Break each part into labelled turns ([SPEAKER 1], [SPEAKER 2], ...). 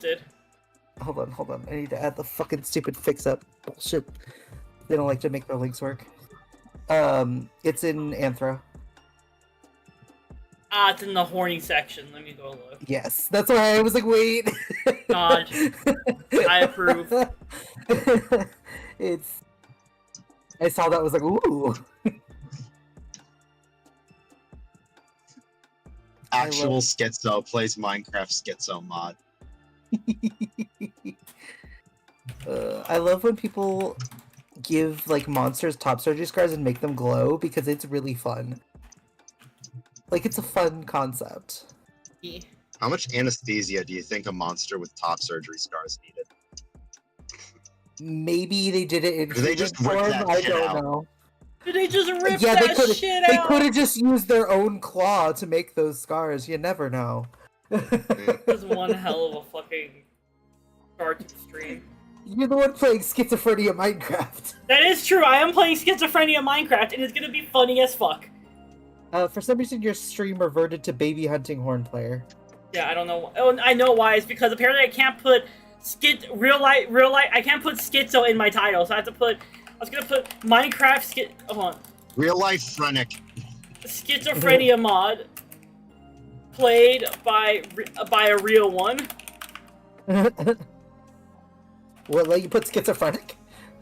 [SPEAKER 1] Did.
[SPEAKER 2] Hold on. I need to add the fucking stupid fix-up bullshit. They don't like to make their links work. It's in Anthro.
[SPEAKER 1] Ah, it's in the horny section. Let me go look.
[SPEAKER 2] Yes, that's why I was like, wait.
[SPEAKER 1] God, I approve.
[SPEAKER 2] It's. I saw that, was like, ooh.
[SPEAKER 3] Actual Schizo plays Minecraft Schizo mod.
[SPEAKER 2] I love when people give like monsters top surgery scars and make them glow because it's really fun. Like, it's a fun concept.
[SPEAKER 1] Yeah.
[SPEAKER 3] How much anesthesia do you think a monster with top surgery scars needed?
[SPEAKER 2] Maybe they did it in
[SPEAKER 3] Or they just
[SPEAKER 2] human
[SPEAKER 3] ripped
[SPEAKER 2] form.
[SPEAKER 3] that
[SPEAKER 2] I
[SPEAKER 3] shit
[SPEAKER 2] don't
[SPEAKER 3] out.
[SPEAKER 2] know.
[SPEAKER 1] Did they just rip
[SPEAKER 2] Yeah,
[SPEAKER 1] that shit
[SPEAKER 2] they
[SPEAKER 1] out?
[SPEAKER 2] could have just used their own claw to make those scars. You never know.
[SPEAKER 1] This is one hell of a fucking start to the stream.
[SPEAKER 2] You're the one playing Schizophrenia Minecraft.
[SPEAKER 1] That is true. I am playing Schizophrenia Minecraft, and it's gonna be funny as fuck.
[SPEAKER 2] For some reason, your stream reverted to baby hunting horn player.
[SPEAKER 1] Yeah, I don't know. Oh, I know why. It's because apparently I can't put real life. I can't put Schizo in my title, so I have to put. I was gonna put Minecraft Hold on.
[SPEAKER 3] Real life Frenic.
[SPEAKER 1] Schizophrenia mod played by a real one.
[SPEAKER 2] What, let you put schizophrenic?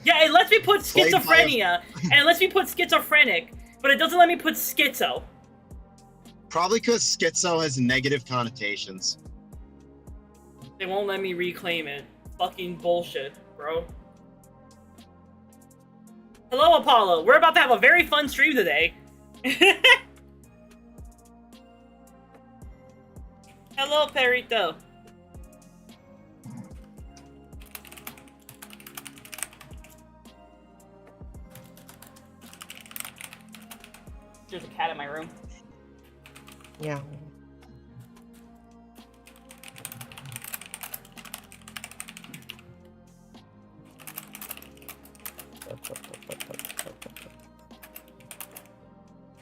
[SPEAKER 1] Yeah, it lets me put
[SPEAKER 3] Played by
[SPEAKER 1] schizophrenia, and it lets me put schizophrenic, but it doesn't let me put schizo.
[SPEAKER 3] Probably because Schizo has negative connotations.
[SPEAKER 1] They won't let me reclaim it. Fucking bullshit, bro. Hello, Apollo. We're about to have a very fun stream today. Hello, Perito. There's a cat in my room.
[SPEAKER 2] Yeah.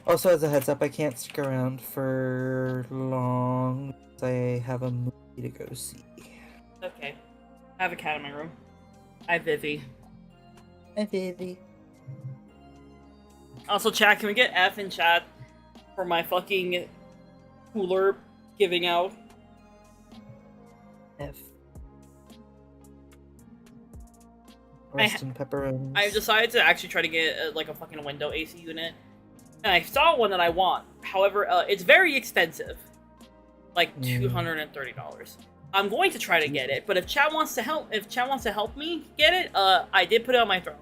[SPEAKER 2] Also, as a heads up, I can't stick around for long. I have a movie to go see.
[SPEAKER 1] Okay. I have a cat in my room. Hi, Vivi.
[SPEAKER 2] Hi, Vivi.
[SPEAKER 1] Also, chat, can we get F in chat for my fucking cooler giving out?
[SPEAKER 2] F. Roast and pepperonis.
[SPEAKER 1] I've decided to actually try to get like a fucking window AC unit. And I saw one that I want. However, it's very expensive. Like $230. I'm going to try to get it, but if chat wants to help me get it, I did put it on my throne.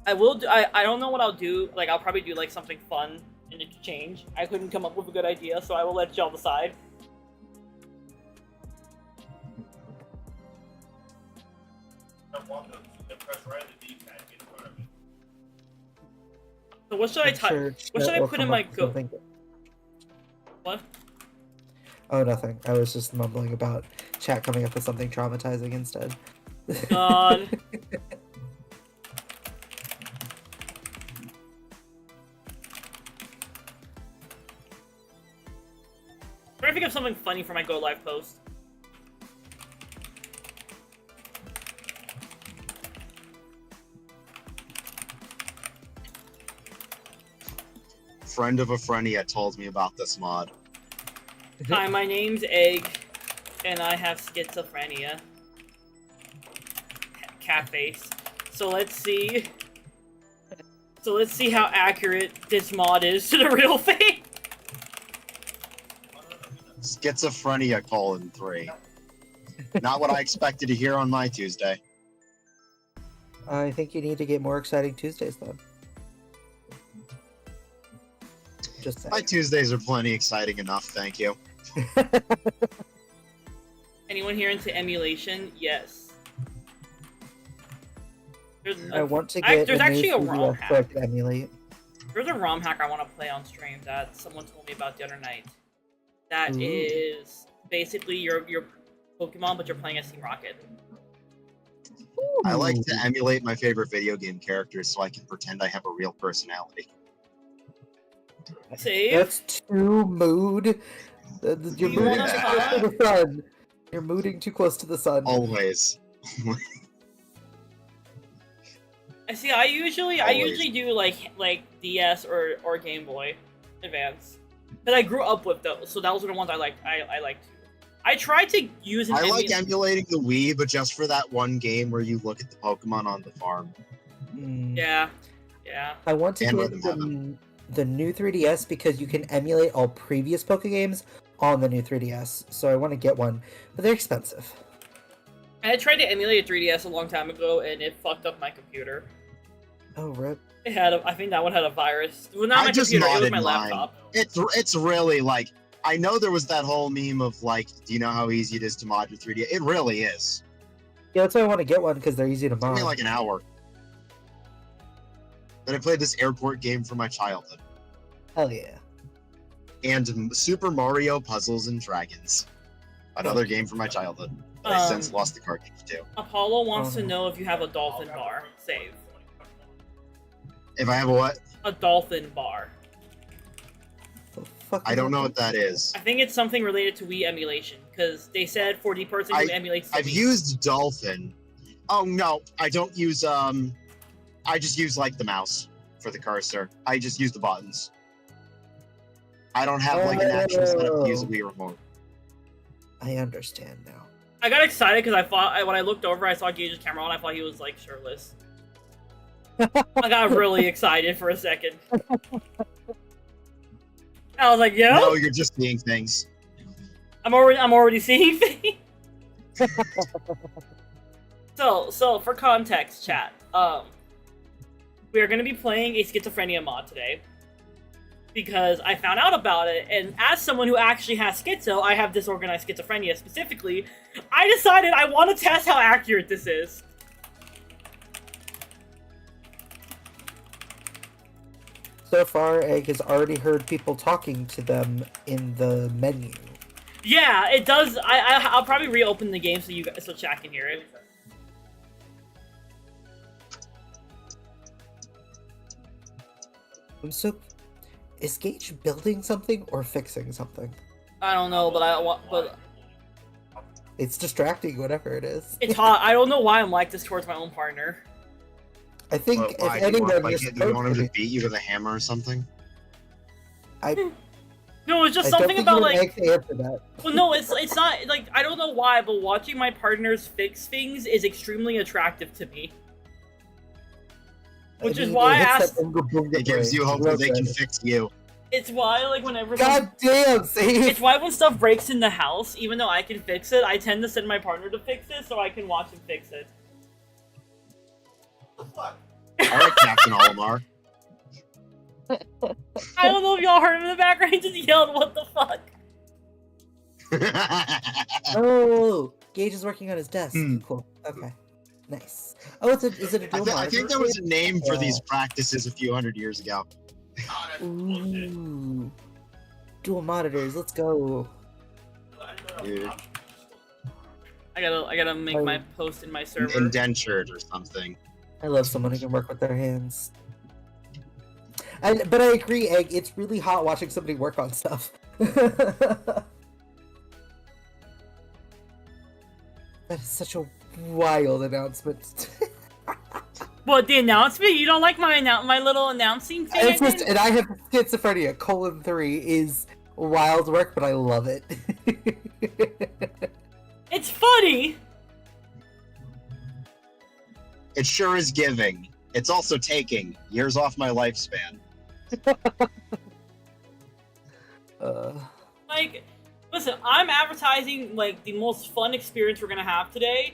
[SPEAKER 1] I will do, I don't know what I'll do. Like, I'll probably do like something fun in exchange. I couldn't come up with a good idea, so I will let y'all decide. So what should I type? What should I put in my go? What?
[SPEAKER 2] Oh, nothing. I was just mumbling about chat coming up with something traumatizing instead.
[SPEAKER 1] God. Try to think of something funny for my Go Live post.
[SPEAKER 3] Friend of a Frenia told me about this mod.
[SPEAKER 1] Hi, my name's Egg, and I have schizophrenia. Cat face. So let's see. How accurate this mod is to the real thing.
[SPEAKER 3] Schizophrenia : 3. Not what I expected to hear on my Tuesday.
[SPEAKER 2] I think you need to get more exciting Tuesdays, though. Just saying.
[SPEAKER 3] My Tuesdays are plenty exciting enough, thank you.
[SPEAKER 1] Anyone here into emulation? Yes.
[SPEAKER 2] I want to get
[SPEAKER 1] there's actually a ROM
[SPEAKER 2] so I
[SPEAKER 1] hack.
[SPEAKER 2] can emulate.
[SPEAKER 1] There's a ROM hack I want to play on stream that someone told me about the other night. That
[SPEAKER 2] Ooh.
[SPEAKER 1] is basically your Pokemon, but you're playing as Team Rocket.
[SPEAKER 3] I like to emulate my favorite video game characters so I can pretend I have a real personality.
[SPEAKER 1] Save.
[SPEAKER 2] That's too mood. You're
[SPEAKER 1] You
[SPEAKER 2] moving
[SPEAKER 1] wanna
[SPEAKER 2] too close
[SPEAKER 1] talk?
[SPEAKER 2] to the sun. You're moving too close to the sun.
[SPEAKER 3] Always.
[SPEAKER 1] I see. I usually
[SPEAKER 3] Always.
[SPEAKER 1] do like DS or Game Boy Advance, because I grew up with those, so those are the ones I liked. I liked. I tried to use an
[SPEAKER 3] I like emulating the Wii, but just for that one game where you look at the Pokemon on the farm.
[SPEAKER 1] Yeah.
[SPEAKER 2] I want to
[SPEAKER 3] And
[SPEAKER 2] get
[SPEAKER 3] let them
[SPEAKER 2] the new 3DS because you can emulate all previous Poke games on the new 3DS. So I want to get one, but they're expensive.
[SPEAKER 1] I had tried to emulate a 3DS a long time ago, and it fucked up my computer.
[SPEAKER 2] Oh, rip.
[SPEAKER 1] It had I think that one had a virus. Well, not
[SPEAKER 3] I
[SPEAKER 1] my
[SPEAKER 3] just
[SPEAKER 1] computer. It was
[SPEAKER 3] modded
[SPEAKER 1] my
[SPEAKER 3] mine.
[SPEAKER 1] laptop.
[SPEAKER 3] It's really like, I know there was that whole meme of like, do you know how easy it is to mod your 3DS? It really is.
[SPEAKER 2] Yeah, that's why I want to get one because they're easy to
[SPEAKER 3] It took me
[SPEAKER 2] mod.
[SPEAKER 3] like an hour. Then I played this airport game from my childhood.
[SPEAKER 2] Hell yeah.
[SPEAKER 3] And Super Mario Puzzles and Dragons. Another game from my childhood. But I since lost the cartridge too.
[SPEAKER 1] Apollo wants to
[SPEAKER 2] Oh.
[SPEAKER 1] know if you have a dolphin bar. Save.
[SPEAKER 3] If I have a what?
[SPEAKER 1] A dolphin bar.
[SPEAKER 2] The fuck
[SPEAKER 3] I
[SPEAKER 2] is
[SPEAKER 3] don't know
[SPEAKER 2] that?
[SPEAKER 3] what that is.
[SPEAKER 1] I think it's something related to Wii emulation, because they said for the person who emulates the
[SPEAKER 3] I've
[SPEAKER 1] Wii.
[SPEAKER 3] used Dolphin. Oh no, I don't use I just use like the mouse for the cursor. I just use the buttons. I don't have like an actual setup to use a Wii remote.
[SPEAKER 2] I understand now.
[SPEAKER 1] I got excited because I thought when I looked over, I saw Gage's camera on. I thought he was like shirtless. I got really excited for a second. I was like, "Yo,
[SPEAKER 3] No, you're just seeing things.
[SPEAKER 1] I'm already seeing things." So for context, chat, we are going to be playing a Schizophrenia mod today because I found out about it, and as someone who actually has schizo, I have disorganized schizophrenia specifically. I decided I want to test how accurate this is.
[SPEAKER 2] So far, Egg has already heard people talking to them in the menu.
[SPEAKER 1] Yeah, it does. I'll probably reopen the game so chat can hear it.
[SPEAKER 2] So, is Gage building something or fixing something?
[SPEAKER 1] I don't know, but
[SPEAKER 2] It's distracting, whatever it is.
[SPEAKER 1] it's hot. I don't know why I'm like this towards my own partner.
[SPEAKER 2] I think
[SPEAKER 3] But
[SPEAKER 2] if
[SPEAKER 3] why? Do you
[SPEAKER 2] anyone,
[SPEAKER 3] want,
[SPEAKER 2] you're
[SPEAKER 3] do you want him
[SPEAKER 2] supposed
[SPEAKER 3] to beat you with a hammer or something?
[SPEAKER 1] No, it's just
[SPEAKER 2] I don't
[SPEAKER 1] something
[SPEAKER 2] think
[SPEAKER 1] about
[SPEAKER 2] you want
[SPEAKER 1] like.
[SPEAKER 2] Egg to answer that.
[SPEAKER 1] Well, no, it's not like I don't know why, but watching my partners fix things is extremely attractive to me. Which is why I asked.
[SPEAKER 3] It gives you hope that they can fix you.
[SPEAKER 1] It's why like whenever.
[SPEAKER 2] God damn, see?
[SPEAKER 1] It's why when stuff breaks in the house, even though I can fix it, I tend to send my partner to fix it so I can watch him fix it.
[SPEAKER 3] Alright, Captain Olimar.
[SPEAKER 1] I don't know if y'all heard him in the background. He just yelled, "What the fuck?"
[SPEAKER 2] Oh, Gage is working on his desk.
[SPEAKER 3] Hmm.
[SPEAKER 2] Cool. Okay. Nice. Oh, is it a dual
[SPEAKER 3] I think
[SPEAKER 2] monitor?
[SPEAKER 3] there was a name for
[SPEAKER 2] Yeah.
[SPEAKER 3] these practices a few hundred years ago.
[SPEAKER 2] Ooh. Dual monitors, let's go.
[SPEAKER 3] Dude,
[SPEAKER 1] I gotta make my post in my server.
[SPEAKER 3] indentured or something.
[SPEAKER 2] I love someone who can work with their hands. But I agree, Egg, it's really hot watching somebody work on stuff. That is such a wild announcement.
[SPEAKER 1] What, the announcement? You don't like my little announcing thing?
[SPEAKER 2] It's just, and I have schizophrenia, :3 is wild work, but I love it.
[SPEAKER 1] It's funny.
[SPEAKER 3] It sure is giving. It's also taking years off my lifespan.
[SPEAKER 1] Like, listen, I'm advertising like the most fun experience we're gonna have today,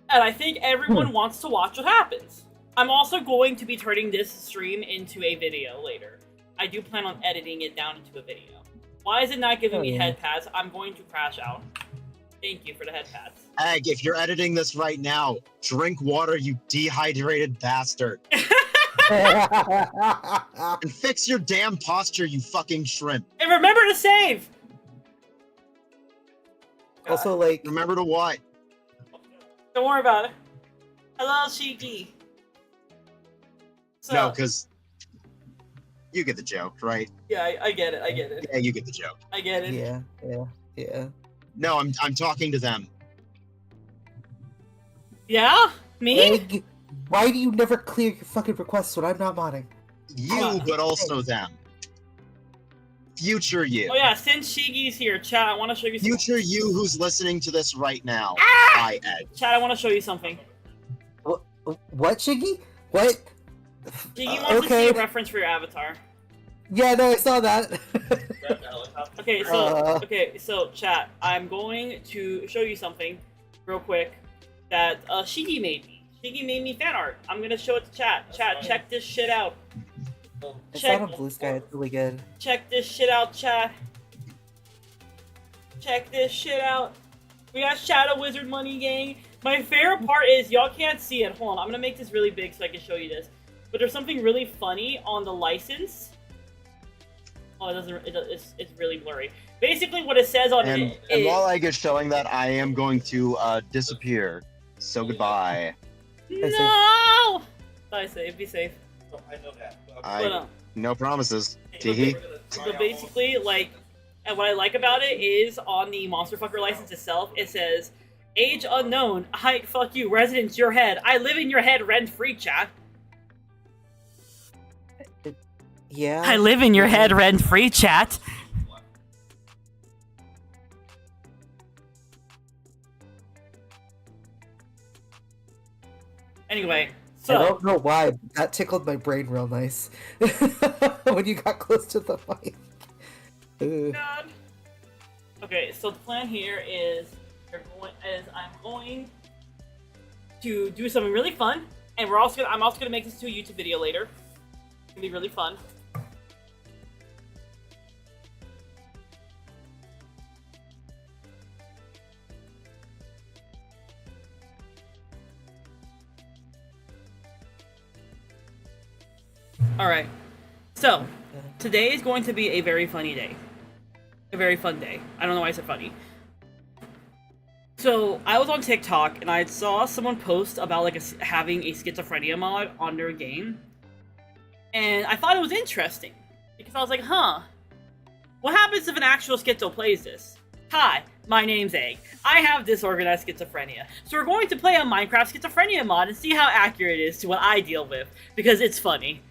[SPEAKER 1] and I think everyone wants to watch what happens. I'm also going to be turning this stream into a video later. I do plan on editing it down into a video. Why is it not giving me head pads? I'm going to crash out. Thank you for the head pads.
[SPEAKER 3] Egg, if you're editing this right now, drink water, you dehydrated bastard. And fix your damn posture, you fucking shrimp.
[SPEAKER 1] And remember to save!
[SPEAKER 2] Also, like,
[SPEAKER 3] Remember to what?
[SPEAKER 1] Don't worry about it. Hello, Shiki. So,
[SPEAKER 3] No, because you get the joke, right?
[SPEAKER 1] yeah, I get it, I get it.
[SPEAKER 3] Yeah, you get the joke.
[SPEAKER 1] I get it.
[SPEAKER 2] yeah.
[SPEAKER 3] No, I'm talking to them.
[SPEAKER 1] Yeah? Me?
[SPEAKER 2] Egg, why do you never clear your fucking requests when I'm not modding?
[SPEAKER 3] You, but also them. Future you.
[SPEAKER 1] Oh yeah, since Shigi's here, chat, I want to show you something.
[SPEAKER 3] Future you who's listening to this right now.
[SPEAKER 1] Ah!
[SPEAKER 3] Hi, Ed.
[SPEAKER 1] Chat, I want to show you something.
[SPEAKER 2] What, Shiggy? What?
[SPEAKER 1] Shigi wants to see a reference for your avatar.
[SPEAKER 2] Yeah, no, I saw that.
[SPEAKER 1] Okay, so chat, I'm going to show you something real quick that Shigi made me. Shigi made me fan art. I'm gonna show it to chat. Chat, check this shit out.
[SPEAKER 2] I saw it on Blue Sky. It's really good.
[SPEAKER 1] Check this shit out, chat. Check this shit out. We got Shadow Wizard Money Gang. My favorite part is y'all can't see it. Hold on, I'm gonna make this really big so I can show you this. But there's something really funny on the license. Oh, it doesn't. It's really blurry. Basically, what it says on
[SPEAKER 3] And,
[SPEAKER 1] it
[SPEAKER 3] and
[SPEAKER 1] is,
[SPEAKER 3] while I get showing that, I am going to disappear. So goodbye.
[SPEAKER 1] no. Bye, safe. Be safe.
[SPEAKER 4] I know that.
[SPEAKER 3] No promises. Teehee.
[SPEAKER 1] So basically, like, and what I like about it is on the Monster Fucker license itself, it says, "Age unknown, height fuck you, residence your head. I live in your head rent free, chat."
[SPEAKER 2] Yeah.
[SPEAKER 1] I live in your head rent free, chat. Anyway, so
[SPEAKER 2] I don't know why, but that tickled my brain real nice when you got close to the mic.
[SPEAKER 1] God. Okay, so the plan here is I'm going to do something really fun, and I'm also gonna make this to a YouTube video later. It's gonna be really fun. Alright, so today is going to be a very funny day. A very fun day. I don't know why I said funny. So, I was on TikTok and I saw someone post about like having a schizophrenia mod on their game. And I thought it was interesting. Because I was like, huh, what happens if an actual schizo plays this? Hi, my name's Egg. I have disorganized schizophrenia. So we're going to play a Minecraft schizophrenia mod and see how accurate it is to what I deal with. Because it's funny.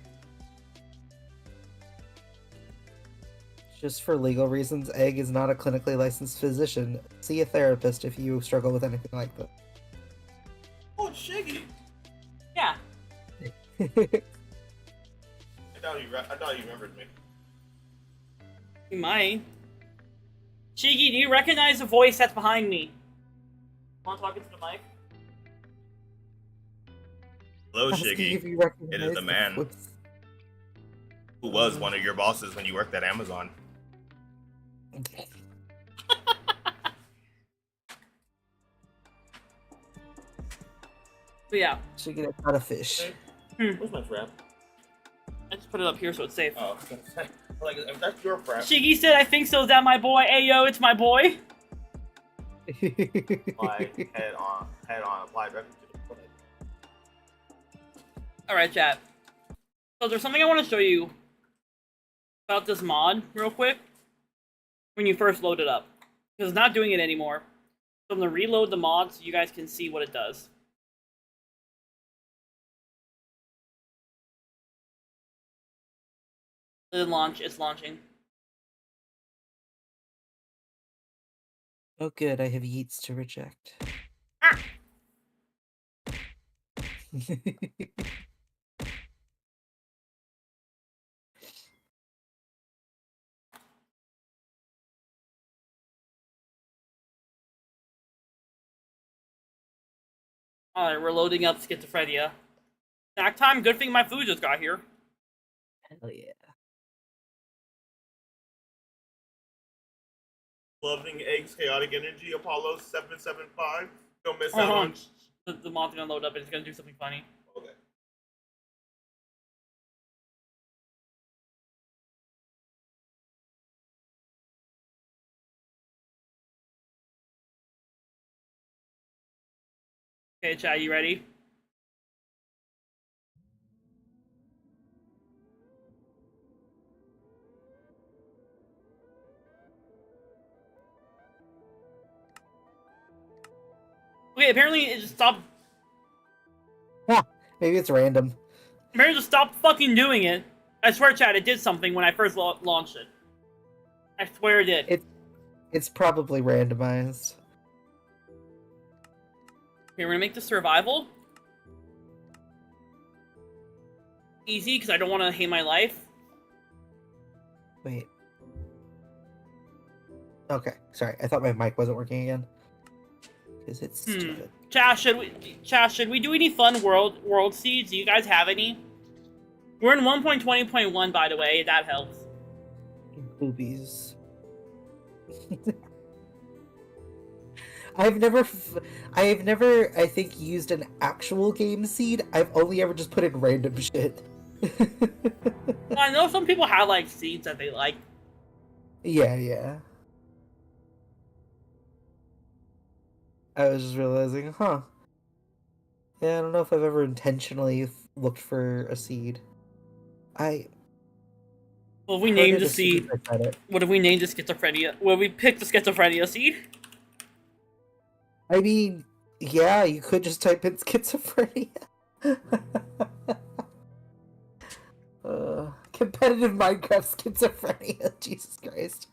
[SPEAKER 2] Just for legal reasons, Egg is not a clinically licensed physician. See a therapist if you struggle with anything like that.
[SPEAKER 4] Oh, Shiggy!
[SPEAKER 1] Yeah.
[SPEAKER 4] I thought you remembered me.
[SPEAKER 1] You might. Shiggy, do you recognize the voice that's behind me? Want to talk into the mic?
[SPEAKER 4] Hello,
[SPEAKER 2] Asking
[SPEAKER 4] Shiggy.
[SPEAKER 2] if you recognize
[SPEAKER 4] It is the man
[SPEAKER 2] voice.
[SPEAKER 4] who was one of your bosses when you worked at Amazon.
[SPEAKER 1] But yeah.
[SPEAKER 2] Should get out a fish.
[SPEAKER 4] Where's my frap?
[SPEAKER 1] I just put it up here so it's safe.
[SPEAKER 4] Oh, I was gonna say, like, if that's your frap,
[SPEAKER 1] Shiggy said, I think so, is that my boy? Ayo, it's my boy.
[SPEAKER 4] my head on, apply directly to the foot.
[SPEAKER 1] Alright, chat. So there's something I want to show you about this mod, real quick, when you first load it up. Because it's not doing it anymore. So I'm going to reload the mod so you guys can see what it does. It didn't launch, it's launching.
[SPEAKER 2] Oh good, I have yeets to reject.
[SPEAKER 1] Ah! Alright, we're loading up Schizophrenia. Snack time, good thing my food just got here.
[SPEAKER 2] Hell yeah.
[SPEAKER 4] Loving Eggs, Chaotic Energy, Apollo 775. Don't miss
[SPEAKER 1] Hold
[SPEAKER 4] out
[SPEAKER 1] on.
[SPEAKER 4] on.
[SPEAKER 1] The mod's gonna load up and it's gonna do something funny.
[SPEAKER 4] Okay.
[SPEAKER 1] Okay, chat, you ready? Okay, apparently it just stopped.
[SPEAKER 2] Maybe it's random.
[SPEAKER 1] Apparently just stopped fucking doing it. I swear, Chad, it did something when I first launched it. I swear it did.
[SPEAKER 2] It's probably randomized.
[SPEAKER 1] Okay, we're gonna make the survival easy because I don't want to hate my life.
[SPEAKER 2] Wait. Okay, sorry. I thought my mic wasn't working again. Because it's stupid.
[SPEAKER 1] Chad, should we do any fun world seeds? Do you guys have any? We're in 1.20.1, by the way. That helps.
[SPEAKER 2] Boobies. I've never, I think, used an actual game seed. I've only ever just put in random shit.
[SPEAKER 1] I know some people have like seeds that they like.
[SPEAKER 2] Yeah. I was just realizing, huh. Yeah, I don't know if I've ever intentionally looked for a seed.
[SPEAKER 1] Well, if we named the seed, what if we named the schizophrenia? Well, we picked the schizophrenia seed.
[SPEAKER 2] I mean, yeah, you could just type in schizophrenia. Competitive Minecraft schizophrenia. Jesus Christ.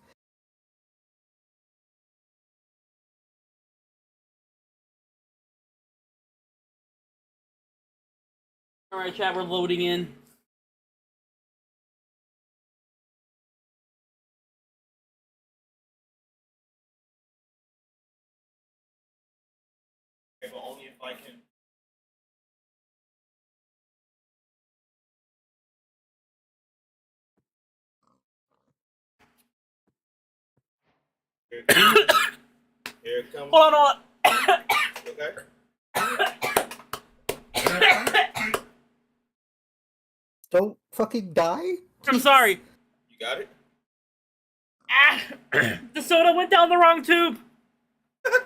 [SPEAKER 1] Alright, chat, we're loading in.
[SPEAKER 4] Okay, but only if I can. Here it comes.
[SPEAKER 1] Hold on.
[SPEAKER 4] Okay.
[SPEAKER 2] Don't fucking die?
[SPEAKER 1] I'm sorry.
[SPEAKER 4] You got it?
[SPEAKER 1] Ah, the soda went down the wrong tube.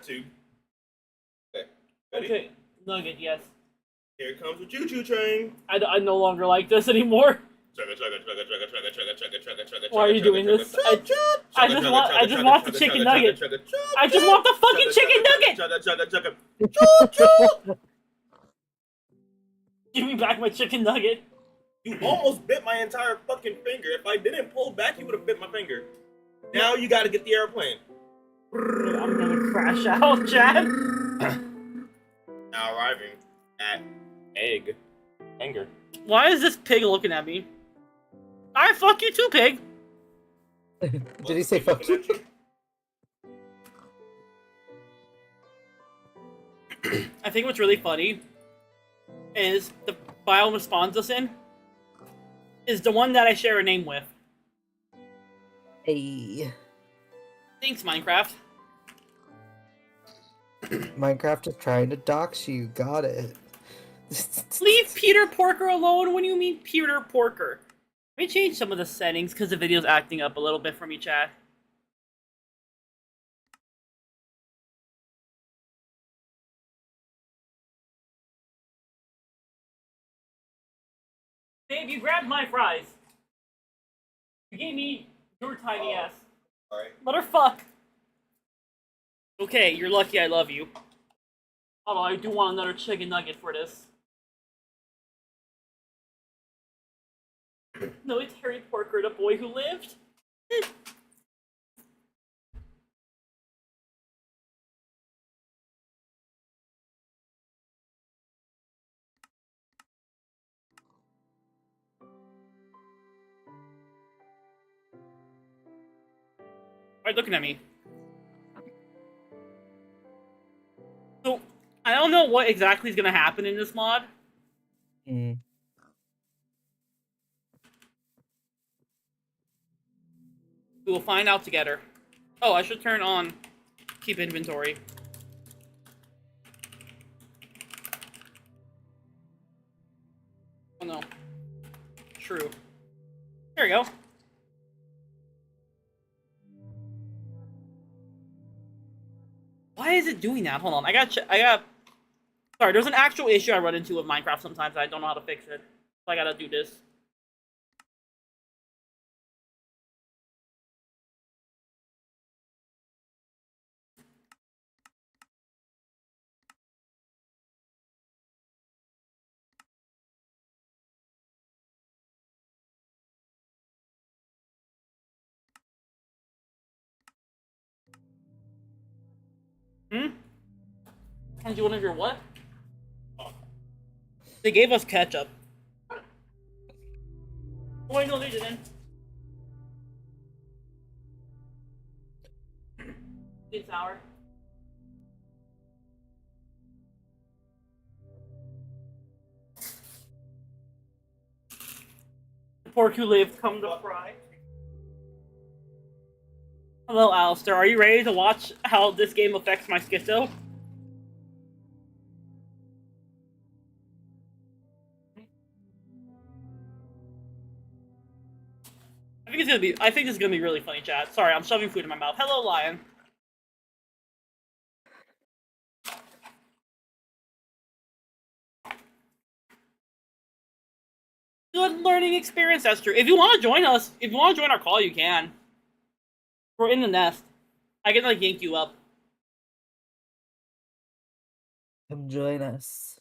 [SPEAKER 4] Two. Okay. Ready?
[SPEAKER 1] Okay, nugget, yes.
[SPEAKER 4] Here comes the choo-choo train.
[SPEAKER 1] I no longer like this anymore. Why are you doing this? I just want the chicken nugget. I just want the fucking chicken nugget. Give me back my chicken nugget.
[SPEAKER 4] You almost bit my entire fucking finger. If I didn't pull back, you would have bit my finger. Now you gotta get the airplane.
[SPEAKER 1] I'm gonna crash out, Chad.
[SPEAKER 4] Now arriving at egg. Anger.
[SPEAKER 1] Why is this pig looking at me? I fuck you too, pig.
[SPEAKER 2] Did he say fuck you?
[SPEAKER 1] I think what's really funny is the biome it spawns us in is the one that I share a name with.
[SPEAKER 2] Hey.
[SPEAKER 1] Thanks, Minecraft.
[SPEAKER 2] Minecraft is trying to dox you. Got it.
[SPEAKER 1] Leave Peter Porker alone when you mean Peter Porker. Let me change some of the settings because the video's acting up a little bit for me, chat. Babe, you grabbed my fries. You gave me your tiny ass.
[SPEAKER 4] Alright.
[SPEAKER 1] Let her fuck. Okay, you're lucky I love you. Although I do want another chicken nugget for this. No, it's Harry Porker, the boy who lived. Why are you looking at me? So, I don't know what exactly is going to happen in this mod.
[SPEAKER 2] Mm.
[SPEAKER 1] We will find out together. Oh, I should turn on keep inventory. Oh no. True. There we go. Why is it doing that? Hold on. I got. Sorry, there's an actual issue I run into with Minecraft sometimes. I don't know how to fix it. So I gotta do this. Hmm? Hand you one of your what? Oh. They gave us ketchup. Why don't they then? It's sour. The pork who lived come to fry. Hello, Alistair. Are you ready to watch how this game affects my schizo? I think this is gonna be really funny, chat. Sorry, I'm shoving food in my mouth. Hello, Lion. Good learning experience, that's true. If you want to join us, if you want to join our call, you can. We're in the nest. I can, like, yank you up.
[SPEAKER 2] Come join us.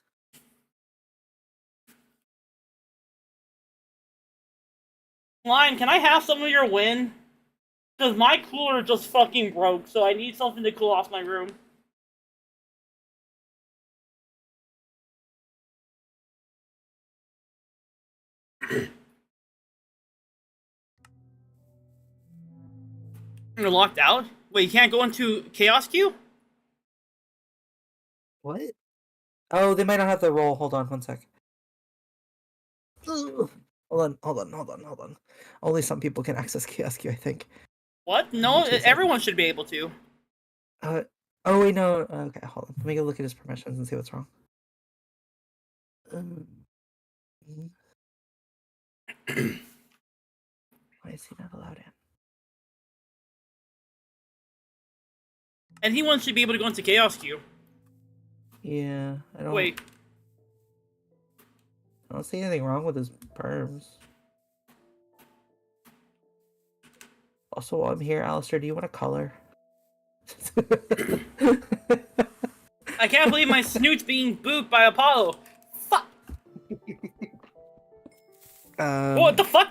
[SPEAKER 1] Lion, can I have some of your win? Because my cooler just fucking broke, so I need something to cool off my room. You're locked out? Wait, you can't go into Chaos Queue?
[SPEAKER 2] What? Oh, they might not have the roll. Hold on, one sec. Ugh. Hold on. Only some people can access KSQ, I think.
[SPEAKER 1] What? No, everyone should be able to.
[SPEAKER 2] Oh wait, no. Okay, hold on. Let me go look at his permissions and see what's wrong. Why is he not allowed in?
[SPEAKER 1] Anyone should be able to go into Chaos Queue.
[SPEAKER 2] Yeah, I don't.
[SPEAKER 1] Wait.
[SPEAKER 2] I don't see anything wrong with his perms. Also, while I'm here, Alistair, do you want a color?
[SPEAKER 1] I can't believe my snoot's being booped by Apollo. Fuck. What the fuck?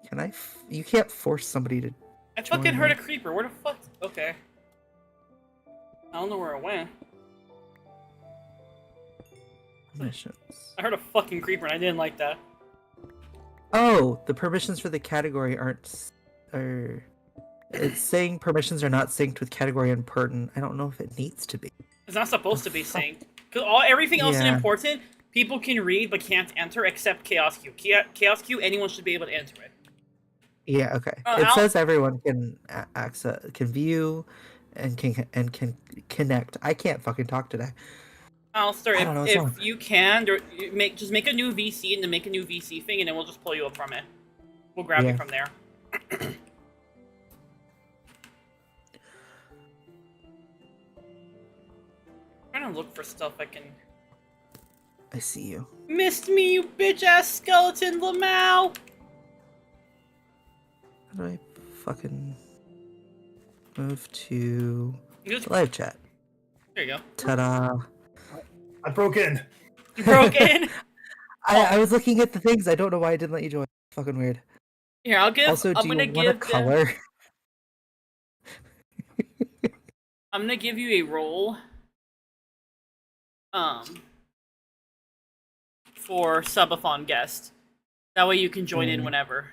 [SPEAKER 2] Can I? You can't force somebody to.
[SPEAKER 1] I fucking heard a creeper. Where the fuck? Okay. I don't know where it went.
[SPEAKER 2] Permissions.
[SPEAKER 1] I heard a fucking creeper and I didn't like that.
[SPEAKER 2] Oh, the permissions for the category aren't. It's saying permissions are not synced with category important. I don't know if it needs to be.
[SPEAKER 1] It's not supposed to be synced. Because everything else is important, people can read but can't enter except Chaos Queue. Chaos Queue, anyone should be able to enter it.
[SPEAKER 2] Yeah, okay. It says everyone can access, can view, and can connect. I can't fucking talk today.
[SPEAKER 1] Alistair, if you can, just make a new VC and then make a new VC thing, and then we'll just pull you up from it. We'll grab you from there. I'm trying to look for stuff I can.
[SPEAKER 2] I see you.
[SPEAKER 1] Missed me, you bitch ass skeleton, Lamau!
[SPEAKER 2] How do I fucking move to live chat?
[SPEAKER 1] There you go.
[SPEAKER 2] Ta-da!
[SPEAKER 5] I broke in.
[SPEAKER 1] You broke in?
[SPEAKER 2] I was looking at the things. I don't know why I didn't let you join. Fucking weird.
[SPEAKER 1] Here, I'll give.
[SPEAKER 2] Also, do you want a color?
[SPEAKER 1] I'm gonna give you a roll. For subathon guest. That way you can join in whenever.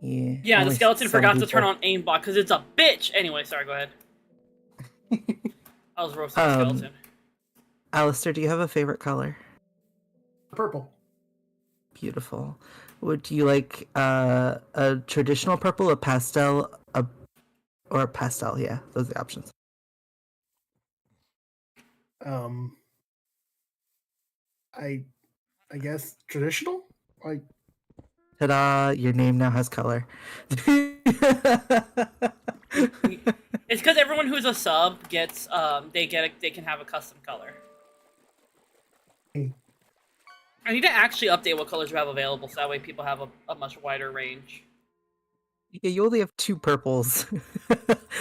[SPEAKER 2] Yeah.
[SPEAKER 1] Yeah, the skeleton forgot to turn on aimbot because it's a bitch. Anyway, sorry. Go ahead. I was roasting the skeleton.
[SPEAKER 2] Alistair, do you have a favorite color?
[SPEAKER 5] Purple.
[SPEAKER 2] Beautiful. Would you like a traditional purple, a pastel, or a pastel? Yeah, those are the options.
[SPEAKER 5] I guess traditional.
[SPEAKER 2] Ta-da! Your name now has color.
[SPEAKER 1] It's because everyone who's a sub gets they can have a custom color. I need to actually update what colors you have available so that way people have a much wider range.
[SPEAKER 2] Yeah, you only have 2 purples.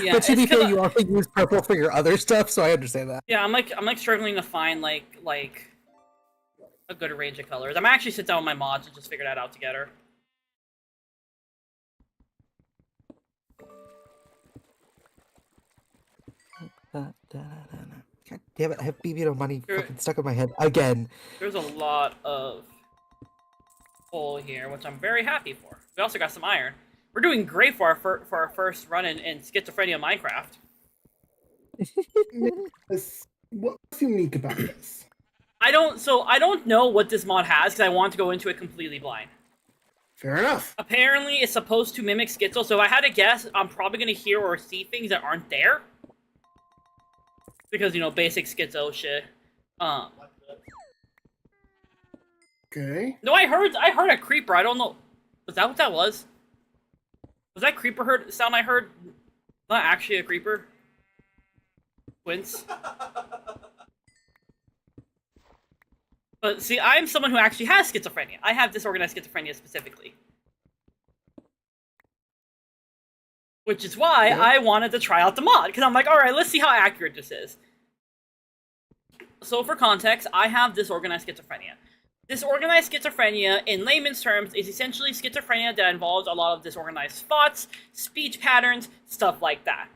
[SPEAKER 1] Yeah,
[SPEAKER 2] but to be fair, you also use purple for your other stuff, so I understand that.
[SPEAKER 1] Yeah, I'm like struggling to find like a good range of colors. I'm gonna actually sit down with my mods and just figure that out together.
[SPEAKER 2] God damn it! I have BB money
[SPEAKER 1] Sure.
[SPEAKER 2] fucking stuck in my head again.
[SPEAKER 1] There's a lot of coal here, which I'm very happy for. We also got some iron. We're doing great for our first run in Schizophrenia Minecraft.
[SPEAKER 5] What's unique about this?
[SPEAKER 1] I don't know what this mod has because I want to go into it completely blind.
[SPEAKER 5] Fair enough.
[SPEAKER 1] Apparently, it's supposed to mimic Schizo, so if I had to guess, I'm probably gonna hear or see things that aren't there. Because, you know, basic Schizo shit.
[SPEAKER 5] Okay.
[SPEAKER 1] No, I heard a creeper. I don't know. Was that what that was? Was that creeper sound I heard not actually a creeper? Quince. But see, I'm someone who actually has schizophrenia. I have disorganized schizophrenia specifically. Which is why I wanted to try out the mod, because I'm like, alright, let's see how accurate this is. So for context, I have disorganized schizophrenia. Disorganized schizophrenia, in layman's terms, is essentially schizophrenia that involves a lot of disorganized thoughts, speech patterns, stuff like that.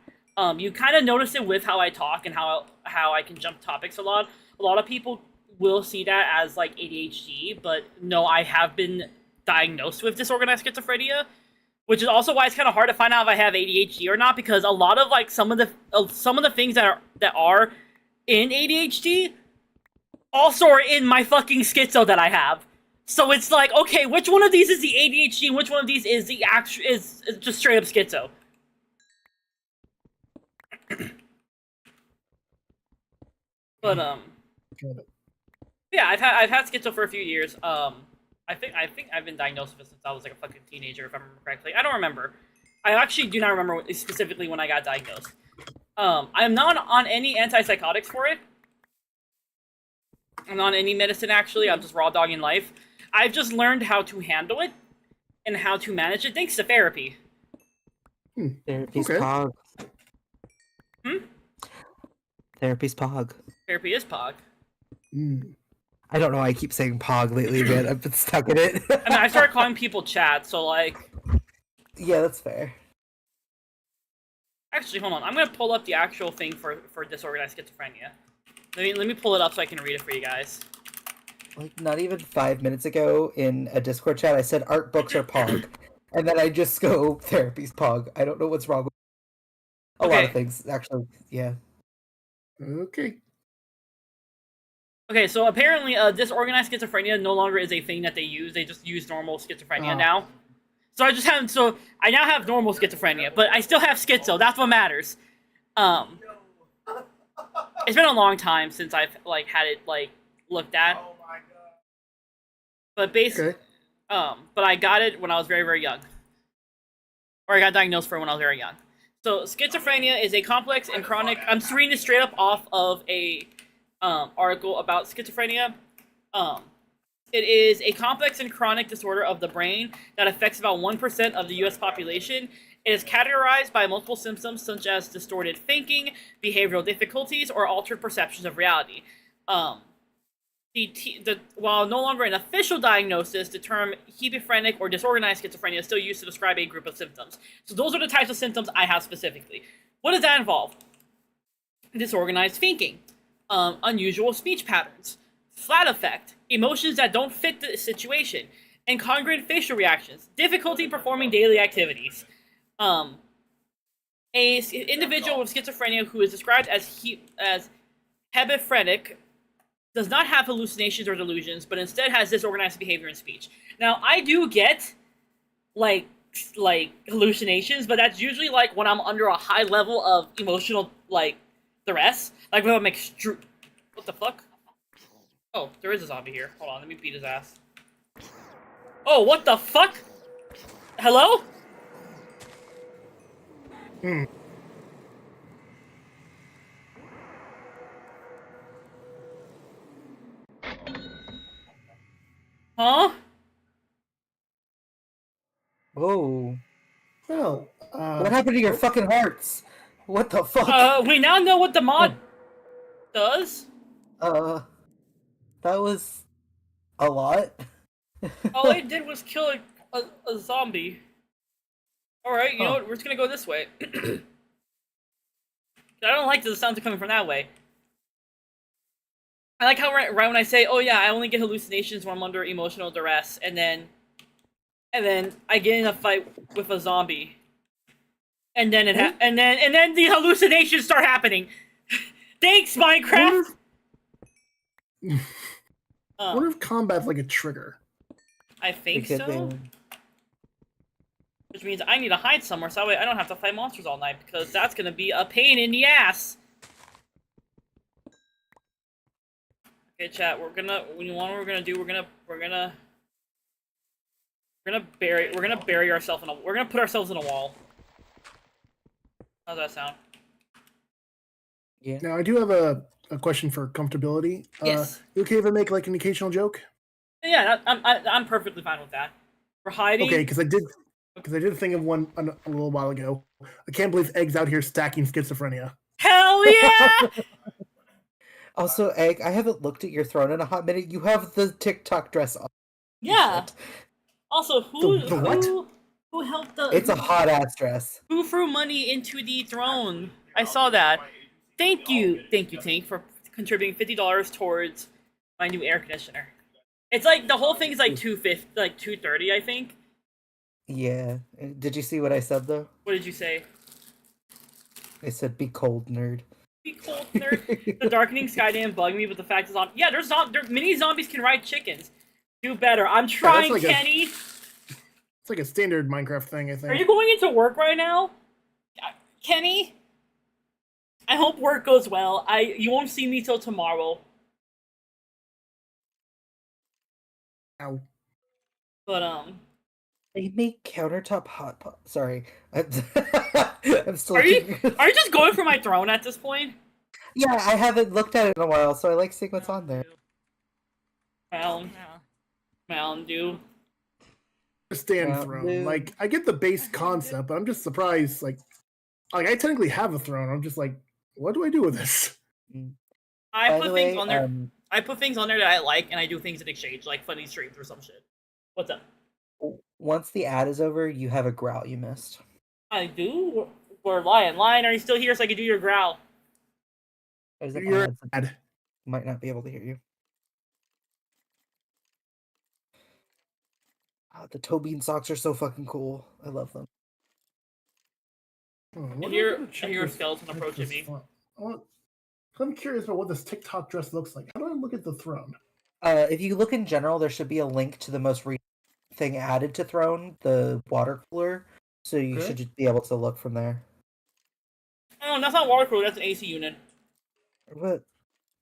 [SPEAKER 1] You kind of notice it with how I talk and how I can jump topics a lot. A lot of people will see that as, like, ADHD, but no, I have been diagnosed with disorganized schizophrenia, which is also why it's kind of hard to find out if I have ADHD or not, because a lot of, like, some of the things that are in ADHD also are in my fucking schizo that I have. So it's like, okay, which one of these is the ADHD and which one of these is the is just straight up schizo? But yeah, I've had schizo for a few years. I think I've been diagnosed with it since I was like a fucking teenager, if I remember correctly. I don't remember. I actually do not remember specifically when I got diagnosed. I'm not on any antipsychotics for it. I'm not on any medicine, actually. I'm just raw dogging life. I've just learned how to handle it and how to manage it thanks to therapy.
[SPEAKER 2] Therapy's
[SPEAKER 5] Okay.
[SPEAKER 2] pog.
[SPEAKER 1] Hmm?
[SPEAKER 2] Therapy's pog.
[SPEAKER 1] Therapy is pog.
[SPEAKER 2] I don't know why I keep saying pog lately, man. I've been stuck in it.
[SPEAKER 1] I mean, I started calling people chat, so like...
[SPEAKER 2] Yeah, that's fair.
[SPEAKER 1] Actually, hold on. I'm gonna pull up the actual thing for disorganized schizophrenia. Let me pull it up so I can read it for you guys.
[SPEAKER 2] Like, not even 5 minutes ago in a Discord chat, I said art books are pog. And then I just go, therapy's pog. I don't know what's wrong with a lot of things, actually. Yeah.
[SPEAKER 5] Okay.
[SPEAKER 1] Okay, so apparently, disorganized schizophrenia no longer is a thing that they use. They just use normal schizophrenia now. So I now have normal schizophrenia, but I still have schizo. That's what matters. It's been a long time since I've like had it like looked at. Oh my god. But basically, but I got it when I was very, very young. Or I got diagnosed for it when I was very young. So schizophrenia is a complex and chronic. I'm just reading this straight up off of a article about schizophrenia. It is a complex and chronic disorder of the brain that affects about 1% of the U.S. population. It is categorized by multiple symptoms such as distorted thinking, behavioral difficulties, or altered perceptions of reality. While no longer an official diagnosis, the term hebephrenic or disorganized schizophrenia is still used to describe a group of symptoms. So those are the types of symptoms I have specifically. What does that involve? Disorganized thinking, unusual speech patterns, flat affect, emotions that don't fit the situation, incongruent facial reactions, difficulty performing daily activities. A individual with schizophrenia who is described as hebephrenic does not have hallucinations or delusions, but instead has disorganized behavior and speech. Now, I do get like hallucinations, but that's usually like when I'm under a high level of emotional like duress, like when I'm what the fuck? Oh, there is a zombie here. Hold on, let me beat his ass. Oh, what the fuck? Hello? Huh?
[SPEAKER 2] Whoa.
[SPEAKER 5] Well,
[SPEAKER 2] What happened to your fucking hearts? What the fuck?
[SPEAKER 1] We now know what the mod does.
[SPEAKER 2] That was a lot.
[SPEAKER 1] All it did was kill a zombie. Alright, you know what? We're just gonna go this way. I don't like the sounds coming from that way. I like how right when I say, "Oh yeah, I only get hallucinations when I'm under emotional duress," and then I get in a fight with a zombie, and then and then the hallucinations start happening. Thanks, Minecraft.
[SPEAKER 5] I wonder if combat's like a trigger.
[SPEAKER 1] I think
[SPEAKER 2] It could
[SPEAKER 1] so.
[SPEAKER 2] be.
[SPEAKER 1] Which means I need to hide somewhere so that way I don't have to fight monsters all night because that's gonna be a pain in the ass. Okay, chat. We're gonna bury ourselves in a. We're gonna put ourselves in a wall. How's that sound?
[SPEAKER 2] Yeah.
[SPEAKER 5] Now, I do have a question for comfortability.
[SPEAKER 1] Yes.
[SPEAKER 5] You okay if I make like an occasional joke?
[SPEAKER 1] Yeah, I'm perfectly fine with that. For hiding.
[SPEAKER 5] Okay, because I did think of one a little while ago. I can't believe Egg's out here stacking schizophrenia.
[SPEAKER 1] Hell yeah!
[SPEAKER 2] Also, Egg, I haven't looked at your throne in a hot minute. You have the TikTok dress on.
[SPEAKER 1] Yeah.
[SPEAKER 2] Shit.
[SPEAKER 1] Also, who
[SPEAKER 5] The what?
[SPEAKER 1] who helped the?
[SPEAKER 2] It's a hot ass dress.
[SPEAKER 1] Who threw money into the throne? I saw that. Thank you, Tank, for contributing $50 towards my new air conditioner. It's like the whole thing is like $230, I think.
[SPEAKER 2] Yeah. Did you see what I said though?
[SPEAKER 1] What did you say?
[SPEAKER 2] I said, "Be cold, nerd."
[SPEAKER 1] Be cold, nerd. The darkening sky didn't bug me, but the fact is, mini zombies can ride chickens. Do better. I'm trying,
[SPEAKER 5] like
[SPEAKER 1] Kenny.
[SPEAKER 5] It's like a standard Minecraft thing, I think.
[SPEAKER 1] Are you going into work right now, Kenny? I hope work goes well. You won't see me till tomorrow.
[SPEAKER 5] Ow.
[SPEAKER 1] But
[SPEAKER 2] They make countertop hot pot. Sorry, I'm still.
[SPEAKER 1] are you just going for my throne at this point?
[SPEAKER 2] Yeah, I haven't looked at it in a while, so I like seeing what's on there.
[SPEAKER 1] Mountain Dew.
[SPEAKER 5] Stand
[SPEAKER 2] Yeah,
[SPEAKER 5] throne.
[SPEAKER 2] dude.
[SPEAKER 5] Like, I get the base concept, but I'm just surprised. Like I technically have a throne. I'm just like, what do I do with this?
[SPEAKER 1] I
[SPEAKER 2] By
[SPEAKER 1] put
[SPEAKER 2] the
[SPEAKER 1] things
[SPEAKER 2] way,
[SPEAKER 1] on there. I put things on there that I like, and I do things in exchange, like funny streams or some shit. What's up?
[SPEAKER 2] Once the ad is over, you have a growl you missed.
[SPEAKER 1] I do. We're lying. Lion, are you still here so I can do your growl?
[SPEAKER 2] There's an
[SPEAKER 5] You're
[SPEAKER 2] ad, so
[SPEAKER 5] ad.
[SPEAKER 2] might not be able to hear you. The toe bean socks are so fucking cool. I love them.
[SPEAKER 5] Oh,
[SPEAKER 1] I hear a skeleton approaching me.
[SPEAKER 5] I'm curious about what this TikTok dress looks like. How do I look at the throne?
[SPEAKER 2] If you look in general, there should be a link to the most recent thing added to Throne, the water cooler. So you
[SPEAKER 5] Okay.
[SPEAKER 2] should just be able to look from there.
[SPEAKER 1] Oh, that's not water cooler. That's an AC unit.
[SPEAKER 2] But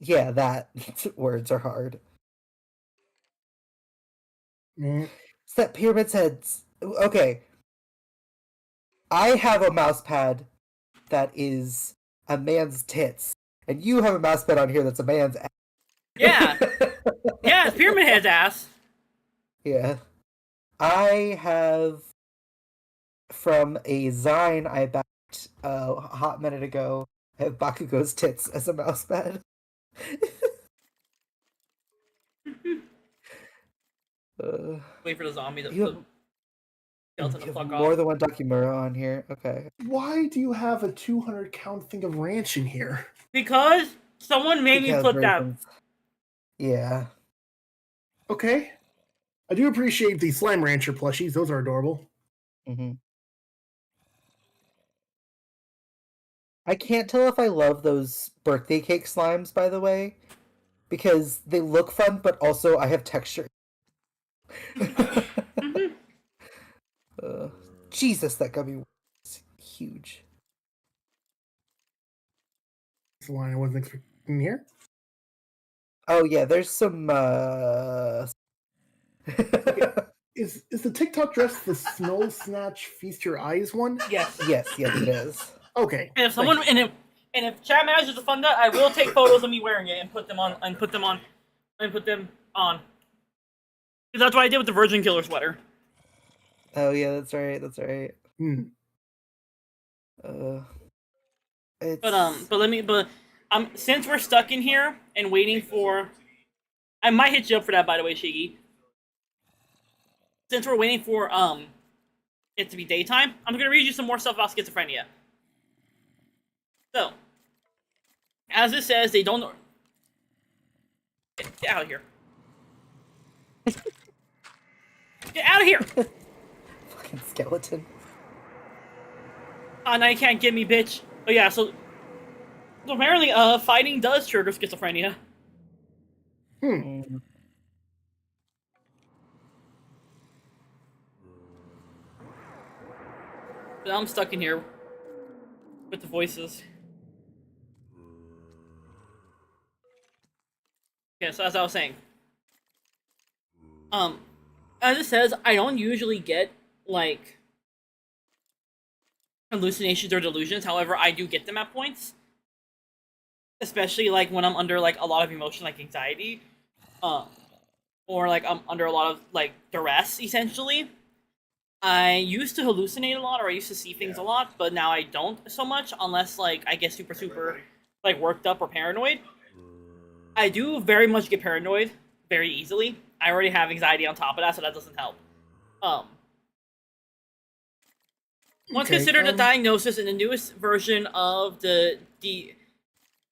[SPEAKER 2] yeah, that words are hard.
[SPEAKER 5] Mm.
[SPEAKER 2] It's that pyramid's heads. Okay. I have a mouse pad that is a man's tits, and you have a mouse pad on here that's a man's ass.
[SPEAKER 1] Yeah. Yeah, it's Pyramid Head's ass.
[SPEAKER 2] Yeah. I have from a Zine I backed a hot minute ago. I have Bakugo's tits as a mouse pad.
[SPEAKER 1] Wait for the zombie to
[SPEAKER 2] You have,
[SPEAKER 1] skeleton
[SPEAKER 2] you
[SPEAKER 1] to
[SPEAKER 2] have
[SPEAKER 1] fuck
[SPEAKER 2] more
[SPEAKER 1] off.
[SPEAKER 2] than one Dakimura on here. Okay.
[SPEAKER 5] Why do you have a 200 count thing of ranch in here?
[SPEAKER 1] Because someone made me
[SPEAKER 2] Because
[SPEAKER 1] put that.
[SPEAKER 2] reasons. Yeah.
[SPEAKER 5] Okay. I do appreciate the Slime Rancher plushies. Those are adorable.
[SPEAKER 2] Mm-hmm. I can't tell if I love those birthday cake slimes, by the way, because they look fun, but also I have texture. Jesus, that gummy was huge.
[SPEAKER 5] That's the line I wasn't expecting here.
[SPEAKER 2] Oh yeah, there's some.
[SPEAKER 5] Is the TikTok dress the Snow Snatch Feast Your Eyes one?
[SPEAKER 1] Yes.
[SPEAKER 2] yes, it is.
[SPEAKER 5] Okay.
[SPEAKER 1] And if someone and if chat manages to fund that, I will take photos of me wearing it and put them on. Because that's what I did with the Virgin Killer sweater.
[SPEAKER 2] Oh yeah, that's right. That's right.
[SPEAKER 5] Hmm.
[SPEAKER 2] It's...
[SPEAKER 1] But since we're stuck in here and waiting for, I might hit you up for that, by the way, Shiggy. Since we're waiting for it to be daytime, I'm gonna read you some more stuff about schizophrenia. So, As it says, they don't... Get out of here. Get out of here!
[SPEAKER 2] Fucking skeleton.
[SPEAKER 1] Now you can't get me, bitch. Oh yeah, so apparently, fighting does trigger schizophrenia.
[SPEAKER 2] Mm.
[SPEAKER 1] But I'm stuck in here with the voices. Okay, so as I was saying, as it says, I don't usually get like hallucinations or delusions. However, I do get them at points, especially like when I'm under like a lot of emotion, like anxiety, or like I'm under a lot of like duress. Essentially, I used to hallucinate a lot, or I used to see things a lot, but now I don't so much, unless like I get super like worked up or paranoid. I do very much get paranoid very easily. I already have anxiety on top of that, so that doesn't help. Once considered a diagnosis in the newest version of the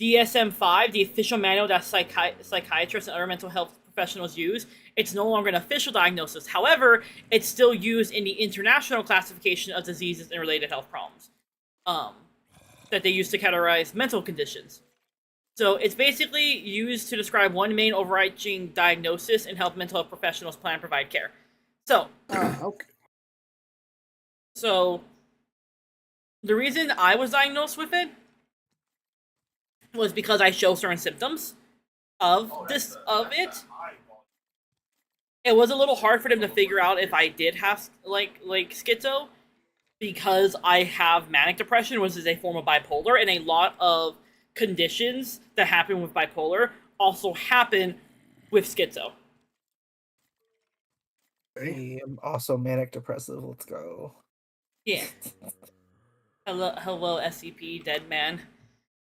[SPEAKER 1] DSM-5, the official manual that psychiatrists and other mental health professionals use, it's no longer an official diagnosis. However, it's still used in the international classification of diseases and related health problems that they use to categorize mental conditions. So it's basically used to describe one main overarching diagnosis and help mental health professionals plan and provide care. So,
[SPEAKER 5] okay.
[SPEAKER 1] So, the reason I was diagnosed with it was because I show certain symptoms of it. It was a little hard for them to figure out if I did have like schizo, because I have manic depression, which is a form of bipolar, and a lot of conditions that happen with bipolar also happen with schizo.
[SPEAKER 2] I am also manic depressive. Let's go.
[SPEAKER 1] Yeah. Hello, SCP, dead man.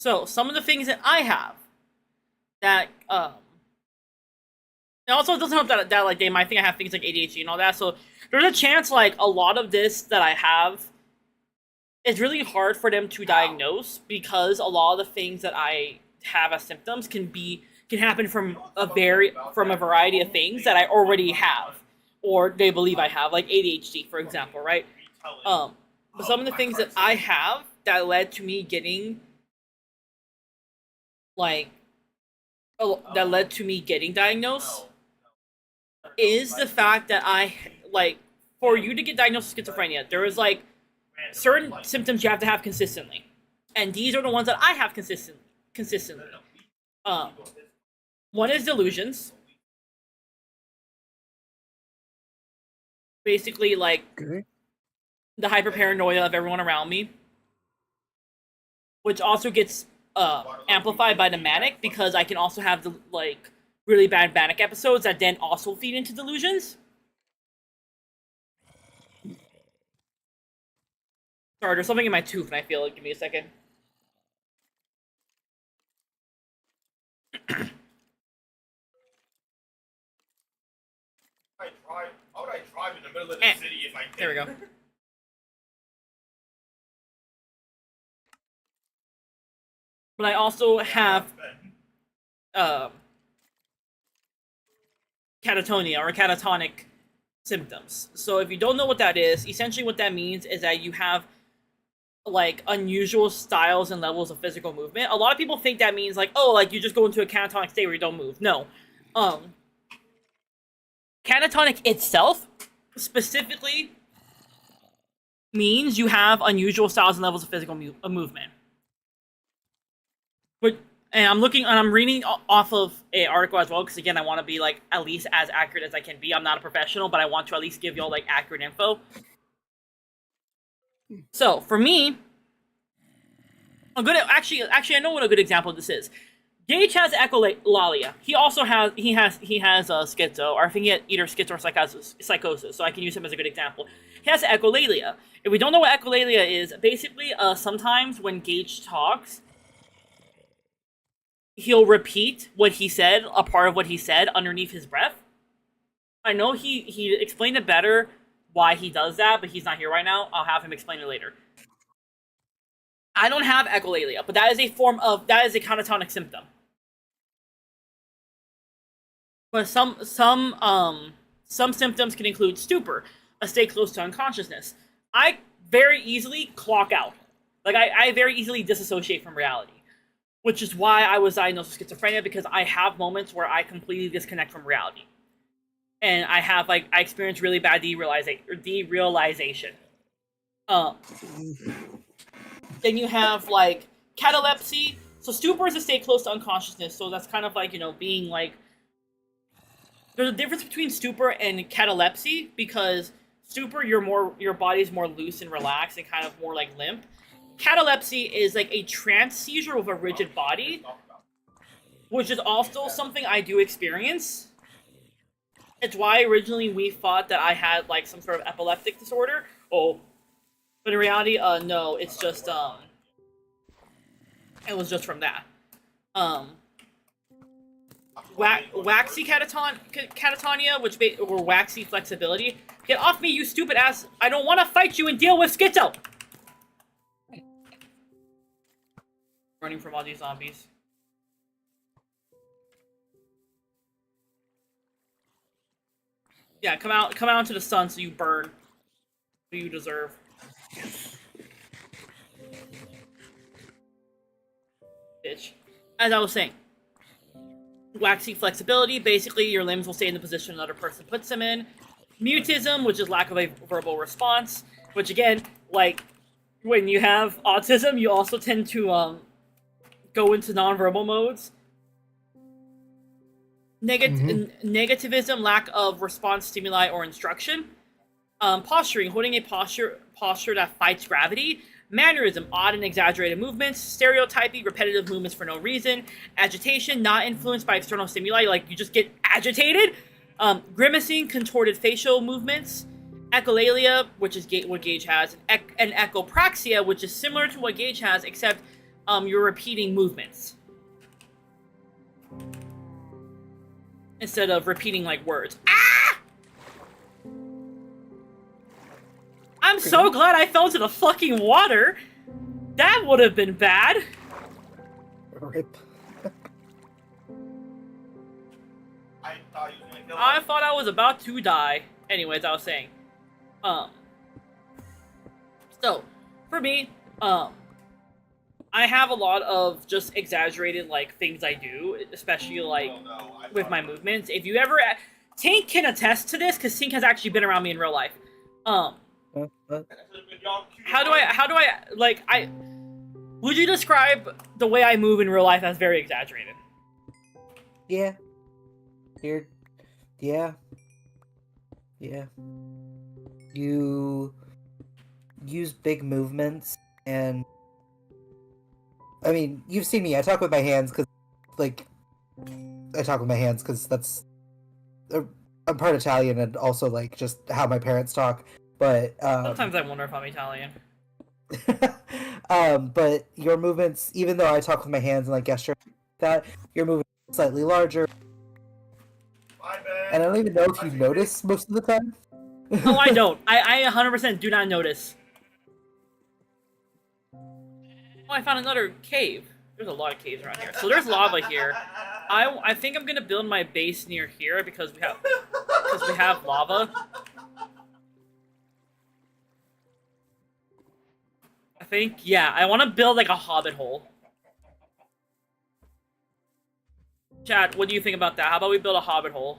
[SPEAKER 1] So, some of the things that I have that, and also it doesn't help that like, they might think I have things like ADHD and all that, so there's a chance, like, a lot of this that I have, it's really hard for them to diagnose, because a lot of the things that I have as symptoms can happen from a variety of things that I already have, or they believe I have, like ADHD, for example, right? But some of the things that I have that led to me getting diagnosed is the fact that for you to get diagnosed with schizophrenia, there is like certain symptoms you have to have consistently, and these are the ones that I have consistently. One is delusions. Basically, like, the hyperparanoia of everyone around me, which also gets amplified by the manic, because I can also have the like really bad manic episodes that then also feed into delusions. Sorry, there's something in my tooth and I feel it. Give me a second.
[SPEAKER 4] How would I drive in the middle of the city if I did?
[SPEAKER 1] There we go. But I also have catatonia, or catatonic symptoms. So if you don't know what that is, essentially what that means is that you have like unusual styles and levels of physical movement. A lot of people think that means like, oh, like you just go into a catatonic state where you don't move. No. Catatonic itself specifically means you have unusual styles and levels of physical movement. And I'm reading off of an article as well, because again, I want to be like at least as accurate as I can be. I'm not a professional, but I want to at least give y'all like accurate info. So for me, actually I know what a good example of this is. Gage has echolalia. He also has schizo, or I think he had either schizo or psychosis. So I can use him as a good example. He has echolalia. If we don't know what echolalia is, basically, sometimes when Gage talks, he'll repeat what he said, a part of what he said, underneath his breath. I know he explained it better why he does that, but he's not here right now. I'll have him explain it later. I don't have echolalia, but that is a catatonic symptom. But some symptoms can include stupor, a state close to unconsciousness. I very easily clock out. Like, I very easily disassociate from reality. Which is why I was diagnosed with schizophrenia, because I have moments where I completely disconnect from reality. And I experience really bad derealization. Then you have, like, catalepsy. So stupor is a state close to unconsciousness, so that's kind of like, being, like... There's a difference between stupor and catalepsy, because stupor, your body's more loose and relaxed and kind of more, like, limp. Catalepsy is, like, a trance seizure with a rigid body, which is also something I do experience. It's why originally we thought that I had, like, some sort of epileptic disorder. Oh. But in reality, no, it's just, it was just from that. Waxy catatonia, or waxy flexibility. Get off me, you stupid ass! I don't want to fight you and deal with schizo! Running from all these zombies. Yeah, come out into the sun so you burn. What you deserve. Bitch. As I was saying, waxy flexibility, basically your limbs will stay in the position another person puts them in. Mutism, which is lack of a verbal response, which again, like, when you have autism, you also tend to, go into nonverbal modes. Negativism, lack of response, stimuli, or instruction. Posturing, holding a posture that fights gravity. Mannerism, odd and exaggerated movements. Stereotypy, repetitive movements for no reason. Agitation, not influenced by external stimuli, like you just get agitated. Grimacing, contorted facial movements. Echolalia, which is what Gage has. And echopraxia, which is similar to what Gage has, except you're repeating movements instead of repeating, like, words. Ah! I'm so glad I fell into the fucking water. That would have been bad.
[SPEAKER 2] Rip.
[SPEAKER 1] I thought I was about to die. Anyways, I was saying. So, for me, I have a lot of just exaggerated, like, things I do, especially, like, with my movements. If you ever... Tink can attest to this, because Tink has actually been around me in real life. How do I, like, would you describe the way I move in real life as very exaggerated?
[SPEAKER 2] Yeah. Yeah. You use big movements, and I mean, you've seen me. I talk with my hands because that's I'm part Italian, and also, like, just how my parents talk. But
[SPEAKER 1] Sometimes I wonder if I'm Italian.
[SPEAKER 2] But your movements, even though I talk with my hands and, like, gesture that, your movements are slightly larger. And I don't even know if you notice most of the time.
[SPEAKER 1] No, I don't. I 100% do not notice. Oh, I found another cave. There's a lot of caves around here. So there's lava here. I think I'm gonna build my base near here because we have lava. I think, yeah, I want to build, like, a hobbit hole. Chat, what do you think about that? How about we build a hobbit hole?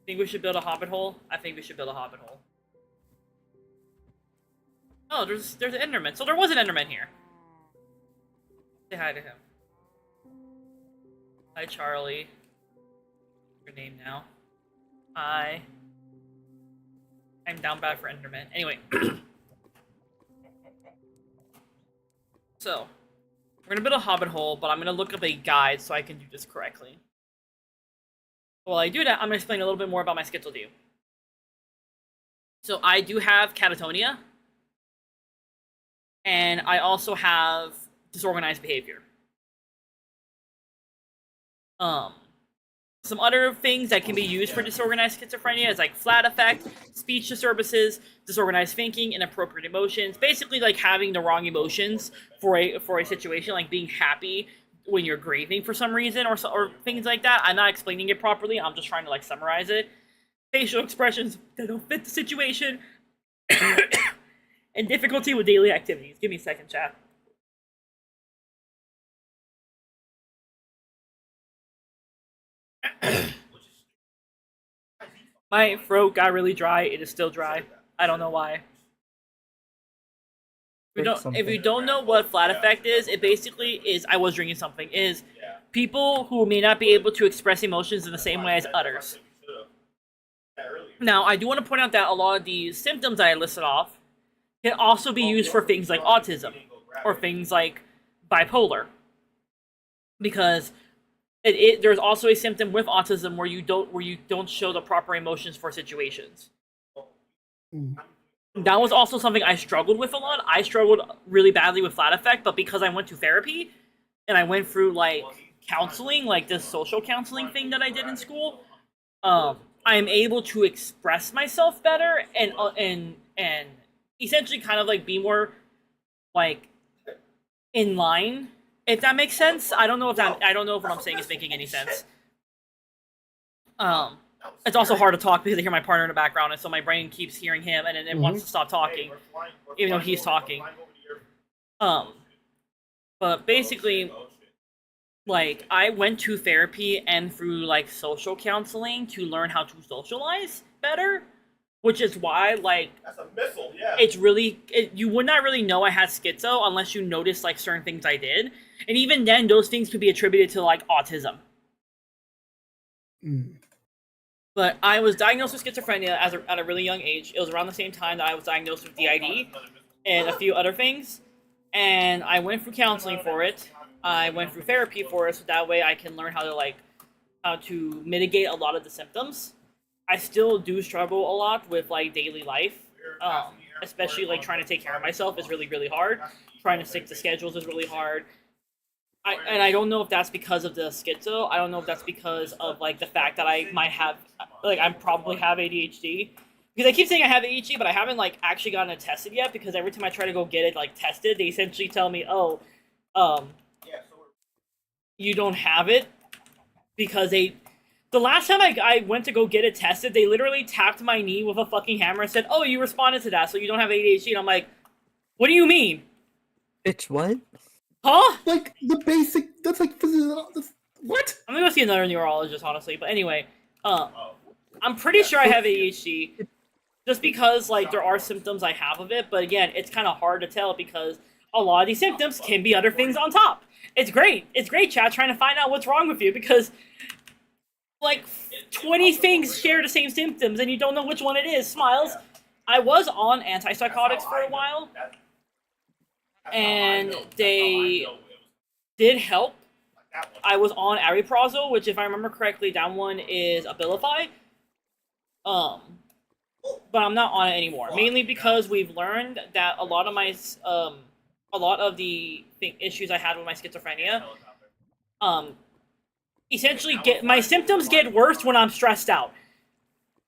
[SPEAKER 1] Think we should build a hobbit hole? I think we should build a hobbit hole. Oh, there's an Enderman. So there was an Enderman here. Say hi to him. Hi, Charlie. Your name now. Hi. I'm down bad for Enderman. Anyway. So, we're gonna build a hobbit hole, but I'm gonna look up a guide so I can do this correctly. While I do that, I'm gonna explain a little bit more about my schizo to you. So, I do have catatonia, and I also have disorganized behavior. some other things that can be used for disorganized schizophrenia is like flat affect, speech disturbances, disorganized thinking, inappropriate emotions. Basically, like having the wrong emotions for a situation, like being happy when you're grieving for some reason, or things like that. I'm not explaining it properly. I'm just trying to like summarize it. Facial expressions that don't fit the situation, and difficulty with daily activities. Give me a second, chat. My throat got really dry. It is still dry. I don't know why. If you don't know what flat affect is, it basically is, I was drinking something, is people who may not be able to express emotions in the same way as others. Now, I do want to point out that a lot of these symptoms that I listed off can also be used for things like autism or things like bipolar. Because there's also a symptom with autism where you don't show the proper emotions for situations. That was also something I struggled with a lot. I struggled really badly with flat affect, but because I went to therapy and I went through like counseling, like this social counseling thing that I did in school, I am able to express myself better and essentially kind of like be more like in line. If that makes sense. I don't know if what I'm saying is making any sense. It's also hard to talk because I hear my partner in the background, and so my brain keeps hearing him, and then it wants to stop talking, even though he's talking. But basically, like, I went to therapy and through like social counseling to learn how to socialize better, which is why, like,
[SPEAKER 4] That's a missile, yeah.
[SPEAKER 1] It's really you would not really know I had schizo unless you noticed like certain things I did, and even then, those things could be attributed to like autism. But I was diagnosed with schizophrenia at a really young age. It was around the same time that I was diagnosed with DID and a few other things, and I went through counseling for it. I went through therapy for it, so that way I can learn how to mitigate a lot of the symptoms. I still do struggle a lot with like daily life, especially like trying to take care of myself is really, really hard. Trying to stick to schedules is really hard. I don't know if that's because of the schizo. I don't know if that's because of like the fact that I might have, like, I probably have ADHD. Because I keep saying I have ADHD, but I haven't like actually gotten it tested yet. Because every time I try to go get it like tested, they essentially tell me, "Oh, you don't have it," because the last time I went to go get it tested, they literally tapped my knee with a fucking hammer and said, "Oh, you responded to that, so you don't have ADHD." And I'm like, "What do you mean?"
[SPEAKER 2] Bitch, what?
[SPEAKER 1] Huh?
[SPEAKER 5] Like the basic. That's like what?
[SPEAKER 1] I'm gonna go see another neurologist, honestly. But anyway, I'm pretty sure I have ADHD, just because like there are symptoms I have of it. But again, it's kind of hard to tell because a lot of these symptoms can be other things on top. It's great, chat, trying to find out what's wrong with you because like 20 things share the same symptoms and you don't know which one it is. Smiles. I was on antipsychotics for a while, and they did help. I was on ariprazole, which, if I remember correctly, that one is Abilify. But I'm not on it anymore, mainly because we've learned that a lot of the issues I had with my schizophrenia, essentially my symptoms get worse when I'm stressed out.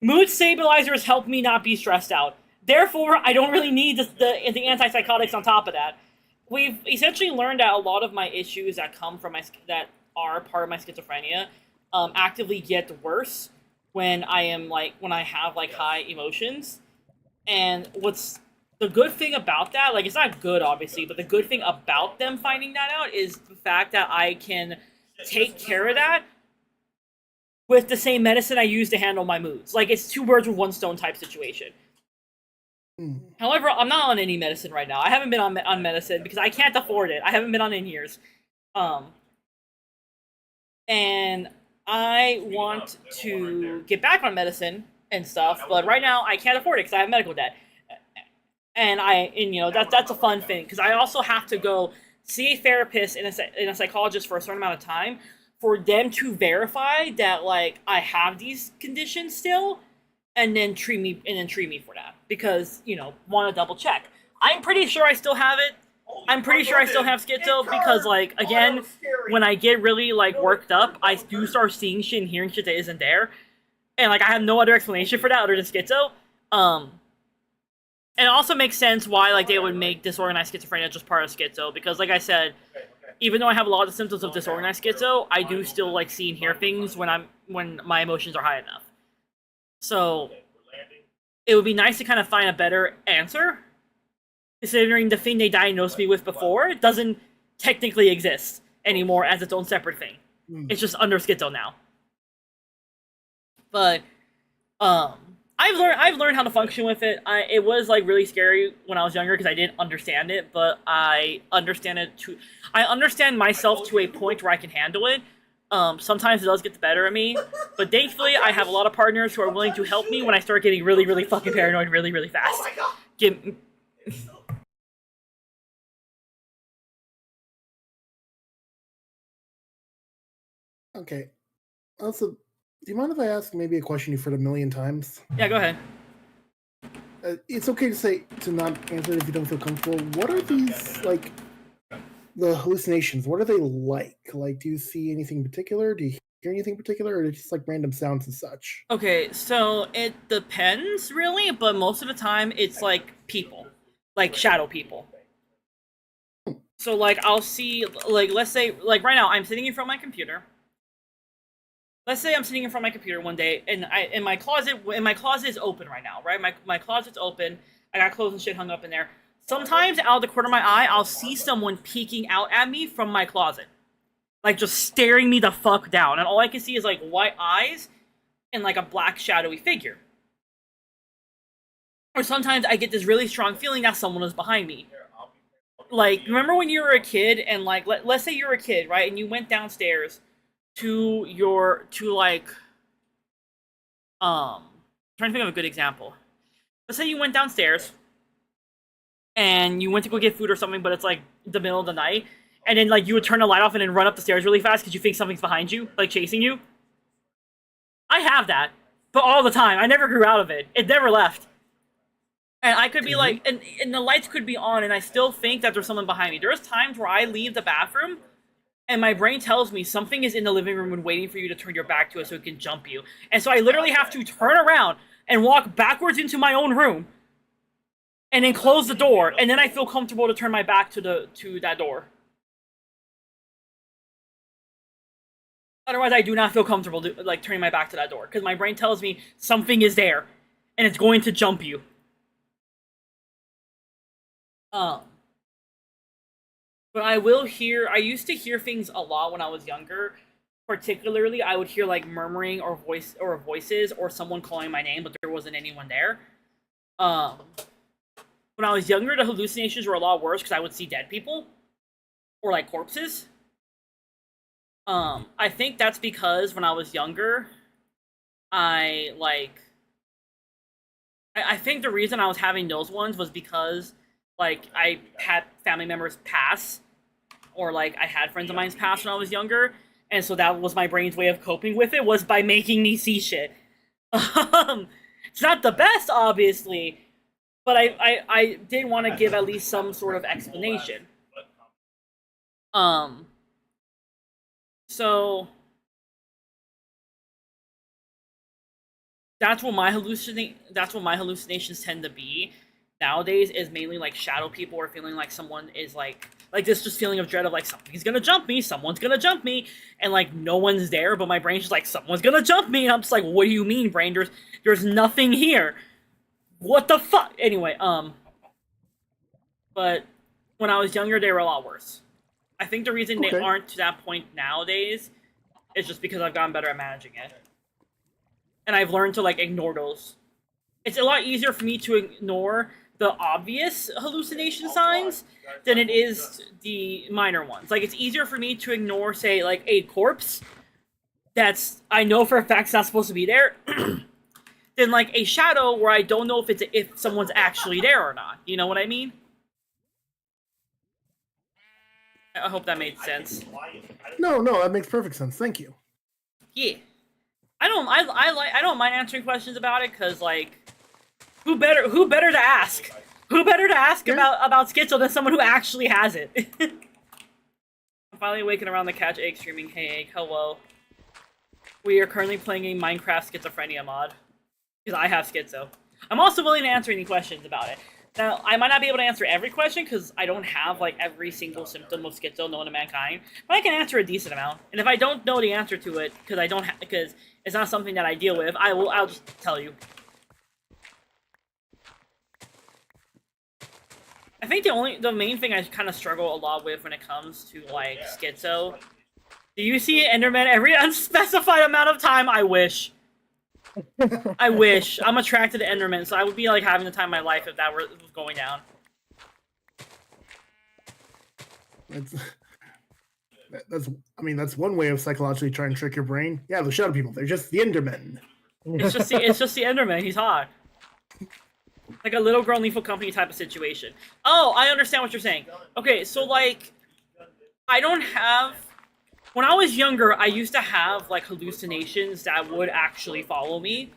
[SPEAKER 1] Mood stabilizers help me not be stressed out. Therefore, I don't really need the antipsychotics on top of that. We've essentially learned that a lot of my issues that come from that are part of my schizophrenia actively get worse when I have like high emotions. And what's the good thing about that, like, it's not good obviously, but the good thing about them finding that out is the fact that I can take care of that with the same medicine I use to handle my moods. Like, it's two birds with one stone type situation. However, I'm not on any medicine right now. I haven't been on medicine because I can't afford it. I haven't been on it in years. And I want to get back on medicine and stuff, but right now I can't afford it because I have medical debt. And that's a fun thing because I also have to go see a therapist and a psychologist for a certain amount of time for them to verify that like I have these conditions still, and then treat me for that because want to double check. I'm pretty sure I still have it. I'm pretty sure I still have schizo because, like, again, when I get really like worked up, I do start seeing shit and hearing shit that isn't there, and like I have no other explanation for that other than schizo. And it also makes sense why like they would make disorganized schizophrenia just part of schizo, because like I said, even though I have a lot of symptoms of disorganized schizo, I do still like see and hear things when my emotions are high enough. So it would be nice to kind of find a better answer, considering the thing they diagnosed me with before doesn't technically exist anymore as its own separate thing. It's just under schizo now. But I've learned how to function with it. It was like really scary when I was younger because I didn't understand it, but I understand myself to a point where I can handle it. Sometimes it does get the better of me, but thankfully I have a lot of partners who are willing to help me when I start getting really, really fucking paranoid really, really fast. Oh my god!
[SPEAKER 5] Okay. Also, do you mind if I ask maybe a question you've heard a million times?
[SPEAKER 1] Yeah, go ahead.
[SPEAKER 5] It's okay to not answer it if you don't feel comfortable. What are these, like, the hallucinations? What are they like? Like, do you see anything in particular? Do you hear anything in particular? Or are they just, like, random sounds and such?
[SPEAKER 1] Okay, so it depends, really, but most of the time it's, like, people. Like, shadow people. So, like, I'll see, like, let's say, like, right now, I'm sitting in front of my computer. Let's say I'm sitting in front of my computer one day, and my closet is open right now, right? My closet's open. I got clothes and shit hung up in there. Sometimes, out of the corner of my eye, I'll see someone peeking out at me from my closet. Like, just staring me the fuck down. And all I can see is, like, white eyes and, like, a black shadowy figure. Or sometimes I get this really strong feeling that someone is behind me. Like, remember when you were a kid, and, like, let's say you're a kid, right? And you went downstairs to I'm trying to think of a good example. Let's say you went downstairs and you went to go get food or something, but it's like the middle of the night, and then like you would turn the light off and then run up the stairs really fast because you think something's behind you, like chasing you. I have that, but all the time. I never grew out of it. It never left. And I could be like, and the lights could be on, and I still think that there's someone behind me. There's times where I leave the bathroom and my brain tells me something is in the living room and waiting for you to turn your back to it so it can jump you. And so I literally have to turn around and walk backwards into my own room and then close the door, and then I feel comfortable to turn my back to that door. Otherwise, I do not feel comfortable like turning my back to that door because my brain tells me something is there and it's going to jump you. But I used to hear things a lot when I was younger. Particularly, I would hear like murmuring or voices or someone calling my name, but there wasn't anyone there. When I was younger, the hallucinations were a lot worse because I would see dead people or like corpses. I think that's because when I was younger, I think the reason I was having those ones was because like I had family members pass, or like I had friends of mine pass when I was younger, and so that was my brain's way of coping with it, was by making me see shit. It's not the best, obviously, but I did want to give at least some sort of explanation. So that's what my hallucinations tend to be nowadays, is mainly like shadow people, or feeling like someone is like this just feeling of dread of like something's gonna jump me, someone's gonna jump me, and like no one's there, but my brain's just like someone's gonna jump me, and I'm just like, what do you mean, brain? There's nothing here. What the fuck? Anyway, but when I was younger, they were a lot worse. I think the reason they aren't to that point nowadays is just because I've gotten better at managing it. And I've learned to, like, ignore those. It's a lot easier for me to ignore the obvious hallucination signs than it is the minor ones. Like, it's easier for me to ignore, say, like, a corpse that's, I know for a fact it's not supposed to be there, than, like, a shadow where I don't know if someone's actually there or not. You know what I mean? I hope that made sense.
[SPEAKER 5] No, that makes perfect sense. Thank you.
[SPEAKER 1] Yeah. I don't mind answering questions about it, because like who better to ask? Who better to ask about schizo than someone who actually has it? I'm finally waking around the couch, egg streaming. Hey, egg, hello. We are currently playing a Minecraft Schizophrenia mod. Because I have schizo. I'm also willing to answer any questions about it. Now, I might not be able to answer every question because I don't have, like, every single symptom of schizo known to mankind. But I can answer a decent amount. And if I don't know the answer to it, because it's not something that I deal with, I'll just tell you. I think the main thing I kind of struggle a lot with when it comes to, like, schizo. Do you see Enderman every unspecified amount of time? I wish. I wish. I'm attracted to Enderman, so I would be, like, having the time of my life if that was going down.
[SPEAKER 5] That's one way of psychologically trying to trick your brain. Yeah, the shadow people, they're just the Endermen.
[SPEAKER 1] It's just the Enderman, he's hot. Like a little girl in Lethal Company type of situation. Oh, I understand what you're saying. Okay, so, like, I don't have... When I was younger, I used to have, like, hallucinations that would actually follow me.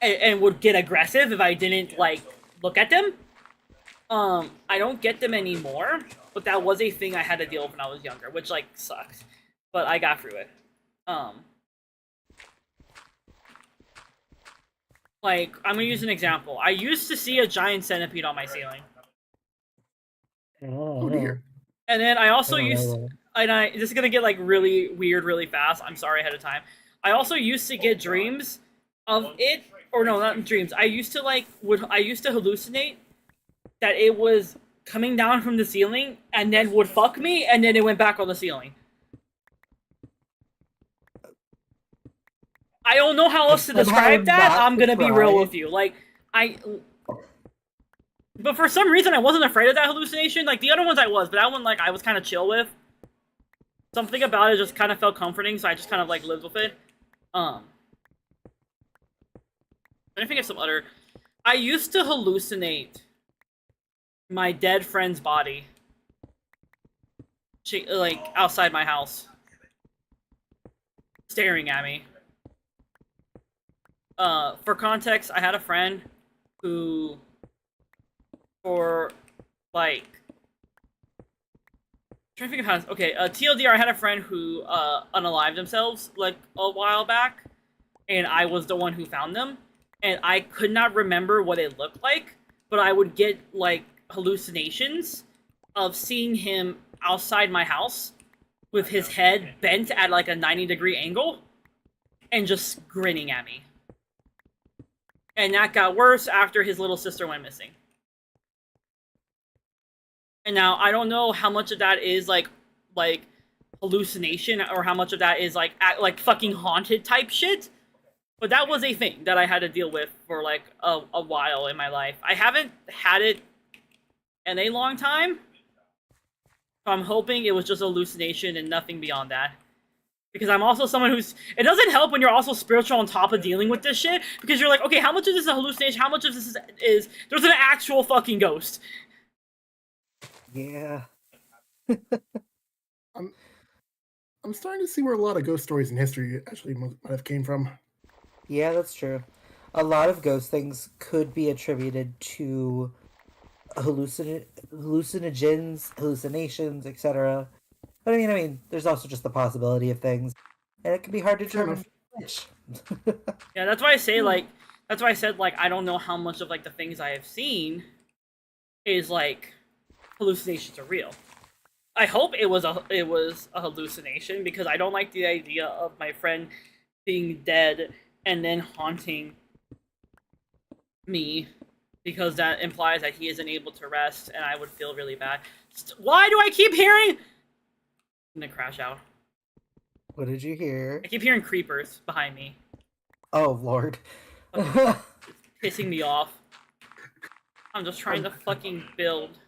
[SPEAKER 1] And would get aggressive if I didn't, like, look at them. I don't get them anymore. But that was a thing I had to deal with when I was younger, which, like, sucked. But I got through it. Like, I'm gonna use an example. I used to see a giant centipede on my ceiling.
[SPEAKER 5] Oh dear.
[SPEAKER 1] And then I also used... this is gonna get, like, really weird really fast. I'm sorry ahead of time. I also used to get dreams of it, or no, not dreams. I used to, like, I used to hallucinate that it was coming down from the ceiling and then would fuck me, and then it went back on the ceiling. I don't know how else to describe that. I'm gonna be real with you. Like, but for some reason, I wasn't afraid of that hallucination. Like, the other ones I was, but that one, like, I was kind of chill with. Something about it just kind of felt comforting, so I just kind of, like, lived with it. I think of some other... I used to hallucinate my dead friend's body. Like, outside my house. Staring at me. For context, I had a friend who... For, like... I'm trying to think of how... Okay, TLDR, I had a friend who, unalived themselves, like, a while back. And I was the one who found them. And I could not remember what it looked like. But I would get, like, hallucinations of seeing him outside my house with his head bent at, like, a 90-degree angle. And just grinning at me. And that got worse after his little sister went missing. And now, I don't know how much of that is, like hallucination, or how much of that is, like fucking haunted type shit. But that was a thing that I had to deal with for, like, a while in my life. I haven't had it in a long time. So I'm hoping it was just a hallucination and nothing beyond that. Because I'm also someone who's... It doesn't help when you're also spiritual on top of dealing with this shit. Because you're like, okay, how much of this is a hallucination? How much of this is... There's an actual fucking ghost.
[SPEAKER 2] Yeah.
[SPEAKER 5] I'm starting to see where a lot of ghost stories in history actually might have came from.
[SPEAKER 2] Yeah, that's true. A lot of ghost things could be attributed to hallucinogens, hallucinations, etc. But I mean, there's also just the possibility of things, and it can be hard to determine which.
[SPEAKER 1] Yeah, that's why I say, like, that's why I said, like, I don't know how much of, like, the things I have seen is, like, hallucinations are real. I hope it was a hallucination, because I don't like the idea of my friend being dead and then haunting me, because that implies that he isn't able to rest, and I would feel really bad. Why do I keep hearing? I'm gonna crash out.
[SPEAKER 2] What did you hear?
[SPEAKER 1] I keep hearing creepers behind me.
[SPEAKER 2] Oh, Lord.
[SPEAKER 1] It's pissing me off. I'm just trying to fucking build.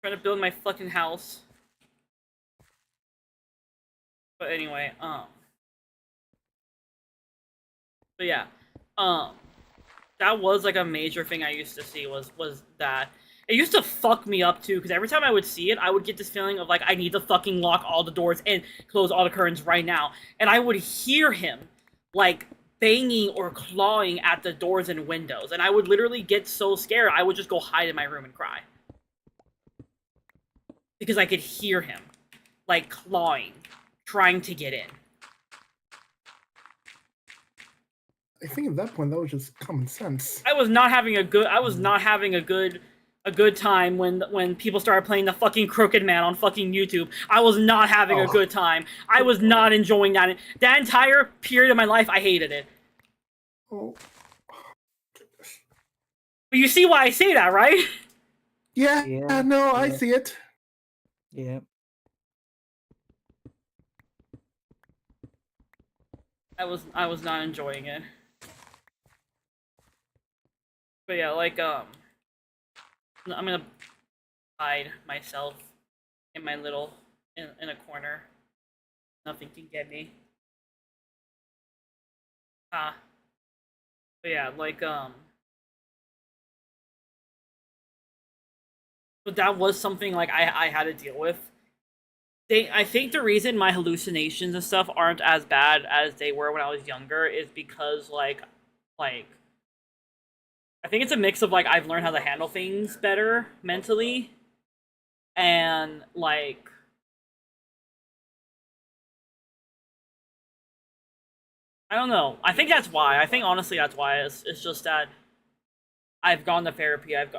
[SPEAKER 1] Trying to build my fucking house. But anyway, But yeah, that was, like, a major thing I used to see was that. It used to fuck me up, too, because every time I would see it, I would get this feeling of, like, I need to fucking lock all the doors and close all the curtains right now. And I would hear him, like, banging or clawing at the doors and windows. And I would literally get so scared, I would just go hide in my room and cry. because I could hear him, like, clawing, trying to get in.
[SPEAKER 5] I think at that point that was just common sense.
[SPEAKER 1] I was not having a good time when people started playing the fucking Crooked Man on fucking YouTube. I was not having a good time. I was not enjoying that. That entire period of my life, I hated it.
[SPEAKER 5] Oh.
[SPEAKER 1] But you see why I say that, right?
[SPEAKER 5] Yeah, no, I
[SPEAKER 2] yeah.
[SPEAKER 5] see it.
[SPEAKER 2] Yeah.
[SPEAKER 1] I was not enjoying it. But yeah, like, I'm gonna hide myself in my little, in a corner. Nothing can get me. But yeah, like, but that was something, like, I had to deal with. I think the reason my hallucinations and stuff aren't as bad as they were when I was younger is because, like, I think it's a mix of, like, I've learned how to handle things better mentally, and, like, I don't know. I think that's why. I think, honestly, that's why. It's just that I've gone to therapy, I've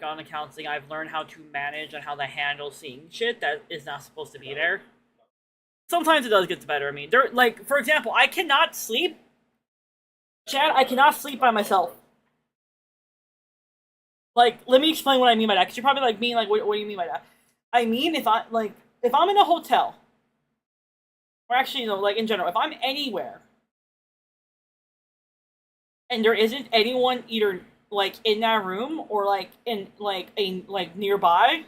[SPEAKER 1] gone to counseling, I've learned how to manage and how to handle seeing shit that is not supposed to be there. Sometimes it does get the better of me. Like, for example, I cannot sleep. Chad, I cannot sleep by myself. Like, let me explain what I mean by that, because you're probably like, me, like, what do you mean by that? I mean, if I'm in a hotel, or actually, no, like, in general, if I'm anywhere, and there isn't anyone either, like, in that room, or, like, in, like, nearby,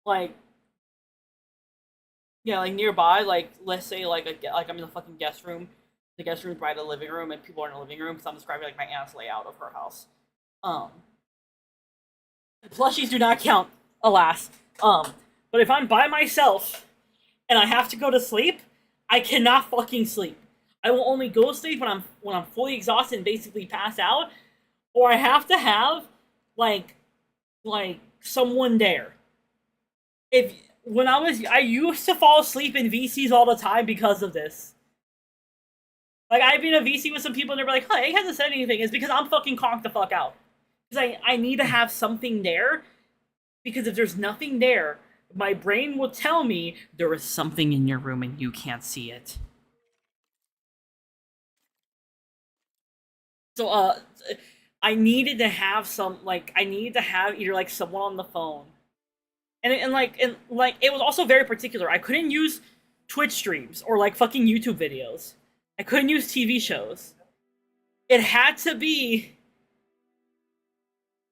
[SPEAKER 1] like, yeah, like, nearby, like, let's say, like, I'm in the fucking guest room, the guest room's right in the living room, and people are in the living room, because I'm describing, like, my aunt's layout of her house. Plushies do not count, alas. But if I'm by myself, and I have to go to sleep, I cannot fucking sleep. I will only go to sleep when I'm fully exhausted and basically pass out, or I have to have, like someone there. I used to fall asleep in VCs all the time because of this. Like, I've been a VC with some people and they're like, "Huh, he hasn't said anything." It's because I'm fucking conked the fuck out. Because I need to have something there, because if there's nothing there, my brain will tell me there is something in your room and you can't see it. So, I needed to have I needed to have either, like, someone on the phone. And it was also very particular. I couldn't use Twitch streams or, like, fucking YouTube videos. I couldn't use TV shows. It had to be,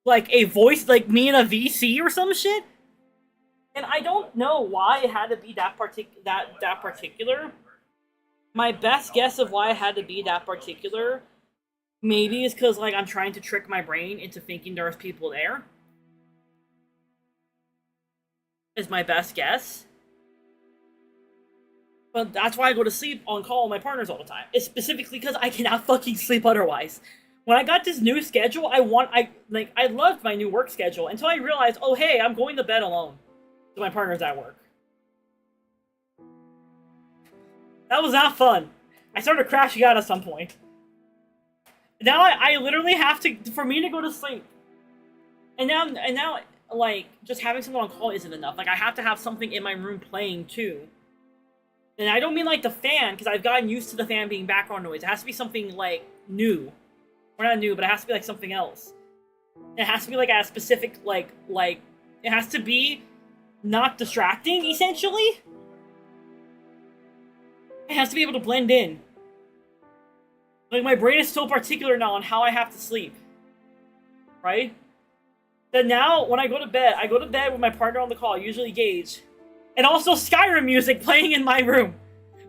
[SPEAKER 1] like, a voice, like me in a VC or some shit. And I don't know why it had to be that particular. My best guess of why it had to be that particular, maybe, is because, like, I'm trying to trick my brain into thinking there's people there. Is my best guess. But that's why I go to sleep on call with my partners all the time. It's specifically because I cannot fucking sleep otherwise. When I got this new schedule, I loved my new work schedule until I realized, oh hey, I'm going to bed alone. So my partner's at work. That was not fun. I started crashing out at some point. Now I literally have to, for me to go to sleep. And now, like, just having someone on call isn't enough. Like, I have to have something in my room playing too. And I don't mean, like, the fan, because I've gotten used to the fan being background noise. It has to be something, like, new. Or not new, but it has to be, like, something else. It has to be, like, a specific, like, it has to be not distracting, essentially. It has to be able to blend in. Like, my brain is so particular now on how I have to sleep. Right? Then now, when I go to bed with my partner on the call, usually Gage. And also Skyrim music playing in my room.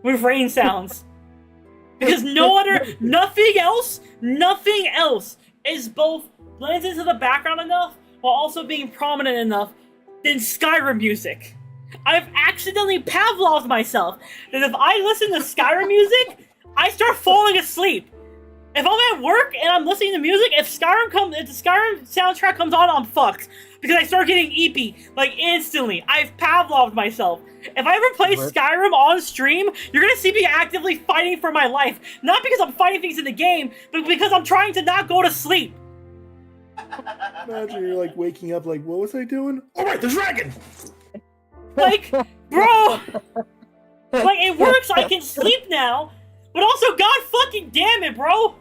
[SPEAKER 1] With rain sounds. Because nothing else is both blends into the background enough, while also being prominent enough, than Skyrim music. I've accidentally Pavloved myself that if I listen to Skyrim music, I start falling asleep. If I'm at work and I'm listening to music, if the Skyrim soundtrack comes on, I'm fucked. Because I start getting eepy, like, instantly. I've Pavloved myself. If I ever play
[SPEAKER 2] What?
[SPEAKER 1] Skyrim on stream, you're gonna see me actively fighting for my life. Not because I'm fighting things in the game, but because I'm trying to not go to sleep.
[SPEAKER 5] Imagine you're like waking up like, what was I doing? All right, the dragon.
[SPEAKER 1] Like, bro! Like, it works, I can sleep now, but also, god fucking damn it, bro!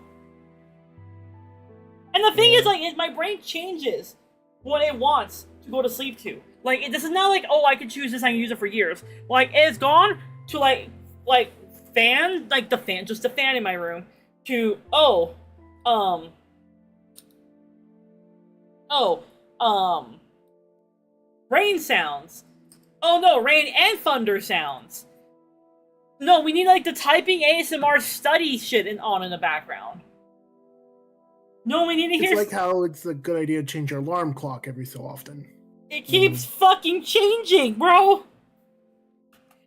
[SPEAKER 1] And the thing is, like, my brain changes what it wants to go to sleep to. Like, this is not like, oh, I can choose this, I can use it for years. Like, it's gone to, like, fan, like, just the fan in my room, to, rain sounds. Oh no, rain and thunder sounds. No, we need, like, the typing ASMR study shit on in the background. No, we need to hear...
[SPEAKER 5] It's like how it's a good idea to change your alarm clock every so often.
[SPEAKER 1] It keeps fucking changing, bro!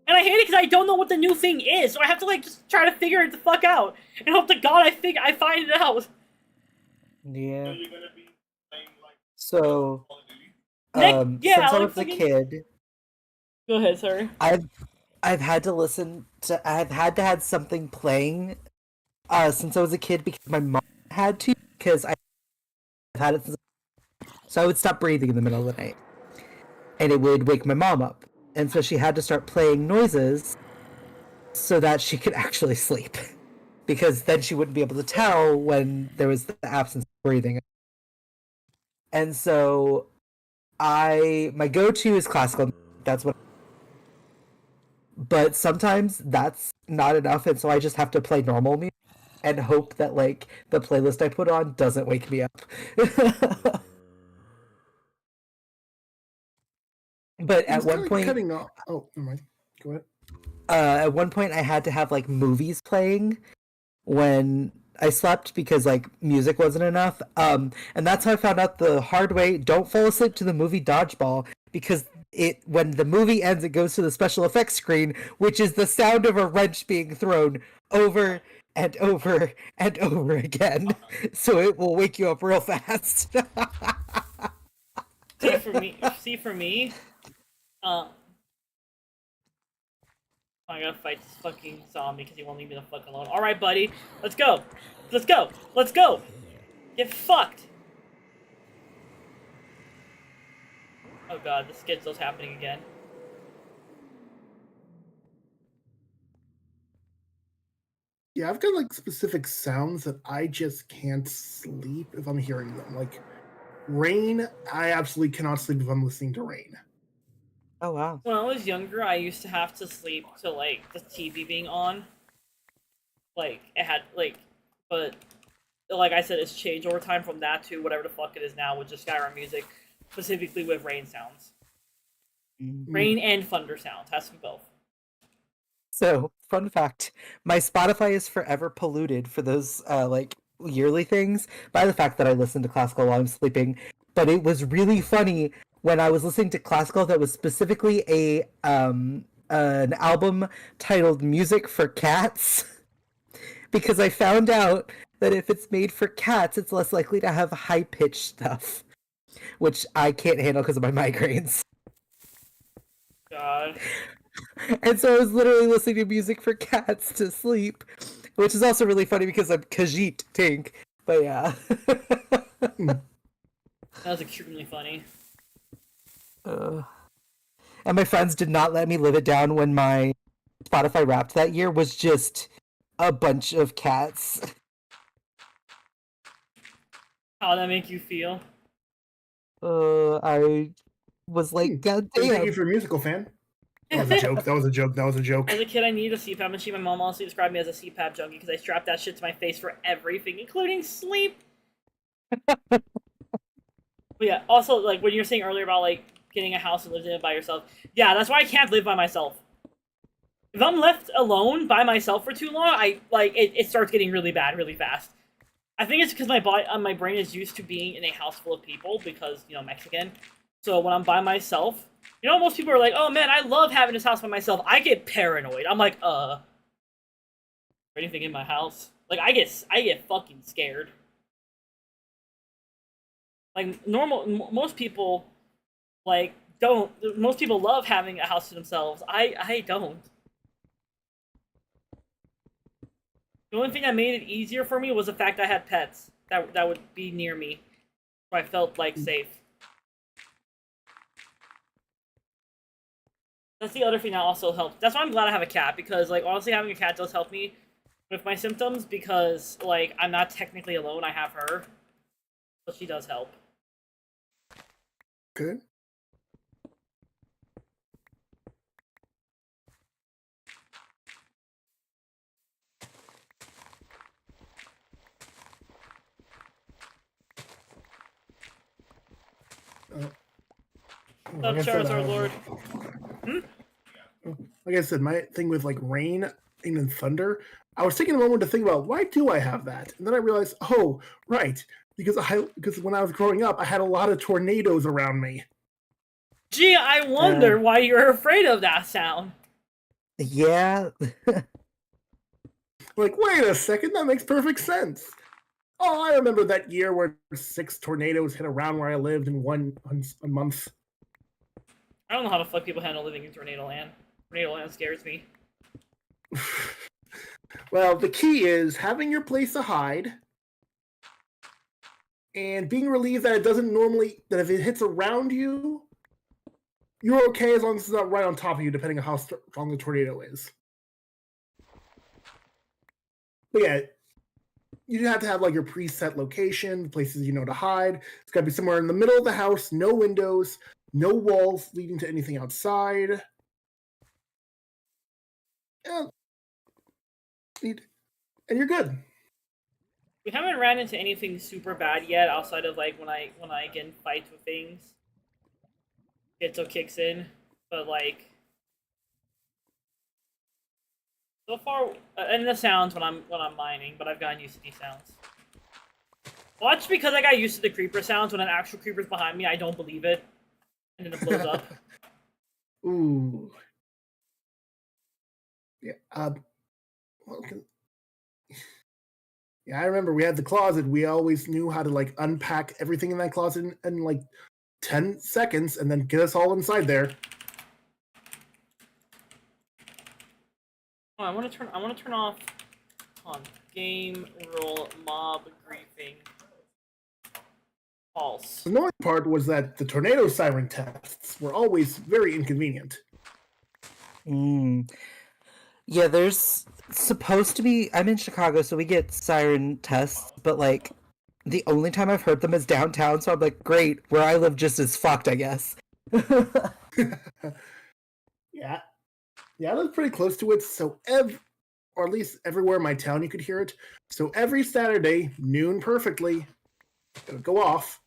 [SPEAKER 1] And I hate it because I don't know what the new thing is, so I have to, like, just try to figure it the fuck out. And hope to god I find it out.
[SPEAKER 2] Yeah.
[SPEAKER 4] You're gonna be playing like
[SPEAKER 2] So,
[SPEAKER 4] Call of Duty?
[SPEAKER 1] Yeah,
[SPEAKER 2] since I
[SPEAKER 1] like
[SPEAKER 2] was a
[SPEAKER 1] fucking-
[SPEAKER 2] kid,
[SPEAKER 1] Go ahead, sorry.
[SPEAKER 2] I've had to have something playing since I was a kid because my mom had to, because I've had it since, so I would stop breathing in the middle of the night and it would wake my mom up, and so she had to start playing noises so that she could actually sleep, because then she wouldn't be able to tell when there was the absence of breathing. And so my go-to is classical. That's what. But sometimes that's not enough, and so I just have to play normal music and hope that, like, the playlist I put on doesn't wake me up. But at
[SPEAKER 5] It's
[SPEAKER 2] one
[SPEAKER 5] kinda
[SPEAKER 2] point,
[SPEAKER 5] cutting off. Oh, never mind. Go ahead.
[SPEAKER 2] at one point, I had to have, like, movies playing when I slept because, like, music wasn't enough. And that's how I found out the hard way. Don't fall asleep to the movie Dodgeball, because when the movie ends, it goes to the special effects screen, which is the sound of a wrench being thrown over and over and over again. So it will wake you up real fast.
[SPEAKER 1] See for me, I gotta fight this fucking zombie because he won't leave me the fuck alone. Alright, buddy. Let's go. Let's go. Let's go. Get fucked. Oh god, the Schizo's happening again.
[SPEAKER 5] Yeah, I've got like specific sounds that I just can't sleep if I'm hearing them. Like rain, I absolutely cannot sleep if I'm listening to rain.
[SPEAKER 2] Oh, wow.
[SPEAKER 1] When I was younger, I used to have to sleep to, like, the TV being on. Like, it had, like, but, like I said, it's changed over time from that to whatever the fuck it is now with just Skyrim music, specifically with rain sounds. Rain and thunder sounds, has to be both.
[SPEAKER 2] So, fun fact, my Spotify is forever polluted for those, like, yearly things by the fact that I listen to classical while I'm sleeping. But it was really funny when I was listening to classical that was specifically an album titled Music for Cats, because I found out that if it's made for cats, it's less likely to have high-pitched stuff, which I can't handle because of my migraines.
[SPEAKER 1] God.
[SPEAKER 2] And so I was literally listening to music for cats to sleep, which is also really funny because I'm Khajiit Tink. But yeah.
[SPEAKER 1] That was extremely funny.
[SPEAKER 2] And my friends did not let me live it down when my Spotify Wrapped that year was just a bunch of cats.
[SPEAKER 1] How'd that make you feel?
[SPEAKER 2] I was like, God
[SPEAKER 5] Thank you
[SPEAKER 2] damn.
[SPEAKER 5] for a musical fan. That was a joke. That was a joke. That was a joke.
[SPEAKER 1] As a kid, I needed a CPAP machine. My mom honestly described me as a CPAP junkie because I strapped that shit to my face for everything, including sleep. But yeah, also, like, when you were saying earlier about, like, getting a house and living in it by yourself, yeah, that's why I can't live by myself. If I'm left alone by myself for too long, it starts getting really bad really fast. I think it's because my brain is used to being in a house full of people because, you know, Mexican. So when I'm by myself, you know, most people are like, oh man, I love having this house by myself. I get paranoid. I'm like, anything in my house? Like I get fucking scared. Like most people like don't. Most people love having a house to themselves. I don't. The only thing that made it easier for me was the fact I had pets that would be near me, where I felt like safe. That's the other thing that also helps. That's why I'm glad I have a cat, because like honestly having a cat does help me with my symptoms, because like I'm not technically alone, I have her. So she does help.
[SPEAKER 5] Good.
[SPEAKER 1] Up, Charizard Lord.
[SPEAKER 5] Like I said, my thing with like rain and thunder, I was taking a moment to think about why do I have that, and then I realized, oh, right, because when I was growing up, I had a lot of tornadoes around me.
[SPEAKER 1] Gee, I wonder why you're afraid of that sound.
[SPEAKER 2] Yeah.
[SPEAKER 5] Like, wait a second, that makes perfect sense. Oh, I remember that year where 6 tornadoes hit around where I lived in a month.
[SPEAKER 1] I don't know how the fuck people handle living in Tornado Land. Tornado Land scares me.
[SPEAKER 5] Well, the key is having your place to hide and being relieved that it doesn't normally, that if it hits around you, you're okay as long as it's not right on top of you, depending on how strong the tornado is. But yeah, you have to have like your preset location, places you know to hide. It's got to be somewhere in the middle of the house, no windows, no walls leading to anything outside. Yeah. And you're good.
[SPEAKER 1] We haven't ran into anything super bad yet, outside of like when I get in fights with things. Schizo kicks in, but like so far, and the sounds when I'm mining, but I've gotten used to these sounds. Watch, because I got used to the creeper sounds. When an actual creeper's behind me, I don't believe it, and then it blows up.
[SPEAKER 5] Ooh. Yeah. Well, yeah, I remember we had the closet. We always knew how to like unpack everything in that closet in like 10 seconds and then get us all inside there.
[SPEAKER 1] Oh, I want to turn off on game rule mob griefing. False.
[SPEAKER 5] The annoying part was that the tornado siren tests were always very inconvenient.
[SPEAKER 2] Yeah, there's supposed to be. I'm in Chicago, so we get siren tests, but like the only time I've heard them is downtown, so I'm like, great, where I live just is fucked, I guess.
[SPEAKER 5] Yeah. Yeah, I live pretty close to it, so or at least everywhere in my town you could hear it. So every Saturday, noon perfectly, it would go off.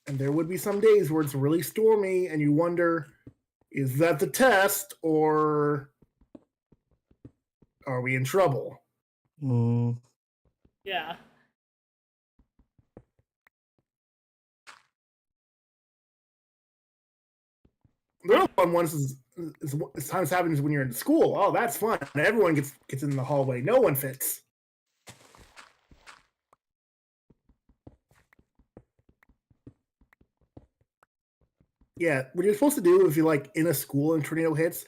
[SPEAKER 5] And there would be some days where it's really stormy and you wonder, is that the test or are we in trouble?
[SPEAKER 1] Yeah.
[SPEAKER 5] The real fun ones is times happens when you're in school. Oh, that's fun. Everyone gets in the hallway. No one fits. Yeah, what you're supposed to do if you're like in a school and tornado hits,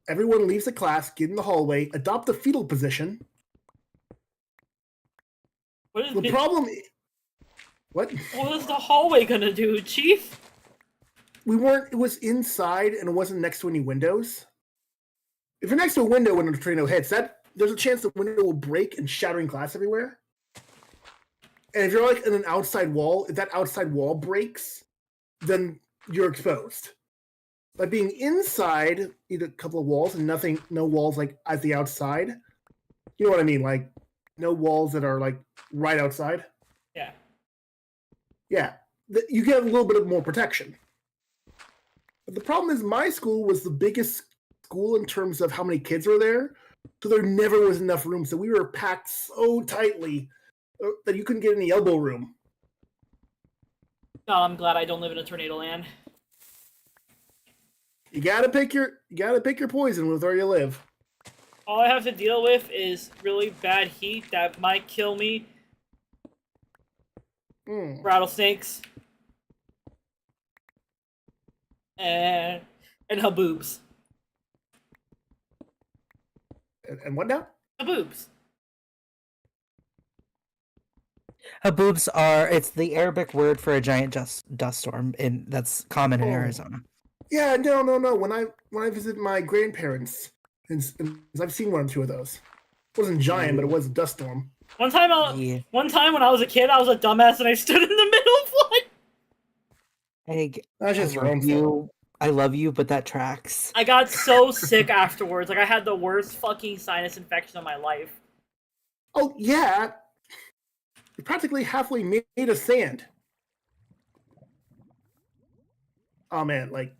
[SPEAKER 5] everyone leaves the class, get in the hallway, adopt the fetal position. The problem. What
[SPEAKER 1] is the hallway gonna do, Chief?
[SPEAKER 5] We weren't. It was inside and it wasn't next to any windows. If you're next to a window when a tornado hits, there's a chance the window will break and shattering glass everywhere. And if you're like in an outside wall, if that outside wall breaks, then you're exposed. By being inside, either a couple of walls and no walls like at the outside. You know what I mean? Like no walls that are like right outside.
[SPEAKER 1] Yeah.
[SPEAKER 5] Yeah, you get a little bit of more protection. But the problem is my school was the biggest school in terms of how many kids were there, so there never was enough room. So we were packed so tightly that you couldn't get any elbow room.
[SPEAKER 1] God, I'm glad I don't live in a tornado land.
[SPEAKER 5] You gotta pick your poison with where you live.
[SPEAKER 1] All I have to deal with is really bad heat that might kill me. Rattlesnakes. And haboobs.
[SPEAKER 5] And what now?
[SPEAKER 1] Haboobs.
[SPEAKER 2] Haboobs it's the Arabic word for a giant dust storm, and that's common in Arizona.
[SPEAKER 5] Yeah, no. When I visit my grandparents, and I've seen 1 or 2 of those. It wasn't giant, but it was a dust storm.
[SPEAKER 1] One time when I was a kid, I was a dumbass and I stood in the middle of one.
[SPEAKER 2] Hey,
[SPEAKER 5] That's just your own fault.
[SPEAKER 2] I love you, but that tracks.
[SPEAKER 1] I got so sick afterwards. Like, I had the worst fucking sinus infection of my life.
[SPEAKER 5] Oh, yeah. You're practically halfway made of sand. Oh, man, like...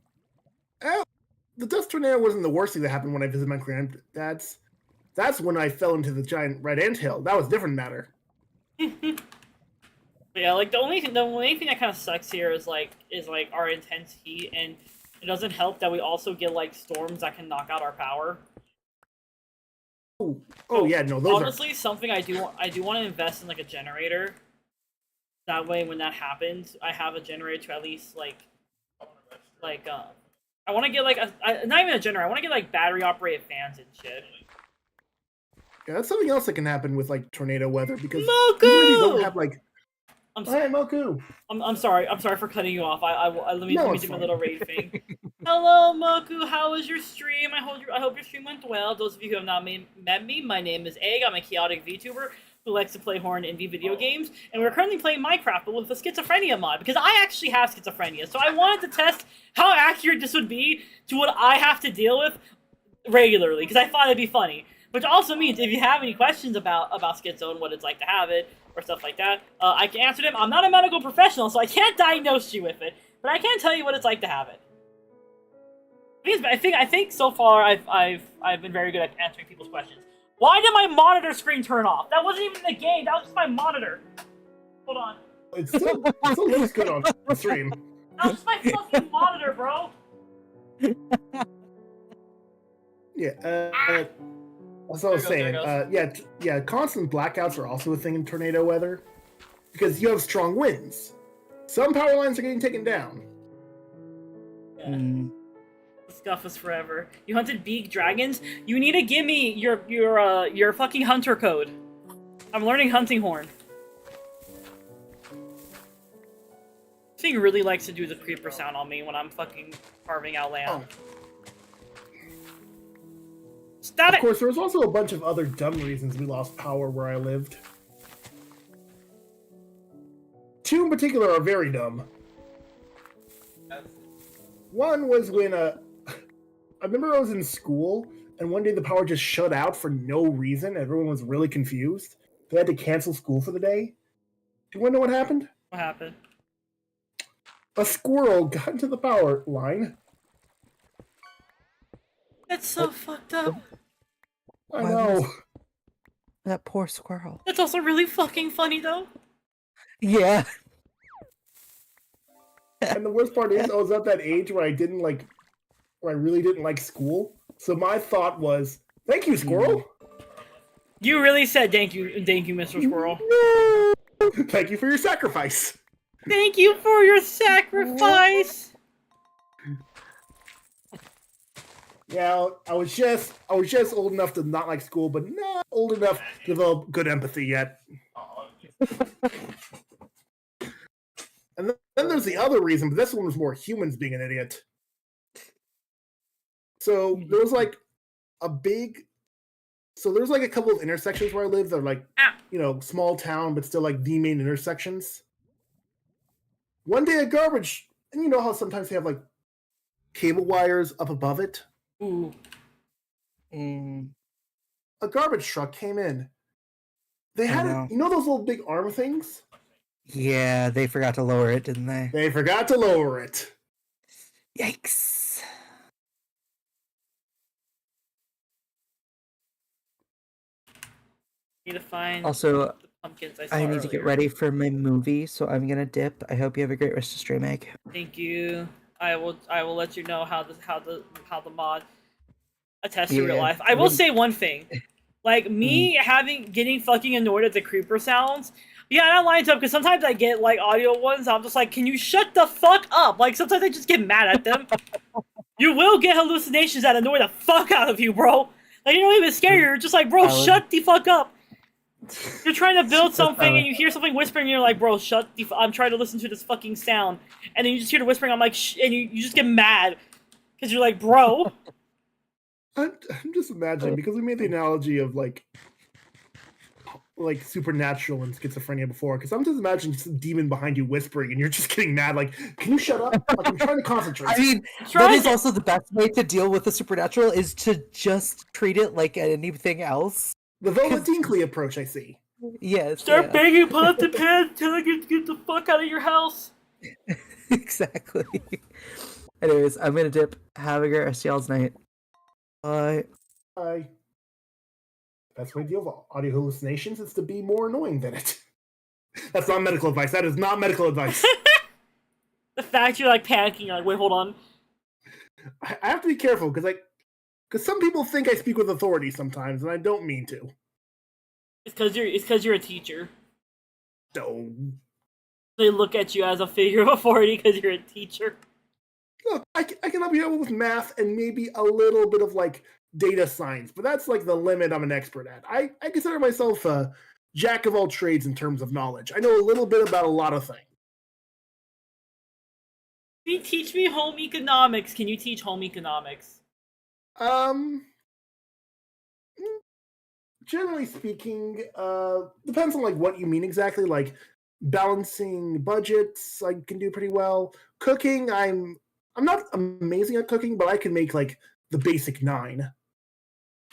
[SPEAKER 5] the dust tornado wasn't the worst thing that happened when I visited my granddad's. That's when I fell into the giant red anthill. That was a different matter.
[SPEAKER 1] Yeah, like the only thing that kind of sucks here is our intense heat, and it doesn't help that we also get like storms that can knock out our power.
[SPEAKER 5] Oh yeah, no, those
[SPEAKER 1] honestly, something I do want to invest in like a generator. That way, when that happens, I have a generator to at least I want to get like not even a generator. I want to get like battery operated fans and shit.
[SPEAKER 5] Yeah, that's something else that can happen with like tornado weather because
[SPEAKER 1] Moku!
[SPEAKER 5] even if you don't have like.
[SPEAKER 1] I'm sorry,
[SPEAKER 5] Moku.
[SPEAKER 1] I'm sorry. I'm sorry for cutting you off. Let me do my little raid thing. Hello, Moku. How was your stream? I hope your stream went well. Those of you who have not met me, my name is Egg. I'm a chaotic VTuber who likes to play horror and indie video games, and we're currently playing Minecraft, but with a Schizophrenia mod because I actually have schizophrenia. So I wanted to test how accurate this would be to what I have to deal with regularly because I thought it'd be funny. Which also means if you have any questions about Schizo and what it's like to have it, or stuff like that, I can answer them. I'm not a medical professional, so I can't diagnose you with it, but I can tell you what it's like to have it. I think so far I've been very good at answering people's questions. Why did my monitor screen turn off? That wasn't even the game, that was just my monitor. Hold on.
[SPEAKER 5] It still looks good on the stream.
[SPEAKER 1] That was just my fucking monitor, bro.
[SPEAKER 5] Yeah, as I was saying, yeah, constant blackouts are also a thing in tornado weather because you have strong winds. Some power lines are getting taken down.
[SPEAKER 1] Yeah. This stuff is forever. You hunted big dragons? You need to give me your fucking hunter code. I'm learning hunting horn. This thing really likes to do the creeper sound on me when I'm fucking carving out land.
[SPEAKER 5] Oh.
[SPEAKER 1] Stop
[SPEAKER 5] of course, there was also a bunch of other dumb reasons we lost power where I lived. 2 in particular are very dumb. One was when I remember I was in school, and one day the power just shut out for no reason. Everyone was really confused. They had to cancel school for the day. Do you want to know what happened?
[SPEAKER 1] What happened?
[SPEAKER 5] A squirrel got into the power line.
[SPEAKER 1] That's so fucked up.
[SPEAKER 5] I know.
[SPEAKER 2] That poor squirrel.
[SPEAKER 1] That's also really fucking funny, though.
[SPEAKER 2] Yeah.
[SPEAKER 5] And the worst part is, I was at that age where I really didn't like school. So my thought was, "Thank you, squirrel."
[SPEAKER 1] You really said thank you, Mr. Squirrel.
[SPEAKER 5] Thank you for your sacrifice.
[SPEAKER 1] Thank you for your sacrifice.
[SPEAKER 5] Yeah, I was just old enough to not like school, but not old enough to develop good empathy yet. And then there's the other reason, but this one was more humans being an idiot. So there's like a couple of intersections where I live that are like, small town, but still like the main intersections. One day a garbage, and you know how sometimes they have like cable wires up above it?
[SPEAKER 1] Ooh.
[SPEAKER 5] A garbage truck came in. They had those little big arm things?
[SPEAKER 2] Yeah, they forgot to lower it, didn't they?
[SPEAKER 5] They forgot to lower it.
[SPEAKER 2] Yikes.
[SPEAKER 1] Need to find
[SPEAKER 2] also,
[SPEAKER 1] the pumpkins I saw
[SPEAKER 2] I need to get ready for my movie, so I'm gonna dip. I hope you have a great rest of stream, Egg.
[SPEAKER 1] Thank you. I will let you know how the mod attest to real
[SPEAKER 2] Yeah.
[SPEAKER 1] life. I will say one thing. Like, me getting fucking annoyed at the creeper sounds. Yeah, that lines up, because sometimes I get, like, audio ones, I'm just like, can you shut the fuck up? Like, sometimes I just get mad at them. You will get hallucinations that annoy the fuck out of you, bro. Like, you don't even scare you, you're just like, bro,
[SPEAKER 2] Valid.
[SPEAKER 1] shut the fuck up. You're trying to build
[SPEAKER 2] That's
[SPEAKER 1] something,
[SPEAKER 2] valid.
[SPEAKER 1] and you hear something whispering, and you're like, bro, shut the I'm trying to listen to this fucking sound. And then you just hear the whispering, I'm like, and you just get mad. Because you're like, bro.
[SPEAKER 5] I'm just imagining, because we made the analogy of like supernatural and schizophrenia before, because I'm just imagining some demon behind you whispering and you're just getting mad, like, can you shut up? Like, I'm trying to concentrate.
[SPEAKER 2] I mean,
[SPEAKER 1] Try
[SPEAKER 2] that is
[SPEAKER 1] to-
[SPEAKER 2] also the best way to deal with the supernatural, is to just treat it like anything else.
[SPEAKER 5] The Velveteen Clee approach, I see.
[SPEAKER 2] Yes.
[SPEAKER 1] Start
[SPEAKER 2] yeah.
[SPEAKER 1] begging, pull up the pen, telling you to get the fuck out of your house.
[SPEAKER 2] Exactly. Anyways, I'm gonna dip. Have a great rest of y'all's night. Bye.
[SPEAKER 5] Bye. Best way to deal with audio hallucinations is to be more annoying than it. That's not medical advice. That is not medical advice.
[SPEAKER 1] The fact you're like panicking, you're like, wait, hold on.
[SPEAKER 5] I have to be careful, because some people think I speak with authority sometimes, and I don't mean to.
[SPEAKER 1] It's because you're a teacher.
[SPEAKER 5] So,
[SPEAKER 1] They look at you as a figure of authority because you're a teacher.
[SPEAKER 5] look, I can help you out with math and maybe a little bit of like data science, but that's like the limit I'm an expert at. I consider myself a jack of all trades in terms of knowledge. I know a little bit about a lot of things.
[SPEAKER 1] Can you teach me home economics? Can you teach home economics?
[SPEAKER 5] Generally speaking, depends on like what you mean exactly. Like balancing budgets, I can do pretty well. Cooking, I'm not amazing at cooking, but I can make like the basic 9.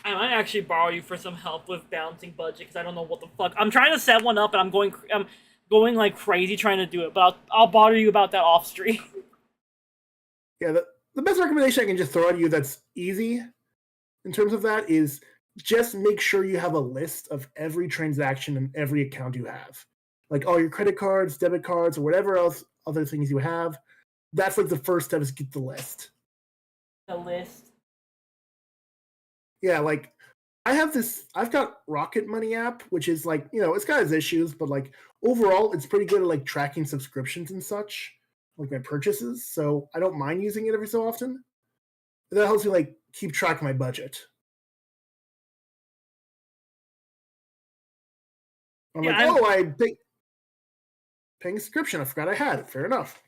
[SPEAKER 1] I might actually borrow you for some help with balancing budget because I don't know what the fuck. I'm trying to set one up and I'm going like crazy trying to do it, but I'll bother you about that off stream.
[SPEAKER 5] Yeah, the best recommendation I can just throw at you that's easy in terms of that is just make sure you have a list of every transaction and every account you have. Like all your credit cards, debit cards, or whatever else other things you have. That's like the first step, is get the list.
[SPEAKER 1] The list.
[SPEAKER 5] Yeah, like I've got Rocket Money app, which is like, it's got its issues, but like overall it's pretty good at like tracking subscriptions and such, like my purchases. So I don't mind using it every so often. That helps me like keep track of my budget. I'm
[SPEAKER 1] Yeah,
[SPEAKER 5] like, I paying a subscription. I forgot I had it. Fair enough.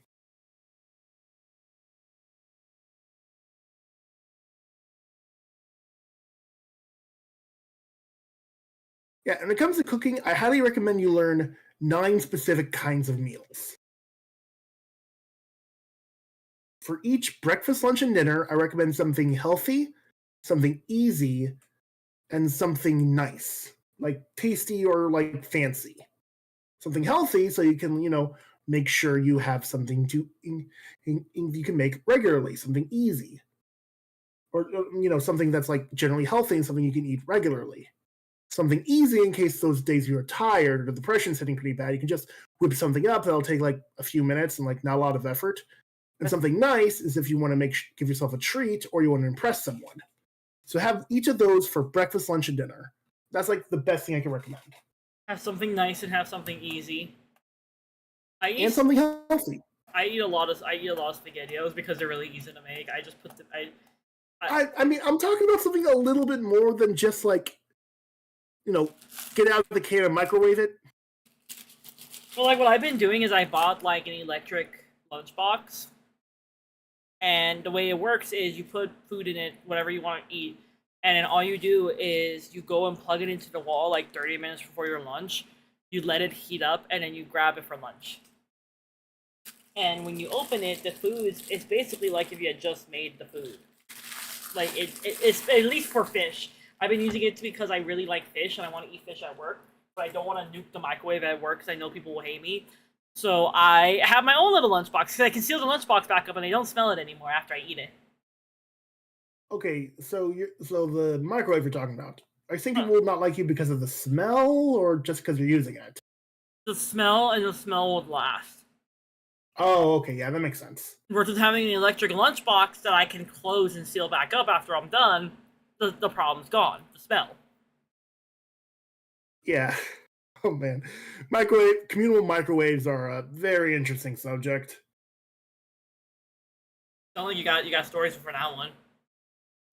[SPEAKER 5] Yeah, when it comes to cooking, I highly recommend you learn 9 specific kinds of meals. For each breakfast, lunch, and dinner, I recommend something healthy, something easy, and something nice, like tasty or like fancy. Something healthy so you can, make sure you have something you can make regularly, something easy. Or, something that's like generally healthy and something you can eat regularly. Something easy in case those days you're tired or the depression's hitting pretty bad. You can just whip something up that'll take like a few minutes and like not a lot of effort. And something nice is if you want to give yourself a treat or you want to impress someone. So have each of those for breakfast, lunch, and dinner. That's like the best thing I can recommend.
[SPEAKER 1] Have something nice and have something easy.
[SPEAKER 5] And something healthy.
[SPEAKER 1] I eat a lot of SpaghettiOs because they're really easy to make. I just put them.
[SPEAKER 5] I mean, I'm talking about something a little bit more than just like, get out of the can and microwave it.
[SPEAKER 1] Well, like what I've been doing is I bought like an electric lunchbox, and the way it works is you put food in it, whatever you want to eat, and then all you do is you go and plug it into the wall like 30 minutes before your lunch. You let it heat up, and then you grab it for lunch. And when you open it, the food is basically like if you had just made the food. Like it's at least for fish. I've been using it because I really like fish and I want to eat fish at work, but I don't want to nuke the microwave at work because I know people will hate me. So I have my own little lunchbox because I can seal the lunchbox back up and they don't smell it anymore after I eat it.
[SPEAKER 5] Okay, so the microwave you're talking about. I think people would not like you because of the smell or just because you're using it.
[SPEAKER 1] The smell would last.
[SPEAKER 5] Oh, okay, yeah, that makes sense.
[SPEAKER 1] Versus having an electric lunchbox that I can close and seal back up after I'm done, the problem's gone. The smell.
[SPEAKER 5] Yeah. Oh man, communal microwaves are a very interesting subject.
[SPEAKER 1] Sound like you got stories for that one.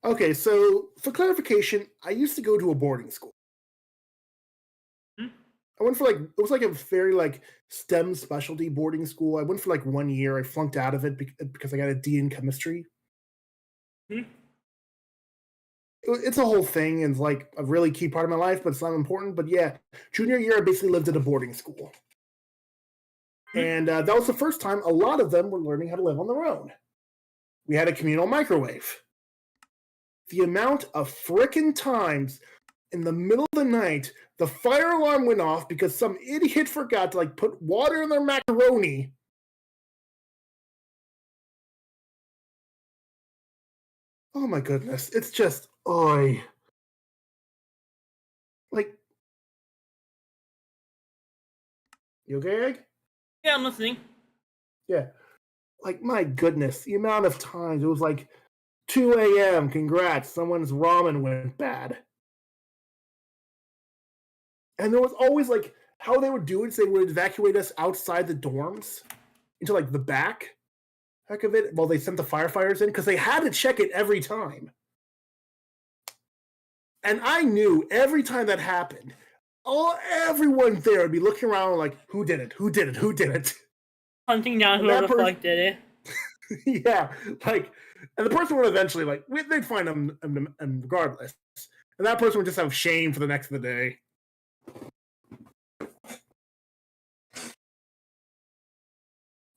[SPEAKER 5] Okay, so for clarification, I used to go to a boarding school.
[SPEAKER 1] Hmm?
[SPEAKER 5] I went for like it was like a very like STEM specialty boarding school. I went for like 1 year. I flunked out of it because I got a D in chemistry.
[SPEAKER 1] Hmm?
[SPEAKER 5] It's a whole thing and like a really key part of my life, but it's not important. But yeah, junior year I basically lived at a boarding school, and that was the first time a lot of them were learning how to live on their own. We had a communal microwave. The amount of frickin' times in the middle of the night the fire alarm went off because some idiot forgot to like put water in their macaroni. Oh my goodness, it's just oi. Like, you okay, Egg?
[SPEAKER 1] Yeah, I'm listening.
[SPEAKER 5] Yeah. Like, my goodness, the amount of times it was like 2 a.m. Congrats, someone's ramen went bad. And there was always like how they would do it is they would evacuate us outside the dorms into like the back heck of it while they sent the firefighters in because they had to check it every time. And I knew every time that happened, everyone there would be looking around like, who did it? Who did it? Who did it?
[SPEAKER 1] Hunting down
[SPEAKER 5] And
[SPEAKER 1] whoever
[SPEAKER 5] that
[SPEAKER 1] the fuck did it.
[SPEAKER 5] Yeah, like, and the person would eventually like they'd find them regardless, and that person would just have shame for the next of the day.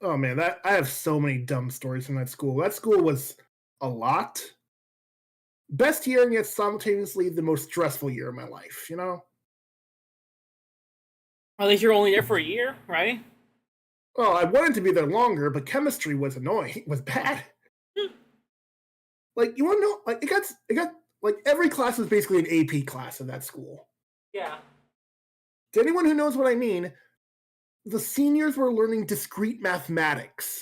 [SPEAKER 5] Oh man, that I have so many dumb stories from that school. That school was a lot. Best year and yet simultaneously the most stressful year of my life, you know?
[SPEAKER 1] At least you're only there for a year, right?
[SPEAKER 5] Well, I wanted to be there longer, but chemistry was annoying. It was bad. Like, you want to know? Like, it got like every class was basically an AP class in that school.
[SPEAKER 1] Yeah.
[SPEAKER 5] To anyone who knows what I mean, the seniors were learning discrete mathematics.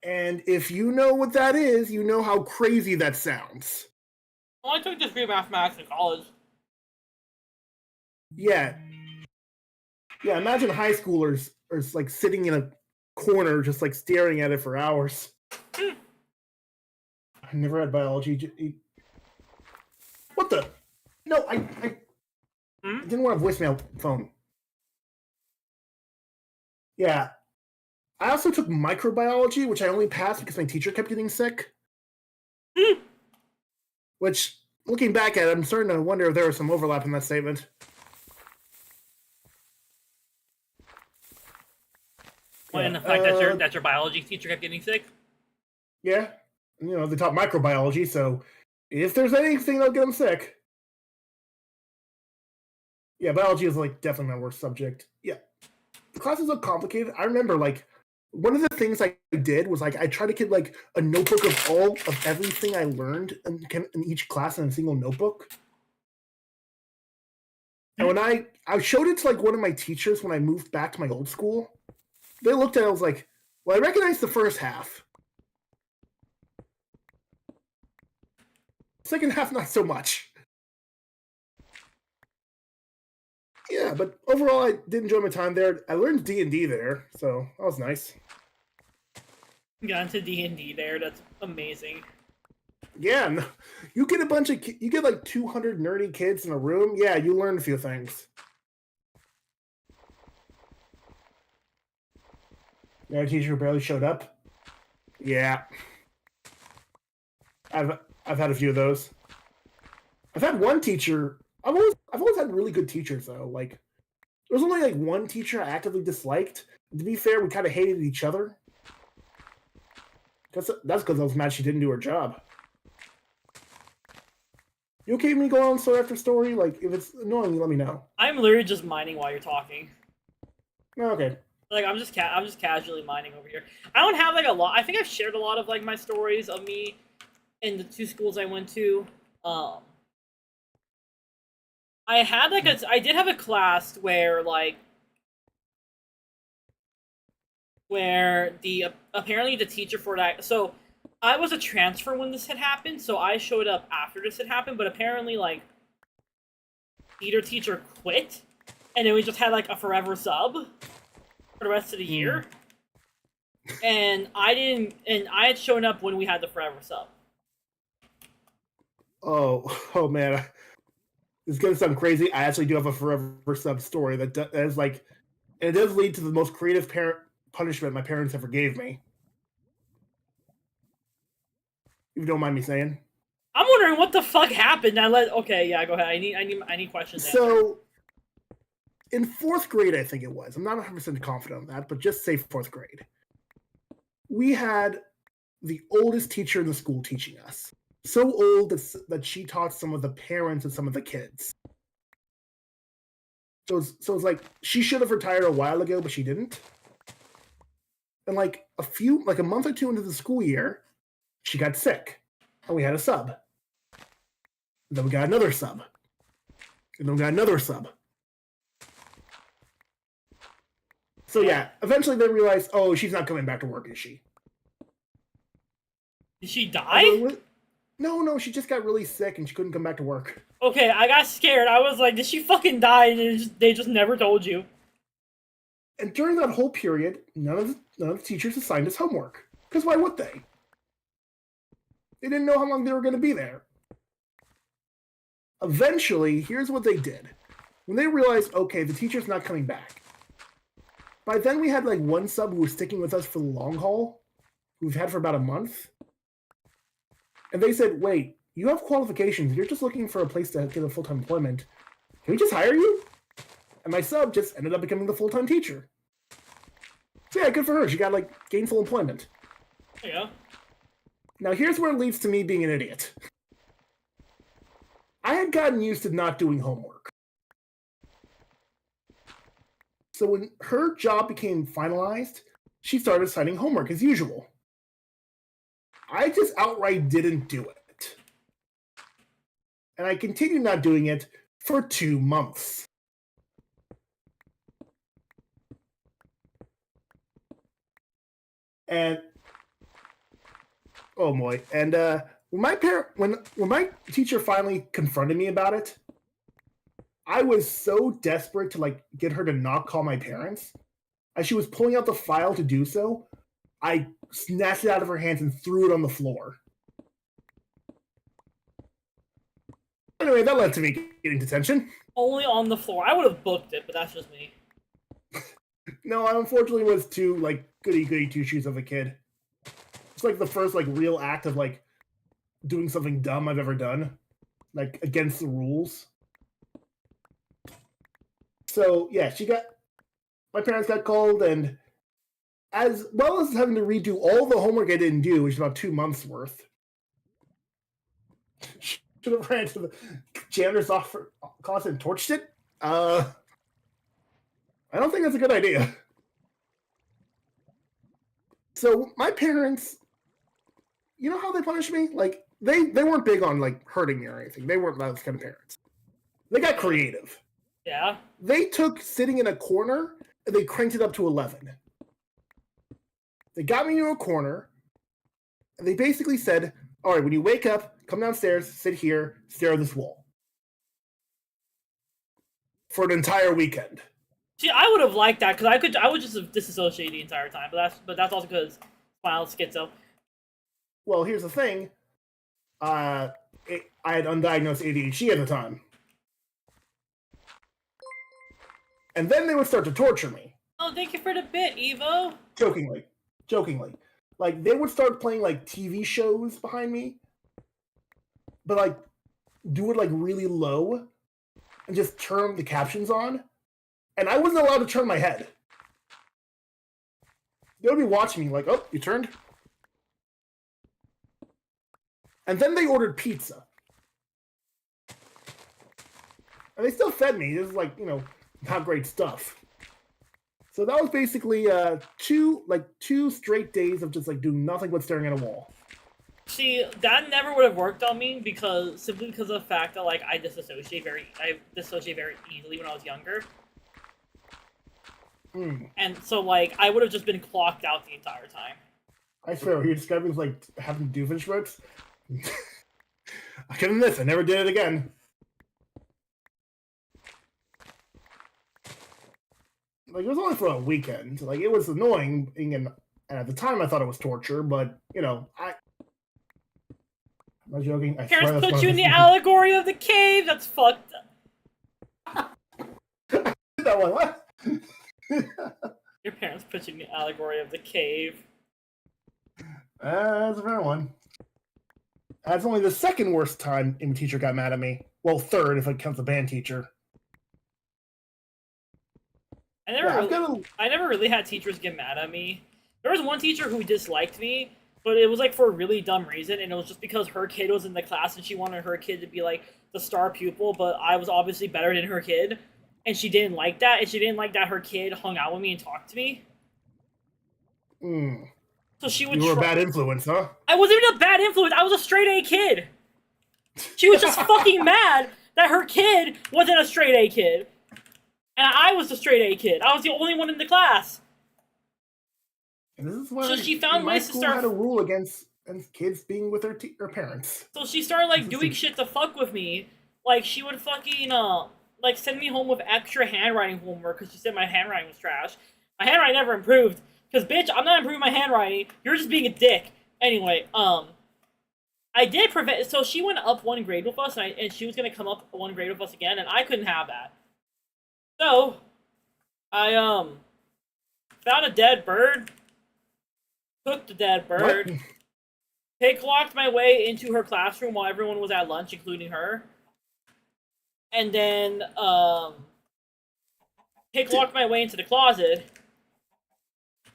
[SPEAKER 5] And if you know what that is, you know how crazy that sounds.
[SPEAKER 1] Well, I took discrete mathematics in college.
[SPEAKER 5] Yeah. Yeah, imagine high schoolers are like sitting in a corner just like staring at it for hours. I never had biology. What the? No, I didn't want a voicemail phone. Yeah. I also took microbiology, which I only passed because my teacher kept getting sick. Which, looking back at it, I'm starting to wonder if there was some overlap in that statement.
[SPEAKER 1] Well,
[SPEAKER 5] Yeah,
[SPEAKER 1] and the fact that your biology teacher kept getting sick.
[SPEAKER 5] Yeah. You know, they taught microbiology, so if there's anything that'll get them sick. Yeah, biology is like definitely my worst subject. Yeah. The classes look complicated. I remember like one of the things I did was like I tried to get like a notebook of all of everything I learned in each class in a single notebook. And when I showed it to like one of my teachers when I moved back to my old school, they looked at it and was like, well, I recognize the first half. Second half, not so much. Yeah, but overall, I did enjoy my time there. I learned D&D there, so that was nice.
[SPEAKER 1] Got into D&D there. That's amazing.
[SPEAKER 5] Yeah, you get you get like 200 nerdy kids in a room. Yeah, you learn a few things. Yeah, a teacher who barely showed up. Yeah, I've had a few of those. I've had one teacher. I've always had really good teachers though. Like there was only like one teacher I actively disliked. And to be fair, we kind of hated each other. That's because I was mad she didn't do her job. You okay with me going on story after story? Like if it's annoying, you let me know.
[SPEAKER 1] I'm literally just mining while you're talking.
[SPEAKER 5] Oh, okay.
[SPEAKER 1] Like I'm just casually mining over here. I don't have like a lot. I think I've shared a lot of like my stories of me in the two schools I went to. I had I did have a class where like where apparently the teacher for that. So I was a transfer when this had happened, so I showed up after this had happened. But apparently, like, theater teacher quit, and then we just had like a forever sub for the rest of the year. And I didn't, and I had shown up when we had the forever sub.
[SPEAKER 5] Oh man, it's gonna sound crazy. I actually do have a forever sub story that is like, and it does lead to the most creative parent punishment my parents ever gave me. If you don't mind me saying.
[SPEAKER 1] I'm wondering what the fuck happened. Okay, yeah, go ahead. I need questions answered.
[SPEAKER 5] So, in 4th grade, I think it was. I'm not 100% confident on that, but just say 4th grade. We had the oldest teacher in the school teaching us. So old that she taught some of the parents and some of the kids. So it's like she should have retired a while ago, but she didn't. And like a month or two into the school year, she got sick, and we had a sub. And then we got another sub, and then we got another sub. So yeah, eventually they realized, oh, she's not coming back to work, is she?
[SPEAKER 1] Did she die?
[SPEAKER 5] No, she just got really sick and she couldn't come back to work.
[SPEAKER 1] Okay, I got scared. I was like, did she fucking die? And they just never told you.
[SPEAKER 5] And during that whole period, none of the teachers assigned us homework. Because why would they? They didn't know how long they were going to be there. Eventually, here's what they did. When they realized, okay, the teacher's not coming back. By then, we had like one sub who was sticking with us for the long haul, who we've had for about a month. And they said, wait, you have qualifications. You're just looking for a place to get a full-time employment. Can we just hire you? And my sub just ended up becoming the full-time teacher. So yeah, good for her. She got like gainful employment.
[SPEAKER 1] Yeah.
[SPEAKER 5] Now here's where it leads to me being an idiot. I had gotten used to not doing homework. So when her job became finalized, she started assigning homework as usual. I just outright didn't do it. And I continued not doing it for 2 months. And oh boy. And when my teacher finally confronted me about it, I was so desperate to like get her to not call my parents. As she was pulling out the file to do so, I snatched it out of her hands and threw it on the floor. Anyway, that led to me getting detention.
[SPEAKER 1] Only on the floor. I would have booked it, but that's just me.
[SPEAKER 5] No, I unfortunately was too like goody two shoes of a kid. It's like the first like real act of like doing something dumb I've ever done, like against the rules. So yeah, my parents got called, and as well as having to redo all the homework I didn't do, which is about 2 months worth. Should have ran to the janitor's office and torched it. I don't think that's a good idea. So my parents, you know how they punished me? Like they weren't big on like hurting me or anything. They weren't those kind of parents. They got creative.
[SPEAKER 1] Yeah.
[SPEAKER 5] They took sitting in a corner and they cranked it up to 11. They got me into a corner and they basically said, all right, when you wake up, come downstairs, sit here, stare at this wall. For an entire weekend.
[SPEAKER 1] See, I would have liked that because I would just have disassociated the entire time, but that's also because spinal schizo.
[SPEAKER 5] Well, here's the thing. I had undiagnosed ADHD at the time. And then they would start to torture me.
[SPEAKER 1] Oh, thank you for the bit, Evo.
[SPEAKER 5] Jokingly. Like, they would start playing, like, TV shows behind me. But, like, do it, like, really low. And just turn the captions on. And I wasn't allowed to turn my head. They would be watching me like, oh, you turned? And then they ordered pizza. And they still fed me. This is like, not great stuff. So that was basically 2 straight days of just like doing nothing but staring at a wall.
[SPEAKER 1] See, that never would have worked on me simply because of the fact that like I dissociate very easily when I was younger. And so, like, I would have just been clocked out the entire time.
[SPEAKER 5] I swear, you're describing like having Doofenshmirtz. I couldn't miss. I never did it again. Like, it was only for a weekend. Like, it was annoying, and at the time I thought it was torture, but, you know, I'm not joking. I swear
[SPEAKER 1] Parents
[SPEAKER 5] that's
[SPEAKER 1] put
[SPEAKER 5] one
[SPEAKER 1] you
[SPEAKER 5] of
[SPEAKER 1] in the
[SPEAKER 5] the-
[SPEAKER 1] allegory of the cave. That's fucked up.
[SPEAKER 5] that one, what?
[SPEAKER 1] Your parents put you in the allegory of the cave.
[SPEAKER 5] That's a fair one. That's only the second worst time a teacher got mad at me. Well, third if I count the band teacher.
[SPEAKER 1] I never really had teachers get mad at me. There was one teacher who disliked me, but it was like for a really dumb reason, and it was just because her kid was in the class and she wanted her kid to be like the star pupil, but I was obviously better than her kid, and she didn't like that, and she didn't like that her kid hung out with me and talked to me. So she would.
[SPEAKER 5] You were a bad influence, huh?
[SPEAKER 1] I wasn't even a bad influence. I was a straight A kid. She was just fucking mad that her kid wasn't a straight A kid. And I was the straight A kid. I was the only one in the class.
[SPEAKER 5] And this is why
[SPEAKER 1] So she found
[SPEAKER 5] my
[SPEAKER 1] ways to
[SPEAKER 5] school
[SPEAKER 1] start.
[SPEAKER 5] had a rule against kids being with their parents.
[SPEAKER 1] So she started like doing shit to fuck with me. Like she would fucking like send me home with extra handwriting homework because she said my handwriting was trash. My handwriting never improved. Because bitch, I'm not improving my handwriting. You're just being a dick. Anyway, I did prevent. So she went up one grade with us, and she was gonna come up one grade with us again, and I couldn't have that. So, I, found a dead bird, cooked the dead bird, picklocked my way into her classroom while everyone was at lunch, including her, and then, picklocked my way into the closet,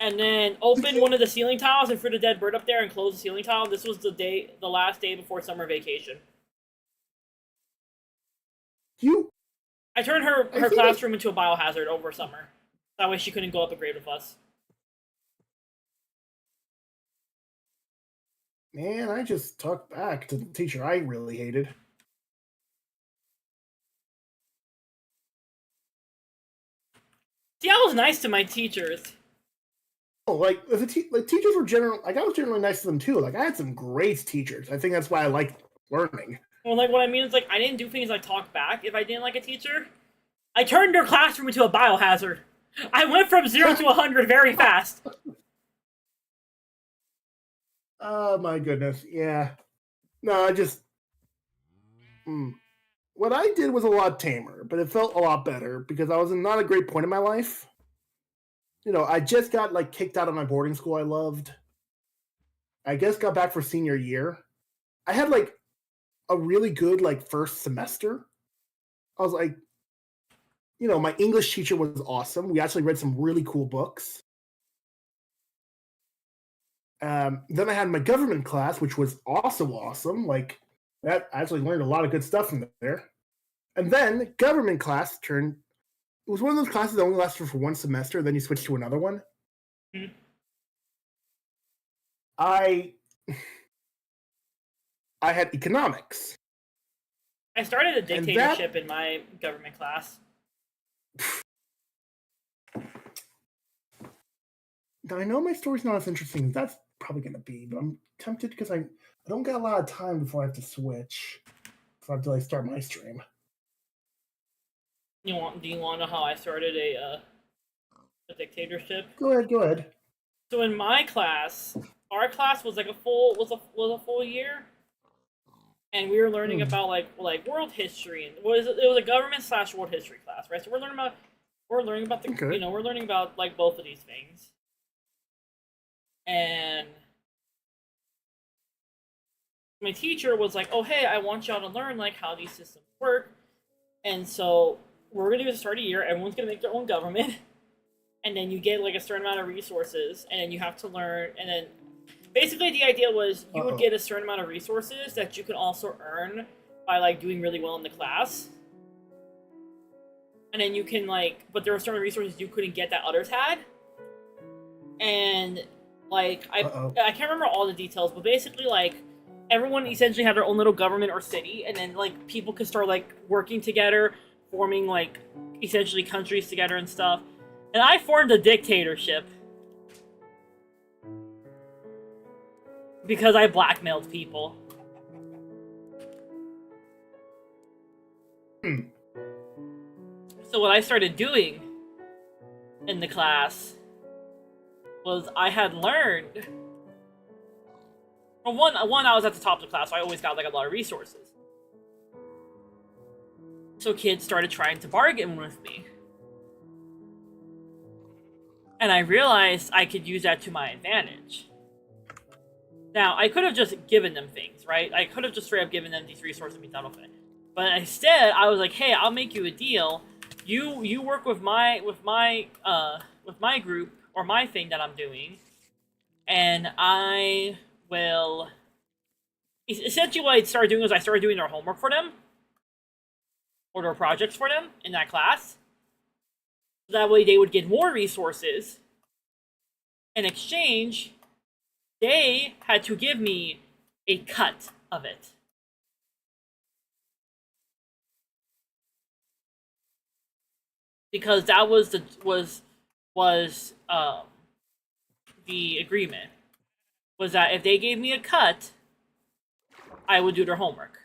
[SPEAKER 1] and then opened one of the ceiling tiles and threw the dead bird up there and closed the ceiling tile. This was the last day before summer vacation. I turned her classroom into a biohazard over summer. That way she couldn't go up a grade with us.
[SPEAKER 5] Man, I just talked back to the teacher I really hated.
[SPEAKER 1] See, I was nice to my teachers.
[SPEAKER 5] Oh, like teachers were I was generally nice to them too. Like I had some great teachers. I think that's why I liked learning.
[SPEAKER 1] Well, like what I mean is like I didn't do things like talk back if I didn't like a teacher. I turned their classroom into a biohazard. I went from 0 to 100 very fast.
[SPEAKER 5] Oh my goodness, yeah. No, I just what I did was a lot tamer, but it felt a lot better because I was in not a great point in my life. You know, I just got like kicked out of my boarding school I loved. I just got back for senior year. I had like a really good like first semester. I was like, you know, my English teacher was awesome. We actually read some really cool books. Then I had my government class, which was also awesome. Like that, I actually learned a lot of good stuff from there. And then government class it was one of those classes that only lasted for one semester, then you switch to another one.
[SPEAKER 1] Mm-hmm.
[SPEAKER 5] I had economics.
[SPEAKER 1] I started a dictatorship in my government class.
[SPEAKER 5] Now, I know my story's not as interesting as that's probably going to be, but I'm tempted because I don't got a lot of time before I have to switch. Before I have to like start my stream.
[SPEAKER 1] Do you want to know how I started a dictatorship?
[SPEAKER 5] Go ahead.
[SPEAKER 1] So in my class, our class was like a full year, and we were learning about like world history, and it was a government / world history class, right? So we're learning about we're learning about like both of these things, and my teacher was like, "Oh hey, I want y'all to learn like how these systems work," and so we're gonna do the start of the year. Everyone's gonna make their own government. And then you get like a certain amount of resources, and then you have to learn. And then, basically, the idea was you would get a certain amount of resources that you could also earn by like doing really well in the class. And then you can but there were certain resources you couldn't get that others had. And like I can't remember all the details, but basically like everyone essentially had their own little government or city, and then like people could start like working together, forming like essentially countries together and stuff. And I formed a dictatorship. Because I blackmailed people. So what I started doing in the class was I had learned. Well, one, I was at the top of the class, so I always got like a lot of resources. So kids started trying to bargain with me. And I realized I could use that to my advantage. Now, I could have just given them things, right? I could have just straight up given them these resources and be done with it. But instead, I was like, hey, I'll make you a deal. You work with my group or my thing that I'm doing, and I will. Essentially, what I started doing was I started doing their homework for them, or their projects for them in that class. So that way, they would get more resources. In exchange, they had to give me a cut of it. Because that was the agreement, was that if they gave me a cut, I would do their homework.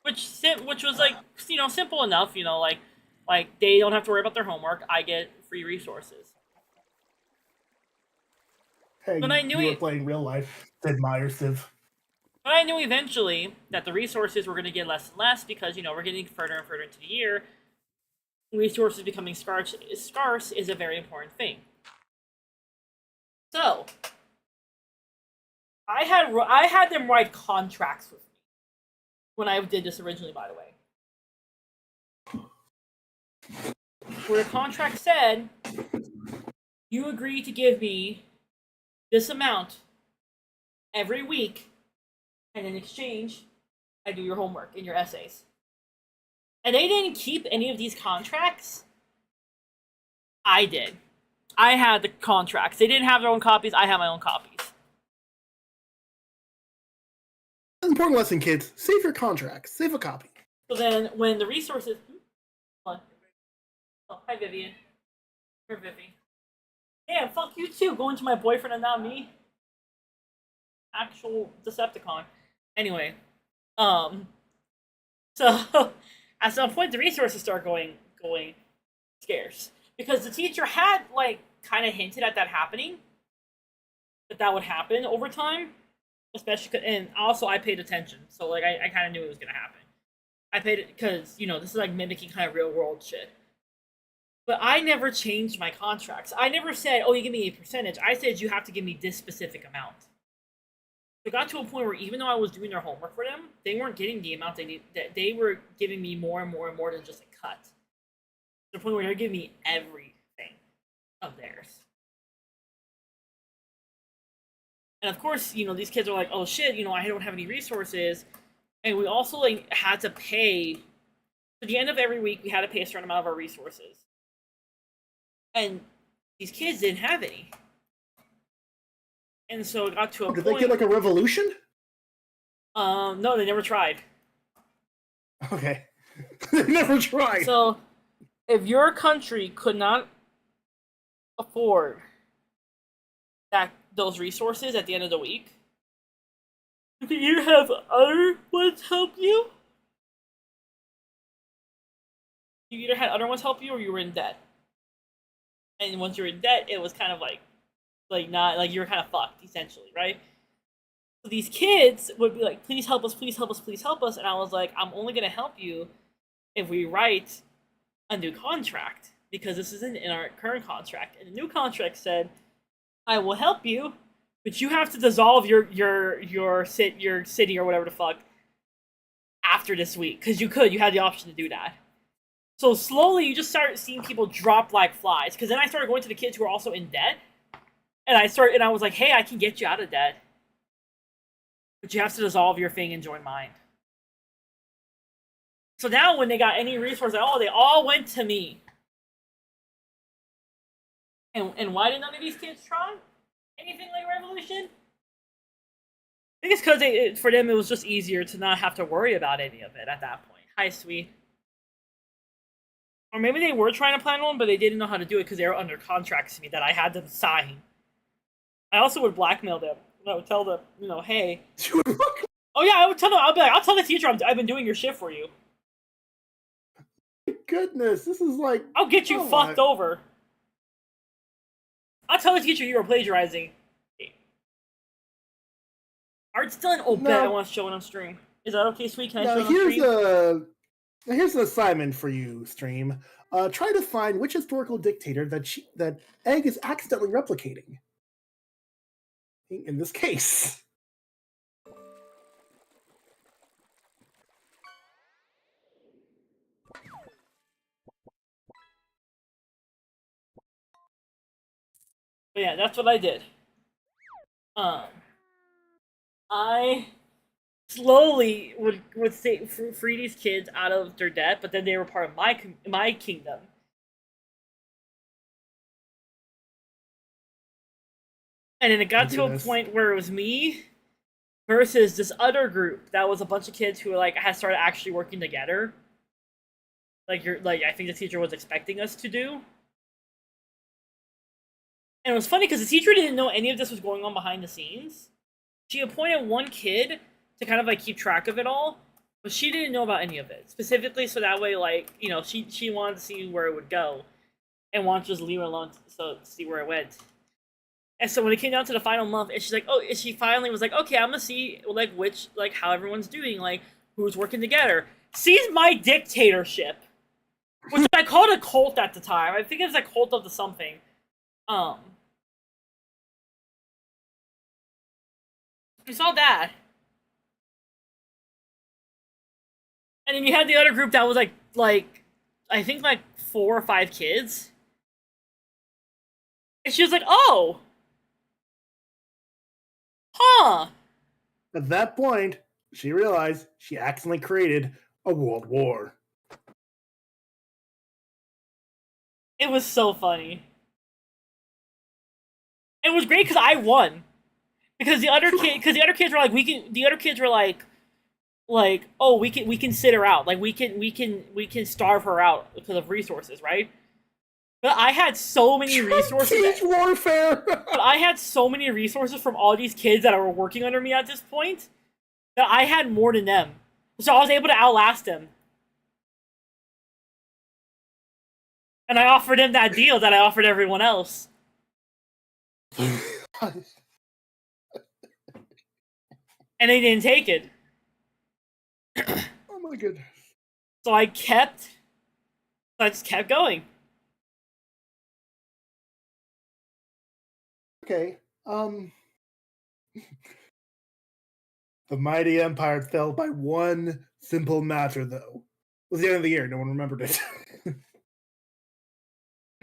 [SPEAKER 1] Which was like, you know, simple enough, you know, like they don't have to worry about their homework. I get free resources.
[SPEAKER 5] Hey,
[SPEAKER 1] But I knew
[SPEAKER 5] you were
[SPEAKER 1] it-
[SPEAKER 5] playing real life. Sid Meier's Civ.
[SPEAKER 1] But I knew eventually that the resources were going to get less and less because, you know, we're getting further and further into the year. Resources becoming scarce is a very important thing. So, I had them write contracts with me when I did this originally, by the way. Where the contract said, you agree to give me this amount every week, and in exchange, I do your homework and your essays. And they didn't keep any of these contracts. I did. I had the contracts. They didn't have their own copies. I had my own copies.
[SPEAKER 5] Important lesson, kids. Save your contracts. Save a copy.
[SPEAKER 1] So then, when the resources... Hold on. Oh, hi, Vivian. Here, Vivi. Damn, fuck you too. Going to my boyfriend and not me. Actual Decepticon. Anyway. So, at some point, the resources start going scarce. Because the teacher had, like, kind of hinted at that happening. That would happen over time. Especially, and also I paid attention. So, like, I kind of knew it was going to happen. I paid it because, you know, this is, like, mimicking kind of real world shit. But I never changed my contracts. I never said, oh, you give me a percentage. I said, you have to give me this specific amount. It got to a point where even though I was doing their homework for them, they weren't getting the amount they need. They were giving me more and more and more than just a cut. To the point where they're giving me everything of theirs. And of course, you know, these kids are like, oh shit, you know, I don't have any resources. And we also like had to pay, at the end of every week, we had to pay a certain amount of our resources. And these kids didn't have any. And so it got to a
[SPEAKER 5] Did
[SPEAKER 1] point...
[SPEAKER 5] they get like a revolution?
[SPEAKER 1] No, they never tried.
[SPEAKER 5] Okay. They never tried.
[SPEAKER 1] So, if your country could not afford those resources at the end of the week, you could either have other ones help you. You either had other ones help you, or you were in debt. And once you're in debt, it was kind of like not like you were kind of fucked essentially, right? So these kids would be like, "Please help us! Please help us! Please help us!" And I was like, "I'm only gonna help you if we write a new contract because this isn't in our current contract." And the new contract said, I will help you, but you have to dissolve your city or whatever the fuck after this week because you had the option to do that. So slowly, you just start seeing people drop like flies. Because then I started going to the kids who are also in debt, and I was like, "Hey, I can get you out of debt, but you have to dissolve your thing and join mine." So now, when they got any resource at all, they all went to me. And why did none of these kids try anything like Revolution? I think it's because for them it was just easier to not have to worry about any of it at that point. Hi, sweet. Or maybe they were trying to plan one, but they didn't know how to do it because they were under contracts to me that I had to sign. I also would blackmail them. I would tell them, hey. Oh yeah, I would tell them. I'll be like, I'll tell the teacher I've been doing your shift for you.
[SPEAKER 5] Goodness, this is like.
[SPEAKER 1] I'll get you fucked over. I'll tell the teacher you were plagiarizing. Art's done. Oh,
[SPEAKER 5] No.
[SPEAKER 1] bet I want to show it on stream. Is that okay, sweet? Can I show it on stream?
[SPEAKER 5] Here's an assignment for you, stream. Try to find which historical dictator that Egg is accidentally replicating. In this case.
[SPEAKER 1] But yeah, that's what I did. I slowly would free these kids out of their debt, but then they were part of my kingdom. And then it got to a point where it was me versus this other group that was a bunch of kids who had started actually working together. I think the teacher was expecting us to do. And it was funny because the teacher didn't know any of this was going on behind the scenes. She appointed one kid to kind of keep track of it all, but she didn't know about any of it. Specifically so that way, she wanted to see where it would go and wanted to just leave it alone to see where it went. And so when it came down to the final month, and she finally was like, okay, I'm gonna see how everyone's doing, who's working together. Sees my dictatorship, which I called a cult at the time. I think it was a cult of the something. You saw that. And then you had the other group that was I think 4 or 5 kids. And she was like, oh! Huh!
[SPEAKER 5] At that point, she realized she accidentally created a world war.
[SPEAKER 1] It was so funny. It was great because I won. Because the other kids were like, the other kids were like, oh, we can sit her out. We can starve her out because of resources, right? But I had so many resources.
[SPEAKER 5] Cage warfare.
[SPEAKER 1] But I had so many resources from all these kids that were working under me at this point that I had more than them. So I was able to outlast them. And I offered them that deal that I offered everyone else. And they didn't take it.
[SPEAKER 5] Oh my goodness.
[SPEAKER 1] So I just kept going.
[SPEAKER 5] Okay. The mighty empire fell by one simple matter, though. It was the end of the year. No one remembered it.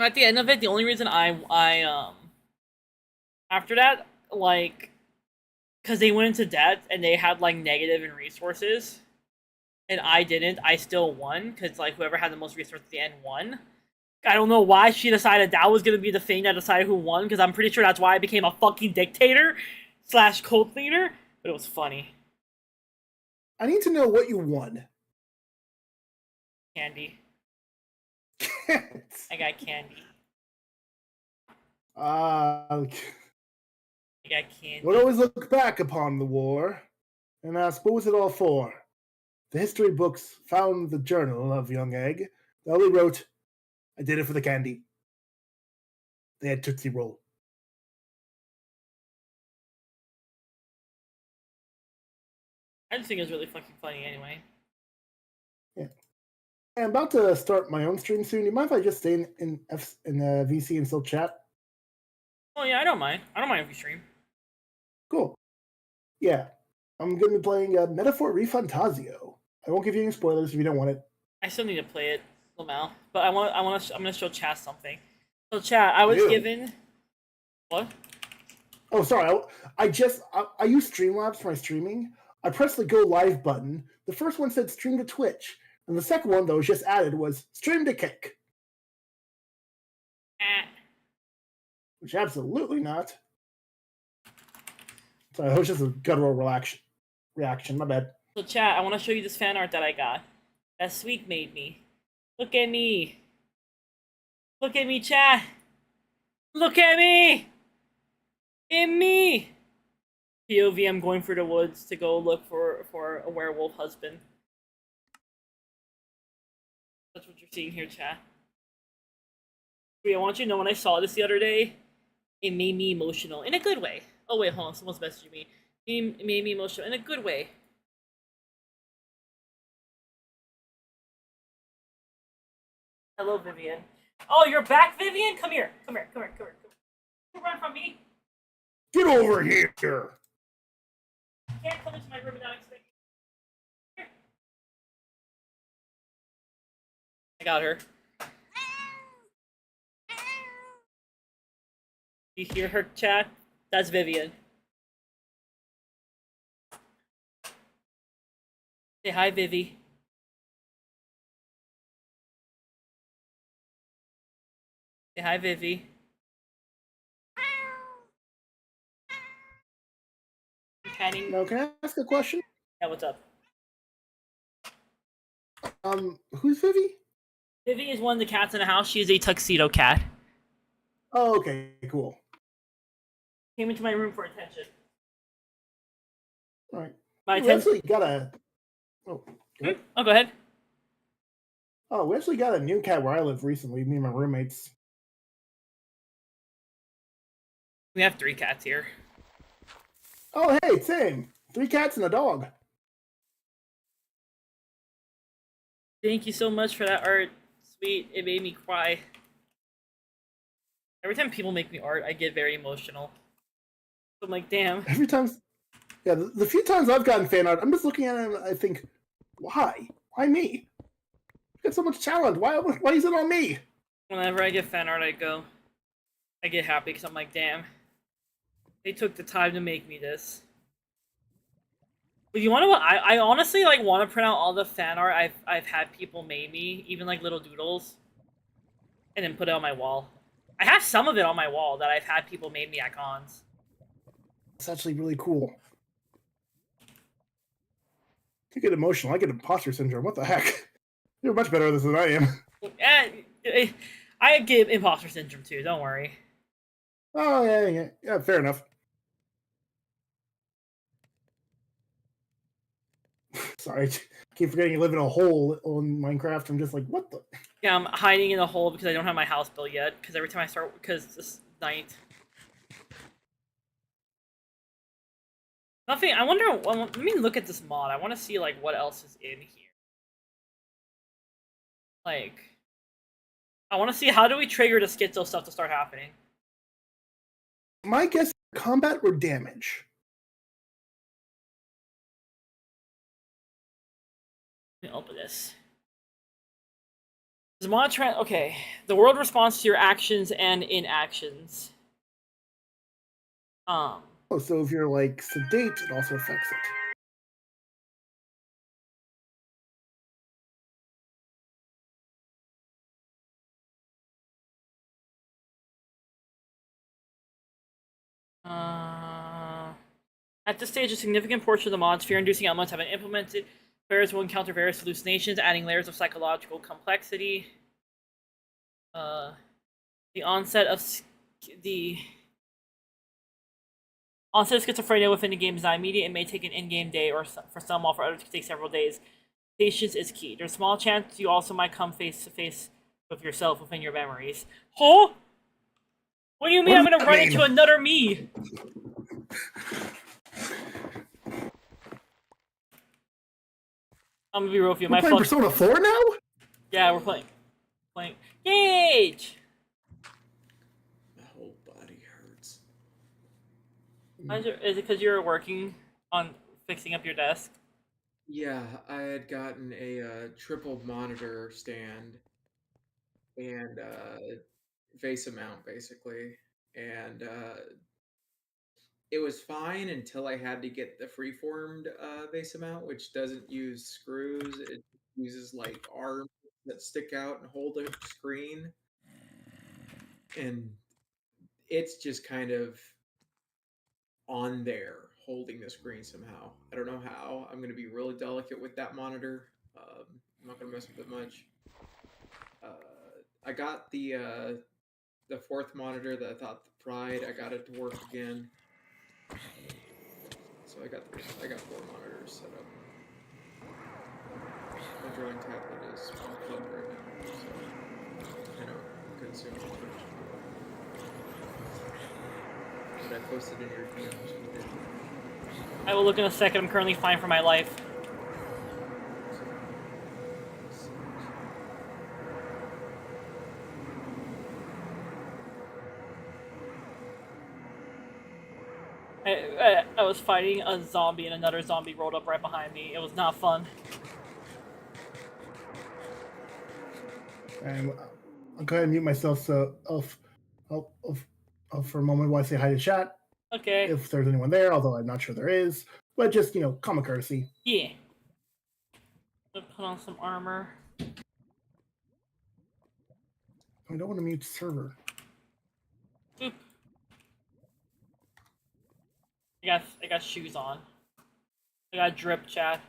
[SPEAKER 1] At the end of it, the only reason I after that, because they went into debt and they had negative in resources, and I didn't, I still won because whoever had the most resources at the end won. I don't know why she decided that was gonna be the thing that decided who won, because I'm pretty sure that's why I became a fucking dictator / cult leader. But it was funny.
[SPEAKER 5] I need to know what you won.
[SPEAKER 1] Candy.
[SPEAKER 5] I
[SPEAKER 1] got candy.
[SPEAKER 5] I
[SPEAKER 1] got candy.
[SPEAKER 5] would always look back upon the war and ask, what was it all for? The history books found the journal of young Egg. They only wrote, I did it for the candy. They had Tootsie Roll.
[SPEAKER 1] I just think it was really fucking funny anyway.
[SPEAKER 5] Yeah. I'm about to start my own stream soon. Do you mind if I just stay in VC and still chat?
[SPEAKER 1] Oh yeah, I don't mind. I don't mind if you stream.
[SPEAKER 5] Cool. Yeah. I'm going to be playing Metaphor Refantasio. I won't give you any spoilers if you don't want it.
[SPEAKER 1] I still need to play it, Lamau. But I'm gonna show Chad something. So Chad, I was given what?
[SPEAKER 5] Oh, sorry. I use Streamlabs for my streaming. I pressed the go live button. The first one said stream to Twitch, and the second one that was just added was stream to Kick. Which absolutely not. Sorry, that was just a guttural reaction. My bad.
[SPEAKER 1] So Chad, I want to show you this fan art that I got. That Sweet made me. Look at me. Look at me, chat. Look at me. In me. POV, I'm going for the woods to go look for a werewolf husband. That's what you're seeing here, chat. Wait, I want you to know when I saw this the other day, it made me emotional in a good way. Oh wait, hold on, someone's messaging me. It made me emotional in a good way. Hello, Vivian. Oh, you're back, Vivian? Come here. Come here. Come here. Come here. Come here. Don't run from me.
[SPEAKER 5] Get over here!
[SPEAKER 1] You can't come into my room without expecting. Here. I got her. You hear her, chat? That's Vivian. Say hi, Vivi. Say hi, Vivi. Panning.
[SPEAKER 5] Now, can I ask a question?
[SPEAKER 1] Yeah, what's up?
[SPEAKER 5] Who's Vivi?
[SPEAKER 1] Vivi is one of the cats in the house. She is a tuxedo cat.
[SPEAKER 5] Oh, okay, cool.
[SPEAKER 1] Came into my room for attention.
[SPEAKER 5] All right.
[SPEAKER 1] My
[SPEAKER 5] We
[SPEAKER 1] attention.
[SPEAKER 5] actually got a. Oh, go ahead.
[SPEAKER 1] Oh, go ahead.
[SPEAKER 5] Oh, we actually got a new cat where I live recently. Me and my roommates.
[SPEAKER 1] We have 3 cats here.
[SPEAKER 5] Oh, hey, same. 3 cats and a dog.
[SPEAKER 1] Thank you so much for that art. Sweet. It made me cry. Every time people make me art, I get very emotional. So I'm like, damn.
[SPEAKER 5] Every time. Yeah, the few times I've gotten fan art, I'm just looking at it and I think, why? Why me? You got so much talent. Why is it on me?
[SPEAKER 1] Whenever I get fan art, I get happy because I'm like, damn. They took the time to make me this. But you want to? I honestly like want to print out all the fan art I've had people made me, even like little doodles, and then put it on my wall. I have some of it on my wall that I've had people made me at cons.
[SPEAKER 5] It's actually really cool. You get emotional. I get imposter syndrome. What the heck? You're much better at this than I am.
[SPEAKER 1] I get imposter syndrome too. Don't worry.
[SPEAKER 5] Oh, yeah, fair enough. Sorry, I keep forgetting you live in a hole on Minecraft. I'm just like, what the?
[SPEAKER 1] Yeah, I'm hiding in a hole because I don't have my house built yet. Because every time I start, because this night. Nothing. I wonder. Let me look at this mod. I want to see like what else is in here. Like, I want to see how do we trigger the schizo stuff to start happening.
[SPEAKER 5] My guess: combat or damage.
[SPEAKER 1] Let me open this. Does mod okay. The world responds to your actions and inactions.
[SPEAKER 5] Oh, so if you're like sedate, it also affects it.
[SPEAKER 1] At this stage, a significant portion of the mod's fear-inducing elements have been implemented. Players will encounter various hallucinations, adding layers of psychological complexity. The onset of schizophrenia within the game is not immediate. It may take an in-game day, or for some, while for others, it could take several days. Patience is key. There's a small chance you also might come face to face with yourself within your memories. Huh? What do you mean I'm gonna run into another me? I'm gonna be real with you.
[SPEAKER 5] We're playing Persona 4 now?
[SPEAKER 1] Yeah, we're playing. Gage!
[SPEAKER 6] My whole body hurts.
[SPEAKER 1] Is it because you're working on fixing up your desk?
[SPEAKER 6] Yeah, I had gotten a triple monitor stand and VESA mount basically, and it was fine until I had to get the freeformed VESA mount, which doesn't use screws. It uses like arms that stick out and hold a screen, and it's just kind of on there holding the screen somehow. I don't know how. I'm going to be really delicate with that monitor. I'm not going to mess with it much. I got the fourth monitor that I thought fried. I got it to work again. So I got 4 monitors set up. My drawing tablet is unplugged right now, so I don't consume too much power. But I posted in your DMs. You did.
[SPEAKER 1] I will look in a second. I'm currently fine for my life. I was fighting a zombie and another zombie rolled up right behind me. It was not fun.
[SPEAKER 5] And I'll go ahead and mute myself so for a moment while I say hi to chat.
[SPEAKER 1] Okay.
[SPEAKER 5] If there's anyone there, although I'm not sure there is. But just, common courtesy.
[SPEAKER 1] Yeah. I'll put on some armor.
[SPEAKER 5] I don't want to mute server.
[SPEAKER 1] Oop. I got shoes on. I got drip, chat.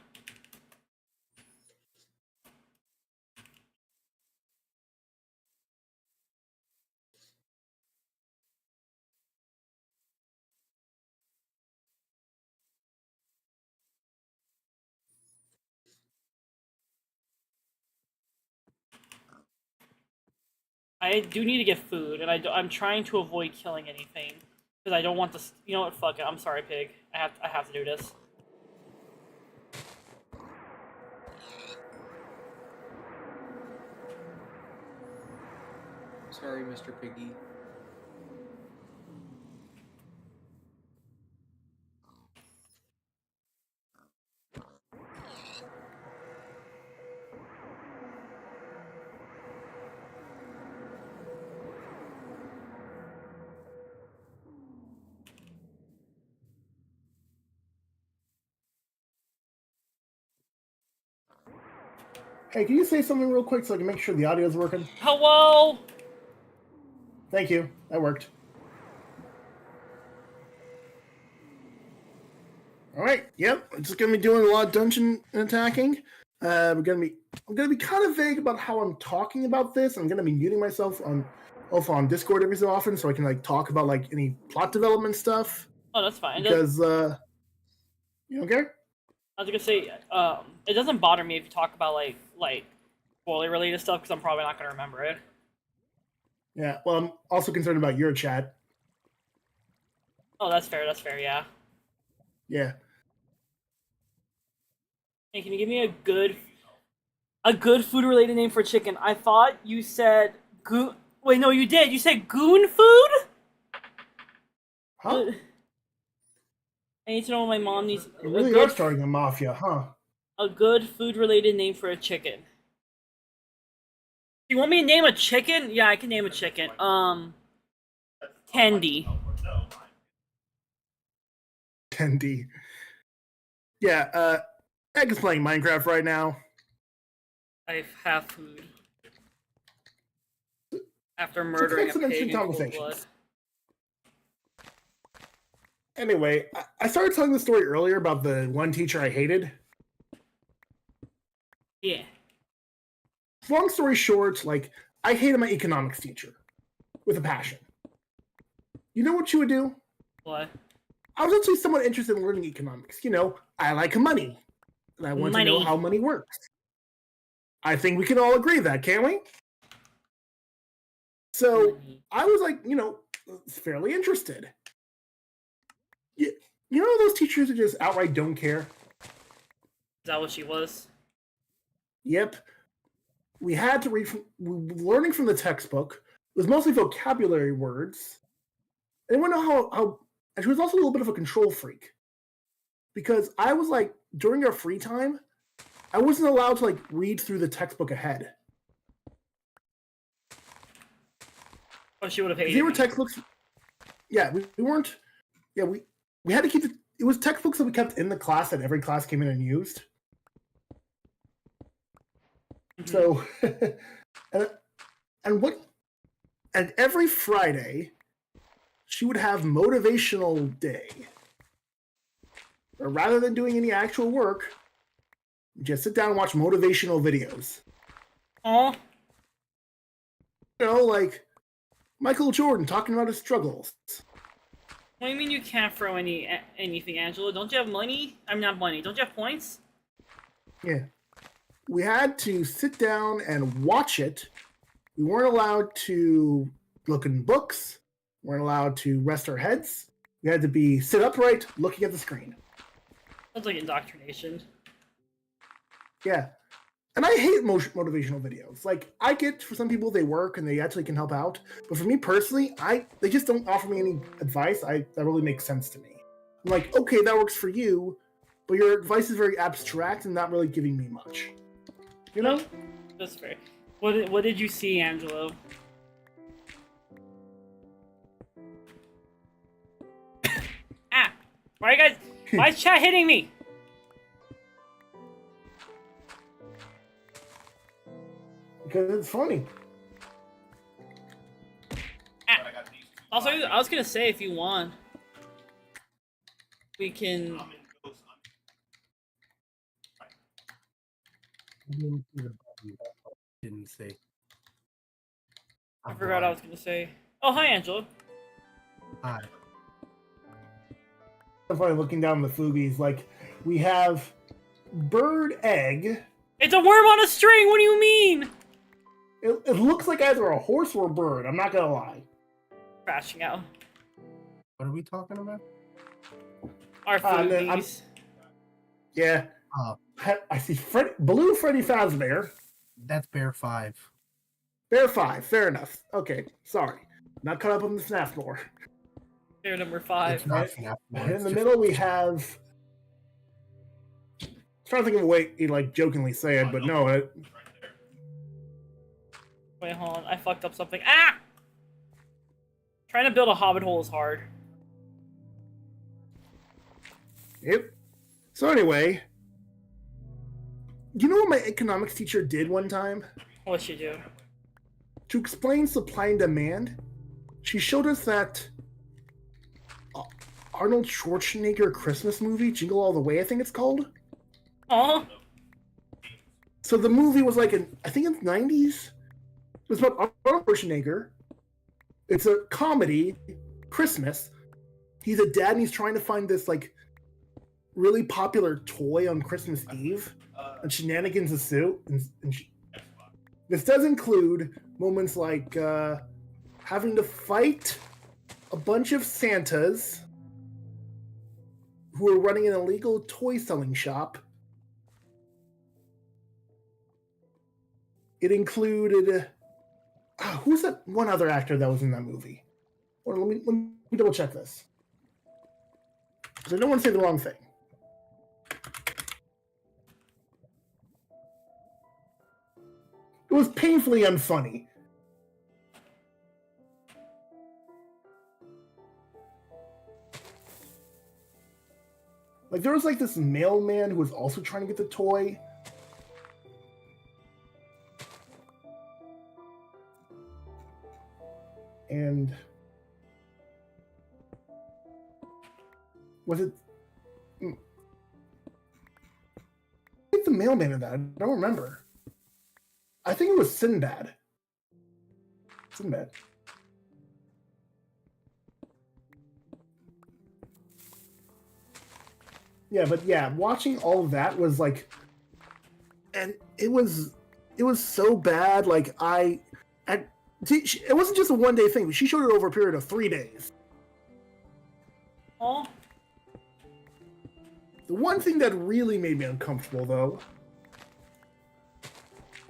[SPEAKER 1] I do need to get food, and I'm trying to avoid killing anything because I don't want to. You know what? Fuck it. I'm sorry, pig. I have to do this.
[SPEAKER 6] Sorry, Mr. Piggy.
[SPEAKER 5] Hey, can you say something real quick so I can make sure the audio is working?
[SPEAKER 1] Hello.
[SPEAKER 5] Thank you. That worked. All right. Yep. I'm just gonna be doing a lot of dungeon attacking. I'm gonna be kind of vague about how I'm talking about this. I'm gonna be muting myself on Discord every so often so I can talk about any plot development stuff.
[SPEAKER 1] Oh, that's fine.
[SPEAKER 5] Because you okay?
[SPEAKER 1] I was gonna say, it doesn't bother me if you talk about like spoiler related stuff because I'm probably not gonna remember it.
[SPEAKER 5] Yeah. Well, I'm also concerned about your chat.
[SPEAKER 1] Oh, that's fair. That's fair. Yeah.
[SPEAKER 5] Yeah.
[SPEAKER 1] Hey, can you give me a good food related name for chicken? I thought you said goon. Wait, no, you did. You said goon food.
[SPEAKER 5] Huh?
[SPEAKER 1] I need to know what my mom needs.
[SPEAKER 5] You really are starting a mafia, huh?
[SPEAKER 1] A good food related name for a chicken. You want me to name a chicken? Yeah, I can name a chicken. Candy.
[SPEAKER 5] Tendy. Yeah, Egg is playing Minecraft right now.
[SPEAKER 1] I have food. After murdering a pig in cold blood.
[SPEAKER 5] Anyway, I started telling the story earlier about the one teacher I hated.
[SPEAKER 1] Yeah.
[SPEAKER 5] Long story short, I hated my economics teacher with a passion. You know what she would do?
[SPEAKER 1] What?
[SPEAKER 5] I was actually somewhat interested in learning economics. I like money, and I want to know how money works. I think we can all agree that, can't we? So I was fairly interested. You know those teachers that just outright don't care?
[SPEAKER 1] Is that what she was?
[SPEAKER 5] Yep. We had to read learning from the textbook. It was mostly vocabulary words. And I want to know how and she was also a little bit of a control freak. Because I was during our free time, I wasn't allowed to read through the textbook ahead.
[SPEAKER 1] Oh, she would have hated
[SPEAKER 5] They were
[SPEAKER 1] me.
[SPEAKER 5] textbooks. Yeah, we weren't. Yeah, we had to keep it was textbooks that we kept in the class that every class came in and used. Mm-hmm. So, and every Friday, she would have motivational day. Or rather than doing any actual work, just sit down and watch motivational videos.
[SPEAKER 1] Aw.
[SPEAKER 5] like Michael Jordan talking about his struggles.
[SPEAKER 1] What do you mean you can't throw anything, Angela? Don't you have money? I'm not money. Don't you have points?
[SPEAKER 5] Yeah. We had to sit down and watch it. We weren't allowed to look in books. We weren't allowed to rest our heads. We had to be sit upright, looking at the screen.
[SPEAKER 1] Sounds like indoctrination.
[SPEAKER 5] Yeah. And I hate motivational videos. Like, I get for some people they work and they actually can help out. But for me personally, they just don't offer me any advice that really makes sense to me. I'm like, okay, that works for you, but your advice is very abstract and not really giving me much. You know?
[SPEAKER 1] That's fair. What did you see, Angelo? Ah! Why are you guys... Why is chat hitting me?
[SPEAKER 5] Because it's funny.
[SPEAKER 1] Ah. Also, I was gonna say, if you want, we can...
[SPEAKER 2] Didn't say.
[SPEAKER 1] I forgot what I was gonna say. Oh, hi, Angela.
[SPEAKER 2] Hi.
[SPEAKER 5] It's funny looking down the Foobies. Like, we have bird egg.
[SPEAKER 1] It's a worm on a string! What do you mean?
[SPEAKER 5] It looks like either a horse or a bird. I'm not gonna lie.
[SPEAKER 1] Crashing out.
[SPEAKER 2] What are we talking about?
[SPEAKER 1] Our Foobies.
[SPEAKER 5] Yeah. I see Blue Freddy Fazbear.
[SPEAKER 2] That's Bear 5.
[SPEAKER 5] Bear 5. Fair enough. Okay. Sorry. Not caught up on the FNAF lore.
[SPEAKER 1] They're number 5.
[SPEAKER 2] It's not FNAF.
[SPEAKER 5] And in the middle we have... I'm trying to think of a way he like jokingly say it, but no.
[SPEAKER 1] Wait, hold on. I fucked up something. Ah! Trying to build a hobbit hole is hard.
[SPEAKER 5] Yep. So anyway... You know what my economics teacher did one time?
[SPEAKER 1] What'd she do?
[SPEAKER 5] To explain supply and demand, she showed us that Arnold Schwarzenegger Christmas movie, Jingle All the Way, I think it's called.
[SPEAKER 1] Aw.
[SPEAKER 5] So the movie was like I think in the 90s. It was about Arnold Schwarzenegger. It's a comedy, Christmas. He's a dad and he's trying to find this like really popular toy on Christmas Eve. And shenanigans ensue. This does include moments like having to fight a bunch of Santas who are running an illegal toy selling shop. It included who's that one other actor that was in that movie? Or let me double check this, because I don't want to say the wrong thing. It was painfully unfunny. Like, there was like this mailman who was also trying to get the toy. And was it the mailman in that? I don't remember. I think it was Sinbad. Sinbad. Yeah, but yeah, watching all of that was like, and it was so bad. Like it wasn't just a one-day thing, but she showed it over a period of 3 days.
[SPEAKER 1] Oh.
[SPEAKER 5] The one thing that really made me uncomfortable, though,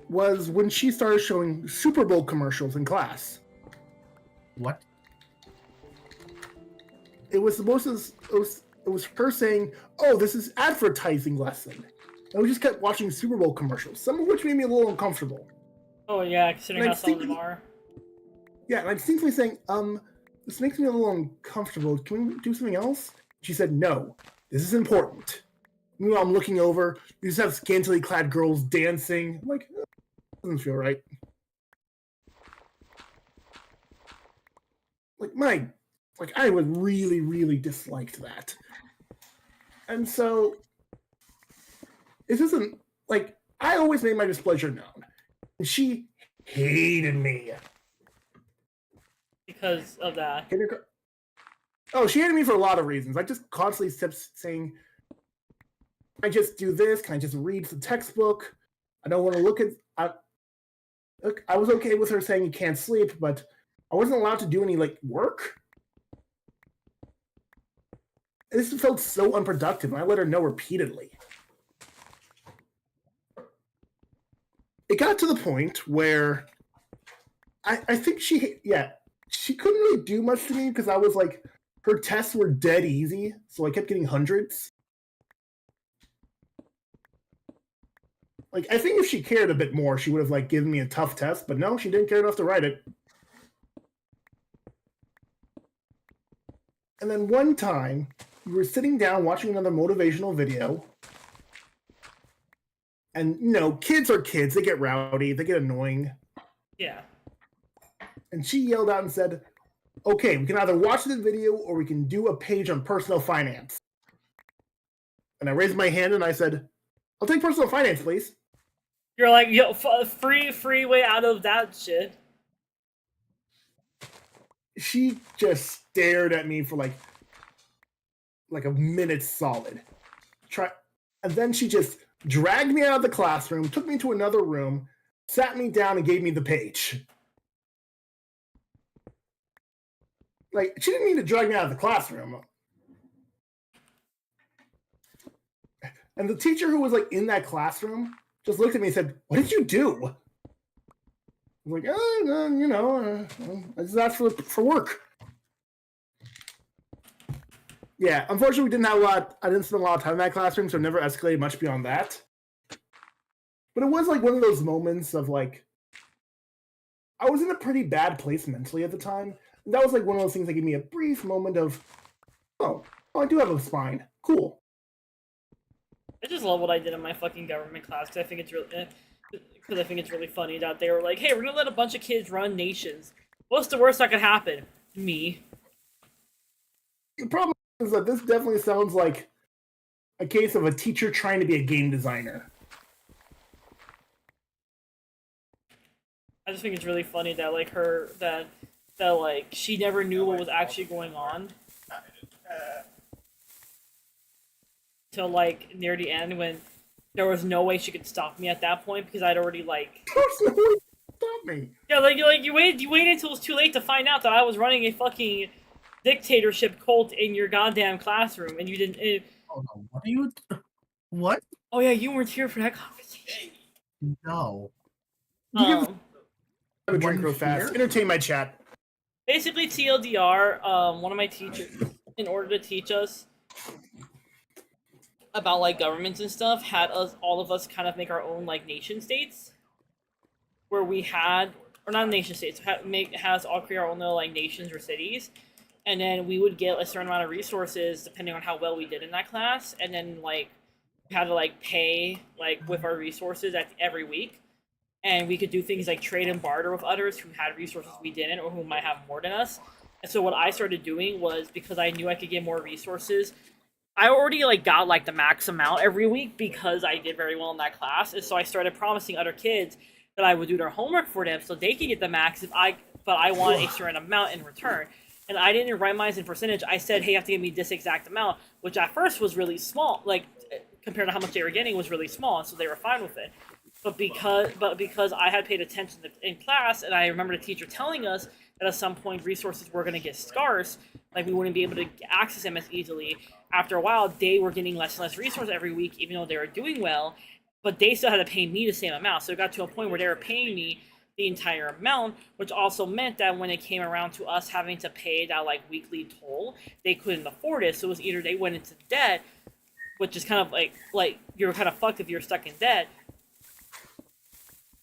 [SPEAKER 5] was when she started showing Super Bowl commercials in class.
[SPEAKER 2] What?
[SPEAKER 5] It was her saying, "Oh, this is advertising lesson." And we just kept watching Super Bowl commercials, some of which made me a little uncomfortable.
[SPEAKER 1] Oh yeah, considering how some of them are.
[SPEAKER 5] Yeah, and I'm distinctly saying, this makes me a little uncomfortable. Can we do something else? She said, "No, this is important." Meanwhile, I'm looking over. You just have scantily clad girls dancing. I'm like, doesn't feel right. Like I would really, really disliked that. And so, it isn't, like, I always made my displeasure known. And she hated me.
[SPEAKER 1] because of that?
[SPEAKER 5] Oh, she hated me for a lot of reasons. I just constantly kept saying, "Can I just do this? Can I just read the textbook? I don't want to look at." I was okay with her saying you can't sleep, but I wasn't allowed to do any like work. This felt so unproductive, and I let her know repeatedly. It got to the point where I think she couldn't really do much to me because I was like, her tests were dead easy, so I kept getting hundreds. Like, I think if she cared a bit more, she would have like given me a tough test, but no, she didn't care enough to write it. And then one time, we were sitting down watching another motivational video, and kids are kids, they get rowdy, they get annoying.
[SPEAKER 1] Yeah.
[SPEAKER 5] And she yelled out and said, "Okay, we can either watch the video or we can do a page on personal finance." And I raised my hand and I said, "I'll take personal finance, please."
[SPEAKER 1] You're like, yo, free way out of that shit.
[SPEAKER 5] She just stared at me for like a minute solid. And then she just dragged me out of the classroom, took me to another room, sat me down, and gave me the page. Like, she didn't mean to drag me out of the classroom. And the teacher who was like in that classroom just looked at me and said, "What did you do?" I was like, I just asked for work. Yeah, unfortunately, we didn't have I didn't spend a lot of time in that classroom, so it never escalated much beyond that. But it was like one of those moments of like, I was in a pretty bad place mentally at the time. And that was like one of those things that gave me a brief moment of, oh, I do have a spine. Cool.
[SPEAKER 1] I just love what I did in my fucking government class because I think it's really funny that they were like, "Hey, we're gonna let a bunch of kids run nations. What's the worst that could happen? Me."
[SPEAKER 5] The problem is that this definitely sounds like a case of a teacher trying to be a game designer.
[SPEAKER 1] I just think it's really funny that like that like she never knew what was actually going on till like near the end when there was no way she could stop me at that point because I'd already like.
[SPEAKER 5] There's no way to stop me.
[SPEAKER 1] Yeah, you waited until it was too late to find out that I was running a fucking dictatorship cult in your goddamn classroom and you didn't.
[SPEAKER 2] Oh no! What are you? What?
[SPEAKER 1] Oh yeah, you weren't here for that conversation.
[SPEAKER 2] No.
[SPEAKER 5] Have a drink real fast. Entertain my chat.
[SPEAKER 1] Basically, TLDR, one of my teachers, in order to teach us about like governments and stuff, had all of us kind of make our own like nation states, where we had, or not nation states, has all create our own little like nations or cities, and then we would get a certain amount of resources depending on how well we did in that class, and then like we had to like pay like with our resources every week. And we could do things like trade and barter with others who had resources we didn't or who might have more than us. And so what I started doing was, because I knew I could get more resources, I already like got like the max amount every week because I did very well in that class. And so I started promising other kids that I would do their homework for them so they could get the max but I wanted a certain amount in return. And I didn't write mine in percentage. I said, hey, you have to give me this exact amount, which at first was really small, like compared to how much they were getting was really small, and so they were fine with it. But because I had paid attention in class, and I remember the teacher telling us that at some point resources were going to get scarce, like we wouldn't be able to access them as easily. After a while, they were getting less and less resources every week, even though they were doing well, but they still had to pay me the same amount. So it got to a point where they were paying me the entire amount, which also meant that when it came around to us having to pay that like weekly toll, they couldn't afford it. So it was either they went into debt, which is kind of like you're kind of fucked if you're stuck in debt,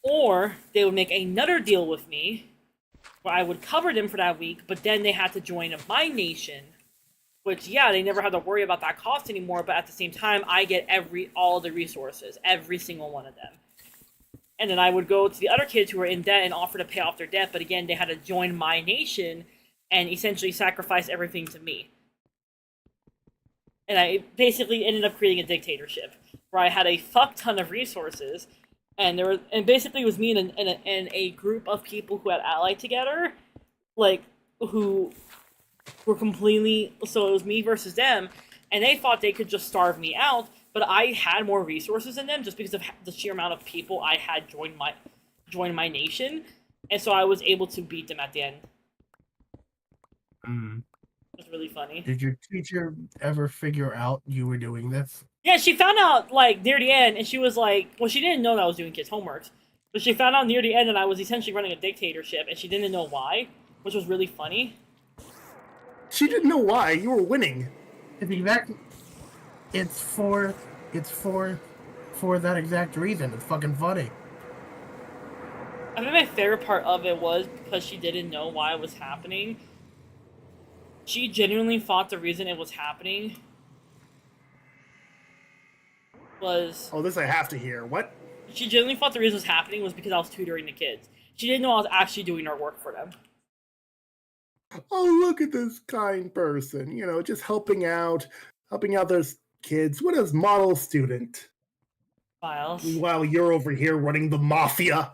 [SPEAKER 1] or they would make another deal with me where I would cover them for that week, but then they had to join my nation, which, yeah, they never had to worry about that cost anymore, but at the same time, I get all the resources, every single one of them. And then I would go to the other kids who were in debt and offer to pay off their debt, but again, they had to join my nation and essentially sacrifice everything to me. And I basically ended up creating a dictatorship where I had a fuck ton of resources, and basically it was me and a group of people who had allied together, like who were completely, so it was me versus them, and they thought they could just starve me out, but I had more resources than them just because of the sheer amount of people I had join my nation, and so I was able to beat them at the end.
[SPEAKER 7] Mm.
[SPEAKER 1] It was really funny.
[SPEAKER 7] Did your teacher ever figure out you were doing this?
[SPEAKER 1] Yeah, she found out like near the end, and she was like, well, she didn't know that I was doing kids' homeworks, but she found out near the end that I was essentially running a dictatorship, and she didn't know why, which was really funny.
[SPEAKER 5] She didn't know why. You were winning.
[SPEAKER 7] It's exactly. It's for that exact reason. It's fucking funny.
[SPEAKER 1] I think my favorite part of it was because she didn't know why it was happening. She genuinely thought the reason it was happening was...
[SPEAKER 5] Oh, this I have to hear. What?
[SPEAKER 1] She genuinely thought the reason it was happening was because I was tutoring the kids. She didn't know I was actually doing their work for them.
[SPEAKER 5] Oh, look at this kind person. You know, just helping out those kids. What is model student?
[SPEAKER 1] Miles.
[SPEAKER 5] While you're over here running the mafia.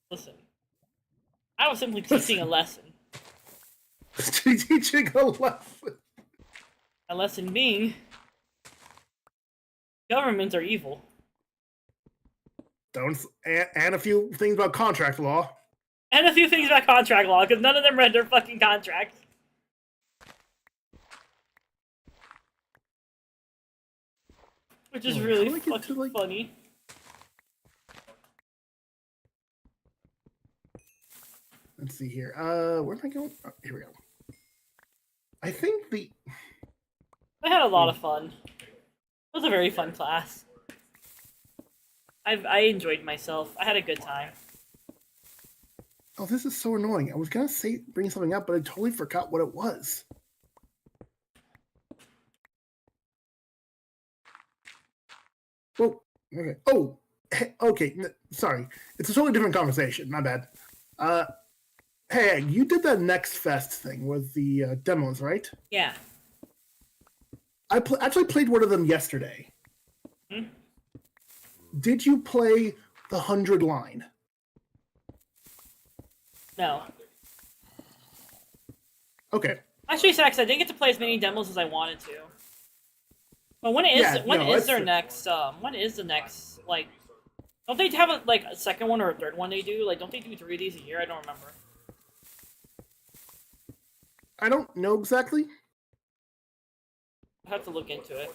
[SPEAKER 1] Listen. I was simply teaching a lesson.
[SPEAKER 5] Teaching a lesson.
[SPEAKER 1] A lesson being... governments are evil.
[SPEAKER 5] And a few things about contract law.
[SPEAKER 1] And a few things about contract law, because none of them read their fucking contracts. Which is really fucking funny.
[SPEAKER 5] Let's see here. Where am I going? Oh, here we go. I think
[SPEAKER 1] I had a lot of fun. It was a very fun class. I enjoyed myself. I had a good time.
[SPEAKER 5] Oh, this is so annoying. I was gonna bring something up, but I totally forgot what it was. Oh, okay. Oh, okay. Sorry. It's a totally different conversation. My bad. Hey, you did that Next Fest thing with the demos, right?
[SPEAKER 1] Yeah.
[SPEAKER 5] I actually played one of them yesterday.
[SPEAKER 1] Hmm?
[SPEAKER 5] Did you play the 100 line?
[SPEAKER 1] No.
[SPEAKER 5] Okay.
[SPEAKER 1] Actually, Sax, I didn't get to play as many demos as I wanted to. But when is the next like? Don't they have a second one or a third one they do? Like, don't they do 3 of these a year? I don't remember.
[SPEAKER 5] I don't know exactly.
[SPEAKER 1] I have to look into it.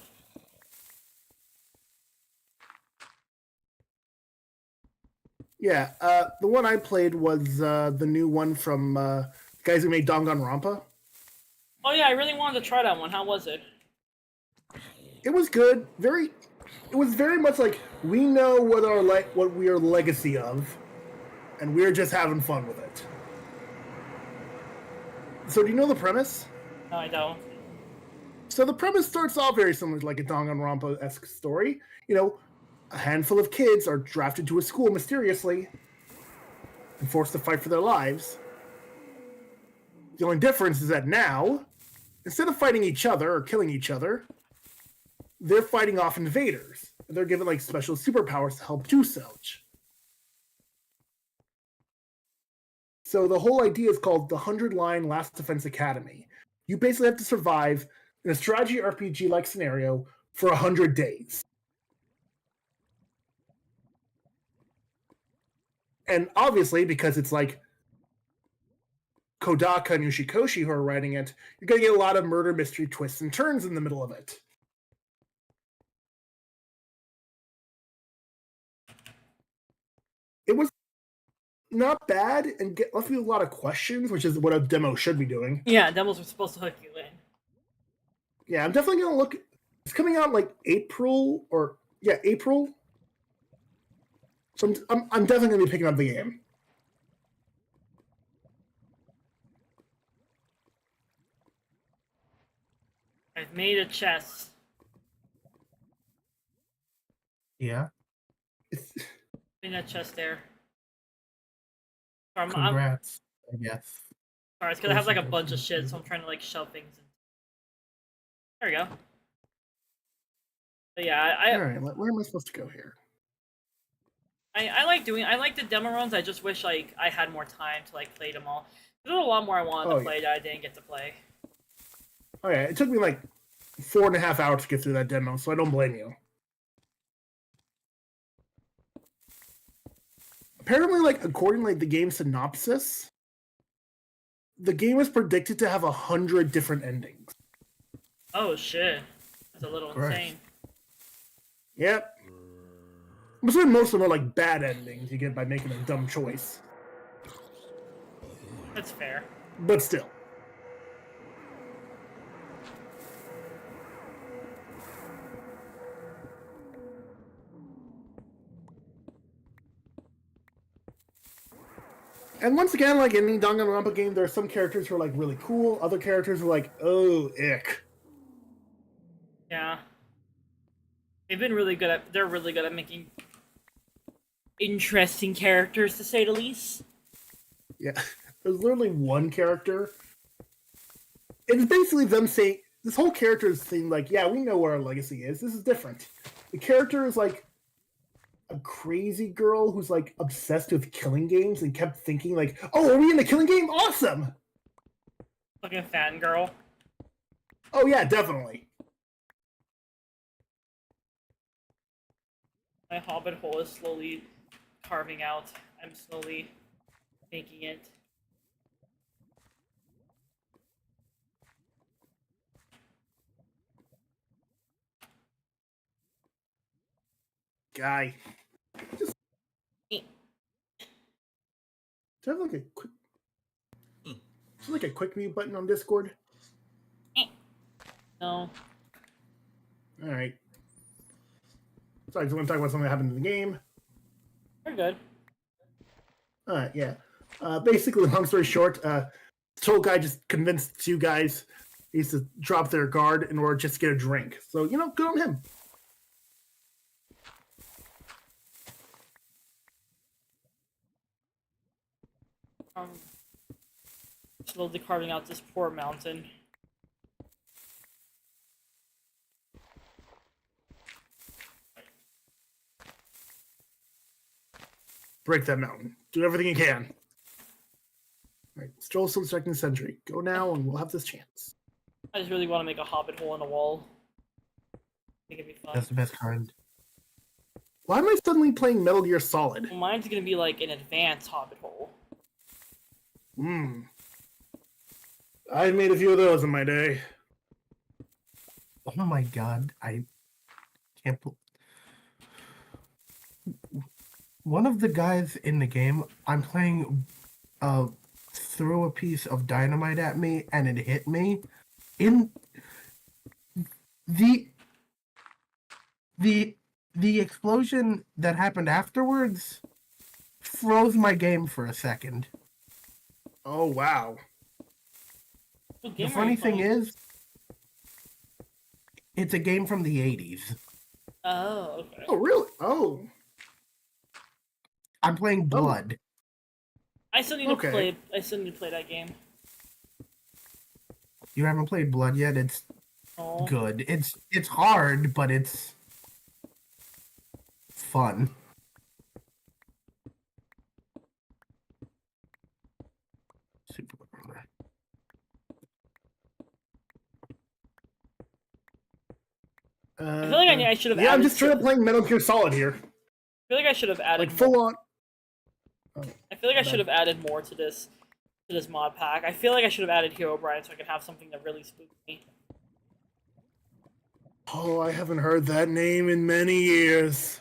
[SPEAKER 5] Yeah, the one I played was the new one from the guys who made Danganronpa.
[SPEAKER 1] Oh yeah, I really wanted to try that one. How was it?
[SPEAKER 5] It was good. It was very much like we know what we are legacy of, and we're just having fun with it. So do you know the premise?
[SPEAKER 1] No, I don't.
[SPEAKER 5] So the premise starts off very similar to like a Danganronpa-esque story. You know, a handful of kids are drafted to a school mysteriously and forced to fight for their lives. The only difference is that now, instead of fighting each other or killing each other, they're fighting off invaders. And they're given like special superpowers to help do such. So the whole idea is called the 100-line Last Defense Academy. You basically have to survive in a strategy RPG-like scenario for 100 days. And obviously, because it's like Kodaka and Yoshikoshi who are writing it, you're going to get a lot of murder mystery twists and turns in the middle of it. It was not bad and left me with a lot of questions, which is what a demo should be doing.
[SPEAKER 1] Yeah, demos are supposed to hook you in.
[SPEAKER 5] Yeah, I'm definitely going to look. It's coming out like April. So I'm definitely going to be picking up the game.
[SPEAKER 1] I've made a chest.
[SPEAKER 7] Yeah.
[SPEAKER 1] In that chest there.
[SPEAKER 7] Congrats, I guess.
[SPEAKER 1] Sorry, it's because I have like a bunch of shit, so I'm trying to like shove things in. There we go. But yeah,
[SPEAKER 5] All right, where am I supposed to go here?
[SPEAKER 1] I like the demo runs. I just wish like I had more time to like play them all. There's a lot more I wanted to play that I didn't get to play.
[SPEAKER 5] Oh yeah, it took me like 4.5 hours to get through that demo, so I don't blame you. Apparently, like according to like, the game synopsis, the game was predicted to have 100 different endings.
[SPEAKER 1] Oh shit, that's a little
[SPEAKER 7] Christ.
[SPEAKER 1] insane.
[SPEAKER 5] Yep. I'm assuming most of them are like bad endings you get by making a dumb choice.
[SPEAKER 1] That's fair.
[SPEAKER 5] But still. And once again, like in any Danganronpa game, there are some characters who are like really cool, other characters who are like, oh, ick.
[SPEAKER 1] Yeah. They're really good at making interesting characters, to say the least.
[SPEAKER 5] Yeah. There's literally one character. It's basically them saying, this whole character is saying, like, yeah, we know where our legacy is. This is different. The character is like a crazy girl who's like obsessed with killing games and kept thinking, like, oh, are we in the killing game? Awesome!
[SPEAKER 1] Fucking fangirl.
[SPEAKER 5] Oh, yeah, definitely.
[SPEAKER 1] My hobbit hole is slowly carving out. I'm slowly making it.
[SPEAKER 5] Guy. Just...
[SPEAKER 1] Eh.
[SPEAKER 5] Do I have like a quick... Is there like a quick mute button on Discord?
[SPEAKER 1] No.
[SPEAKER 5] Alright. So I just want to talk about something that happened in the game.
[SPEAKER 1] We're good.
[SPEAKER 5] Yeah. Basically, long story short, this whole guy just convinced two guys needs to drop their guard in order to just get a drink. So, you know, good on him.
[SPEAKER 1] Slowly carving out this poor mountain.
[SPEAKER 5] Break that mountain. Do everything you can. Alright, Stroll still second century. Go now and we'll have this chance.
[SPEAKER 1] I just really want to make a hobbit hole in a wall. I think it'd be fun.
[SPEAKER 7] That's the best kind.
[SPEAKER 5] Why am I suddenly playing Metal Gear Solid?
[SPEAKER 1] Well, mine's gonna be like an advanced hobbit hole.
[SPEAKER 5] I made a few of those in my day.
[SPEAKER 7] Oh my god, I can't. One of the guys in the game, I'm playing, threw a piece of dynamite at me and it hit me. In the explosion that happened afterwards froze my game for a second.
[SPEAKER 5] Oh, wow.
[SPEAKER 7] The funny thing is, it's a game from the 80s.
[SPEAKER 1] Oh, okay.
[SPEAKER 5] Oh, really? Oh.
[SPEAKER 7] I'm playing Blood.
[SPEAKER 1] I still need to play. I still need to play that game.
[SPEAKER 7] You haven't played Blood yet? It's
[SPEAKER 1] Oh.
[SPEAKER 7] good. It's hard, but it's fun. Super.
[SPEAKER 1] I feel like I should have.
[SPEAKER 5] Yeah, I'm
[SPEAKER 1] added
[SPEAKER 5] just trying to play Metal Gear Solid here.
[SPEAKER 1] I feel like I should have added
[SPEAKER 5] Like full on.
[SPEAKER 1] I feel like I should have added more to this mod pack. I feel like I should have added Herobrine so I could have something that really spooked me.
[SPEAKER 5] Oh, I haven't heard that name in many years.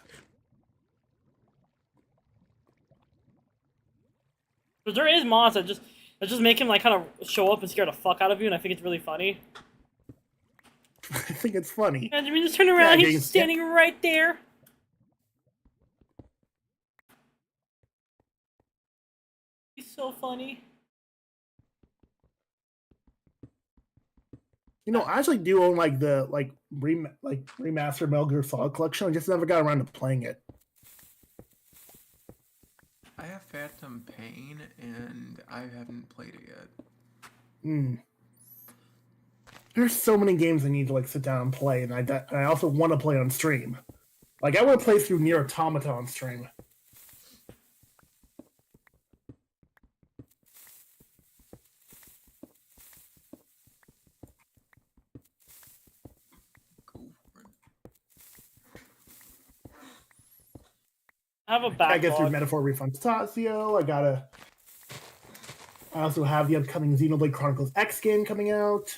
[SPEAKER 1] But there is mods that just make him like kind of show up and scare the fuck out of you, and I think it's really funny.
[SPEAKER 5] I think it's funny.
[SPEAKER 1] And we just turn around,
[SPEAKER 5] Yeah,
[SPEAKER 1] he's just standing right there. He's so funny.
[SPEAKER 5] You know, I actually do own like the remastered Metal Gear Solid collection. I just never got around to playing it.
[SPEAKER 6] I have Phantom Pain, and I haven't played it yet.
[SPEAKER 5] There's so many games I need to like sit down and play, and I also want to play on stream. Like I want to play through Nier Automata on stream.
[SPEAKER 1] I have a
[SPEAKER 5] I get through
[SPEAKER 1] backlog.
[SPEAKER 5] Metaphor Refantasio. I also have the upcoming Xenoblade Chronicles X game coming out.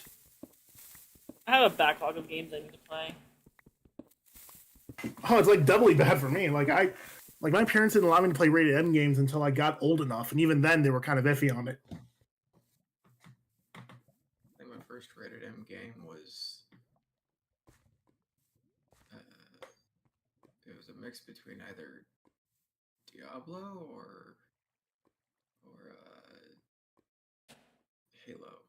[SPEAKER 1] I have a backlog of games I need to play.
[SPEAKER 5] Oh, it's like doubly bad for me. Like my parents didn't allow me to play rated M games until I got old enough, and even then they were kind of iffy on it.
[SPEAKER 6] I think my first rated M game was it was a mix between either Diablo or Halo.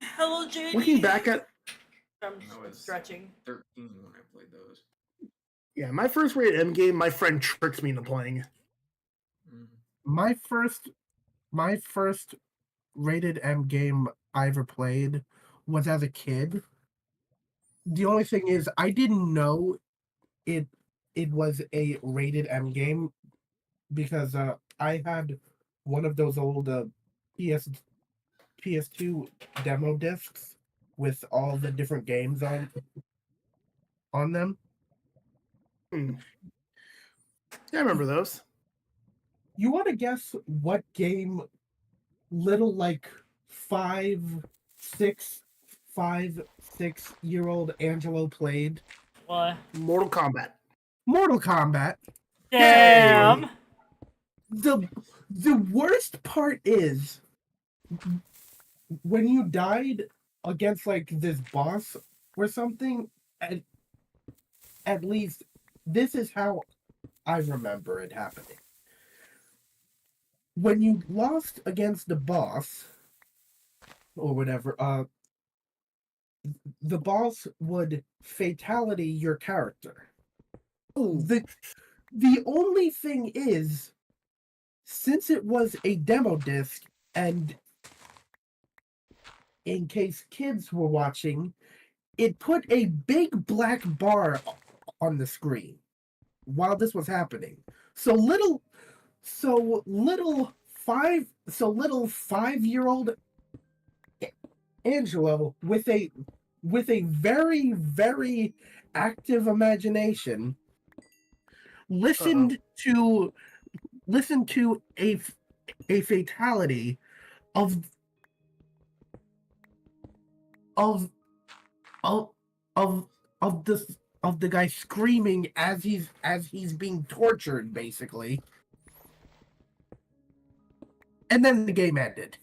[SPEAKER 1] Hello, JD.
[SPEAKER 5] Looking back at
[SPEAKER 1] I'm
[SPEAKER 6] I was
[SPEAKER 1] stretching.
[SPEAKER 6] 13 when I played those.
[SPEAKER 5] my first rated M game, my friend tricked me into playing.
[SPEAKER 7] My first rated M game I ever played was as a kid. The only thing is I didn't know it was a rated M game because I had one of those old PS2 demo discs with all the different games on them.
[SPEAKER 5] Yeah, I remember those.
[SPEAKER 7] You want to guess what game little like 6-year-old Angelo played?
[SPEAKER 1] What?
[SPEAKER 5] Mortal Kombat.
[SPEAKER 7] Mortal Kombat.
[SPEAKER 1] Damn.
[SPEAKER 7] The worst part is when you died against like this boss or something, at least this is how I remember it happening. When you lost against the boss or whatever, the boss would fatality your character. The only thing is, since it was a demo disc, and in case kids were watching, it put a big black bar on the screen while this was happening. So little 5-year-old Angelo with a very, very active imagination listened to a fatality of the guy screaming as he's being tortured, basically. And then the game ended.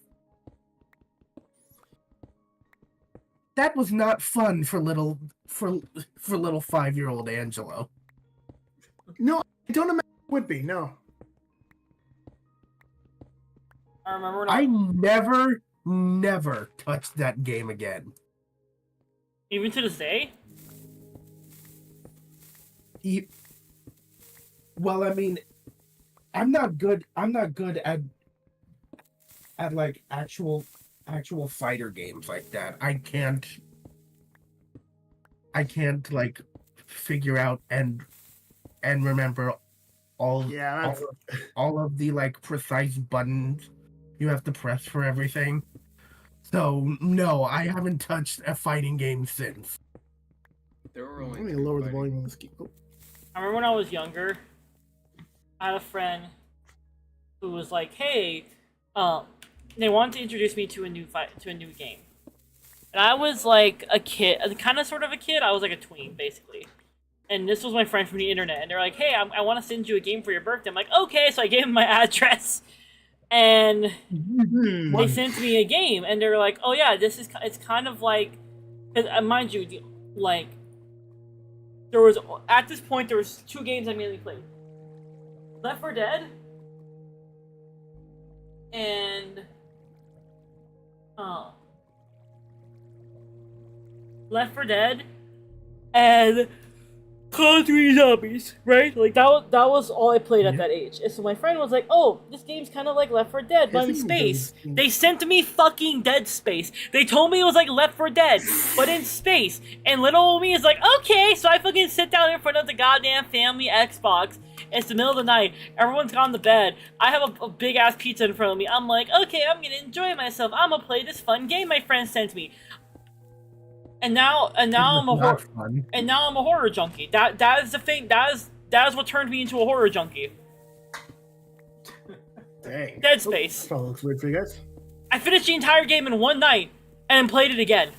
[SPEAKER 7] That was not fun for little 5-year-old Angelo.
[SPEAKER 5] No, I don't imagine it would be. No.
[SPEAKER 1] I remember.
[SPEAKER 7] I never touched that game again.
[SPEAKER 1] Even to this day.
[SPEAKER 7] Well, I mean, I'm not good at like actual fighter games like that. I can't like figure out and remember all of the like precise buttons you have to press for everything. So no, I haven't touched a fighting game since.
[SPEAKER 6] There were only
[SPEAKER 5] Let me
[SPEAKER 6] 2
[SPEAKER 5] lower the
[SPEAKER 6] fighting
[SPEAKER 5] volume on this game.
[SPEAKER 1] I remember when I was younger, I had a friend who was like, "Hey, they wanted to introduce me to a new game," and I was like a kid, kind of sort of a kid. I was like a tween, basically. And this was my friend from the internet, and they're like, "Hey, I want to send you a game for your birthday." I'm like, "Okay," so I gave him my address, and they sent me a game, and they're like, "Oh yeah, it's kind of like," because mind you, like. At this point, there was 2 games I mainly played. Left 4 Dead and Left 4 Dead and Call of Duty Zombies, right? Like that was all I played at that age. And so my friend was like, "Oh, this game's kind of like Left 4 Dead, but in space." They sent me fucking Dead Space. They told me it was like Left 4 Dead, but in space. And little old me is like, "Okay." So I fucking sit down in front of the goddamn family Xbox. It's the middle of the night. Everyone's gone to bed. I have a big ass pizza in front of me. I'm like, "Okay, I'm gonna enjoy myself. I'm gonna play this fun game my friend sent me." And now I'm a horror junkie. That is the thing. That That is what turned me into a horror junkie.
[SPEAKER 5] Dang.
[SPEAKER 1] Dead Space.
[SPEAKER 5] Probably looks weird for you guys.
[SPEAKER 1] I finished the entire game in one night and then played it again.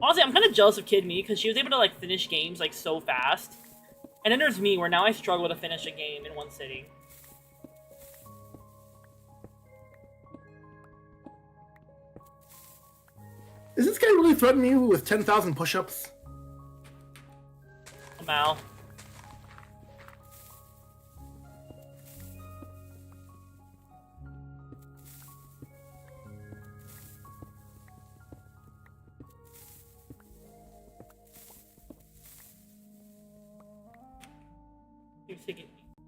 [SPEAKER 1] Honestly, I'm kind of jealous of Kid Me because she was able to like finish games like so fast. And then there's me where now I struggle to finish a game in one sitting.
[SPEAKER 5] Is this guy really threatening you with 10,000 push-ups?
[SPEAKER 1] Mal.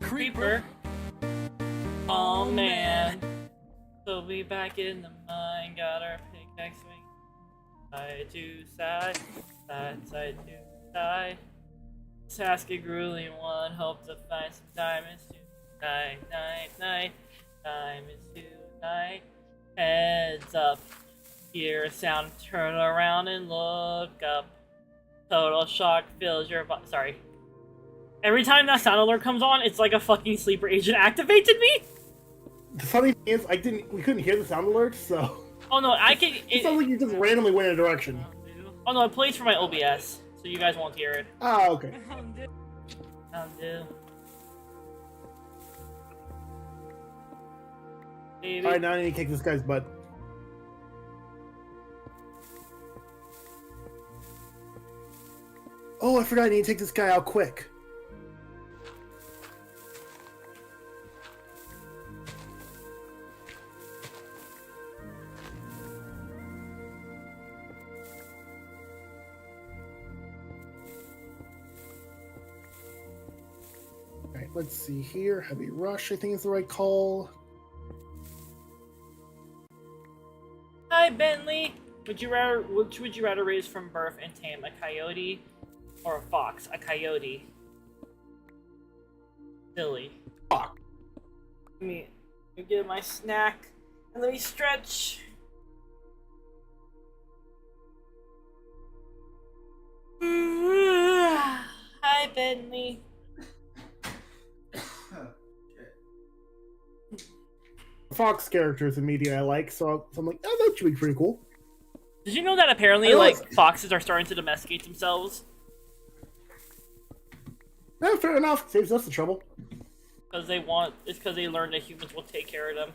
[SPEAKER 1] Creeper. Oh man. So we back in the mine, got our pickaxe swing. Side to side, side to side. Task a grueling one, hope to find some diamonds tonight, night. Diamonds tonight. Heads up. Hear a sound, turn around and look up. Total shock fills your body. Sorry. Every time that sound alert comes on, it's like a fucking sleeper agent activated me.
[SPEAKER 5] The funny thing is, we couldn't hear the sound alert, so.
[SPEAKER 1] Oh no, I can.
[SPEAKER 5] It sounds like you just randomly went in a direction.
[SPEAKER 1] Oh no, it plays for my OBS, so you guys won't hear it.
[SPEAKER 5] Ah, okay. Alright, now I need to kick this guy's butt. Oh, I forgot I need to take this guy out quick. Alright, let's see here. Heavy Rush, I think is the right call.
[SPEAKER 1] Hi, Bentley. Which would you rather raise from birth and tame, a coyote or a fox? A coyote. Silly.
[SPEAKER 5] Fuck.
[SPEAKER 1] Let me get my snack and let me stretch. Hi, Bentley.
[SPEAKER 5] Fox characters in media I like, so I'm like, oh, that should be pretty cool.
[SPEAKER 1] Did you know that apparently, like, foxes are starting to domesticate themselves?
[SPEAKER 5] Yeah, fair enough. Saves us the trouble.
[SPEAKER 1] Because it's because they learned that humans will take care of them.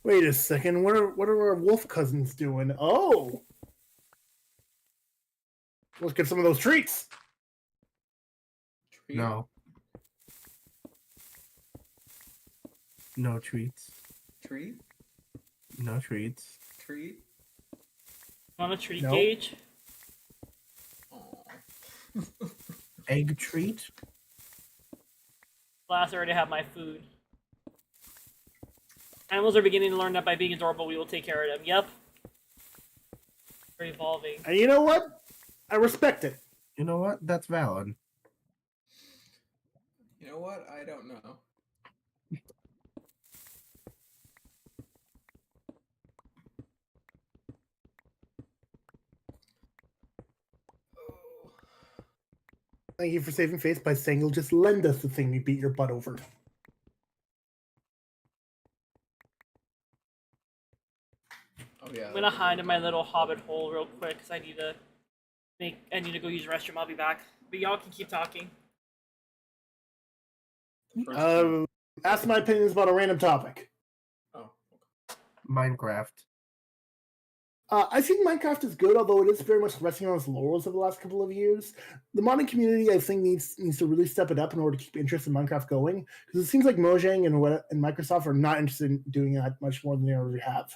[SPEAKER 5] Wait a second, what are our wolf cousins doing? Oh! Let's get some of those treats!
[SPEAKER 7] No. No treats.
[SPEAKER 6] Treat?
[SPEAKER 7] No treats.
[SPEAKER 6] Treat?
[SPEAKER 1] Want a treat
[SPEAKER 5] Nope.
[SPEAKER 1] gauge?
[SPEAKER 6] Aw.
[SPEAKER 7] Egg treat?
[SPEAKER 1] Last, I already have my food. Animals are beginning to learn that by being adorable, we will take care of them. Yep. They're evolving.
[SPEAKER 5] And you know what? I respect it.
[SPEAKER 7] You know what? That's valid.
[SPEAKER 6] You know what? I don't know.
[SPEAKER 5] Thank you for saving face by saying you'll just lend us the thing we beat your butt over.
[SPEAKER 6] Oh yeah.
[SPEAKER 1] I'm gonna hide in my little hobbit hole real quick because I need to go use the restroom. I'll be back. But y'all can keep talking.
[SPEAKER 5] Ask my opinions about a random topic.
[SPEAKER 6] Oh.
[SPEAKER 7] Minecraft.
[SPEAKER 5] I think Minecraft is good, although it is very much resting on its laurels over the last couple of years. The modding community, I think, needs to really step it up in order to keep interest in Minecraft going, because it seems like Mojang and Microsoft are not interested in doing that much more than they already have.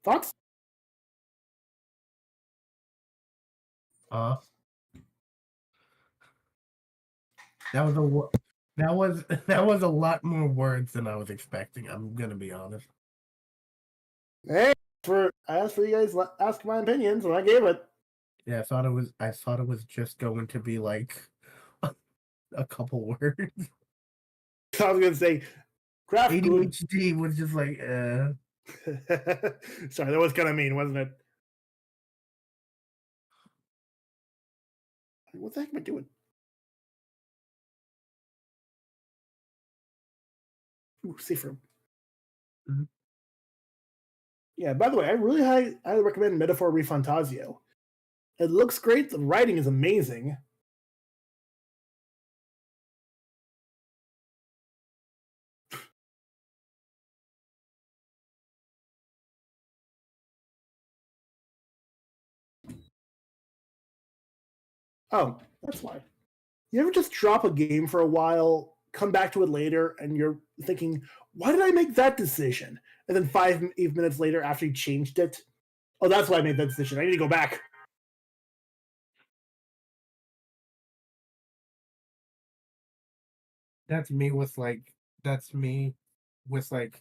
[SPEAKER 5] Thoughts?
[SPEAKER 7] That was a lot more words than I was expecting. I'm gonna be honest.
[SPEAKER 5] Hey, I asked for you guys to ask my opinions, and I gave it.
[SPEAKER 7] Yeah, I thought it was just going to be like a couple words.
[SPEAKER 5] I was gonna say, craft good.
[SPEAKER 7] ADHD was just like,
[SPEAKER 5] Sorry, that was kind of mean, wasn't it? What the heck am I doing? Ooh, safe room.
[SPEAKER 7] Mhm.
[SPEAKER 5] Yeah, by the way, I really highly recommend Metaphor Refantasio. It looks great, the writing is amazing. Oh, that's why. You ever just drop a game for a while, come back to it later, and you're thinking, why did I make that decision? And then 5 minutes later, after you changed it, oh, that's why I made that decision. I need to go back.
[SPEAKER 7] That's me with like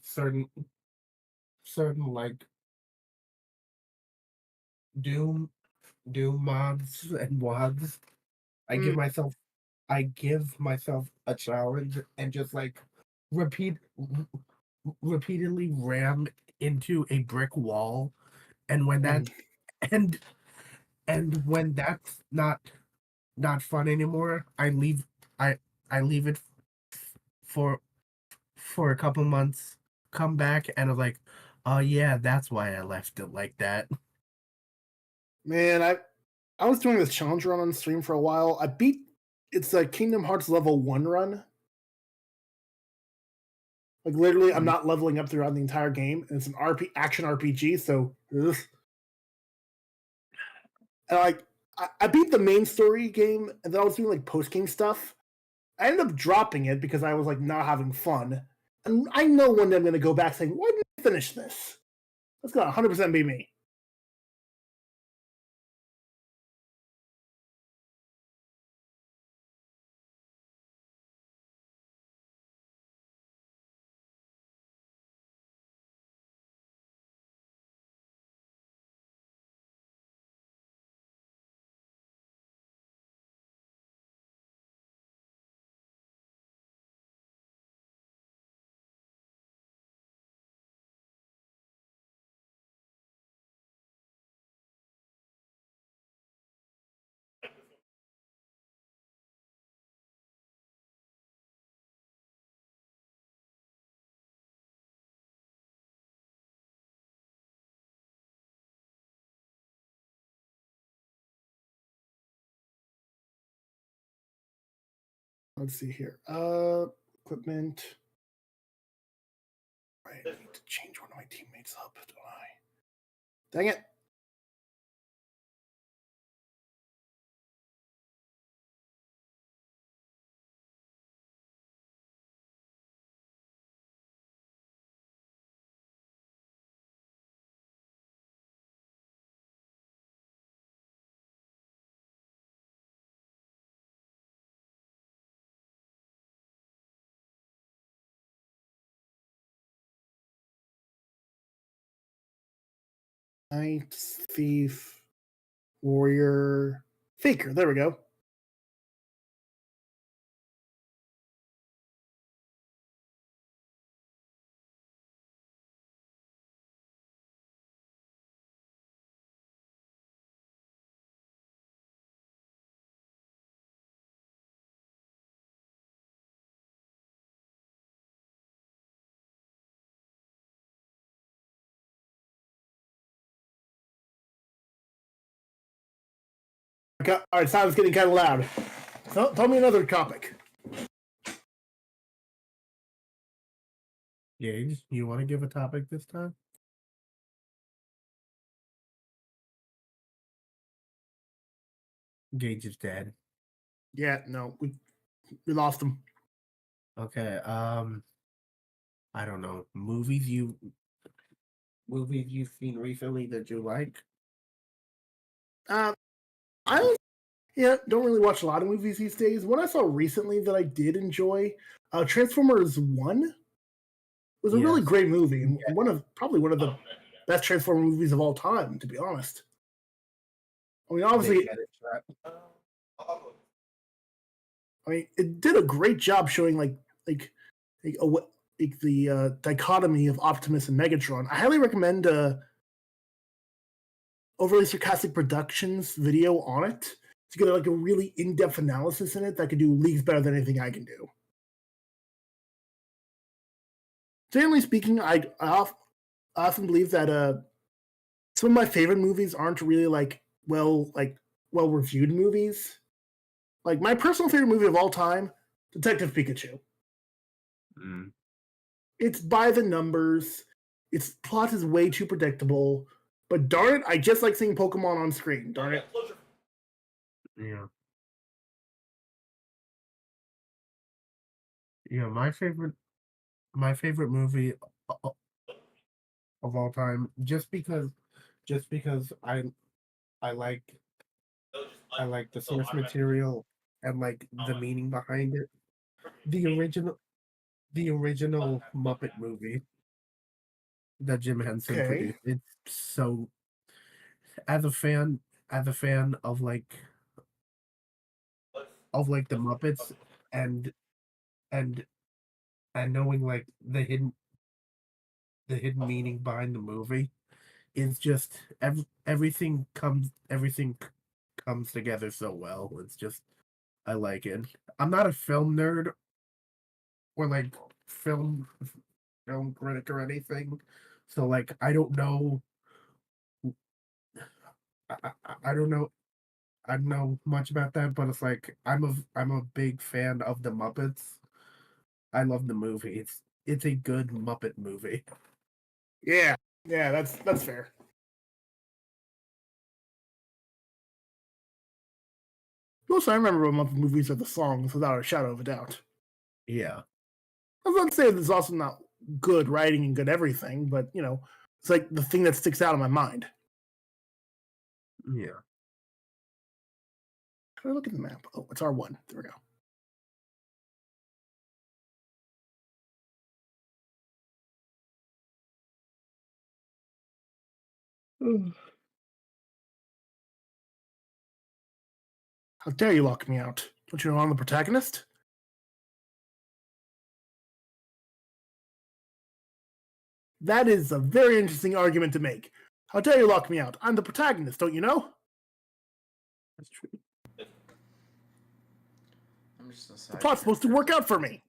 [SPEAKER 7] certain like Doom mods and WODs. I give
[SPEAKER 5] Mm.
[SPEAKER 7] myself I give myself a challenge and just like repeatedly ram into a brick wall, and when that and when that's not fun anymore, I I leave it for a couple months, come back, and I'm like, oh yeah, that's why I left it like that.
[SPEAKER 5] Man, I was doing this challenge run on stream for a while. It's a Kingdom Hearts level 1 run. Like literally, I'm not leveling up throughout the entire game, and it's an action RPG. So, ugh. And like I beat the main story game, and then I was doing like post game stuff. I ended up dropping it because I was like not having fun. And I know one day I'm going to go back saying, "Why didn't I finish this?" That's gonna 100% be me. Let's see here. Equipment. Right, I need to change one of my teammates up, don't I? Dang it. Knight, Thief, Warrior, Faker. There we go. All right, sound's getting kind of loud. So, tell me another topic.
[SPEAKER 7] Gage, you want to give a topic this time? Gage is dead.
[SPEAKER 5] Yeah, no, we lost him.
[SPEAKER 7] Okay. I don't know. Movies you've seen recently that you like?
[SPEAKER 5] I don't really watch a lot of movies these days. One I saw recently that I did enjoy, Transformers 1 was a really
[SPEAKER 7] Yes.
[SPEAKER 5] great movie and probably one of the best Transformer movies of all time, to be honest. I mean, obviously,
[SPEAKER 7] They get it, right?
[SPEAKER 5] I mean, it did a great job showing like dichotomy of Optimus and Megatron. I highly recommend Overly Sarcastic Productions video on it to get like a really in-depth analysis in it that could do leagues better than anything I can do. Generally speaking, I often believe that some of my favorite movies aren't really well reviewed movies. Like my personal favorite movie of all time, Detective Pikachu. It's by the numbers. Its plot is way too predictable. But darn it, I just like seeing Pokemon on screen. Darn it.
[SPEAKER 7] Yeah. Yeah, my favorite movie of all time, just because I like the source material and like the meaning behind it. The original Muppet movie that Jim Henson
[SPEAKER 5] Okay.
[SPEAKER 7] produced. It's so, as a fan of the Muppets and and knowing like the hidden meaning behind the movie, it's just everything comes together so well. It's just, I like it. I'm not a film nerd or like film critic or anything, so like I don't know. I don't know. I don't know much about that, but it's like I'm a big fan of the Muppets. I love the movie. It's a good Muppet movie.
[SPEAKER 5] Yeah, that's fair. Most I remember about Muppet movies are the songs, without a shadow of a doubt.
[SPEAKER 7] Yeah.
[SPEAKER 5] I was not saying there's also not good writing and good everything, but it's like the thing that sticks out in my mind.
[SPEAKER 7] Yeah.
[SPEAKER 5] How do I look at the map? Oh, it's R1. There we go. How dare you lock me out? Don't you know I'm the protagonist? That is a very interesting argument to make. How dare you lock me out? I'm the protagonist, don't you know?
[SPEAKER 7] That's true.
[SPEAKER 6] I'm just a
[SPEAKER 5] The
[SPEAKER 6] side
[SPEAKER 5] plot's supposed to
[SPEAKER 6] character.
[SPEAKER 5] work out for me.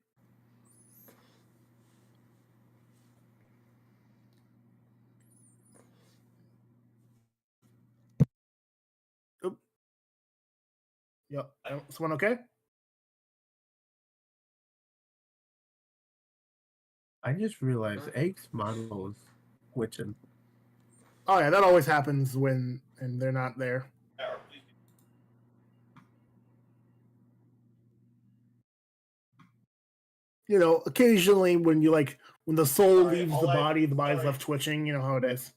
[SPEAKER 5] Oop. Yep. Someone okay?
[SPEAKER 7] I just realized Egg's model is glitching.
[SPEAKER 5] Oh yeah, that always happens when they're not there. Occasionally when when the soul leaves the body's left twitching. You know how it is.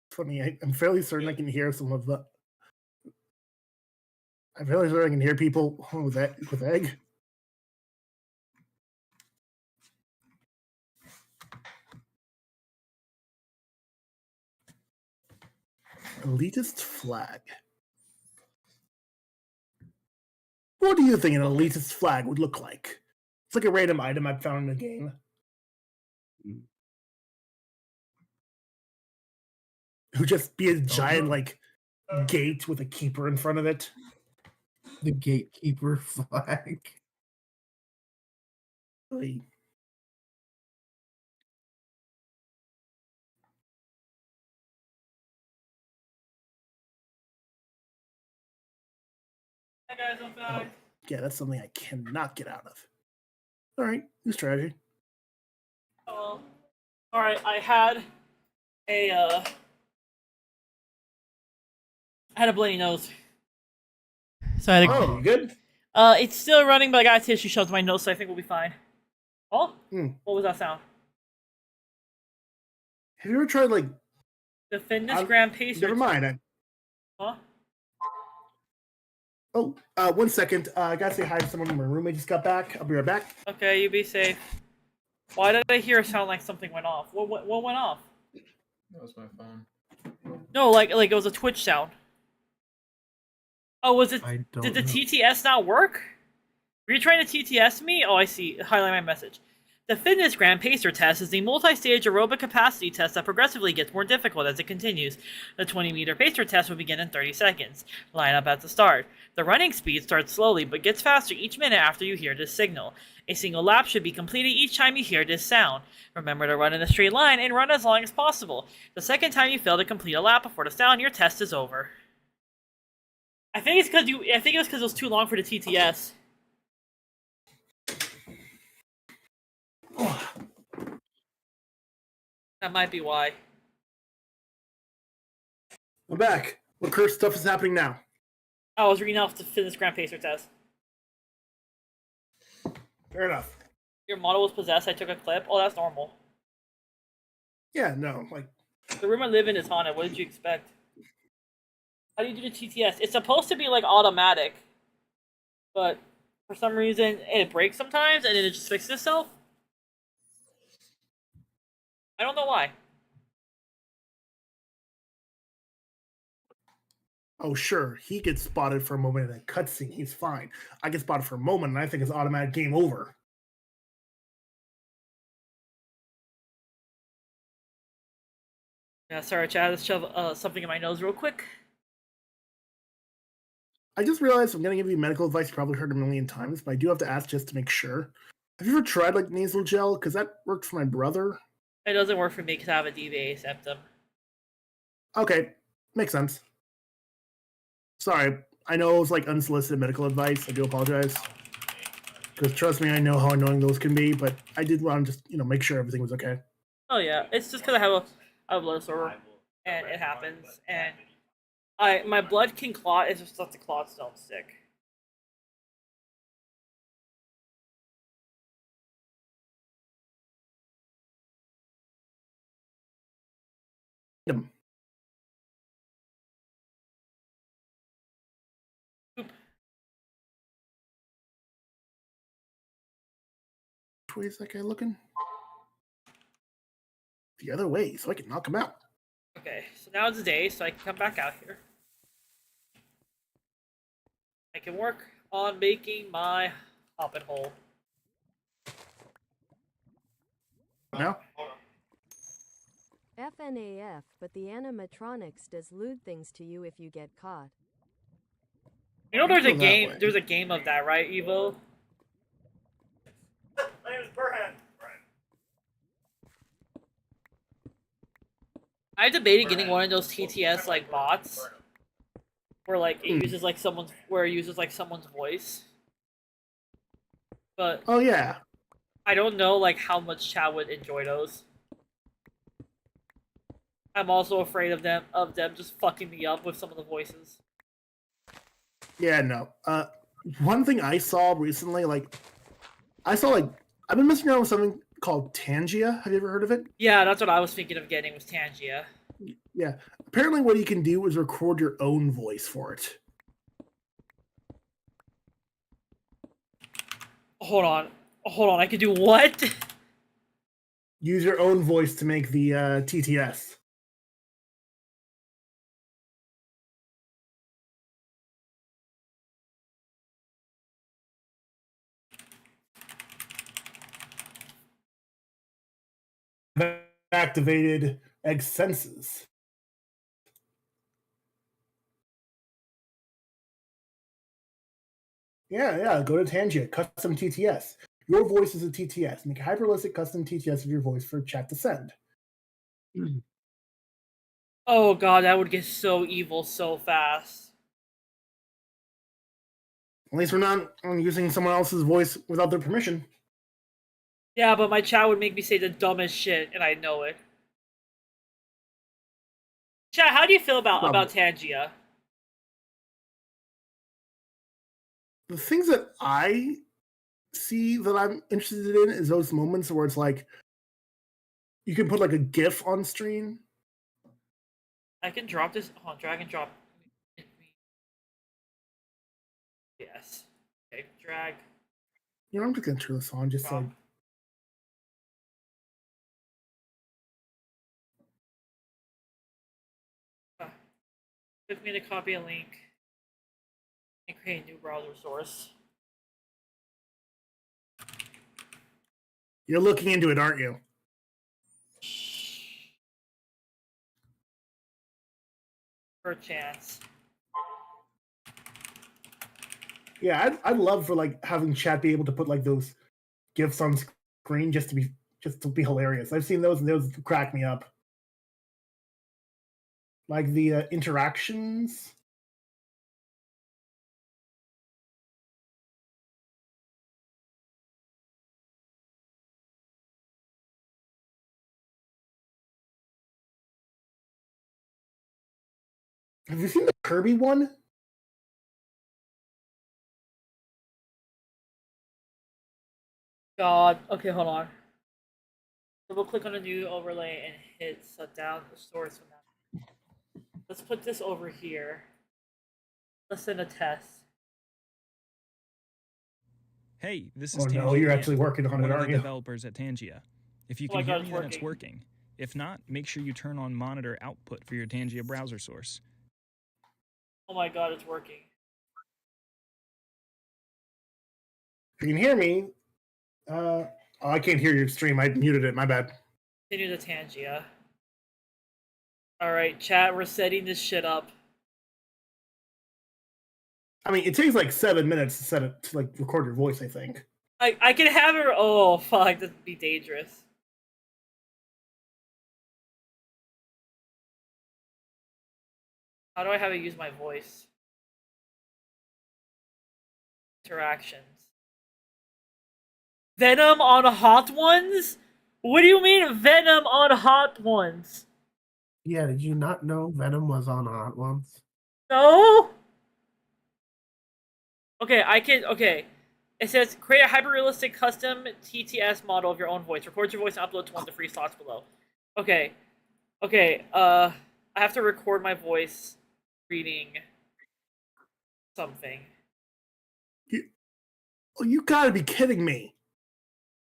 [SPEAKER 5] Funny, I'm fairly certain I can hear some of the. I'm fairly certain I can hear people with Egg. Elitist flag. What do you think an elitist flag would look like? It's like a random item I found in the game. It would just be a giant gate with a keeper in front of it.
[SPEAKER 7] The gatekeeper flag.
[SPEAKER 5] Really.
[SPEAKER 1] Hey guys, I'm back.
[SPEAKER 5] Yeah, that's something I cannot get out of. All right, new strategy.
[SPEAKER 1] All right, I had a bloody nose, so I had
[SPEAKER 5] Oh, you good?
[SPEAKER 1] it's still running, but I got a tissue shoved in my nose, so I think we'll be fine. Oh, what was that sound?
[SPEAKER 5] Have you ever tried
[SPEAKER 1] The fitness gram pacer.
[SPEAKER 5] Never mind.
[SPEAKER 1] Huh?
[SPEAKER 5] Oh, 1 second. I gotta say hi to someone. My roommate just got back. I'll be right back.
[SPEAKER 1] Okay, you be safe. Why did I hear a sound like something went off? What went off?
[SPEAKER 6] That was my phone.
[SPEAKER 1] No, like it was a Twitch sound. Oh, was it?
[SPEAKER 7] I don't
[SPEAKER 1] Did the
[SPEAKER 7] know.
[SPEAKER 1] TTS not work? Were you trying to TTS me? Oh, I see. Highlight my message. The Fitness Gram Pacer test is the multi-stage aerobic capacity test that progressively gets more difficult as it continues. The 20-meter pacer test will begin in 30 seconds. Line up at the start. The running speed starts slowly but gets faster each minute after you hear this signal. A single lap should be completed each time you hear this sound. Remember to run in a straight line and run as long as possible. The second time you fail to complete a lap before the sound, your test is over. I think it's because it was too long for the TTS. That might be why.
[SPEAKER 5] I'm back. What cursed stuff is happening now?
[SPEAKER 1] I was reading off the Fitness Grand Pacer test.
[SPEAKER 5] Fair enough.
[SPEAKER 1] Your model was possessed. I took a clip. Oh, that's normal.
[SPEAKER 5] Yeah, no, like
[SPEAKER 1] The room I live in is haunted. What did you expect? How do you do the TTS? It's supposed to be like automatic, but for some reason it breaks sometimes and then it just fixes itself. I don't know why.
[SPEAKER 5] oh sure, he gets spotted for a moment in a cutscene. He's fine. I get spotted for a moment, and I think it's automatic game over.
[SPEAKER 1] Yeah, sorry, Chad. Let's shove something in my nose real quick.
[SPEAKER 5] I just realized I'm gonna give you medical advice you probably heard a million times, but I do have to ask just to make sure. Have you ever tried like nasal gel? Because that worked for my brother.
[SPEAKER 1] It doesn't work for me because I have a DVA septum.
[SPEAKER 5] Okay, makes sense. Sorry, I know it was like unsolicited medical advice. I do apologize. Because trust me, I know how annoying those can be, but I did want to just, make sure everything was okay.
[SPEAKER 1] Oh yeah, it's just because I have a blood disorder, and it happens, and my blood can clot. It's just that the clots don't stick.
[SPEAKER 5] Yum.
[SPEAKER 1] Oop.
[SPEAKER 5] Which way is that guy looking? The other way, so I can knock him out.
[SPEAKER 1] Okay, so now it's day, so I can come back out here. I can work on making my hopping hole.
[SPEAKER 5] Now?
[SPEAKER 8] FNAF, but the animatronics does lewd things to you if you get caught.
[SPEAKER 1] You know, there's a
[SPEAKER 5] Go that
[SPEAKER 1] game.
[SPEAKER 5] way.
[SPEAKER 1] There's a game of that, right, Evo?
[SPEAKER 4] My name is Burhan.
[SPEAKER 1] I debated getting one of those TTS like bots, where like it uses like someone's voice. But
[SPEAKER 5] Oh yeah.
[SPEAKER 1] I don't know like how much chat would enjoy those. I'm also afraid of them just fucking me up with some of the voices.
[SPEAKER 5] Yeah, no. One thing I saw recently, I've been messing around with something called Tangia. Have you ever heard of it?
[SPEAKER 1] Yeah, that's what I was thinking of getting was Tangia.
[SPEAKER 5] Yeah. Apparently what you can do is record your own voice for it.
[SPEAKER 1] Hold on, I could do what?
[SPEAKER 5] Use your own voice to make the TTS. Activated egg senses. Yeah. Go to Tangia, custom TTS. Your voice is a TTS. Make a hyperrealistic custom TTS of your voice for chat to send.
[SPEAKER 1] Oh god, that would get so evil so fast.
[SPEAKER 5] At least we're not using someone else's voice without their permission.
[SPEAKER 1] Yeah, but my chat would make me say the dumbest shit, and I know it. Chat, how do you feel about Tangia?
[SPEAKER 5] The things that I see that I'm interested in is those moments where it's like you can put like a GIF on screen.
[SPEAKER 1] I can drop this on drag and drop. Yes. Okay, drag.
[SPEAKER 5] I'm just gonna turn this on just
[SPEAKER 1] Drop.
[SPEAKER 5] like
[SPEAKER 1] Click me to copy a link and create a new browser source.
[SPEAKER 5] You're looking into it, aren't you?
[SPEAKER 1] Perchance.
[SPEAKER 5] Yeah, I'd love for like having chat be able to put like those gifs on screen just to be hilarious. I've seen those and those crack me up. Like the interactions. Have you seen the Kirby one?
[SPEAKER 1] God. Okay, hold on. Double click on a new overlay and hit shut down the source from that. Let's put this over here. Let's send a test.
[SPEAKER 9] Hey, this is
[SPEAKER 5] Oh no,
[SPEAKER 9] Tangia
[SPEAKER 5] you're
[SPEAKER 9] again,
[SPEAKER 5] actually working on
[SPEAKER 9] one
[SPEAKER 5] it,
[SPEAKER 9] of the
[SPEAKER 5] aren't you?
[SPEAKER 9] developers at Tangia. If you
[SPEAKER 1] Oh my
[SPEAKER 9] can
[SPEAKER 1] God,
[SPEAKER 9] hear
[SPEAKER 1] it's
[SPEAKER 9] me, then it's
[SPEAKER 1] working.
[SPEAKER 9] working. If not, make sure you turn on monitor output for your Tangia browser source.
[SPEAKER 1] Oh my God, it's working.
[SPEAKER 5] If you can hear me, oh, I can't hear your stream. I muted it. My bad.
[SPEAKER 1] Continue the Tangia. Alright, chat, we're setting this shit up.
[SPEAKER 5] I mean, it takes like 7 minutes to set it to like record your voice. I think.
[SPEAKER 1] I can have her. Oh, fuck, that'd be dangerous. How do I have it use my voice? Interactions. Venom on Hot Ones? What do you mean Venom on Hot Ones?
[SPEAKER 7] Yeah, did you not know Venom was on Hot Ones?
[SPEAKER 1] No? Okay, I can. Okay. It says create a hyper-realistic custom TTS model of your own voice. Record your voice and upload to one of the free slots below. Okay. Okay, I have to record my voice reading something.
[SPEAKER 5] You gotta be kidding me.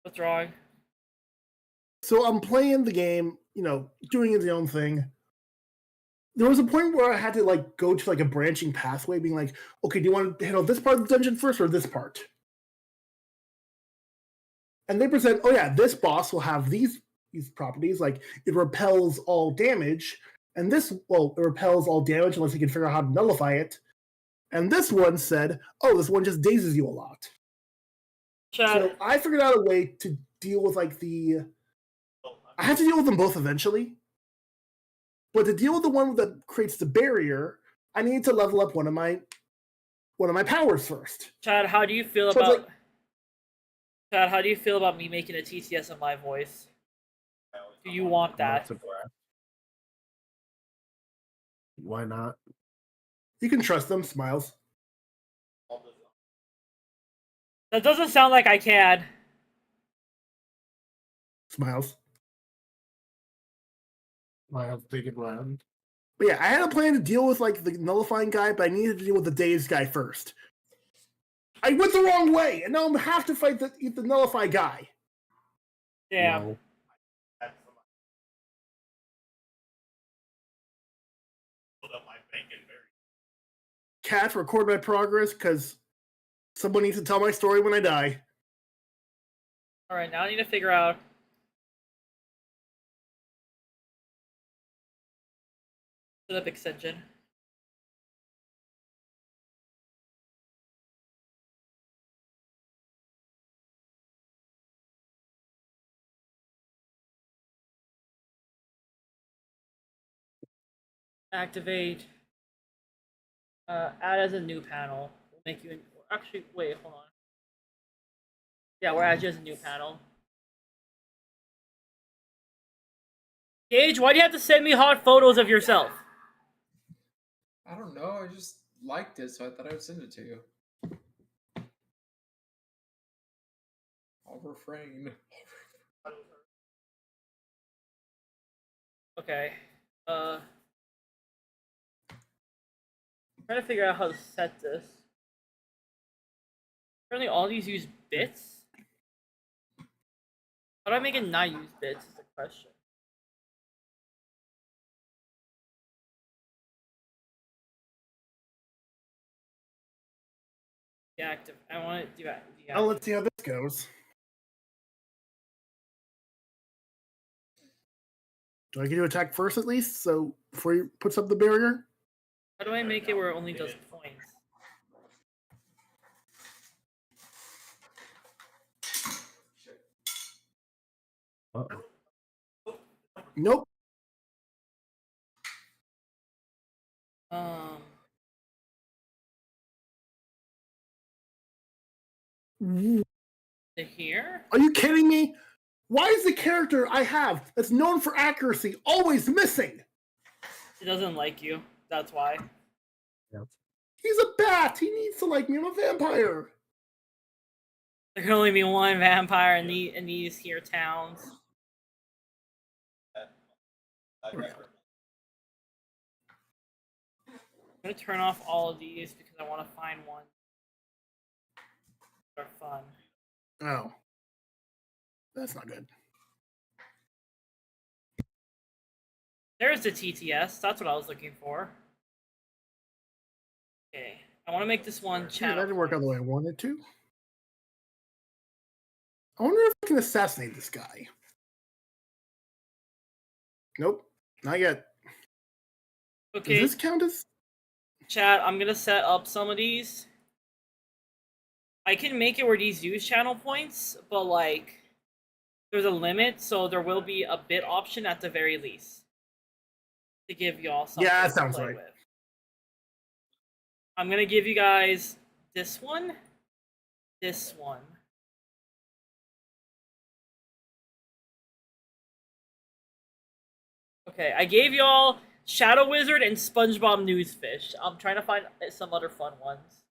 [SPEAKER 1] What's wrong?
[SPEAKER 5] So I'm playing the game, doing the own thing. There was a point where I had to like go to like a branching pathway, being like, okay, do you want to handle this part of the dungeon first or this part? And they present, oh yeah, this boss will have these properties, like it repels all damage, and it repels all damage unless you can figure out how to nullify it. And this one said, oh, this one just dazes you a lot.
[SPEAKER 1] Chat.
[SPEAKER 5] So I figured out a way to deal with like I have to deal with them both eventually. But to deal with the one that creates the barrier, I need to level up one of my powers first.
[SPEAKER 1] Chad, how do you feel about Chad, how do you feel about me making a TTS of my voice? Do you want that?
[SPEAKER 7] Why not?
[SPEAKER 5] You can trust them, smiles.
[SPEAKER 1] That doesn't sound like I can.
[SPEAKER 5] Smiles.
[SPEAKER 7] I'll take it round.
[SPEAKER 5] But yeah, I had a plan to deal with like the nullifying guy, but I needed to deal with the dazed guy first. I went the wrong way, and now I'm have to fight the nullify guy.
[SPEAKER 1] Damn.
[SPEAKER 7] No.
[SPEAKER 5] Cat, record my progress because someone needs to tell my story when I die.
[SPEAKER 1] Alright, now I need to figure out setup extension. Activate. Add as a new panel. We'll make you. Actually, wait, hold on. Yeah, we're adding as a new panel. Gage, why do you have to send me hot photos of yourself?
[SPEAKER 6] I don't know. I just liked it, so I thought I would send it to you. I'll refrain.
[SPEAKER 1] Okay. Trying to figure out how to set this. Apparently all these use bits? How do I make it not use bits is the question. Deactive. I want to deactivate.
[SPEAKER 5] Oh, let's see how this goes. Do I get to attack first at least? So before he puts up the barrier?
[SPEAKER 1] How do I make it where it only does points?
[SPEAKER 5] Nope.
[SPEAKER 1] To here?
[SPEAKER 5] Are you kidding me? Why is the character I have that's known for accuracy always missing?
[SPEAKER 1] It doesn't like you. That's why.
[SPEAKER 5] He's a bat. He needs to like me. I'm a vampire.
[SPEAKER 1] There can only be one vampire in these here towns. I'm gonna turn off all of these because I want to find one. They're fun.
[SPEAKER 5] Oh. That's not good.
[SPEAKER 1] There's the TTS. That's what I was looking for. Okay. I want to make this one
[SPEAKER 5] Yeah,
[SPEAKER 1] channel.
[SPEAKER 5] that didn't work out the way I wanted to. I wonder if I can assassinate this guy. Nope. Not yet.
[SPEAKER 1] Okay.
[SPEAKER 5] Does this count as...
[SPEAKER 1] Chat, I'm gonna set up some of these. I can make it where these use channel points, but like there's a limit, so there will be a bit option at the very least to give y'all something
[SPEAKER 5] Yeah, that
[SPEAKER 1] to
[SPEAKER 5] sounds
[SPEAKER 1] play
[SPEAKER 5] right.
[SPEAKER 1] with. I'm gonna give you guys this one, this one. Okay, I gave y'all Shadow Wizard and SpongeBob Newsfish. I'm trying to find some other fun ones.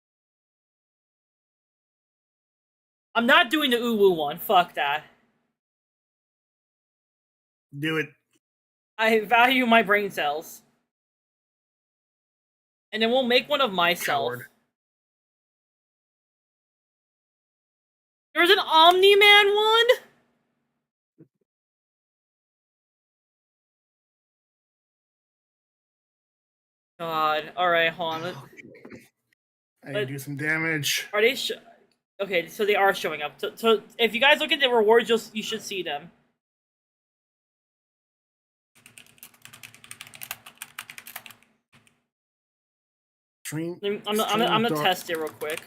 [SPEAKER 1] I'm not doing the Uwu one. Fuck that.
[SPEAKER 5] Do it.
[SPEAKER 1] I value my brain cells. And then we'll make one of myself.
[SPEAKER 5] Coward.
[SPEAKER 1] There's an Omni-Man one? God. Alright, hold on.
[SPEAKER 5] I need to do some damage.
[SPEAKER 1] Are they okay, so they are showing up. So if you guys look at the rewards, you should see them. I'm gonna test it real quick.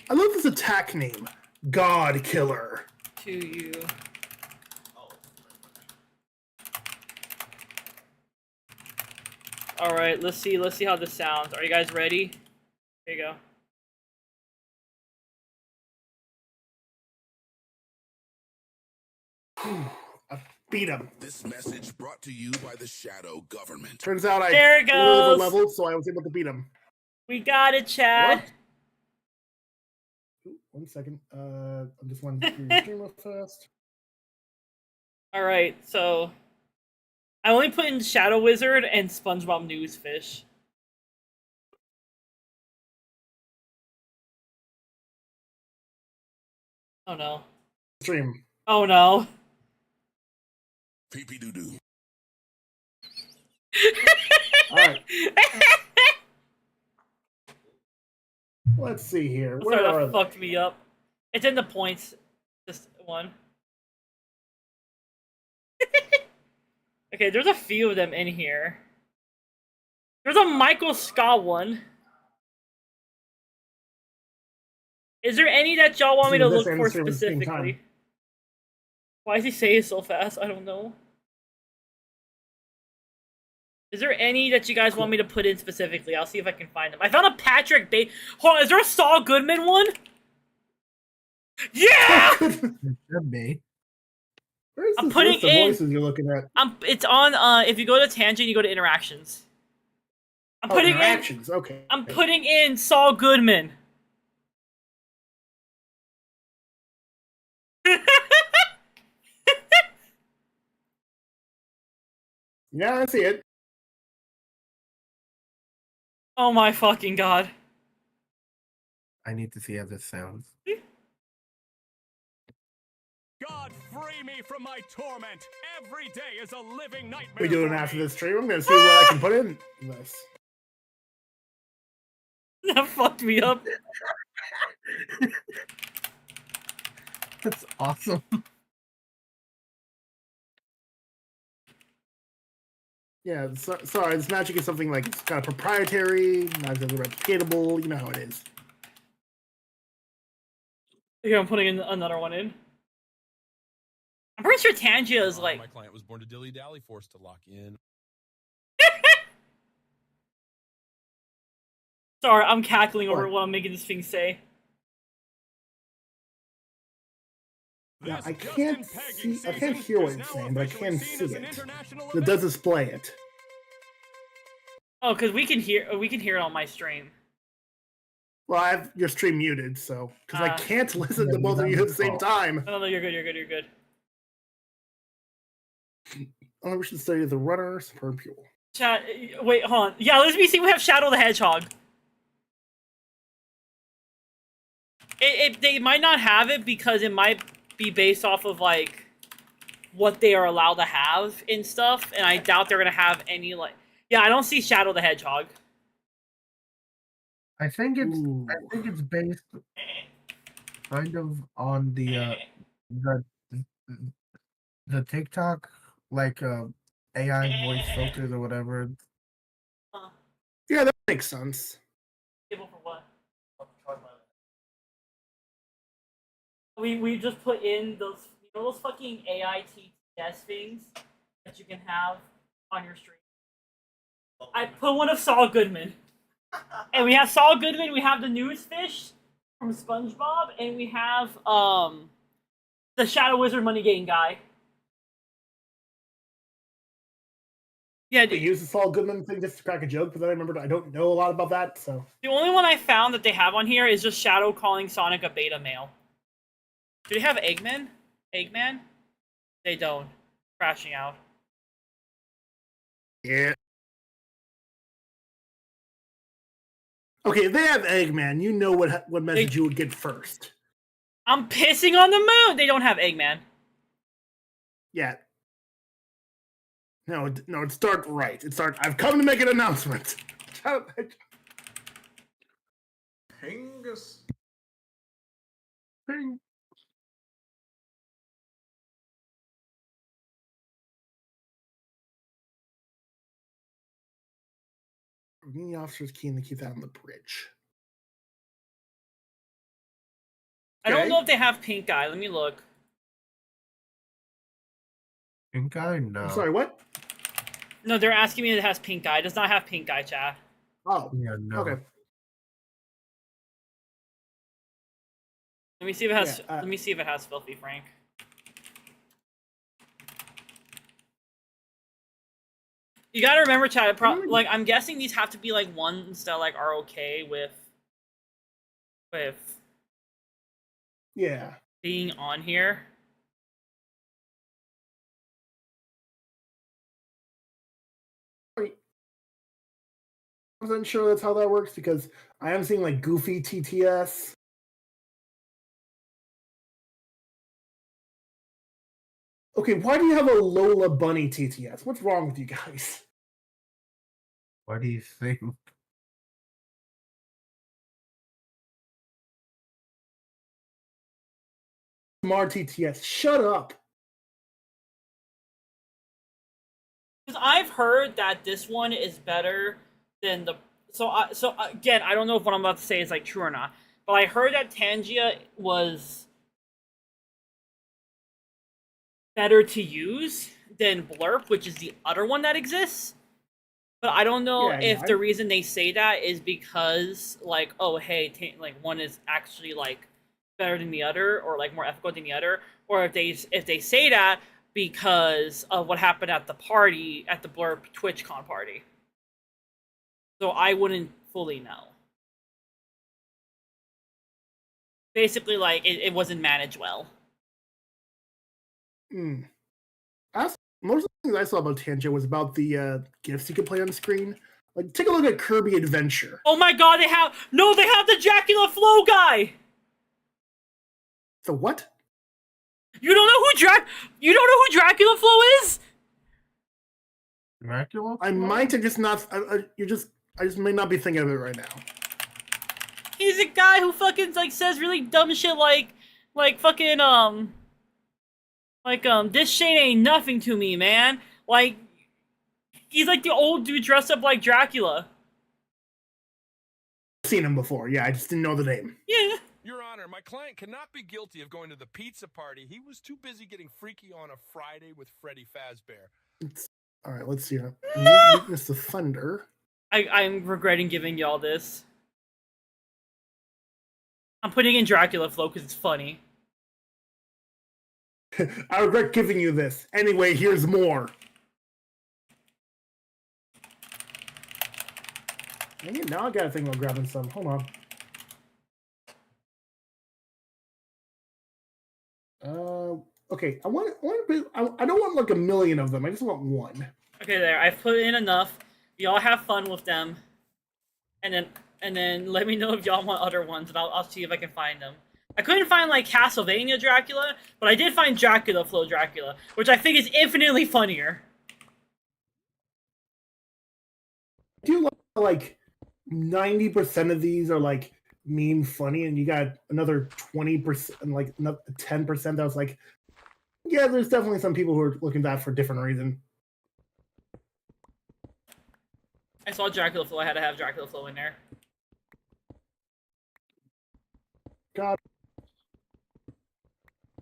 [SPEAKER 5] I love this attack name. God Killer.
[SPEAKER 1] To you. Alright, let's see how this sounds. Are you guys ready? Here you go.
[SPEAKER 5] I beat him.
[SPEAKER 10] This message brought to you by the Shadow Government.
[SPEAKER 5] Turns out I
[SPEAKER 1] There it goes.
[SPEAKER 5] leveled, so I was able to beat him.
[SPEAKER 1] We got it, Chad.
[SPEAKER 5] Ooh, 1 second. I'm just wanting to do your stream real fast.
[SPEAKER 1] Alright, so I only put in Shadow Wizard and SpongeBob Newsfish. Oh no.
[SPEAKER 5] Stream.
[SPEAKER 1] Oh no.
[SPEAKER 10] Pee-pee doo-doo.
[SPEAKER 5] Alright. Let's see here. Where
[SPEAKER 1] Sorry,
[SPEAKER 5] are
[SPEAKER 1] that
[SPEAKER 5] they?
[SPEAKER 1] fucked me up. It's in the points. Just one. Okay, there's a few of them in here. There's a Michael Scott one. Is there any that y'all want me to look for specifically? Why does he say it so fast? I don't know. Is there any that you guys want me to put in specifically? I'll see if I can find them. I found a Patrick Bateman. Hold on, is there a Saul Goodman one? Yeah!
[SPEAKER 7] Could be.
[SPEAKER 5] Where's
[SPEAKER 1] I'm
[SPEAKER 5] this
[SPEAKER 1] putting
[SPEAKER 5] list of
[SPEAKER 1] in.
[SPEAKER 5] voices you're looking at?
[SPEAKER 1] It's on. If you go to Tangent, you go to Interactions. I'm putting
[SPEAKER 5] interactions. Okay.
[SPEAKER 1] I'm putting in Saul Goodman.
[SPEAKER 5] Yeah, I see it.
[SPEAKER 1] Oh my fucking god.
[SPEAKER 7] I need to see how this sounds.
[SPEAKER 11] God, free me from my torment. Every day is a living nightmare.
[SPEAKER 5] We doing
[SPEAKER 11] for
[SPEAKER 5] after
[SPEAKER 11] me.
[SPEAKER 5] this stream. I'm gonna see what I can put in this.
[SPEAKER 1] That fucked me up.
[SPEAKER 7] That's awesome.
[SPEAKER 5] Yeah, sorry, this magic is something like it's kind of proprietary, not exactly replicatable. You know how it is.
[SPEAKER 1] Here, I'm putting in another one in. I'm pretty sure Tangia is like.
[SPEAKER 12] My client was born to dilly dally, forced to lock in.
[SPEAKER 1] Sorry, I'm cackling over what I'm making this thing say.
[SPEAKER 5] Now, I can't see, I can't hear what it's saying, but I can see it. It does display it.
[SPEAKER 1] Oh, because we can hear it on my stream.
[SPEAKER 5] Well, I have your stream muted, so because I can't listen to both of you at the same time.
[SPEAKER 1] No, you're good. You're good. You're good.
[SPEAKER 5] Oh, we should study the runner, superb fuel.
[SPEAKER 1] Chat. Wait, hold on. Yeah, let me see. We have Shadow the Hedgehog. They might not have it because it might be based off of like what they are allowed to have and stuff, and I doubt they're gonna have any like. Yeah, I don't see Shadow the Hedgehog.
[SPEAKER 7] I think it's based kind of on the TikTok like AI voice filters or whatever.
[SPEAKER 5] Yeah, that makes sense.
[SPEAKER 1] Table for what? We just put in those those fucking AI TTS things that you can have on your stream. I put one of Saul Goodman. And we have Saul Goodman, we have the Newsfish from SpongeBob, and we have the Shadow Wizard Money Game guy. Yeah,
[SPEAKER 5] they use the Saul Goodman thing just to crack a joke, but then I remembered I don't know a lot about that, so.
[SPEAKER 1] The only one I found that they have on here is just Shadow calling Sonic a beta male. Do they have Eggman? Eggman? They don't. Crashing out.
[SPEAKER 5] Yeah. Okay, if they have Eggman, you know what message you would get first.
[SPEAKER 1] I'm pissing on the moon! They don't have Eggman.
[SPEAKER 5] Yeah. No, it starts right. It starts, I've come to make an announcement.
[SPEAKER 6] Pingus.
[SPEAKER 5] Ping. The officer's keen to keep that on the bridge.
[SPEAKER 1] I don't know if they have Pink Eye. Let me look.
[SPEAKER 7] Pink Eye? No.
[SPEAKER 5] I'm sorry, what?
[SPEAKER 1] No, they're asking me if it has Pink Eye. It does not have Pink Eye, chat.
[SPEAKER 5] Oh.
[SPEAKER 7] Yeah, no.
[SPEAKER 5] Okay.
[SPEAKER 1] Let me see if it has. Let me see if it has Filthy Frank. You gotta remember, chat. Like, I'm guessing these have to be like ones that like are okay with
[SPEAKER 5] yeah,
[SPEAKER 1] being on here.
[SPEAKER 5] I wasn't sure that's how that works because I am seeing like Goofy TTS. Okay, why do you have a Lola Bunny TTS? What's wrong with you guys?
[SPEAKER 7] What do you think?
[SPEAKER 5] Smart TTS, shut up.
[SPEAKER 1] Because I've heard that this one is better than the. So again, I don't know if what I'm about to say is like true or not, but I heard that Tangia was better to use than Blurp, which is the other one that exists. But I don't know if the reason they say that is because, like, oh, hey, like, one is actually, like, better than the other, or, like, more ethical than the other, or if they say that because of what happened at the party, at the Blurp TwitchCon party. So I wouldn't fully know. Basically, like, it wasn't managed well.
[SPEAKER 5] Most of the things I saw about Tangia was about the gifts you could play on the screen. Like, take a look at Kirby Adventure.
[SPEAKER 1] Oh my god, they have the Dracula Flow guy!
[SPEAKER 5] The what?
[SPEAKER 1] You don't know who Dracula Flow is?
[SPEAKER 7] Dracula?
[SPEAKER 5] I might have just not. I just may not be thinking of it right now.
[SPEAKER 1] music guy who fucking like says really dumb shit like fucking this shit ain't nothing to me, man. Like he's like the old dude dressed up like Dracula.
[SPEAKER 5] I've seen him before. Yeah, I just didn't know the name.
[SPEAKER 1] Yeah.
[SPEAKER 12] Your Honor, my client cannot be guilty of going to the pizza party. He was too busy getting freaky on a Friday with Freddy Fazbear.
[SPEAKER 5] All right, let's see. Weakness to thunder.
[SPEAKER 1] I'm regretting giving y'all this. I'm putting in Dracula flow because it's funny.
[SPEAKER 5] I regret giving you this. Anyway, here's more. Dang it, now I gotta think about grabbing some. Hold on. Okay. I don't want like a million of them. I just want one.
[SPEAKER 1] Okay, there. I've put in enough. Y'all have fun with them, and then let me know if y'all want other ones, and I'll see if I can find them. I couldn't find like Castlevania Dracula, but I did find Dracula Flow Dracula, which I think is infinitely funnier.
[SPEAKER 5] I do like 90% of these are like mean funny, and you got another 20%, like 10% that was like, yeah, there's definitely some people who are looking at that for a different reason.
[SPEAKER 1] I saw Dracula Flow. I had to have Dracula Flow in there.
[SPEAKER 5] God.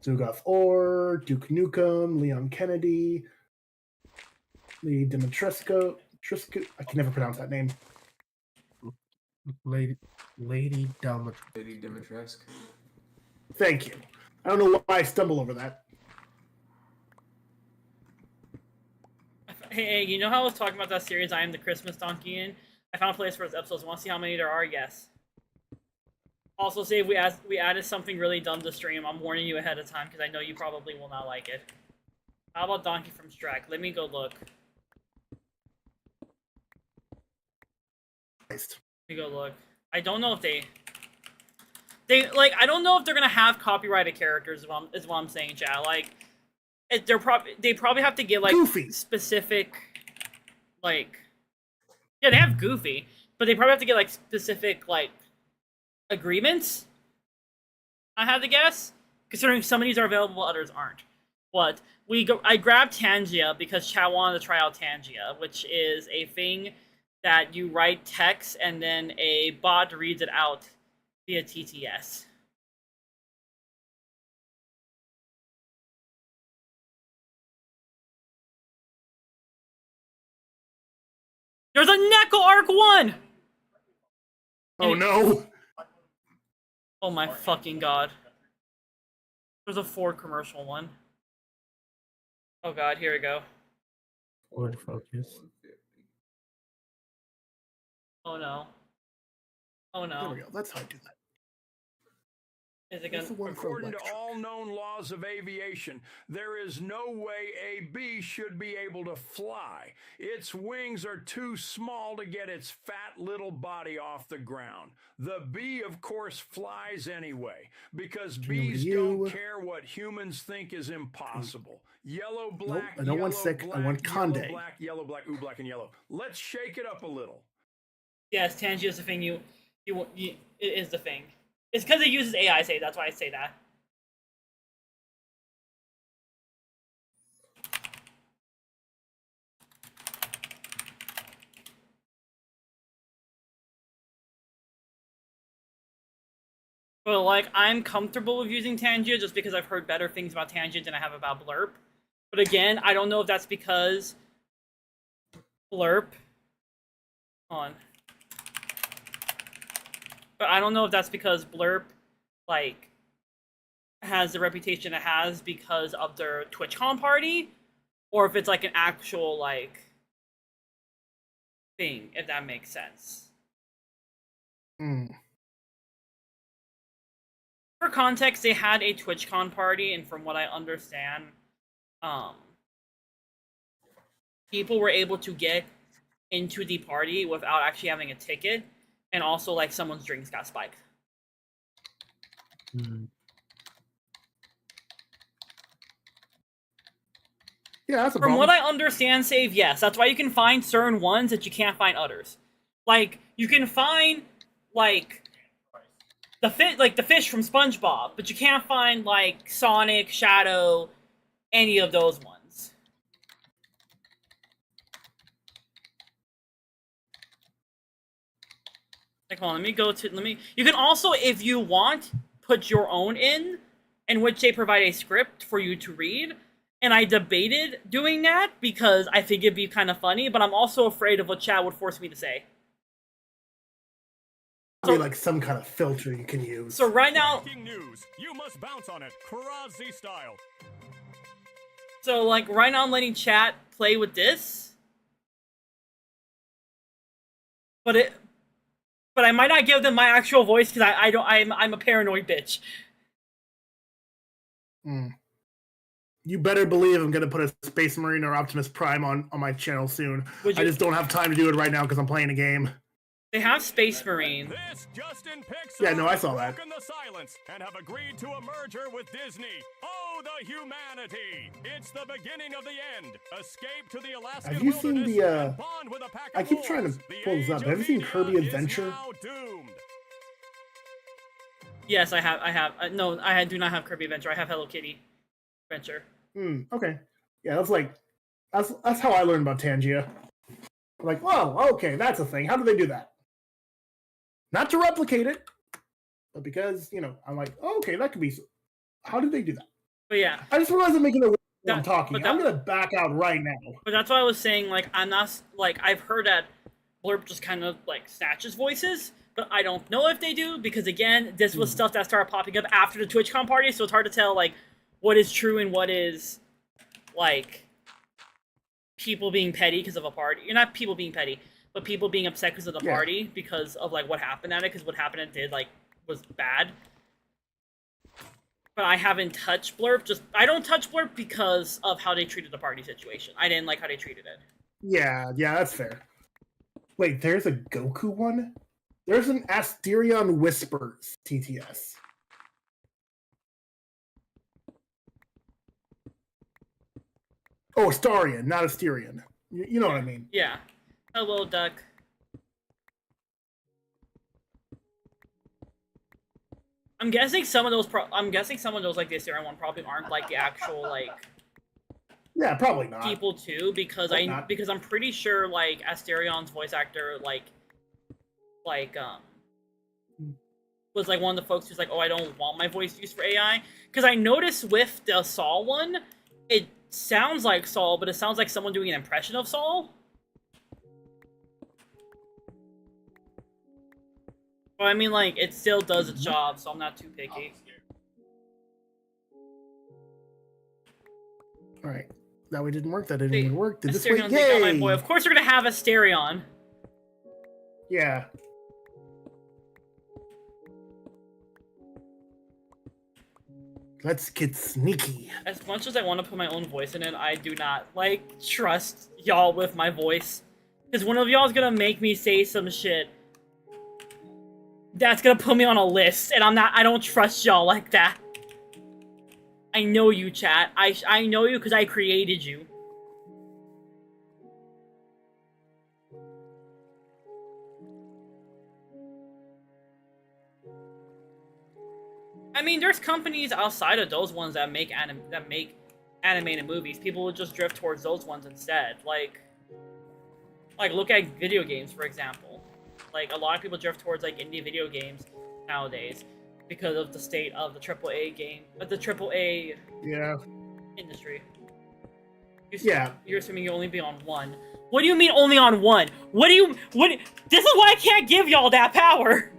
[SPEAKER 5] Zugoff Orr, Duke Nukem, Leon Kennedy, Lee Dimitrescu. I can never pronounce that name.
[SPEAKER 7] Lady
[SPEAKER 6] Dimitrescu.
[SPEAKER 5] Thank you. I don't know why I stumble over that.
[SPEAKER 1] Hey, you know how I was talking about that series I Am the Christmas Donkey in? I found a place for its episodes. Want to see how many there are? Yes. Also, say if we added something really dumb to stream, I'm warning you ahead of time because I know you probably will not like it. How about Donkey from Shrek? Let me go look. Let me go look. I don't know if they like. I don't know if they're gonna have copyrighted characters. Is what I'm saying, chat. Like, they probably have to get like
[SPEAKER 5] Goofy.
[SPEAKER 1] Specific, like, yeah, they have Goofy, but they probably have to get like specific like agreements. I have to guess, considering some of these are available, others aren't. But I grabbed Tangia because chat wanted to try out Tangia, which is a thing that you write text and then a bot reads it out via TTS. There's a Neko Arc 1!
[SPEAKER 5] Oh no!
[SPEAKER 1] Oh my fucking god. There's a Ford commercial one. Oh god, here we go.
[SPEAKER 7] Ford Focus.
[SPEAKER 1] Oh no. Oh no.
[SPEAKER 5] There we go. That's how I do that.
[SPEAKER 1] Is it gonna...
[SPEAKER 11] According to all known laws of aviation, there is no way a bee should be able to fly. Its wings are too small to get its fat little body off the ground. The bee, of course, flies anyway, because bees don't care what humans think is impossible. Yellow, black,
[SPEAKER 5] I don't want sick.
[SPEAKER 11] black,
[SPEAKER 5] I want Conde.
[SPEAKER 11] yellow, black, ooh, black, and yellow. Let's shake it up a little.
[SPEAKER 1] Yes, Tangia is the thing it is the thing. It's because it uses AI say, that's why I say that. But, like, I'm comfortable with using Tangia just because I've heard better things about Tangia than I have about Blurp. But again, I don't know if that's because Blurp... Hold on. But I don't know if that's because Blurp, like, has the reputation it has because of their TwitchCon party, or if it's, like, an actual, like, thing, if that makes sense. For context, they had a TwitchCon party, and from what I understand, people were able to get into the party without actually having a ticket, and also, like, someone's drinks got spiked.
[SPEAKER 5] Yeah, that's a
[SPEAKER 1] From
[SPEAKER 5] problem.
[SPEAKER 1] what I understand, Save, yes. That's why you can find certain ones that you can't find others. Like, you can find, like, the fish from SpongeBob, but you can't find like Sonic, Shadow, any of those ones. Like, hold on, you can also, if you want, put your own in which they provide a script for you to read. And I debated doing that because I think it'd be kind of funny, but I'm also afraid of what Chad would force me to say.
[SPEAKER 5] So, like some kind of filter you can use.
[SPEAKER 1] So right now,
[SPEAKER 13] breaking news. You must bounce on it, Karazi style.
[SPEAKER 1] So like right now, I'm letting chat play with this, but I might not give them my actual voice because I'm a paranoid bitch.
[SPEAKER 5] You better believe I'm gonna put a Space Marine or Optimus Prime on my channel soon. I just don't have time to do it right now because I'm playing a game.
[SPEAKER 1] They have Space Marine.
[SPEAKER 13] This Justin Pixar
[SPEAKER 5] Yeah, no, I saw that.
[SPEAKER 13] broken the silence and have agreed to a merger with Disney. Oh, the humanity! It's the beginning of the end. Escape to the Alaskan
[SPEAKER 5] Have you seen
[SPEAKER 13] wilderness
[SPEAKER 5] the?
[SPEAKER 13] and bond with a pack
[SPEAKER 5] I
[SPEAKER 13] of
[SPEAKER 5] keep trying to
[SPEAKER 13] wolves.
[SPEAKER 5] pull this up. Have you seen Kirby Adventure?
[SPEAKER 13] Doomed.
[SPEAKER 1] Yes, I have. No, I do not have Kirby Adventure. I have Hello Kitty Adventure.
[SPEAKER 5] Okay. Yeah, that's how I learned about Tangia. I'm like, whoa, okay, that's a thing. How do they do that? Not to replicate it, but because, I'm like, oh, okay, that could be. How did they do that?
[SPEAKER 1] But yeah.
[SPEAKER 5] I just realized I'm making a I'm talking. I'm going to back out right now.
[SPEAKER 1] But that's why I was saying, like, I'm not, like, I've heard that Blurb just kind of, like, snatches voices, but I don't know if they do, because, again, this was stuff that started popping up after the TwitchCon party, so it's hard to tell, like, what is true and what is, like, people being petty because of a party. You're not people being petty, but people being upset because of the party because of, like, what happened at it, because what happened and did, like, was bad. But I haven't touched Blurb. I don't touch Blurb because of how they treated the party situation. I didn't like how they treated it.
[SPEAKER 5] Yeah, that's fair. Wait, there's a Goku one? There's an Asterion Whispers TTS. Oh, Astarion, not Asterion. You know what I mean.
[SPEAKER 1] Yeah. Hello, Duck. I'm guessing some of those like the Asterion one probably aren't like the actual like.
[SPEAKER 5] Yeah, probably not.
[SPEAKER 1] People too, because I'm pretty sure like Asterion's voice actor was like one of the folks who's like, oh, I don't want my voice used for AI, because I noticed with the Saul one, it sounds like Saul, but it sounds like someone doing an impression of Saul. But I mean, like, it still does its job, so I'm not too picky.
[SPEAKER 5] Alright. That way didn't work. That didn't even work. Did this way?
[SPEAKER 1] Asterion's like, oh, my boy. Of course we're gonna have Asterion.
[SPEAKER 5] Yeah. Let's get sneaky.
[SPEAKER 1] As much as I want to put my own voice in it, I do not, like, trust y'all with my voice. Because one of y'all is gonna make me say some shit that's gonna put me on a list, and I don't trust y'all like that. I know you, chat. I know you because I created you. I mean, there's companies outside of those ones that make animated movies. People would just drift towards those ones instead. Like look at video games, for example. Like, a lot of people drift towards like indie video games nowadays because of the state of the AAA industry. You're assuming you'll only be on one. What do you mean only on one? This is why I can't give y'all that power.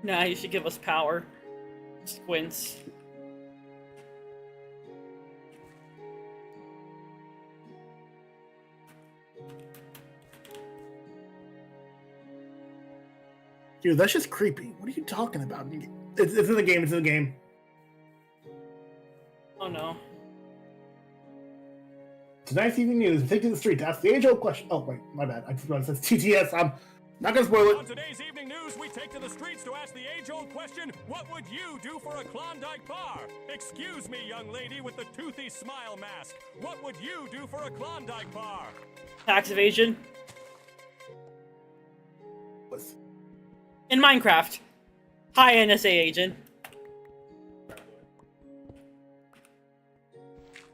[SPEAKER 1] Nah, you should give us power. Squints.
[SPEAKER 5] Dude, that's just creepy. What are you talking about? It's in the game. It's in the game.
[SPEAKER 1] Oh no.
[SPEAKER 5] Tonight's evening news. We take to the street to ask the age-old question. Oh wait, my bad. I forgot it says TTS. I'm not gonna spoil it.
[SPEAKER 13] On today's evening news, we take to the streets to ask the age-old question, what would you do for a Klondike bar? Excuse me, young lady with the toothy smile mask. What would you do for a Klondike bar?
[SPEAKER 1] Tax evasion. In Minecraft. Hi, NSA agent.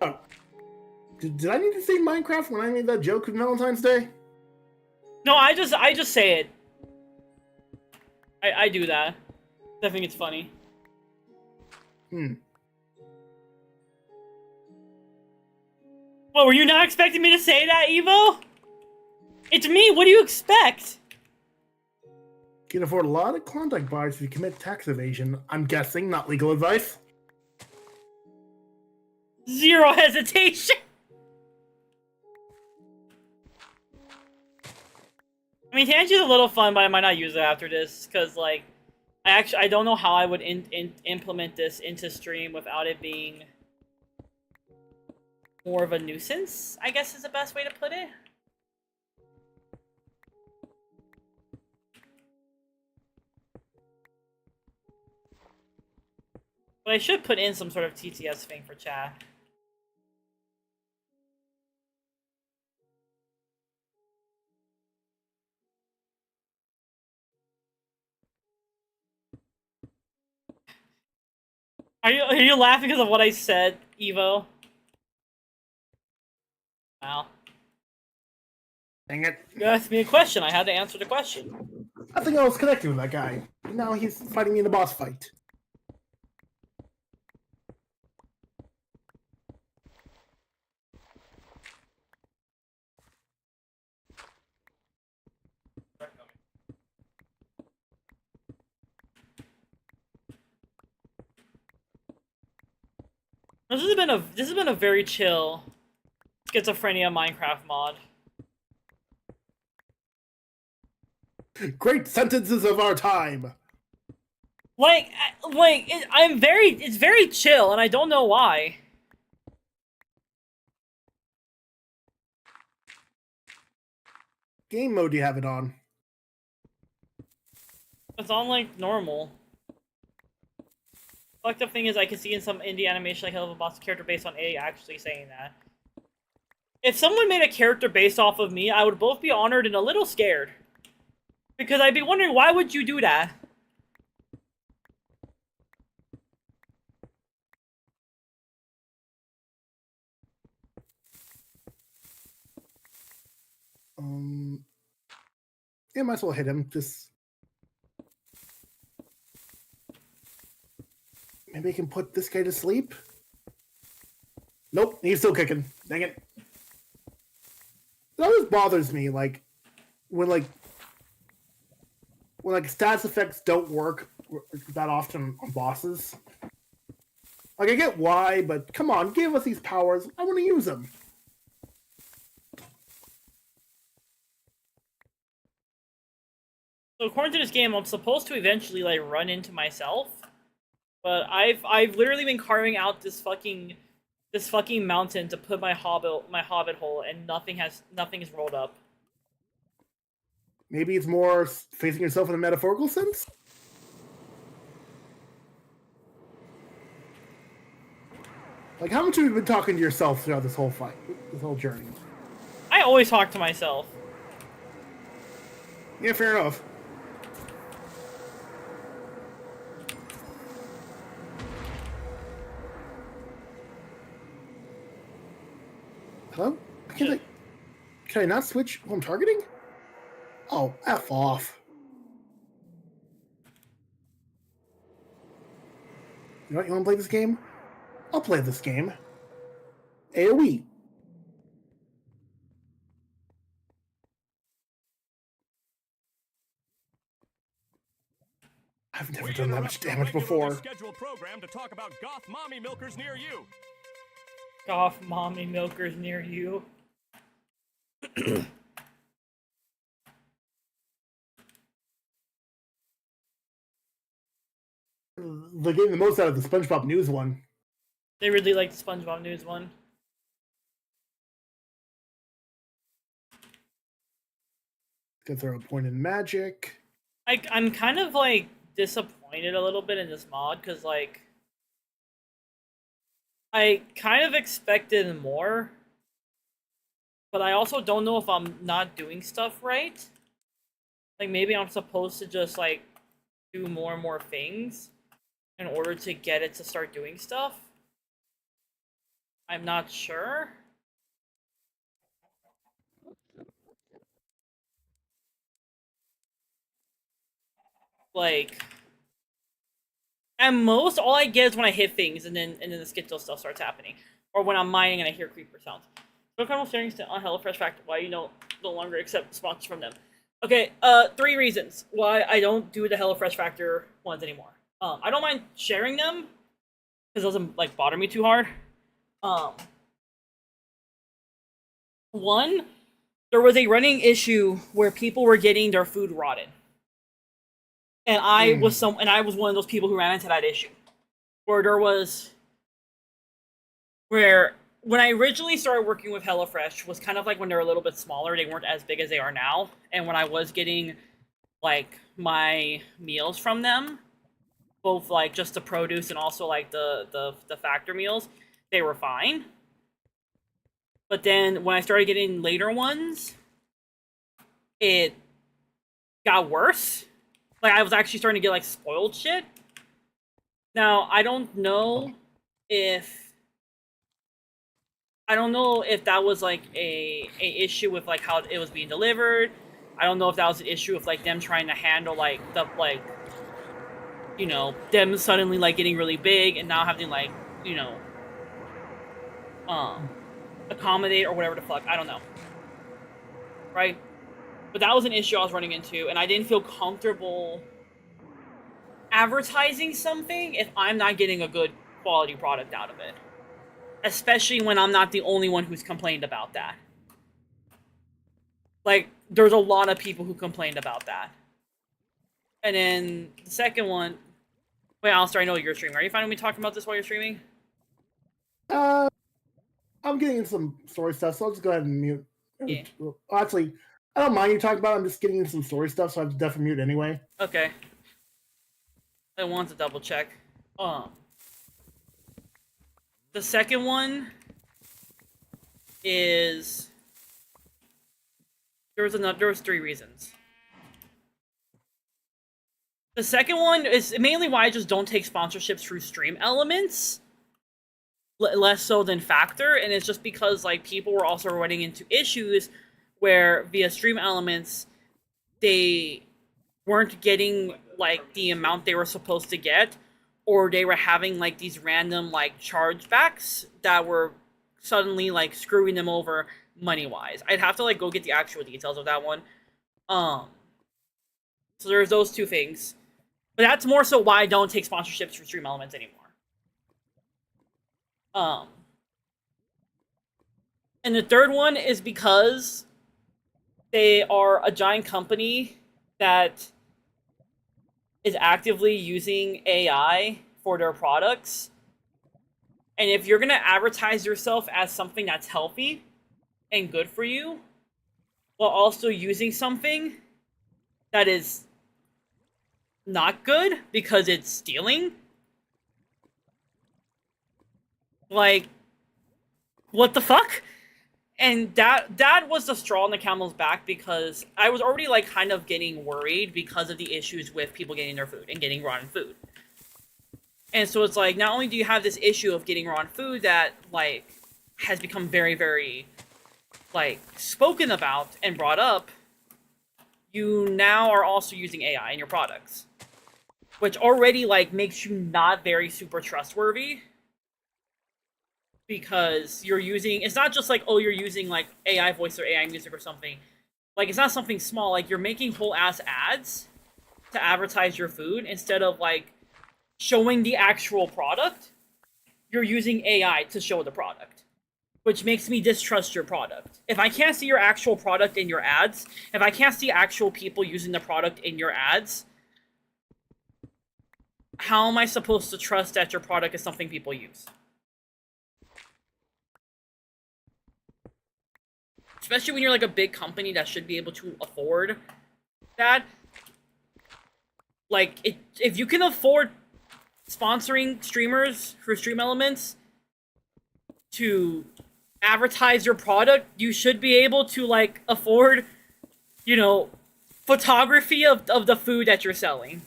[SPEAKER 5] Oh. Did I need to say Minecraft when I made that joke of Valentine's Day?
[SPEAKER 1] No, I just say it. I do that. I think it's funny. Well, were you not expecting me to say that, Evo? It's me, what do you expect?
[SPEAKER 5] You can afford a lot of Klondike bars if you commit tax evasion. I'm guessing, not legal advice.
[SPEAKER 1] Zero hesitation. I mean, Tangi's a little fun, but I might not use it after this, because, like, I don't know how I would implement this into stream without it being more of a nuisance, I guess is the best way to put it. But I should put in some sort of TTS thing for chat. Are you laughing because of what I said, Evo? Wow.
[SPEAKER 5] Dang it.
[SPEAKER 1] You asked me a question, I had to answer the question.
[SPEAKER 5] I think I was connected with that guy. Now he's fighting me in a boss fight.
[SPEAKER 1] This has been a very chill Schizophrenia Minecraft mod.
[SPEAKER 5] Great sentences of our time.
[SPEAKER 1] It's very chill, and I don't know why.
[SPEAKER 5] Game mode do you have it on?
[SPEAKER 1] It's on, like, normal. Fucked up thing is I can see in some indie animation like Hell of a Boss character based on A actually saying that. If someone made a character based off of me, I would both be honored and a little scared. Because I'd be wondering, why would you do that?
[SPEAKER 5] Yeah, might as well hit him. Just maybe I can put this guy to sleep. Nope, he's still kicking. Dang it. It always bothers me, like when stats effects don't work that often on bosses. Like, I get why, but come on, give us these powers. I want to use them.
[SPEAKER 1] So according to this game, I'm supposed to eventually, like, run into myself. But I've literally been carving out this fucking mountain to put my hobbit hole, and nothing is rolled up.
[SPEAKER 5] Maybe it's more facing yourself in a metaphorical sense? Like, how much have you been talking to yourself throughout this whole fight, this whole journey?
[SPEAKER 1] I always talk to myself.
[SPEAKER 5] Yeah, fair enough. Hello? Can I not switch who I'm targeting? Oh, F off. You know what? You want to play this game? I'll play this game. AoE. I've never done that much damage before.
[SPEAKER 13] Scheduled program to talk about goth mommy milkers near you.
[SPEAKER 1] Goth mommy milkers near you.
[SPEAKER 5] They're getting the most out of the SpongeBob News one.
[SPEAKER 1] They really like the SpongeBob News one.
[SPEAKER 5] to throw a point in magic.
[SPEAKER 1] I'm kind of like disappointed a little bit in this mod because like I kind of expected more, but I also don't know if I'm not doing stuff right. Like maybe I'm supposed to just like do more and more things in order to get it to start doing stuff. I'm not sure. Like, at most, all I get is when I hit things, and then the Schizo stuff starts happening, or when I'm mining and I hear creeper sounds. So kind of sharing on HelloFresh Factor why you no longer accept sponsors from them. Okay, 3 reasons why I don't do the HelloFresh Factor ones anymore. I don't mind sharing them because it doesn't like bother me too hard. One, there was a running issue where people were getting their food rotten. And I was one of those people who ran into that issue. Where when I originally started working with HelloFresh was kind of like when they were a little bit smaller, they weren't as big as they are now. And when I was getting like my meals from them, both like just the produce and also like the factor meals, they were fine. But then when I started getting later ones, it got worse. Like, I was actually starting to get, like, spoiled shit. Now, I don't know if that was, like, a issue with, like, how it was being delivered. I don't know if that was an issue of, like, them trying to handle, like, you know, them suddenly, like, getting really big and now having, like, you know, accommodate or whatever the fuck. I don't know. Right? But that was an issue I was running into, and I didn't feel comfortable advertising something if I'm not getting a good quality product out of it. Especially when I'm not the only one who's complained about that. Like, there's a lot of people who complained about that. And then the second one... Wait, Alistair, I know you're streaming. Are you fine with me talking about this while you're streaming?
[SPEAKER 5] I'm getting into some story stuff, so I'll just go ahead and mute. Yeah. Actually, I don't mind you talking about it. I'm just getting into some story stuff, so I have to definitely mute anyway.
[SPEAKER 1] Okay. I want to double check. The second one is... There was 3 reasons. The second one is mainly why I just don't take sponsorships through Stream Elements. Less so than Factor, and it's just because like people were also running into issues where via Stream Elements they weren't getting like the amount they were supposed to get, or they were having like these random like chargebacks that were suddenly like screwing them over money wise. I'd have to like go get the actual details of that one. So there's those 2 things, but that's more so why I don't take sponsorships for Stream Elements anymore. And the third one is because they are a giant company that is actively using AI for their products. And if you're going to advertise yourself as something that's healthy and good for you, while also using something that is not good because it's stealing, like, what the fuck? And that was the straw on the camel's back, because I was already, like, kind of getting worried because of the issues with people getting their food and getting rotten food. And so it's like, not only do you have this issue of getting rotten food that, like, has become very, very, like, spoken about and brought up, you now are also using AI in your products. Which already, like, makes you not very super trustworthy. Because you're using, it's not just like, oh, you're using like AI voice or AI music or something. Like, it's not something small. Like, you're making whole ass ads to advertise your food instead of like showing the actual product. You're using AI to show the product, which makes me distrust your product. If I can't see your actual product in your ads, if I can't see actual people using the product in your ads, how am I supposed to trust that your product is something people use? especially when you're like a big company that should be able to afford that. Like, if you can afford sponsoring streamers for Stream Elements to advertise your product, you should be able to, like, afford, you know, photography of the food that you're selling.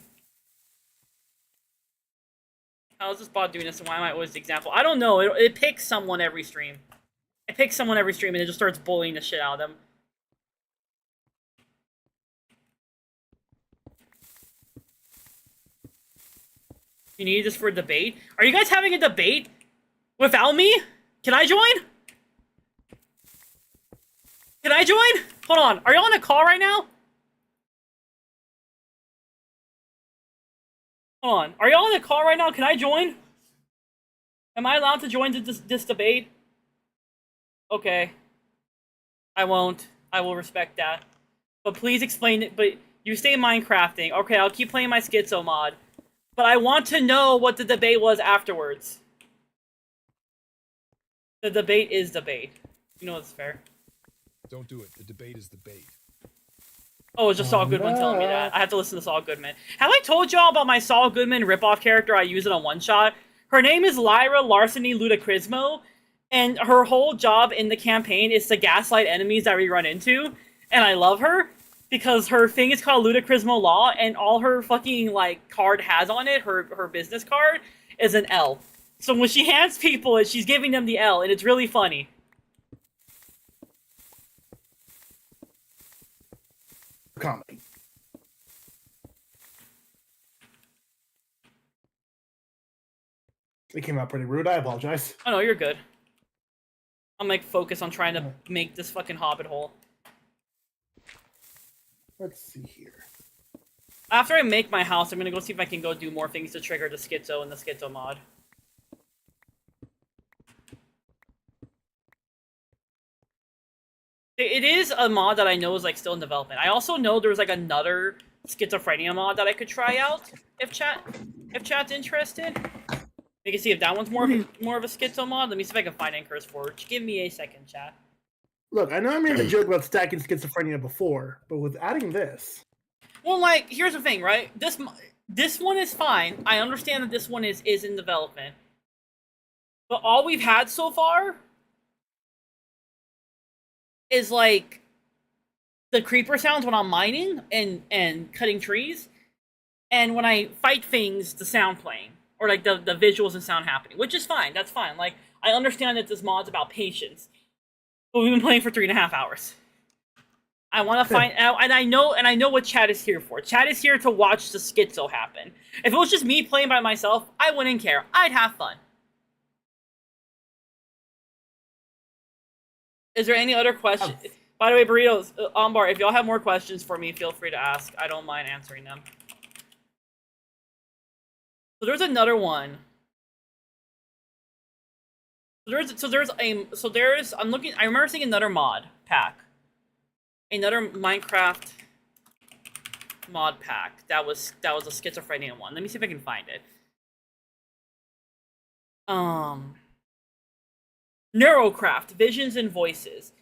[SPEAKER 1] How is this bot doing this, and why am I always the example? I don't know. It picks someone every stream. It picks someone every stream, and it just starts bullying the shit out of them. You need this for a debate? Are you guys having a debate without me? Can I join? Can I join? Hold on. Are y'all on a call right now? Hold on. Are y'all on a call right now? Can I join? Am I allowed to join this debate? Okay. I won't. I will respect that. But please explain it. But you stay Minecrafting. Okay, I'll keep playing my Schizo mod. But I want to know what the debate was afterwards. The debate is debate. You know it's fair.
[SPEAKER 12] Don't do it. The debate is debate.
[SPEAKER 1] Oh, it's just Saul Goodman telling me that. I have to listen to Saul Goodman. Have I told y'all about my Saul Goodman ripoff character? I use it on One Shot. Her name is Lyra Larceny Ludacrismo, and her whole job in the campaign is to gaslight enemies that we run into. And I love her because her thing is called Ludacrismo Law, and all her fucking like card has on it, her business card, is an L. So when she hands people it, she's giving them the L, and it's really funny.
[SPEAKER 5] Comedy. It came out pretty rude. I apologize.
[SPEAKER 1] Oh no, you're good. I'm like focused on trying to make this fucking hobbit hole.
[SPEAKER 5] Let's see here.
[SPEAKER 1] After I make my house, I'm gonna go see if I can go do more things to trigger the Schizo and the Schizo mod. It is a mod that I know is like still in development. I also know there's like another Schizophrenia mod that I could try out if chat's interested. You can see if that one's more of a Schizo mod. Let me see if I can find anchors for it. Just give me a second, chat.
[SPEAKER 5] Look, I know I made a joke about stacking Schizophrenia before, but with adding this...
[SPEAKER 1] Well, like, here's the thing, right? This one is fine. I understand that this one is in development. But all we've had so far is, like, the creeper sounds when I'm mining and cutting trees, and when I fight things, the sound playing. Or, like, the visuals and sound happening. Which is fine. That's fine. Like, I understand that this mod's about patience. But we've been playing for 3.5 hours. I want to find out, and I know what chat is here for. Chat is here to watch the Schizo happen. If it was just me playing by myself, I wouldn't care. I'd have fun. Is there any other questions? By the way, Burritos, Ambar, if y'all have more questions for me, feel free to ask. I don't mind answering them. So there's another one. I remember seeing another mod pack. Another Minecraft mod pack that was a Schizophrenia one. Let me see if I can find it. Neurocraft, Visions and Voices.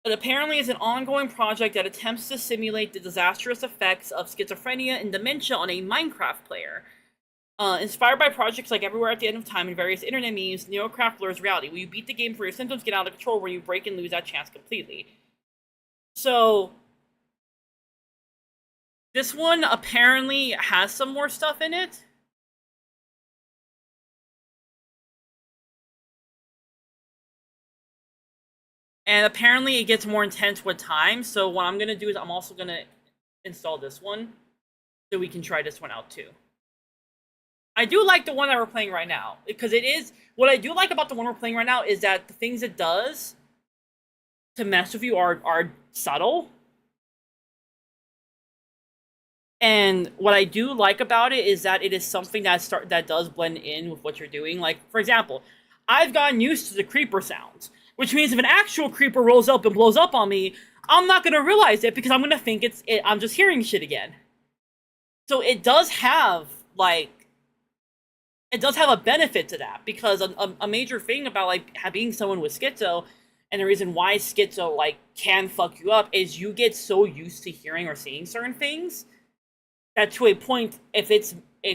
[SPEAKER 1] It apparently is an ongoing project that attempts to simulate the disastrous effects of schizophrenia and dementia on a Minecraft player. Inspired by projects like Everywhere at the End of Time and various internet memes, Neurocraft blurs reality. Will you beat the game for your symptoms get out of control where you break and lose that chance completely? So, this one apparently has some more stuff in it. And apparently it gets more intense with time, so what I'm going to do is I'm also going to install this one, so we can try this one out too. I do like the one that we're playing right now, because it is, what I do like about the one we're playing right now is that the things it does to mess with you are subtle. And what I do like about it is that it is something that does blend in with what you're doing. Like, for example, I've gotten used to the creeper sounds, which means if an actual creeper rolls up and blows up on me, I'm not going to realize it because I'm going to think I'm just hearing shit again. So it does have, like, it does have a benefit to that, because a major thing about, like, being someone with schizo And the reason why schizo like can fuck you up is you get so used to hearing or seeing certain things that to a point, if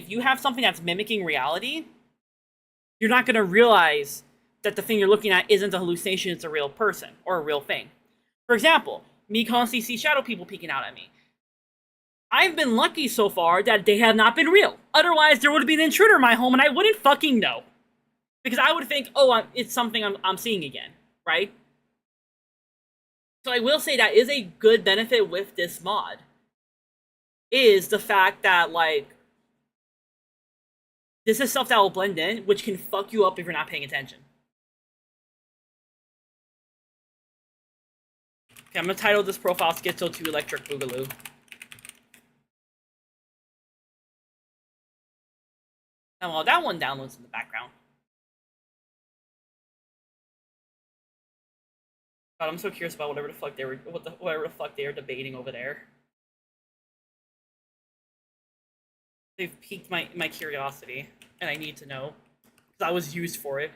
[SPEAKER 1] you have something that's mimicking reality, you're not gonna realize that the thing you're looking at isn't a hallucination, it's a real person or a real thing. For example, me constantly see shadow people peeking out at me. I've been lucky so far that they have not been real. Otherwise, there would be an intruder in my home and I wouldn't fucking know. Because I would think, oh, it's something I'm seeing again, right? So I will say that is a good benefit with this mod. Is the fact that, like, this is stuff that will blend in, which can fuck you up if you're not paying attention. Okay, I'm gonna title this profile Schizo 2 Electric Boogaloo. Oh, well, that one downloads in the background. God, I'm so curious about whatever the fuck they were debating over there. They've piqued my curiosity, and I need to know. Because I was used for it.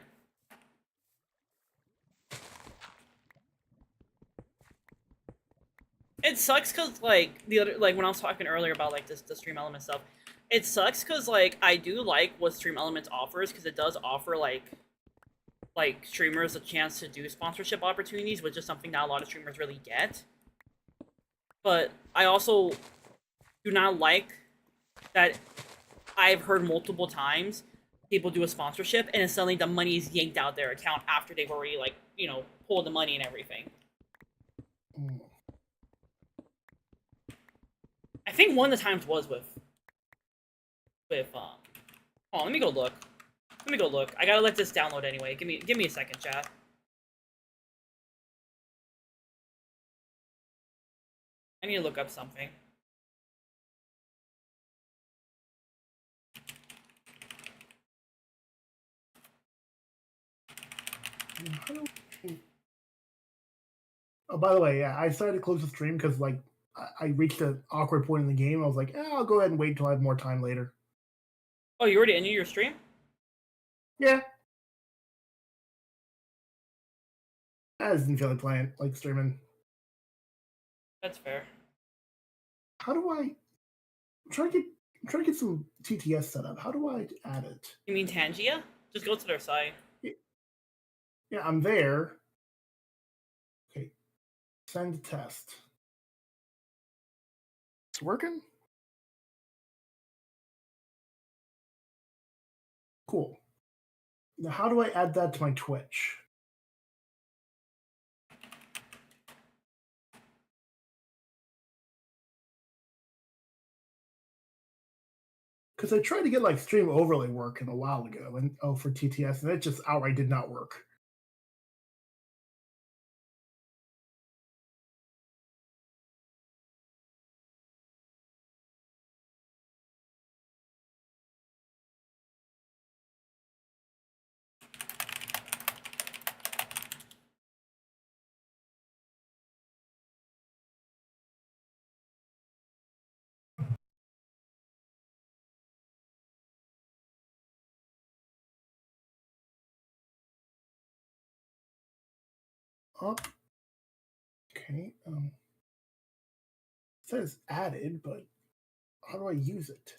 [SPEAKER 1] It sucks because, like, when I was talking earlier about, like, the Stream Element stuff, it sucks because, like, I do like what Stream Elements offers, because it does offer, like, streamers a chance to do sponsorship opportunities, which is something not a lot of streamers really get. But I also do not like that I've heard multiple times people do a sponsorship, and then suddenly the money is yanked out their account after they've already, like, you know, pulled the money and everything. I think one of the times was with oh, let me go look. Let me go look. I gotta let this download anyway. Give me a second, chat. I need to look up something.
[SPEAKER 5] Oh, by the way, yeah, I decided to close the stream because, like, I reached an awkward point in the game. I was like, I'll go ahead and wait until I have more time later.
[SPEAKER 1] Oh, you already ended your stream?
[SPEAKER 5] Yeah. I just didn't feel like playing, like, streaming.
[SPEAKER 1] That's fair.
[SPEAKER 5] How do I'm trying to get some TTS set up. How do I add it?
[SPEAKER 1] You mean Tangia? Just go to their site.
[SPEAKER 5] Yeah, I'm there. Okay. Send test. It's working? Cool. Now, how do I add that to my Twitch? Because I tried to get, like, stream overlay working a while ago, and for TTS, and it just outright did not work. Up. Okay. It says added, but how do I use it?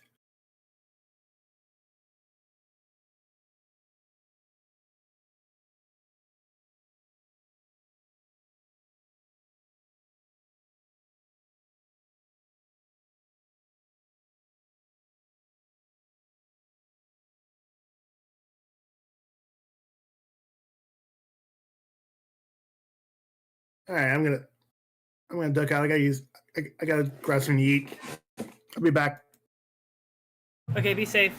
[SPEAKER 5] All right, I'm gonna duck out. I gotta grab something to eat. I'll be back.
[SPEAKER 1] Okay, be safe.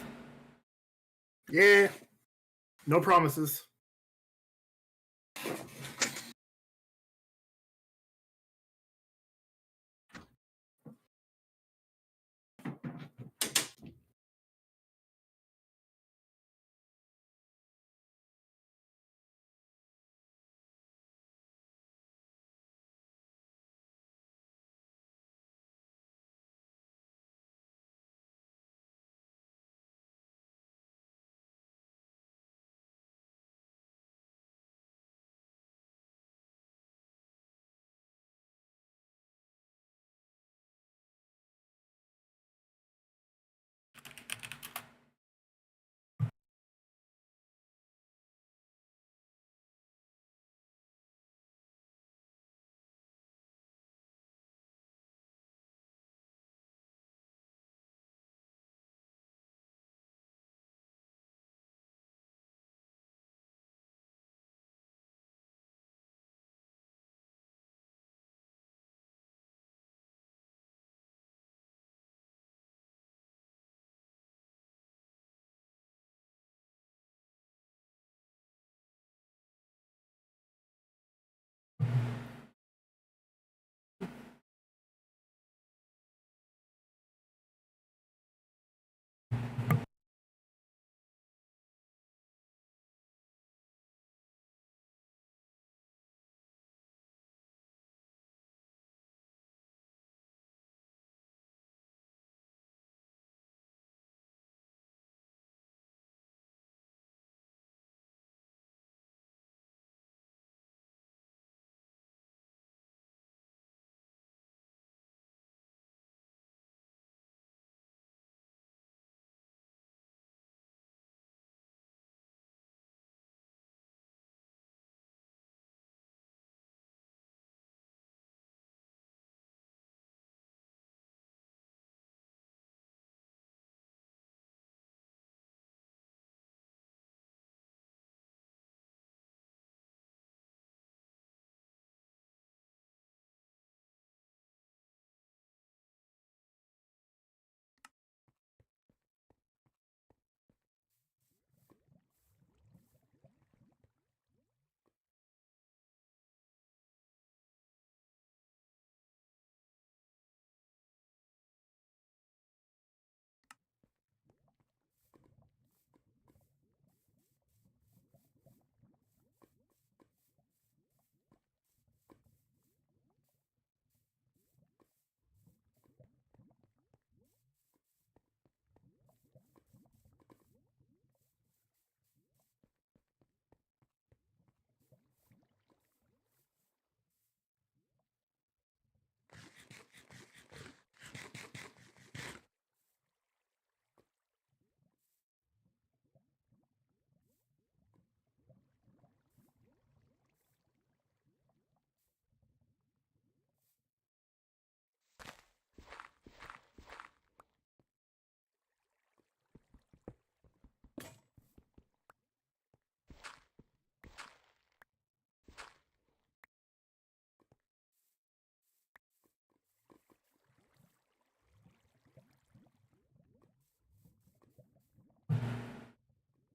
[SPEAKER 5] Yeah. No promises.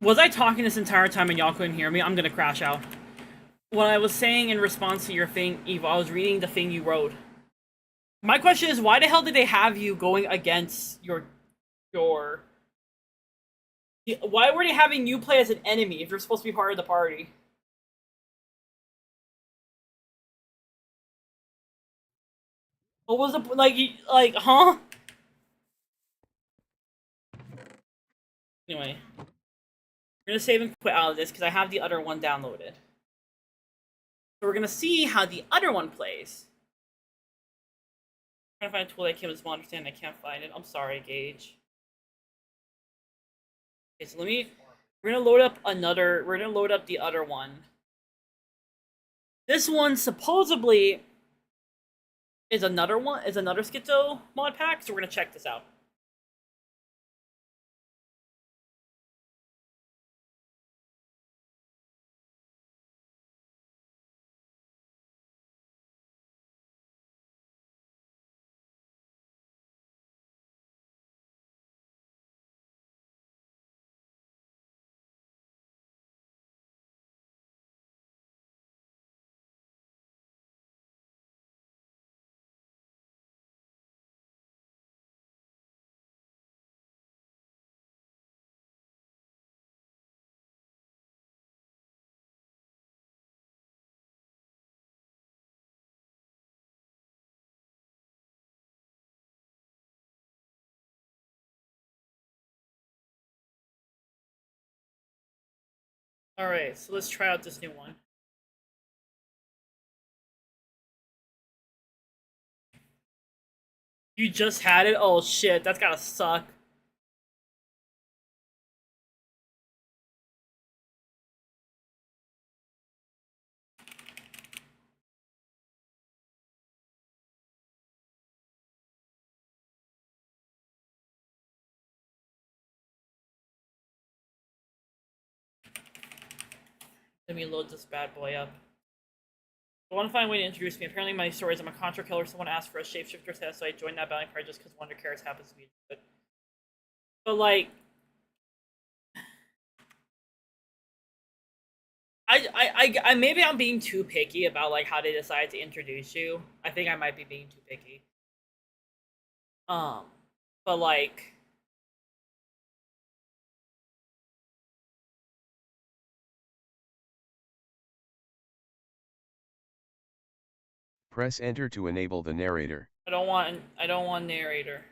[SPEAKER 1] Was I talking this entire time and y'all couldn't hear me? I'm gonna crash out. What I was saying in response to your thing, Eva, I was reading the thing you wrote. My question is, why the hell did they have you going against your... Why were they having you play as an enemy if you're supposed to be part of the party? What was the... like, huh? Anyway. We're gonna save and quit out of this because I have the other one downloaded. So we're gonna see how the other one plays. I'm trying to find a tool that came with small understanding. I can't find it. I'm sorry, Gage. Okay, so we're gonna load up the other one. This one supposedly is another Schizo mod pack, so we're gonna check this out. Alright, so let's try out this new one. You just had it? Oh shit, that's gotta suck. Let me load this bad boy up. I want to find a way to introduce me. Apparently my story is I'm a contra killer. Someone asked for a shapeshifter test, so I joined that bounty party just because Wonder Cares happens to be good. But like... maybe I'm being too picky about like how they decide to introduce you. I think I might be being too picky. But like...
[SPEAKER 14] Press enter to enable the narrator.
[SPEAKER 1] I don't want narrator.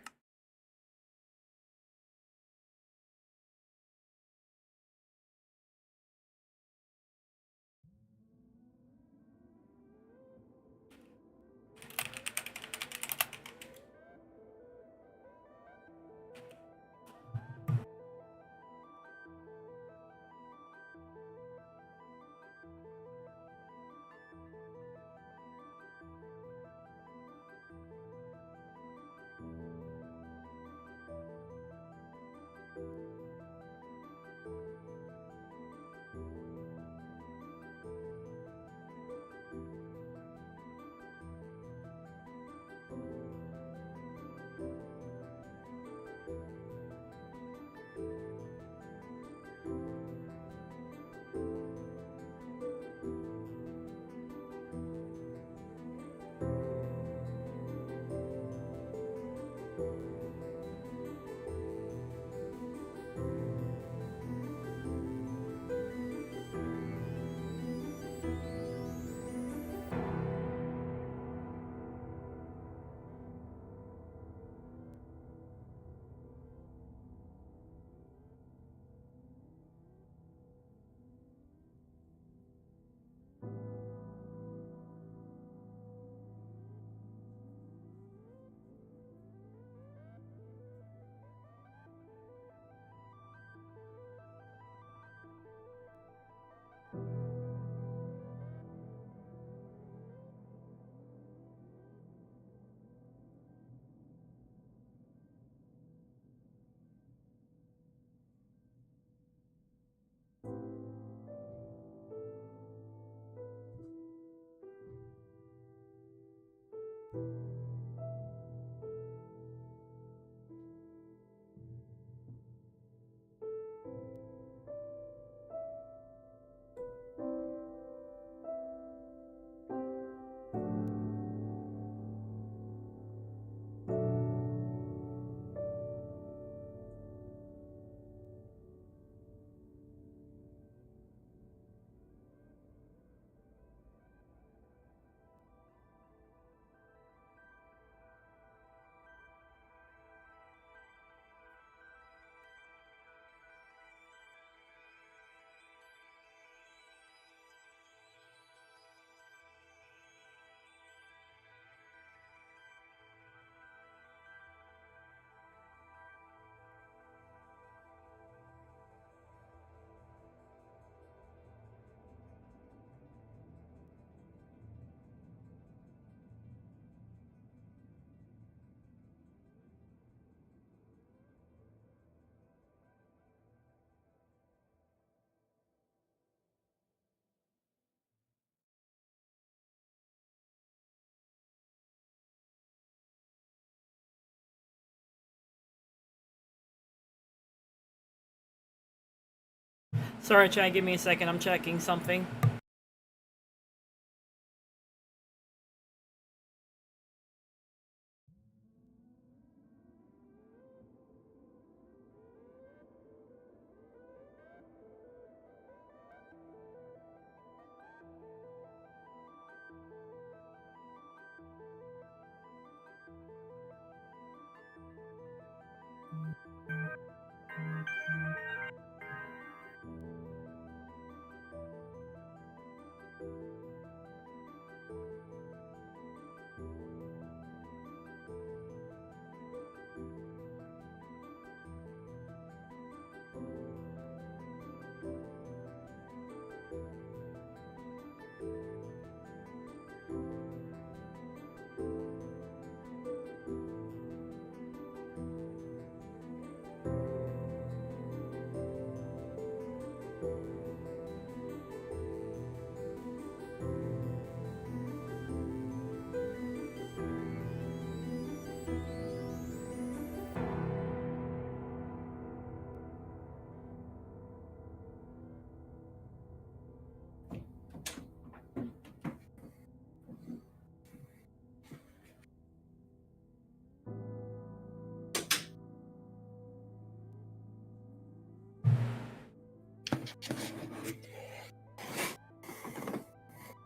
[SPEAKER 1] Sorry, chat, give me a second. I'm checking something.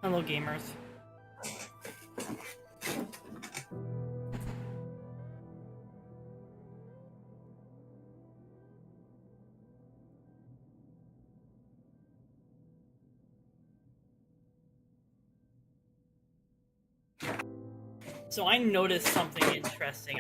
[SPEAKER 1] Hello, gamers. So I noticed something interesting.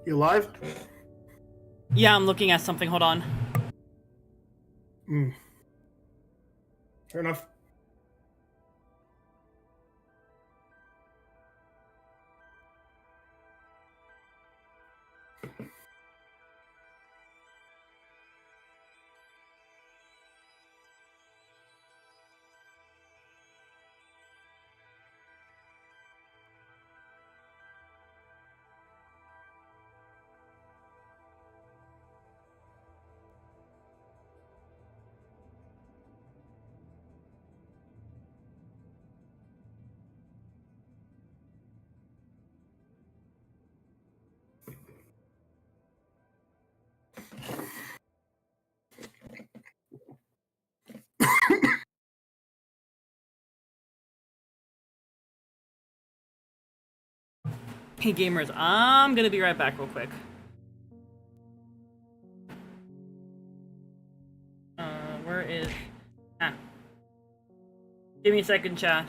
[SPEAKER 5] You live?
[SPEAKER 1] Yeah, I'm looking at something. Hold on.
[SPEAKER 5] Fair enough.
[SPEAKER 1] Hey, gamers, I'm gonna be right back real quick. Where is... Ah. Give me a second, chat.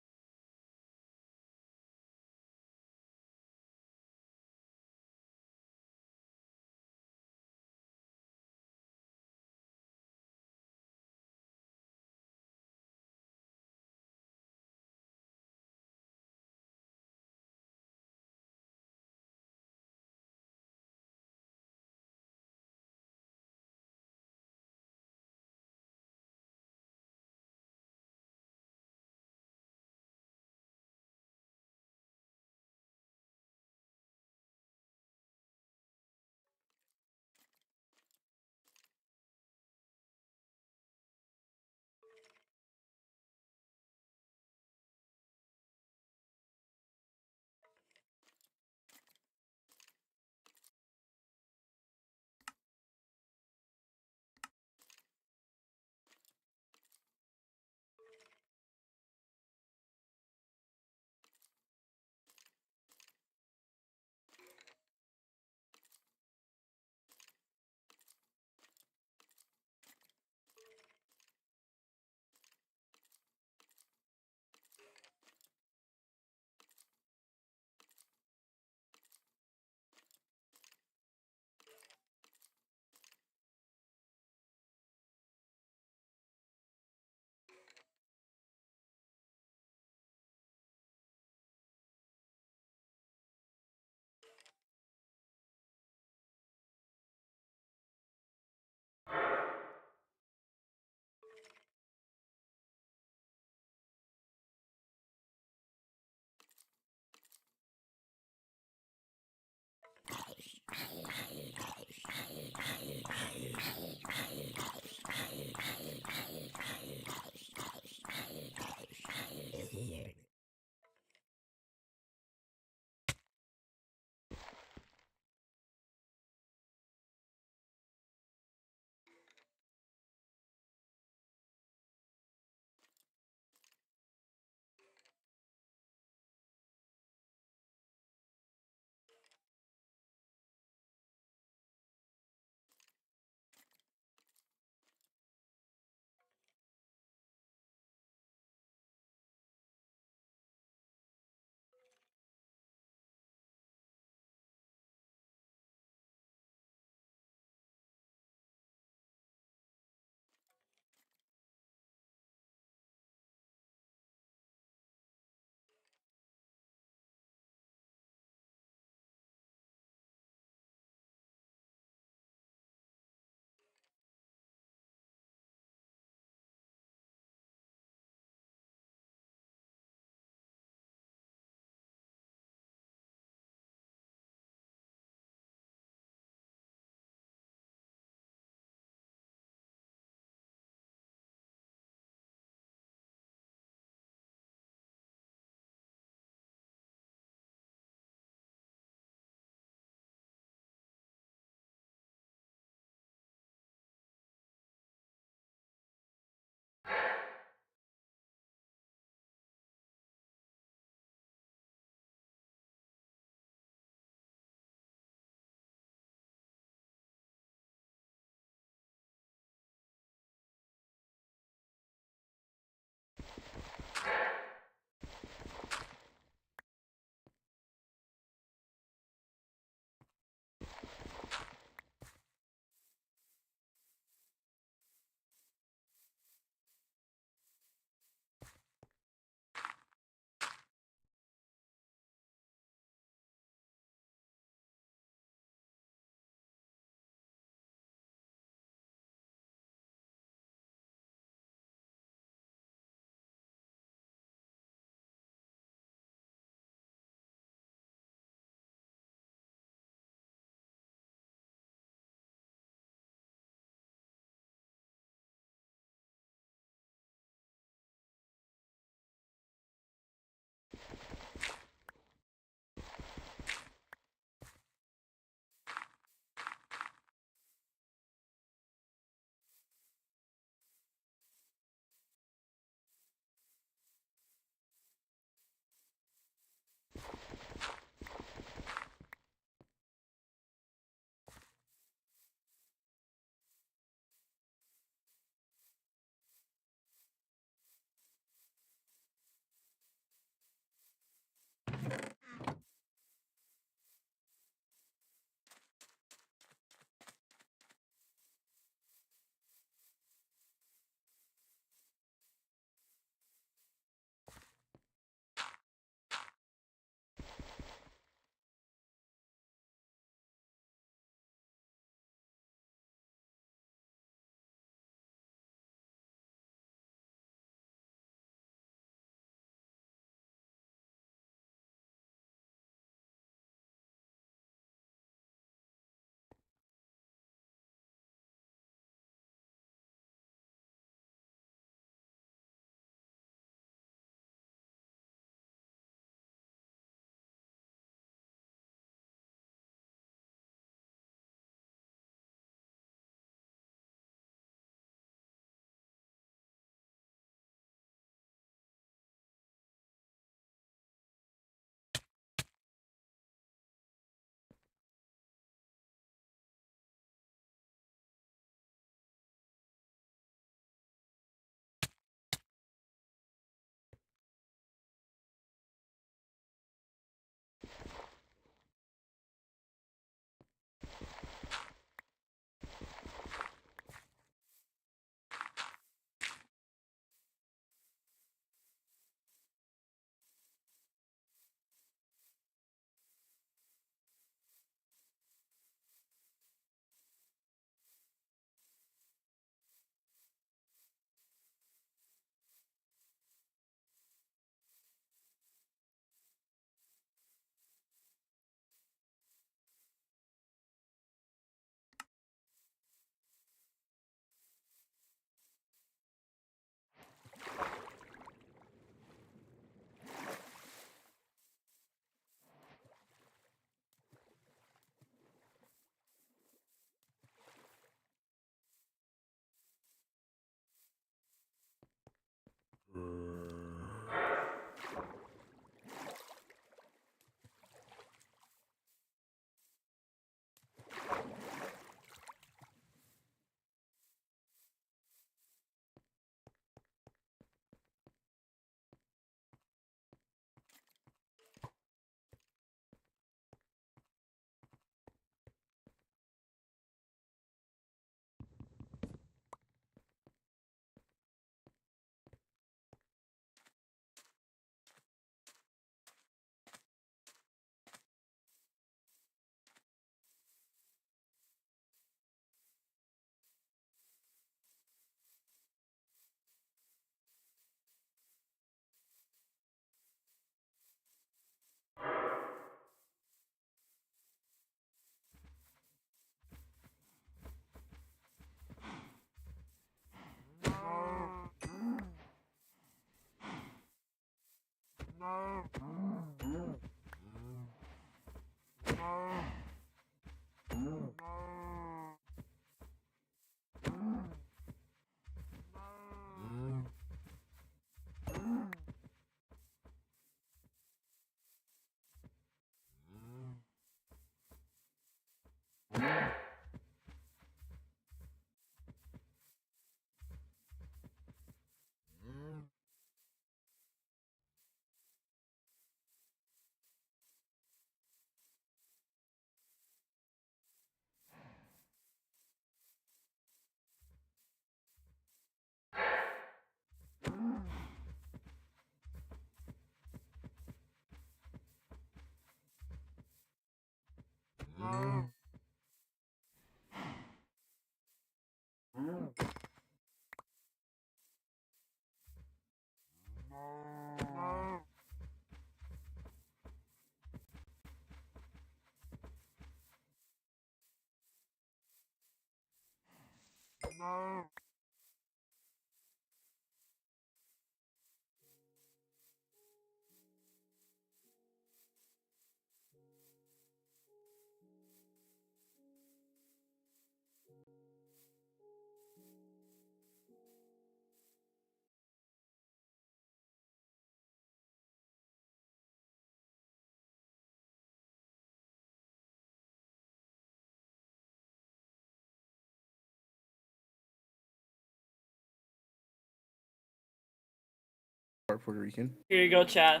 [SPEAKER 15] Puerto Rican.
[SPEAKER 1] Here you go, Chad.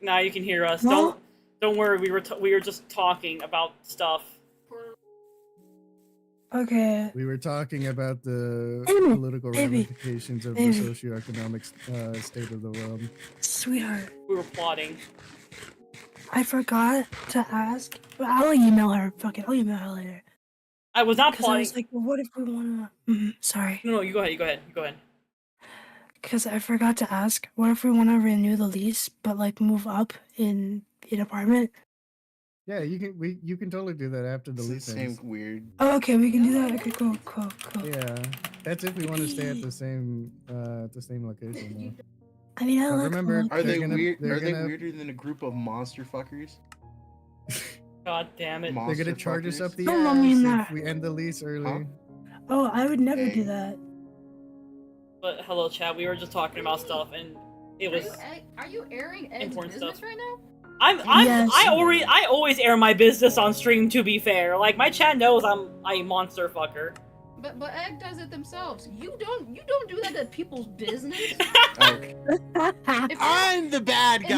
[SPEAKER 1] Now you can hear us.
[SPEAKER 16] Well-
[SPEAKER 1] Don't worry. We were just talking about stuff.
[SPEAKER 16] Okay.
[SPEAKER 15] We were talking about the
[SPEAKER 16] Amy,
[SPEAKER 15] political
[SPEAKER 16] Amy,
[SPEAKER 15] ramifications of
[SPEAKER 16] Amy.
[SPEAKER 15] the socioeconomic state of the world.
[SPEAKER 16] Sweetheart,
[SPEAKER 1] We were plotting.
[SPEAKER 16] I forgot to ask. Well, I'll email her. Fuck it, I'll email her later.
[SPEAKER 1] I was not
[SPEAKER 16] Because I
[SPEAKER 1] plotting.
[SPEAKER 16] was like, well, what if we wanna? Sorry.
[SPEAKER 1] No, you go ahead. You go ahead. You go ahead.
[SPEAKER 16] Because I forgot to ask. What if we wanna renew the lease, but like move up in an apartment?
[SPEAKER 15] Yeah, you can totally do that after the lease ends.
[SPEAKER 17] Weird.
[SPEAKER 16] Oh, okay, we can do that. Okay, cool.
[SPEAKER 15] Yeah, that's if we want to stay at the same location. Though.
[SPEAKER 16] I mean, I
[SPEAKER 15] But
[SPEAKER 16] like.
[SPEAKER 15] remember,
[SPEAKER 17] Are they
[SPEAKER 15] they're gonna-
[SPEAKER 17] weird?
[SPEAKER 15] they're
[SPEAKER 17] Are they
[SPEAKER 15] gonna-
[SPEAKER 17] weirder than a group of monster fuckers?
[SPEAKER 1] God damn it.
[SPEAKER 15] They're gonna charge us up the
[SPEAKER 16] Don't lump me in
[SPEAKER 15] ass if
[SPEAKER 16] that.
[SPEAKER 15] we end the lease early.
[SPEAKER 16] Oh, I would never do that.
[SPEAKER 1] But hello, Chad. We were just talking about stuff, and it was
[SPEAKER 18] Are you airing Ed's
[SPEAKER 1] important
[SPEAKER 18] business
[SPEAKER 1] stuff.
[SPEAKER 18] right now?
[SPEAKER 1] I always air my business on stream. To be fair, like my chat knows I'm a monster fucker.
[SPEAKER 18] But Egg does it themselves. You don't do that to people's business.
[SPEAKER 17] I'm the bad guy.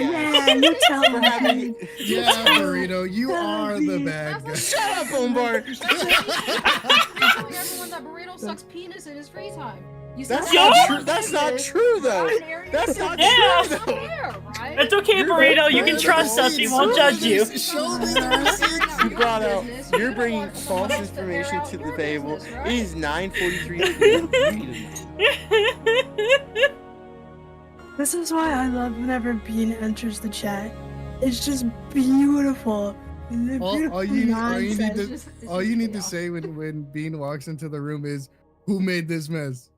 [SPEAKER 16] Yeah, you tell
[SPEAKER 17] For
[SPEAKER 16] me.
[SPEAKER 17] having-
[SPEAKER 15] Yeah, Burrito, you are the bad guy.
[SPEAKER 17] Shut up, Bombard.
[SPEAKER 18] You're telling everyone that Burrito sucks penis in his free time. You said
[SPEAKER 17] That's
[SPEAKER 18] that
[SPEAKER 17] not
[SPEAKER 18] on
[SPEAKER 17] true. That's not
[SPEAKER 18] business.
[SPEAKER 17] true, though.
[SPEAKER 18] I'm airing
[SPEAKER 17] That's
[SPEAKER 18] your
[SPEAKER 17] not
[SPEAKER 18] business.
[SPEAKER 1] true,
[SPEAKER 18] It's
[SPEAKER 17] though.
[SPEAKER 18] fair, right?
[SPEAKER 1] It's okay, Burrito. You can trust us. We won't judge you.
[SPEAKER 17] Show me the receipts. You brought out. You're bringing false information to the table. It is 9:43.
[SPEAKER 16] This is why I love whenever Bean enters the chat. It's just beautiful. The
[SPEAKER 15] All
[SPEAKER 16] beautiful
[SPEAKER 15] you
[SPEAKER 16] nonsense.
[SPEAKER 15] need to say when Bean walks into the room is, "Who made this mess?"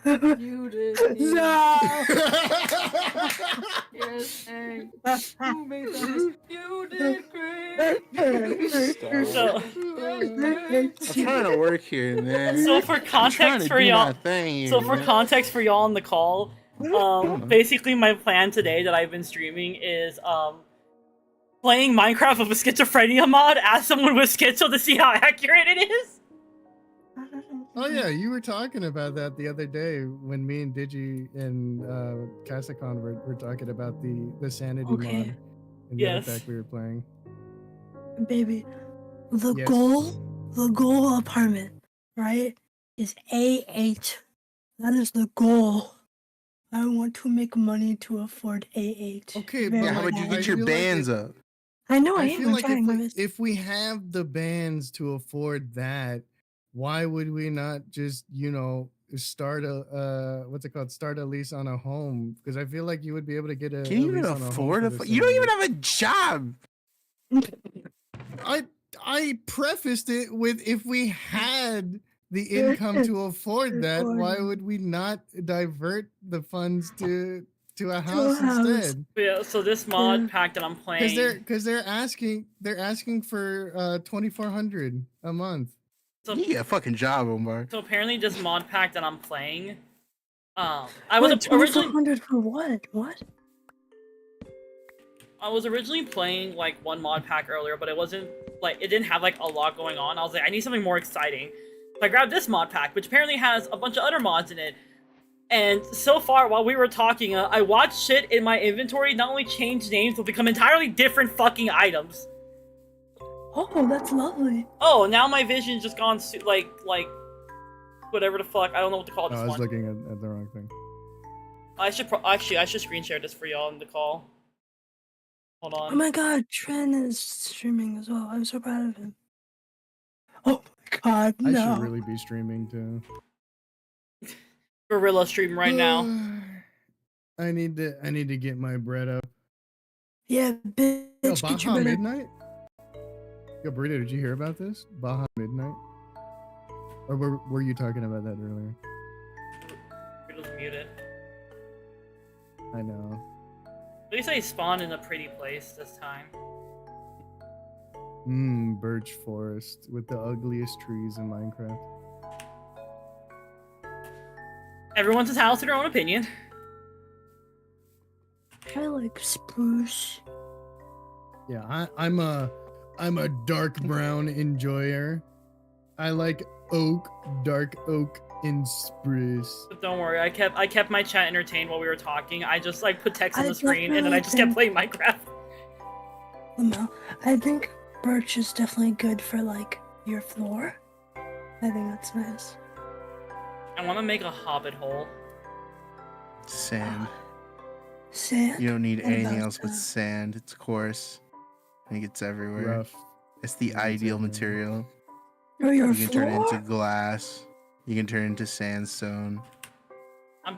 [SPEAKER 18] You did.
[SPEAKER 16] No.
[SPEAKER 18] Yes, Egg. Who made that? You did great.
[SPEAKER 1] So,
[SPEAKER 17] I'm trying to work here, man.
[SPEAKER 1] so for
[SPEAKER 17] I'm trying
[SPEAKER 1] context
[SPEAKER 17] to
[SPEAKER 1] for
[SPEAKER 17] do
[SPEAKER 1] y'all,
[SPEAKER 17] my thing here,
[SPEAKER 1] so for
[SPEAKER 17] man.
[SPEAKER 1] context for y'all on the call, basically my plan today that I've been streaming is playing Minecraft with a schizophrenia mod as someone with schizo to see how accurate it is.
[SPEAKER 15] Oh yeah, you were talking about that the other day when me and Digi and Casacon were talking about the sanity
[SPEAKER 16] Okay.
[SPEAKER 15] mod and the other pack we were playing.
[SPEAKER 16] Baby, the
[SPEAKER 15] Yes.
[SPEAKER 16] goal apartment, right, is A8. That is the goal. I want to make money to afford A8.
[SPEAKER 15] Okay,
[SPEAKER 16] Very
[SPEAKER 17] Yeah, how about you
[SPEAKER 16] bad.
[SPEAKER 17] get your bands up?
[SPEAKER 16] I know I
[SPEAKER 15] I
[SPEAKER 16] am.
[SPEAKER 15] feel
[SPEAKER 16] I'm
[SPEAKER 15] like
[SPEAKER 16] trying my best.
[SPEAKER 15] if we have the bands to afford that, why would we not just, start a what's it called? Start a lease on a home? Because I feel like you would be able to get a.
[SPEAKER 17] Can you even
[SPEAKER 15] lease on a home
[SPEAKER 17] afford
[SPEAKER 15] for
[SPEAKER 17] a?
[SPEAKER 15] the
[SPEAKER 17] You don't
[SPEAKER 15] same
[SPEAKER 17] even
[SPEAKER 15] rate.
[SPEAKER 17] have a job.
[SPEAKER 15] I prefaced it with, if we had the income to afford that, why would we not divert the funds to to a house instead.
[SPEAKER 1] Yeah, so this mod pack that I'm playing.
[SPEAKER 15] Because they're asking for 2,400 a month.
[SPEAKER 1] So,
[SPEAKER 17] You get a fucking job, Omar.
[SPEAKER 1] So apparently, this mod pack that I'm playing, I
[SPEAKER 16] Wait,
[SPEAKER 1] was originally
[SPEAKER 16] 2,400 for what? What?
[SPEAKER 1] I was originally playing like one mod pack earlier, but it wasn't like it didn't have like a lot going on. I was like, I need something more exciting. So I grabbed this mod pack, which apparently has a bunch of other mods in it. And so far, while we were talking, I watched shit in my inventory not only change names, but become entirely different fucking items.
[SPEAKER 16] Oh, that's lovely.
[SPEAKER 1] Oh, now my vision's just gone like whatever the fuck. I don't know what to call this
[SPEAKER 15] I was
[SPEAKER 1] one.
[SPEAKER 15] looking at the wrong thing.
[SPEAKER 1] I should I should screen share this for y'all in the call. Hold on.
[SPEAKER 16] Oh my god, Tren is streaming as well. I'm so proud of him. Oh my god,
[SPEAKER 15] I
[SPEAKER 16] no.
[SPEAKER 15] should really be streaming too.
[SPEAKER 1] Gorilla stream right now.
[SPEAKER 15] I need to get my bread up.
[SPEAKER 16] Yeah, bitch,
[SPEAKER 15] Yo,
[SPEAKER 16] get your
[SPEAKER 15] Baja
[SPEAKER 16] bread up.
[SPEAKER 15] Midnight? Yo, Burrito, did you hear about this? Baja Midnight? Or were you talking about that earlier?
[SPEAKER 1] It was muted.
[SPEAKER 15] I know.
[SPEAKER 1] At least I spawned in a pretty place this time.
[SPEAKER 15] Birch forest with the ugliest trees in Minecraft.
[SPEAKER 1] Everyone's entitled to their own opinion.
[SPEAKER 16] I like spruce.
[SPEAKER 15] Yeah, I'm a dark brown enjoyer. I like oak, dark oak, and spruce.
[SPEAKER 1] But don't worry, I kept my chat entertained while we were talking. I just like put text on
[SPEAKER 16] I
[SPEAKER 1] the screen and then I just kept playing Minecraft.
[SPEAKER 16] I think birch is definitely good for like your floor. I think that's nice.
[SPEAKER 1] I want to make a hobbit hole.
[SPEAKER 17] Sand.
[SPEAKER 16] Sand?
[SPEAKER 17] You don't need
[SPEAKER 16] What
[SPEAKER 17] anything
[SPEAKER 16] about
[SPEAKER 17] else but sand. It's coarse. I think it's everywhere.
[SPEAKER 15] Rough.
[SPEAKER 17] It's the ideal material.
[SPEAKER 16] Or your
[SPEAKER 17] You can turn it
[SPEAKER 16] floor?
[SPEAKER 17] into glass. You can turn it into sandstone.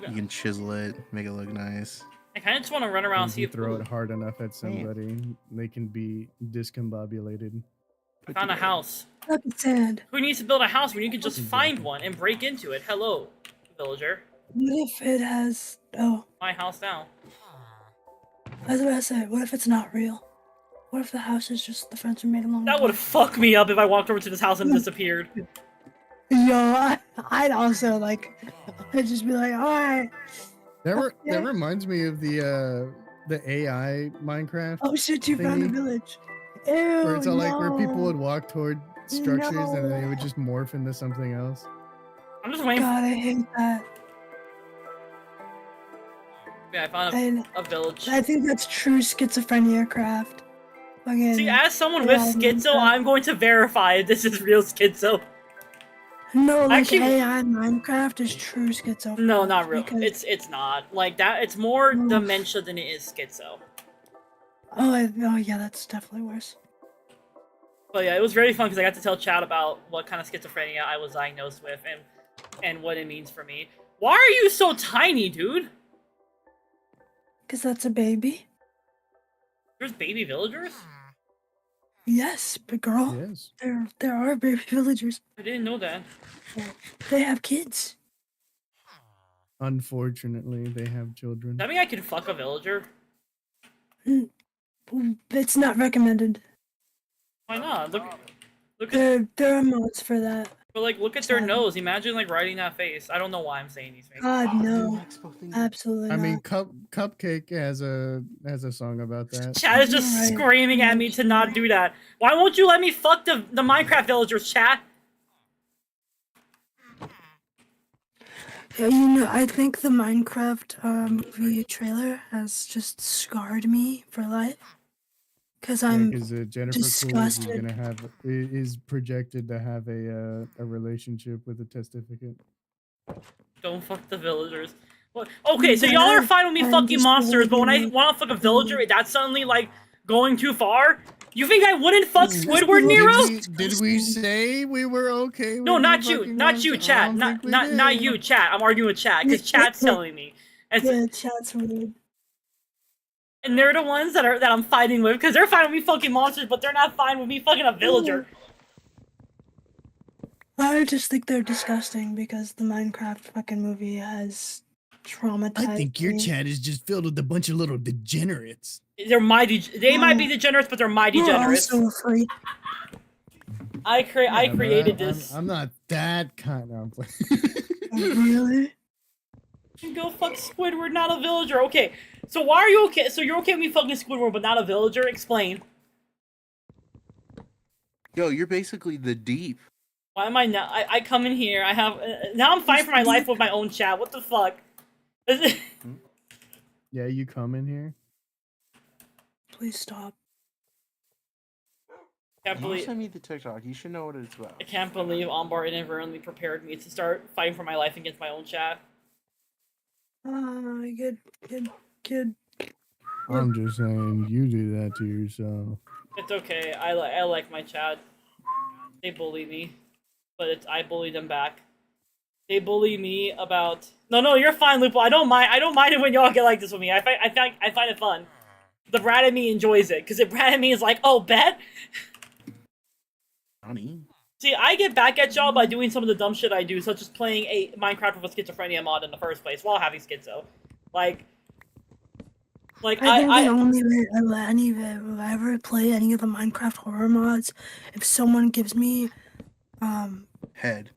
[SPEAKER 17] You can chisel it, make it look nice.
[SPEAKER 1] I kind of just want to run around and
[SPEAKER 15] If
[SPEAKER 1] see
[SPEAKER 15] you
[SPEAKER 1] if
[SPEAKER 15] throw it hard enough at somebody, they can be discombobulated.
[SPEAKER 1] I found a house.
[SPEAKER 16] Look at sand.
[SPEAKER 1] Who needs to build a house when you can just find one and break into it? Hello, villager.
[SPEAKER 16] What if it has... Oh,
[SPEAKER 1] My house now.
[SPEAKER 16] I was about to say, what if it's not real? What if the house is just the fence we made along
[SPEAKER 1] That
[SPEAKER 16] the
[SPEAKER 1] would have fucked me up if I walked over to this house and it disappeared.
[SPEAKER 16] Yo, I'd also like... I'd just be like, alright.
[SPEAKER 15] That reminds me of the AI Minecraft.
[SPEAKER 16] Oh shit, you found a
[SPEAKER 15] thingy,
[SPEAKER 16] village. Ew,
[SPEAKER 15] where it's all like where people
[SPEAKER 16] no.
[SPEAKER 15] would walk toward structures and then they
[SPEAKER 16] No.
[SPEAKER 15] would just morph into something else.
[SPEAKER 1] I'm just waiting.
[SPEAKER 16] God, I hate that.
[SPEAKER 1] Yeah, I found
[SPEAKER 16] And
[SPEAKER 1] a village.
[SPEAKER 16] I think that's true schizophrenia craft. Fucking,
[SPEAKER 1] See, as someone with schizo, I'm going to verify if this is real schizo.
[SPEAKER 16] No, like
[SPEAKER 1] Actually-
[SPEAKER 16] AI Minecraft is true schizo.
[SPEAKER 1] No, not real.
[SPEAKER 16] Because-
[SPEAKER 1] It's not like that. It's more dementia than it is schizo.
[SPEAKER 16] Oh, oh yeah, that's definitely worse.
[SPEAKER 1] But yeah, it was very fun because I got to tell Chad about what kind of schizophrenia I was diagnosed with and what it means for me. Why are you so tiny, dude?
[SPEAKER 16] Because that's a baby.
[SPEAKER 1] There's baby villagers?
[SPEAKER 16] Yes, but girl,
[SPEAKER 15] Yes.
[SPEAKER 16] there are baby villagers.
[SPEAKER 1] I didn't know that.
[SPEAKER 16] They have kids.
[SPEAKER 15] Unfortunately, they have children.
[SPEAKER 1] Does that mean I can fuck a villager?
[SPEAKER 16] It's not recommended.
[SPEAKER 1] Why not? Look at
[SPEAKER 16] There are mods for that.
[SPEAKER 1] but like look at their nose. Imagine like writing that face. I don't know why I'm saying these things.
[SPEAKER 16] God no, absolutely
[SPEAKER 15] I
[SPEAKER 16] not.
[SPEAKER 15] mean, Cupcake has a song about that.
[SPEAKER 1] Chad is just
[SPEAKER 16] Right.
[SPEAKER 1] screaming at me to not do that. Why won't you let me fuck the Minecraft villagers, Chad?
[SPEAKER 16] Yeah, you know, I think the Minecraft movie trailer has just scarred me for life. Because I'm
[SPEAKER 15] Because Jennifer Coolidge is
[SPEAKER 16] disgusted.
[SPEAKER 15] gonna have is projected to have a relationship with a testificate.
[SPEAKER 1] Don't fuck the villagers. What? Okay, so y'all are fine with me
[SPEAKER 16] I'm
[SPEAKER 1] fucking
[SPEAKER 16] just
[SPEAKER 1] monsters, but when I
[SPEAKER 16] believing
[SPEAKER 1] want to fuck a villager, that's suddenly like going too far. You think I wouldn't fuck Squidward, Nero?
[SPEAKER 15] Did we say we were okay?
[SPEAKER 1] No,
[SPEAKER 15] with
[SPEAKER 1] not
[SPEAKER 15] you
[SPEAKER 1] you,
[SPEAKER 15] fucking
[SPEAKER 1] not you,
[SPEAKER 15] monsters? I
[SPEAKER 1] chat,
[SPEAKER 15] don't
[SPEAKER 1] not
[SPEAKER 15] think we
[SPEAKER 1] not
[SPEAKER 15] did.
[SPEAKER 1] you, chat. I'm arguing with chat because chat's telling me, and,
[SPEAKER 16] Yeah, chat's weird.
[SPEAKER 1] and they're the ones that I'm fighting with because they're fine with me fucking monsters, but they're not fine with me fucking a villager.
[SPEAKER 16] I just think they're disgusting because the Minecraft fucking movie has traumatized.
[SPEAKER 15] I think your
[SPEAKER 16] me.
[SPEAKER 15] chat is just filled with a bunch of little degenerates.
[SPEAKER 1] They might be degenerates, but they're my
[SPEAKER 16] You're
[SPEAKER 1] degenerates.
[SPEAKER 16] also a freak.
[SPEAKER 1] I
[SPEAKER 15] Yeah, but
[SPEAKER 1] created this.
[SPEAKER 15] I'm not that kind of.
[SPEAKER 16] Really?
[SPEAKER 1] Go fuck Squidward, not a villager. Okay, so why are you okay? So you're okay with me fucking Squidward, but not a villager? Explain.
[SPEAKER 17] Yo, you're basically the deep.
[SPEAKER 1] Why am I not? I come in here. I have now. I'm fighting for my life with my own chat. What the fuck?
[SPEAKER 15] Yeah, you come in here.
[SPEAKER 16] Please stop.
[SPEAKER 1] Can't believe.
[SPEAKER 17] Send me the TikTok. You should know what it's about.
[SPEAKER 1] I can't believe Ombar inadvertently prepared me to start fighting for my life against my own chat.
[SPEAKER 16] Kid.
[SPEAKER 15] I'm just saying, you do that to yourself.
[SPEAKER 1] It's okay. I like my chat. They bully me, but I bully them back. They bully me about. No, you're fine, Lupo. I don't mind it when y'all get like this with me. I find it fun. The brat in me enjoys it because the brat in me is like, oh, bet.
[SPEAKER 17] Honey.
[SPEAKER 1] See, I get back at y'all by doing some of the dumb shit I do, such as playing a Minecraft with a Schizophrenia mod in the first place while having Schizo. Like
[SPEAKER 16] I think the only way I ever play any of the Minecraft horror mods, if someone gives me,
[SPEAKER 17] Head.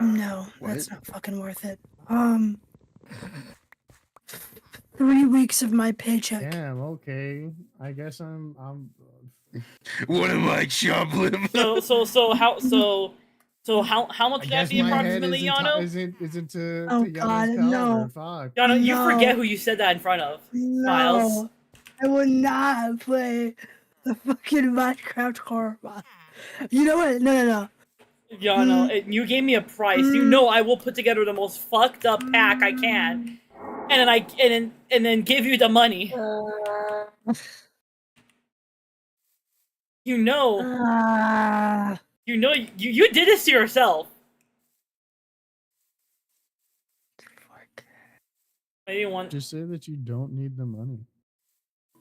[SPEAKER 16] No,
[SPEAKER 17] What?
[SPEAKER 16] that's not fucking worth it. 3 weeks of my paycheck.
[SPEAKER 15] Damn. Okay. I guess I'm.
[SPEAKER 17] What am I, chopping?
[SPEAKER 1] So how much would that be approximately, Yano?
[SPEAKER 15] Isn't to
[SPEAKER 16] Oh
[SPEAKER 15] Yano's
[SPEAKER 16] God,
[SPEAKER 15] caliber,
[SPEAKER 16] no.
[SPEAKER 15] fuck.
[SPEAKER 1] Yano, you
[SPEAKER 16] No.
[SPEAKER 1] forget who you said that in front of. Miles.
[SPEAKER 16] No, I would not play the fucking Minecraft horror mod. You know what? No.
[SPEAKER 1] Yano, you gave me a price. You know I will put together the most fucked up pack I can, and then give you the money. You know you did this to yourself. Maybe one.
[SPEAKER 15] Just say that you don't need the money.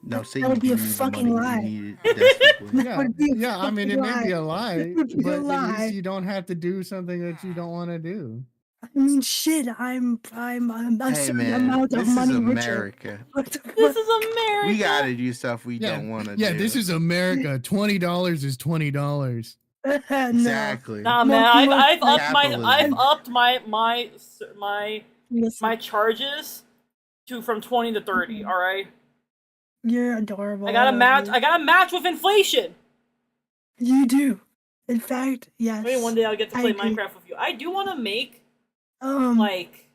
[SPEAKER 17] No, say
[SPEAKER 16] That
[SPEAKER 17] you
[SPEAKER 16] would be
[SPEAKER 17] do
[SPEAKER 16] a
[SPEAKER 17] need the
[SPEAKER 16] fucking
[SPEAKER 17] money.
[SPEAKER 16] lie.
[SPEAKER 17] You need it desperately.
[SPEAKER 16] That would be a
[SPEAKER 15] I mean, it
[SPEAKER 16] fucking
[SPEAKER 15] may be a
[SPEAKER 16] lie.
[SPEAKER 15] lie,
[SPEAKER 16] It would be a
[SPEAKER 15] but at
[SPEAKER 16] lie.
[SPEAKER 15] least you don't have to do something that you don't want to do.
[SPEAKER 16] I mean, shit. I'm a
[SPEAKER 17] Hey
[SPEAKER 16] certain
[SPEAKER 17] man,
[SPEAKER 16] amount of
[SPEAKER 17] this is
[SPEAKER 16] money richer.
[SPEAKER 17] America.
[SPEAKER 1] This is America.
[SPEAKER 17] We gotta do stuff we don't want to do.
[SPEAKER 15] Yeah, this is America. $20 is $20.
[SPEAKER 17] Exactly.
[SPEAKER 1] Nah, man, I've
[SPEAKER 17] Capitalism.
[SPEAKER 1] upped my charges from 20 to 30. All right.
[SPEAKER 16] You're adorable.
[SPEAKER 1] I gotta match with inflation.
[SPEAKER 16] You do. In fact, yes.
[SPEAKER 1] Maybe one day I'll get to play
[SPEAKER 16] I agree.
[SPEAKER 1] Minecraft with you. I do want to make
[SPEAKER 16] like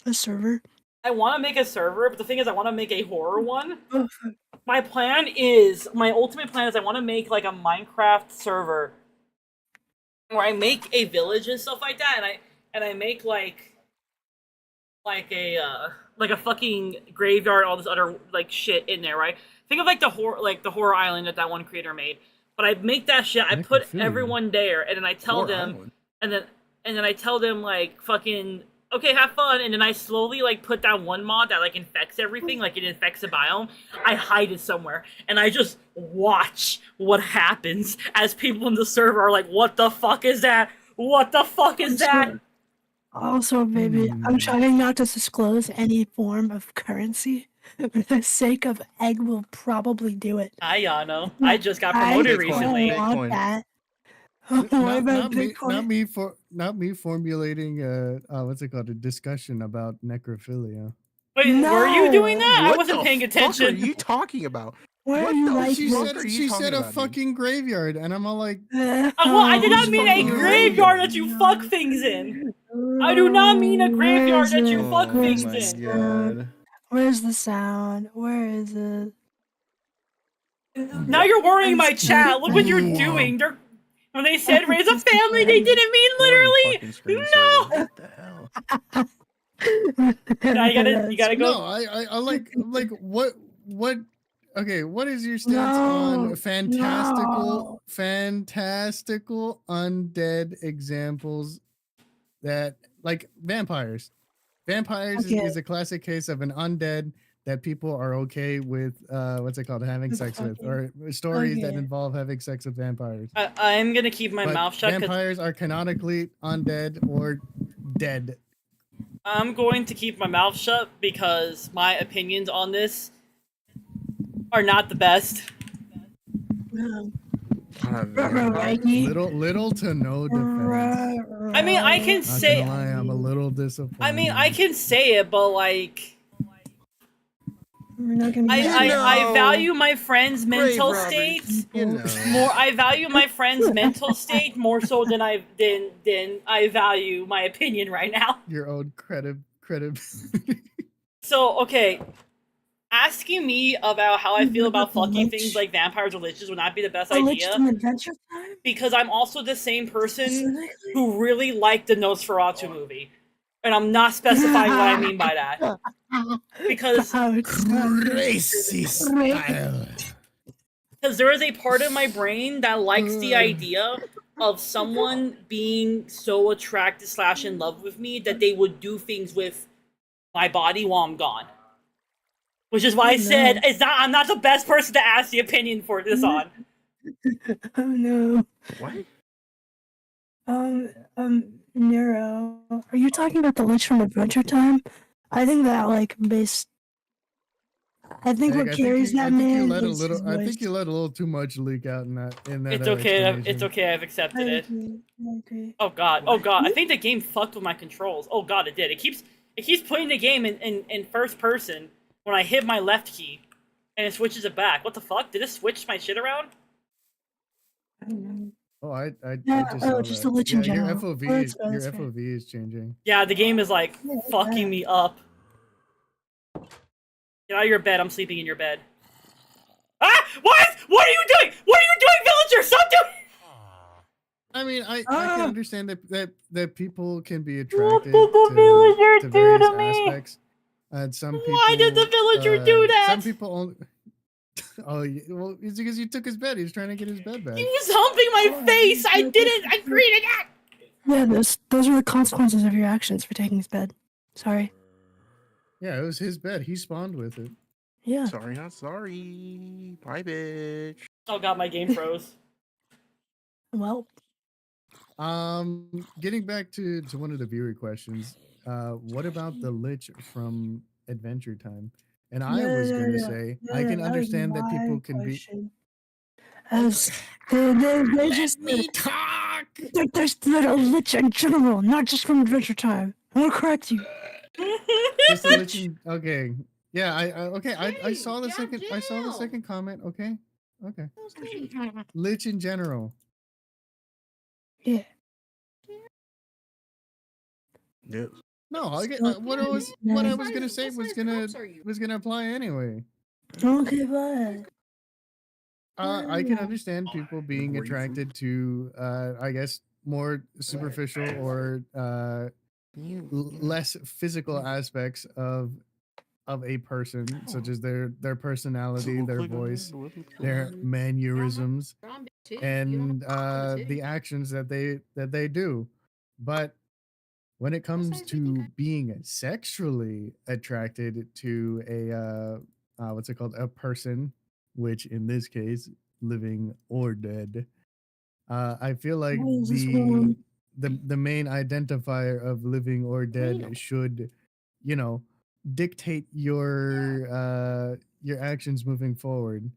[SPEAKER 16] a server.
[SPEAKER 1] I want to make a server, but the thing is, I want to make a horror one.
[SPEAKER 16] Oh,
[SPEAKER 1] My ultimate plan is I want to make like a Minecraft server where I make a village and stuff like that, and I make like a fucking graveyard, all this other like shit in there, right? Think of like the horror island that one creator made. But I make that shit. I put everyone there, and then I tell
[SPEAKER 17] Horror
[SPEAKER 1] them,
[SPEAKER 17] island.
[SPEAKER 1] and then I tell them like fucking okay, have fun. And then I slowly like put that one mod that like infects everything, like it infects the biome. I hide it somewhere, and I just watch what happens as people in the server are like, "What the fuck is that? What the fuck is that?"
[SPEAKER 16] Also, baby, I'm trying not to disclose any form of currency. For the sake of egg, will probably do it.
[SPEAKER 1] Hi, Yano. I just got promoted recently.
[SPEAKER 16] I don't want that.
[SPEAKER 15] Not me formulating what's it called, a discussion about necrophilia.
[SPEAKER 1] Wait, were you doing that? I
[SPEAKER 17] What
[SPEAKER 1] wasn't
[SPEAKER 17] the
[SPEAKER 1] paying
[SPEAKER 17] fuck
[SPEAKER 1] attention.
[SPEAKER 17] are you talking about?
[SPEAKER 16] Where
[SPEAKER 17] What
[SPEAKER 16] are you
[SPEAKER 17] the
[SPEAKER 16] like?
[SPEAKER 15] She
[SPEAKER 17] fuck
[SPEAKER 15] said
[SPEAKER 17] are you
[SPEAKER 15] she
[SPEAKER 17] talking
[SPEAKER 15] said a
[SPEAKER 17] about, dude?
[SPEAKER 15] fucking graveyard, and I'm all like,
[SPEAKER 1] Well, I did not mean a
[SPEAKER 15] fucking
[SPEAKER 1] graveyard that you fuck things in. I do not mean a graveyard that you fuck things in.
[SPEAKER 17] God.
[SPEAKER 16] Where's the sound? Where is it?
[SPEAKER 1] Now you're worrying my chat. Look what you're doing. When they said raise a family, they didn't mean literally. No.
[SPEAKER 17] What the hell?
[SPEAKER 1] No, you gotta go.
[SPEAKER 15] No, I like what okay, what is your stance on fantastical undead examples that like vampires? Vampires is a classic case of an undead that people are okay with what's it called, having sex with, or stories that involve having sex with vampires.
[SPEAKER 1] I'm gonna keep my
[SPEAKER 15] But
[SPEAKER 1] mouth shut.
[SPEAKER 15] Vampires are canonically undead or dead.
[SPEAKER 1] I'm going to keep my mouth shut because my opinions on this are not the best.
[SPEAKER 15] Little to no defense.
[SPEAKER 1] I mean, I can
[SPEAKER 15] Not
[SPEAKER 1] say.
[SPEAKER 15] gonna lie, I'm a little disappointed.
[SPEAKER 1] I mean, I can say it, but like,
[SPEAKER 16] We're not gonna
[SPEAKER 1] I value my friend's mental
[SPEAKER 17] Robert,
[SPEAKER 1] state
[SPEAKER 17] you know.
[SPEAKER 1] more. I value my friend's mental state more so than I value my opinion right now.
[SPEAKER 15] Your own credit.
[SPEAKER 1] So okay, asking me about how I feel about fucking things like vampires or liches would not be the best idea.
[SPEAKER 16] From Adventure Time?
[SPEAKER 1] Because I'm also the same person who really liked the Nosferatu movie. And I'm not specifying what I mean by that. Because there is a part of my brain that likes the idea of someone being so attracted / in love with me that they would do things with my body while I'm gone. Which is why I said I'm not the best person to ask the opinion for this on.
[SPEAKER 16] Oh no.
[SPEAKER 17] What?
[SPEAKER 16] Nero, are you talking about the Lich from Adventure Time? I think that I think what carries that man is his voice.
[SPEAKER 15] I think you let a little too much leak out in that.
[SPEAKER 1] It's okay.
[SPEAKER 15] explanation.
[SPEAKER 1] It's okay. I've accepted it.
[SPEAKER 16] I agree.
[SPEAKER 1] Oh god. Oh god. I think the game fucked with my controls. Oh god, it did. It keeps putting the game in first person when I hit my left key, and it switches it back. What the fuck? Did it switch my shit around?
[SPEAKER 16] I don't know.
[SPEAKER 15] Oh, I
[SPEAKER 16] Yeah,
[SPEAKER 15] just saw
[SPEAKER 16] just
[SPEAKER 15] that.
[SPEAKER 16] a Lich in
[SPEAKER 15] Your
[SPEAKER 16] general.
[SPEAKER 15] FOV,
[SPEAKER 16] Oh, that's
[SPEAKER 15] your
[SPEAKER 16] fair.
[SPEAKER 15] FOV is changing.
[SPEAKER 1] Yeah, the game is like fucking me up. Get out of your bed. I'm sleeping in your bed. Ah! What? What are you doing? What are you doing, villager? Stop doing.
[SPEAKER 15] I mean, I can understand that people can be attracted
[SPEAKER 1] What did the villager
[SPEAKER 15] to
[SPEAKER 1] do
[SPEAKER 15] various
[SPEAKER 1] to me?
[SPEAKER 15] aspects. And some people.
[SPEAKER 1] Why did the villager do that?
[SPEAKER 15] Some people only. Oh, well, it's because you took his bed. He was trying to get his bed back.
[SPEAKER 1] He was humping my face. I didn't agree to that.
[SPEAKER 16] Yeah, those are the consequences of your actions for taking his bed. Sorry.
[SPEAKER 15] Yeah, it was his bed. He spawned with it.
[SPEAKER 16] Yeah.
[SPEAKER 17] Sorry, not sorry. Bye, bitch.
[SPEAKER 1] Oh god, my game froze.
[SPEAKER 16] Well.
[SPEAKER 15] Getting back to one of the viewer questions. What about the Lich from Adventure Time? And I was gonna say I can understand that people can be.
[SPEAKER 16] As they just
[SPEAKER 15] me talk.
[SPEAKER 16] There's a Lich in general, not just from Adventure Time. I want to correct you.
[SPEAKER 15] Just a Lich in, okay. Yeah, I saw the second. I saw the second comment. Okay. Lich in general.
[SPEAKER 16] Yeah.
[SPEAKER 17] Yes.
[SPEAKER 15] No, what I was gonna say was gonna apply anyway.
[SPEAKER 16] Okay, bye.
[SPEAKER 15] I can understand people being attracted to, I guess, more superficial or less physical aspects of a person, such as their personality, their voice, their mannerisms, and the actions that they do. But when it comes to being sexually attracted to a what's it called, a person, which in this case, living or dead, I feel like the main identifier of living or dead should, dictate your actions moving forward.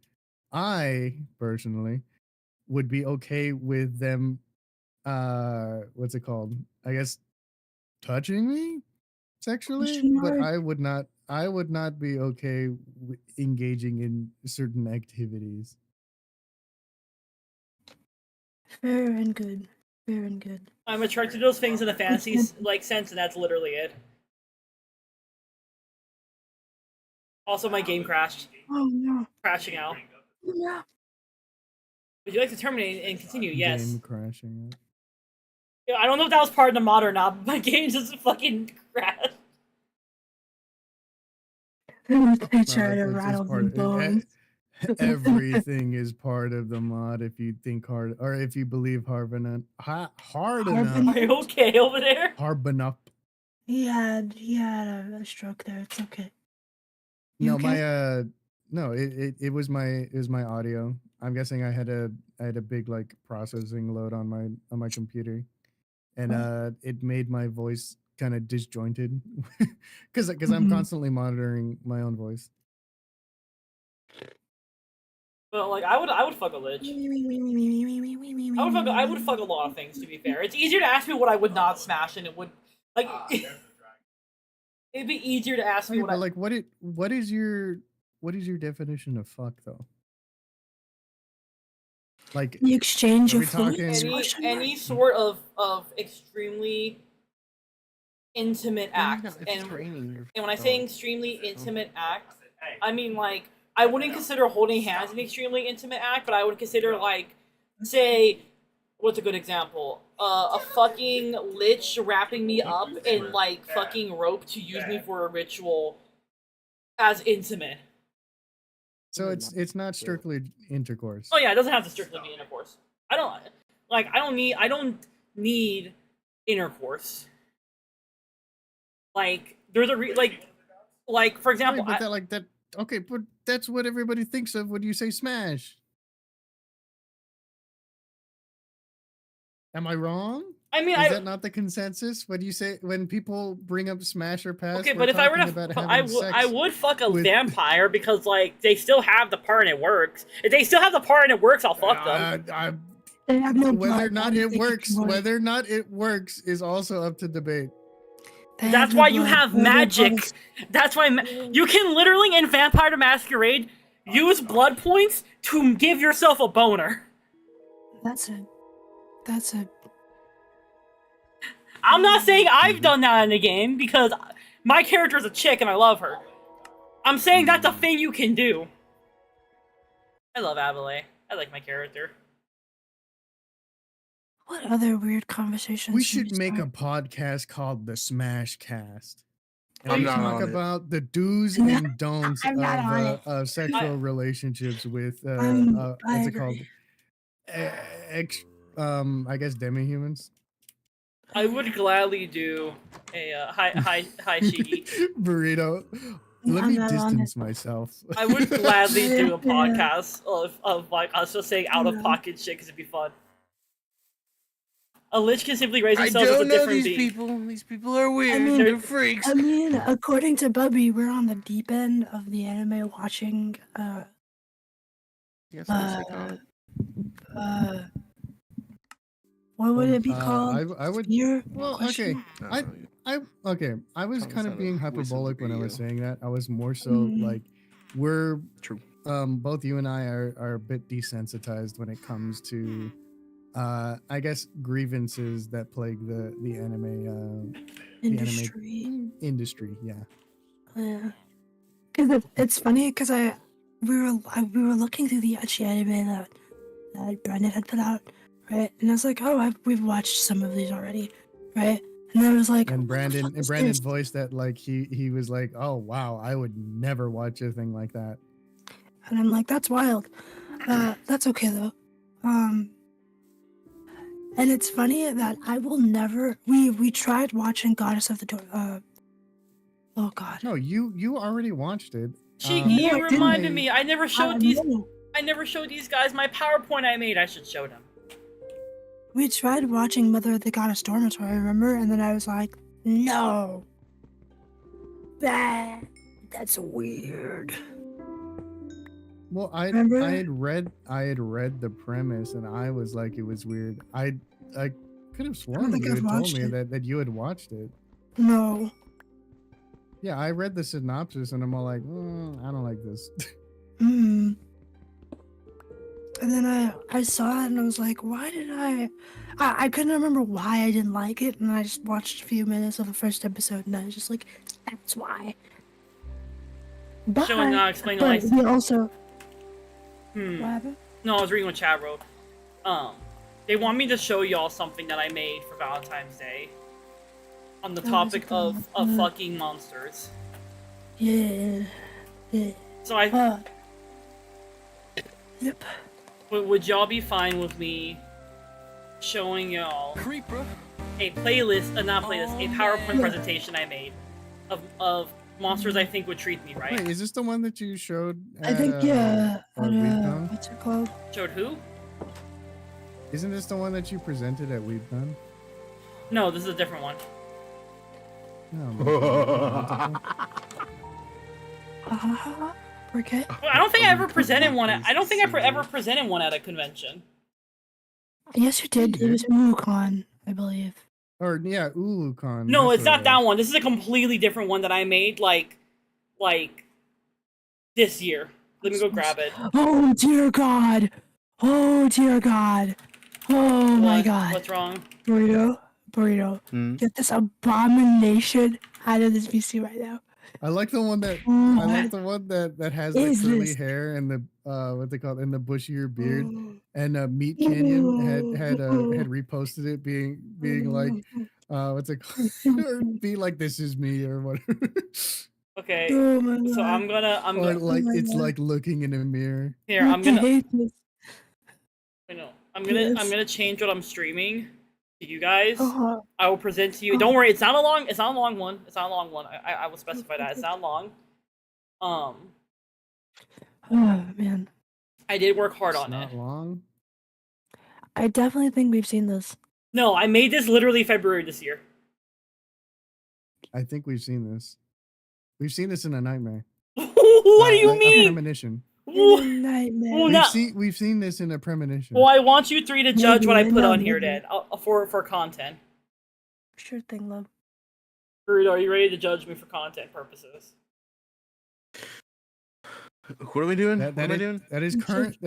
[SPEAKER 15] I personally would be okay with them. What's it called? I guess touching me sexually, but I would not be okay engaging in certain activities.
[SPEAKER 16] Fair and good. Fair and good.
[SPEAKER 1] I'm attracted to those things in a fantasy like sense, and that's literally it. Also, my game crashed.
[SPEAKER 16] Oh no.
[SPEAKER 1] Crashing out.
[SPEAKER 16] Yeah.
[SPEAKER 1] Would you like to terminate and continue? Yes.
[SPEAKER 15] Game crashing.
[SPEAKER 1] Yeah, I don't know if that was part of the mod or not, but my game just fucking crashed.
[SPEAKER 16] They try to rattle the bones.
[SPEAKER 15] Everything is part of the mod if you think hard, or if you believe hard enough. Hard enough.
[SPEAKER 1] Are you okay over there?
[SPEAKER 15] Hard enough.
[SPEAKER 16] He had a stroke there. It's okay.
[SPEAKER 15] No, it was my audio. I'm guessing I had a big like processing load on my computer, and it made my voice kind of disjointed because I'm constantly monitoring my own voice.
[SPEAKER 1] But like, I would fuck a lich. I would fuck a lot of things. To be fair, it's easier to ask me what I would not smash, and it would like. It'd be easier to ask me
[SPEAKER 15] Okay,
[SPEAKER 1] what
[SPEAKER 15] but
[SPEAKER 1] I
[SPEAKER 15] like, what is your definition of fuck though? Like
[SPEAKER 16] The exchange
[SPEAKER 15] are we
[SPEAKER 16] of fluids?
[SPEAKER 15] talking
[SPEAKER 1] any sort of extremely intimate act. And when I say extremely intimate act, I mean like I wouldn't consider holding hands an extremely intimate act, but I would consider like say what's a good example? A fucking lich wrapping me up in like fucking rope to use me for a ritual as intimate.
[SPEAKER 15] So it's not strictly intercourse.
[SPEAKER 1] Oh yeah, it doesn't have to strictly be intercourse. I don't need intercourse. Like there's a like for example,
[SPEAKER 15] Right, but that okay, but that's what everybody thinks of when you say smash. Am I wrong?
[SPEAKER 1] I mean,
[SPEAKER 15] is that not the consensus when people bring up smash or pass?
[SPEAKER 1] Okay,
[SPEAKER 15] we're
[SPEAKER 1] but if I were
[SPEAKER 15] talking
[SPEAKER 1] to,
[SPEAKER 15] about
[SPEAKER 1] I
[SPEAKER 15] having sex
[SPEAKER 1] would fuck a
[SPEAKER 15] with-
[SPEAKER 1] vampire because like they still have the part and it works. If they still have the part and it works, I'll fuck them.
[SPEAKER 16] They have no
[SPEAKER 15] whether
[SPEAKER 16] blood,
[SPEAKER 15] or not
[SPEAKER 16] they
[SPEAKER 15] it
[SPEAKER 16] can
[SPEAKER 15] works,
[SPEAKER 16] control it.
[SPEAKER 15] whether or not it works is also up to debate.
[SPEAKER 16] They
[SPEAKER 1] That's
[SPEAKER 16] have no
[SPEAKER 1] why you
[SPEAKER 16] blood,
[SPEAKER 1] have
[SPEAKER 16] they have no
[SPEAKER 1] magic.
[SPEAKER 16] blood.
[SPEAKER 1] That's why you can literally in Vampire the Masquerade use blood points to give yourself a boner.
[SPEAKER 16] That's it. That's it.
[SPEAKER 1] I'm not saying I've done that in the game because my character is a chick and I love her. I'm saying that's a thing you can do. I love Abilene. I like my character.
[SPEAKER 16] What other weird conversations?
[SPEAKER 15] We
[SPEAKER 16] can
[SPEAKER 15] should make a
[SPEAKER 16] start?
[SPEAKER 15] podcast called the Smash Cast. And
[SPEAKER 17] I'm
[SPEAKER 15] we
[SPEAKER 17] not
[SPEAKER 15] talk
[SPEAKER 17] on it.
[SPEAKER 15] about the do's
[SPEAKER 16] No,
[SPEAKER 15] and don'ts
[SPEAKER 16] I'm not on it.
[SPEAKER 15] of sexual relationships with
[SPEAKER 16] I
[SPEAKER 15] what's it
[SPEAKER 16] agree.
[SPEAKER 15] called? I guess demi-humans.
[SPEAKER 1] I would gladly do a hi Shiggy.
[SPEAKER 15] Burrito. Let
[SPEAKER 16] I'm
[SPEAKER 15] me
[SPEAKER 16] not on
[SPEAKER 15] distance myself.
[SPEAKER 1] I would gladly do a
[SPEAKER 16] Yeah.
[SPEAKER 1] podcast of like us just saying out of pocket shit because it'd be fun. A lich can simply raise
[SPEAKER 17] I
[SPEAKER 1] themselves as a
[SPEAKER 17] don't know
[SPEAKER 1] different
[SPEAKER 17] these
[SPEAKER 1] being.
[SPEAKER 17] people. These people are weird.
[SPEAKER 16] I mean,
[SPEAKER 17] They're freaks.
[SPEAKER 16] I mean, according to Bubby, we're on the deep end of the anime watching.
[SPEAKER 17] Yes, I say
[SPEAKER 16] What would it be called?
[SPEAKER 15] I would.
[SPEAKER 16] Fear?
[SPEAKER 15] Well,
[SPEAKER 16] Question?
[SPEAKER 15] okay. I was kind of being hyperbolic when I was saying that. I was more so like, we're
[SPEAKER 17] true.
[SPEAKER 15] Both you and I are a bit desensitized when it comes to, I guess, grievances that plague the anime
[SPEAKER 16] Industry.
[SPEAKER 15] The anime industry. Yeah.
[SPEAKER 16] Yeah. Because it's funny because we were looking through the Ecchi anime that Brendan had put out, right? And I was like, oh, we've watched some of these already, right? And I was like,
[SPEAKER 15] And
[SPEAKER 16] what the fuck
[SPEAKER 15] Brandon
[SPEAKER 16] is
[SPEAKER 15] Brandon
[SPEAKER 16] this?
[SPEAKER 15] voiced that like he was like, oh wow, I would never watch a thing like that.
[SPEAKER 16] And I'm like, that's wild. That's okay though. And it's funny that I will never. We tried watching Goddess of the Door. Oh God.
[SPEAKER 15] No, you already watched it.
[SPEAKER 1] Shiggy, you
[SPEAKER 16] I
[SPEAKER 1] reminded
[SPEAKER 16] didn't.
[SPEAKER 1] me. I never
[SPEAKER 16] I
[SPEAKER 1] showed these.
[SPEAKER 16] know.
[SPEAKER 1] I never showed these guys my PowerPoint I made. I should show them.
[SPEAKER 16] We tried watching Mother of the Goddess Dormitory, remember? And then I was like, no. That's weird.
[SPEAKER 15] Well, I
[SPEAKER 16] Remember?
[SPEAKER 15] had read the premise and I was like, it was weird. I could have sworn
[SPEAKER 16] think
[SPEAKER 15] you
[SPEAKER 16] I've
[SPEAKER 15] had told
[SPEAKER 16] watched
[SPEAKER 15] me
[SPEAKER 16] it.
[SPEAKER 15] that you had watched it.
[SPEAKER 16] No.
[SPEAKER 15] Yeah, I read the synopsis and I'm all like, I don't like this.
[SPEAKER 16] Mm. And then I saw it and I was like, why did I couldn't remember why I didn't like it, and I just watched a few minutes of the first episode and I was just like, that's why. But,
[SPEAKER 1] Showing explain
[SPEAKER 16] but
[SPEAKER 1] the
[SPEAKER 16] we also
[SPEAKER 1] Hmm.
[SPEAKER 16] what happened?
[SPEAKER 1] No, I was reading what chat wrote. They want me to show y'all something that I made for Valentine's Day. On the topic of fucking monsters.
[SPEAKER 16] Yeah.
[SPEAKER 1] So I.
[SPEAKER 16] Yep.
[SPEAKER 1] Would y'all be fine with me showing y'all a playlist, not playlist, a PowerPoint presentation I made of monsters I think would treat me right?
[SPEAKER 15] Wait, is this the one that you showed?
[SPEAKER 16] I think yeah.
[SPEAKER 15] At WeebCon?
[SPEAKER 16] What's it called?
[SPEAKER 1] Showed who?
[SPEAKER 15] Isn't this the one that you presented at WeebCon?
[SPEAKER 1] No, this is a different one.
[SPEAKER 16] Okay.
[SPEAKER 1] Well, I don't think I ever presented one. I don't think I ever presented one at a convention.
[SPEAKER 16] Yes, you did. It was Wukon, I believe.
[SPEAKER 15] Or yeah, Ulukon.
[SPEAKER 1] No,
[SPEAKER 15] that's
[SPEAKER 1] it's
[SPEAKER 15] what
[SPEAKER 1] not
[SPEAKER 15] it
[SPEAKER 1] that
[SPEAKER 15] was.
[SPEAKER 1] one. This is a completely different one that I made like this year. Let me go grab it.
[SPEAKER 16] Oh dear God! Oh dear God! Oh my
[SPEAKER 1] What?
[SPEAKER 16] God!
[SPEAKER 1] What's wrong?
[SPEAKER 16] Burrito, get this abomination out of this VC right now.
[SPEAKER 15] I like the one that that has the
[SPEAKER 16] Is
[SPEAKER 15] curly
[SPEAKER 16] this?
[SPEAKER 15] hair and the what they call it, and the bushier beard. And Meat Canyon had reposted it being like what's it called? Or be like this is me or whatever.
[SPEAKER 1] Okay,
[SPEAKER 16] Oh my
[SPEAKER 1] so
[SPEAKER 16] God.
[SPEAKER 15] Or like
[SPEAKER 16] Oh my
[SPEAKER 15] it's
[SPEAKER 16] God.
[SPEAKER 15] like looking in a mirror.
[SPEAKER 1] Here, I'm gonna.
[SPEAKER 16] hate this.
[SPEAKER 1] I know. I'm
[SPEAKER 16] Yes.
[SPEAKER 1] gonna change what I'm streaming to you guys.
[SPEAKER 16] Uh-huh.
[SPEAKER 1] I will present to you. Don't worry, it's not a long one. It's not a long one. I will specify that. It's not long.
[SPEAKER 16] Oh man.
[SPEAKER 1] I did work hard
[SPEAKER 15] It's
[SPEAKER 1] on
[SPEAKER 15] not
[SPEAKER 1] it.
[SPEAKER 15] long.
[SPEAKER 16] I definitely think we've seen this.
[SPEAKER 1] No, I made this literally February this year.
[SPEAKER 15] I think we've seen this. We've seen this in a nightmare.
[SPEAKER 1] What do you
[SPEAKER 15] A
[SPEAKER 1] mean?
[SPEAKER 15] premonition.
[SPEAKER 16] Nightmare.
[SPEAKER 15] We've seen this in a premonition.
[SPEAKER 1] Well, I want you three to judge what I
[SPEAKER 16] Maybe,
[SPEAKER 1] put
[SPEAKER 16] no,
[SPEAKER 1] on here,
[SPEAKER 16] maybe.
[SPEAKER 1] Dad, for content.
[SPEAKER 16] Sure thing, love.
[SPEAKER 1] Burrito, are you ready to judge me for content purposes?
[SPEAKER 14] What are we doing?
[SPEAKER 15] That
[SPEAKER 14] what am I
[SPEAKER 15] is-
[SPEAKER 14] doing?
[SPEAKER 15] That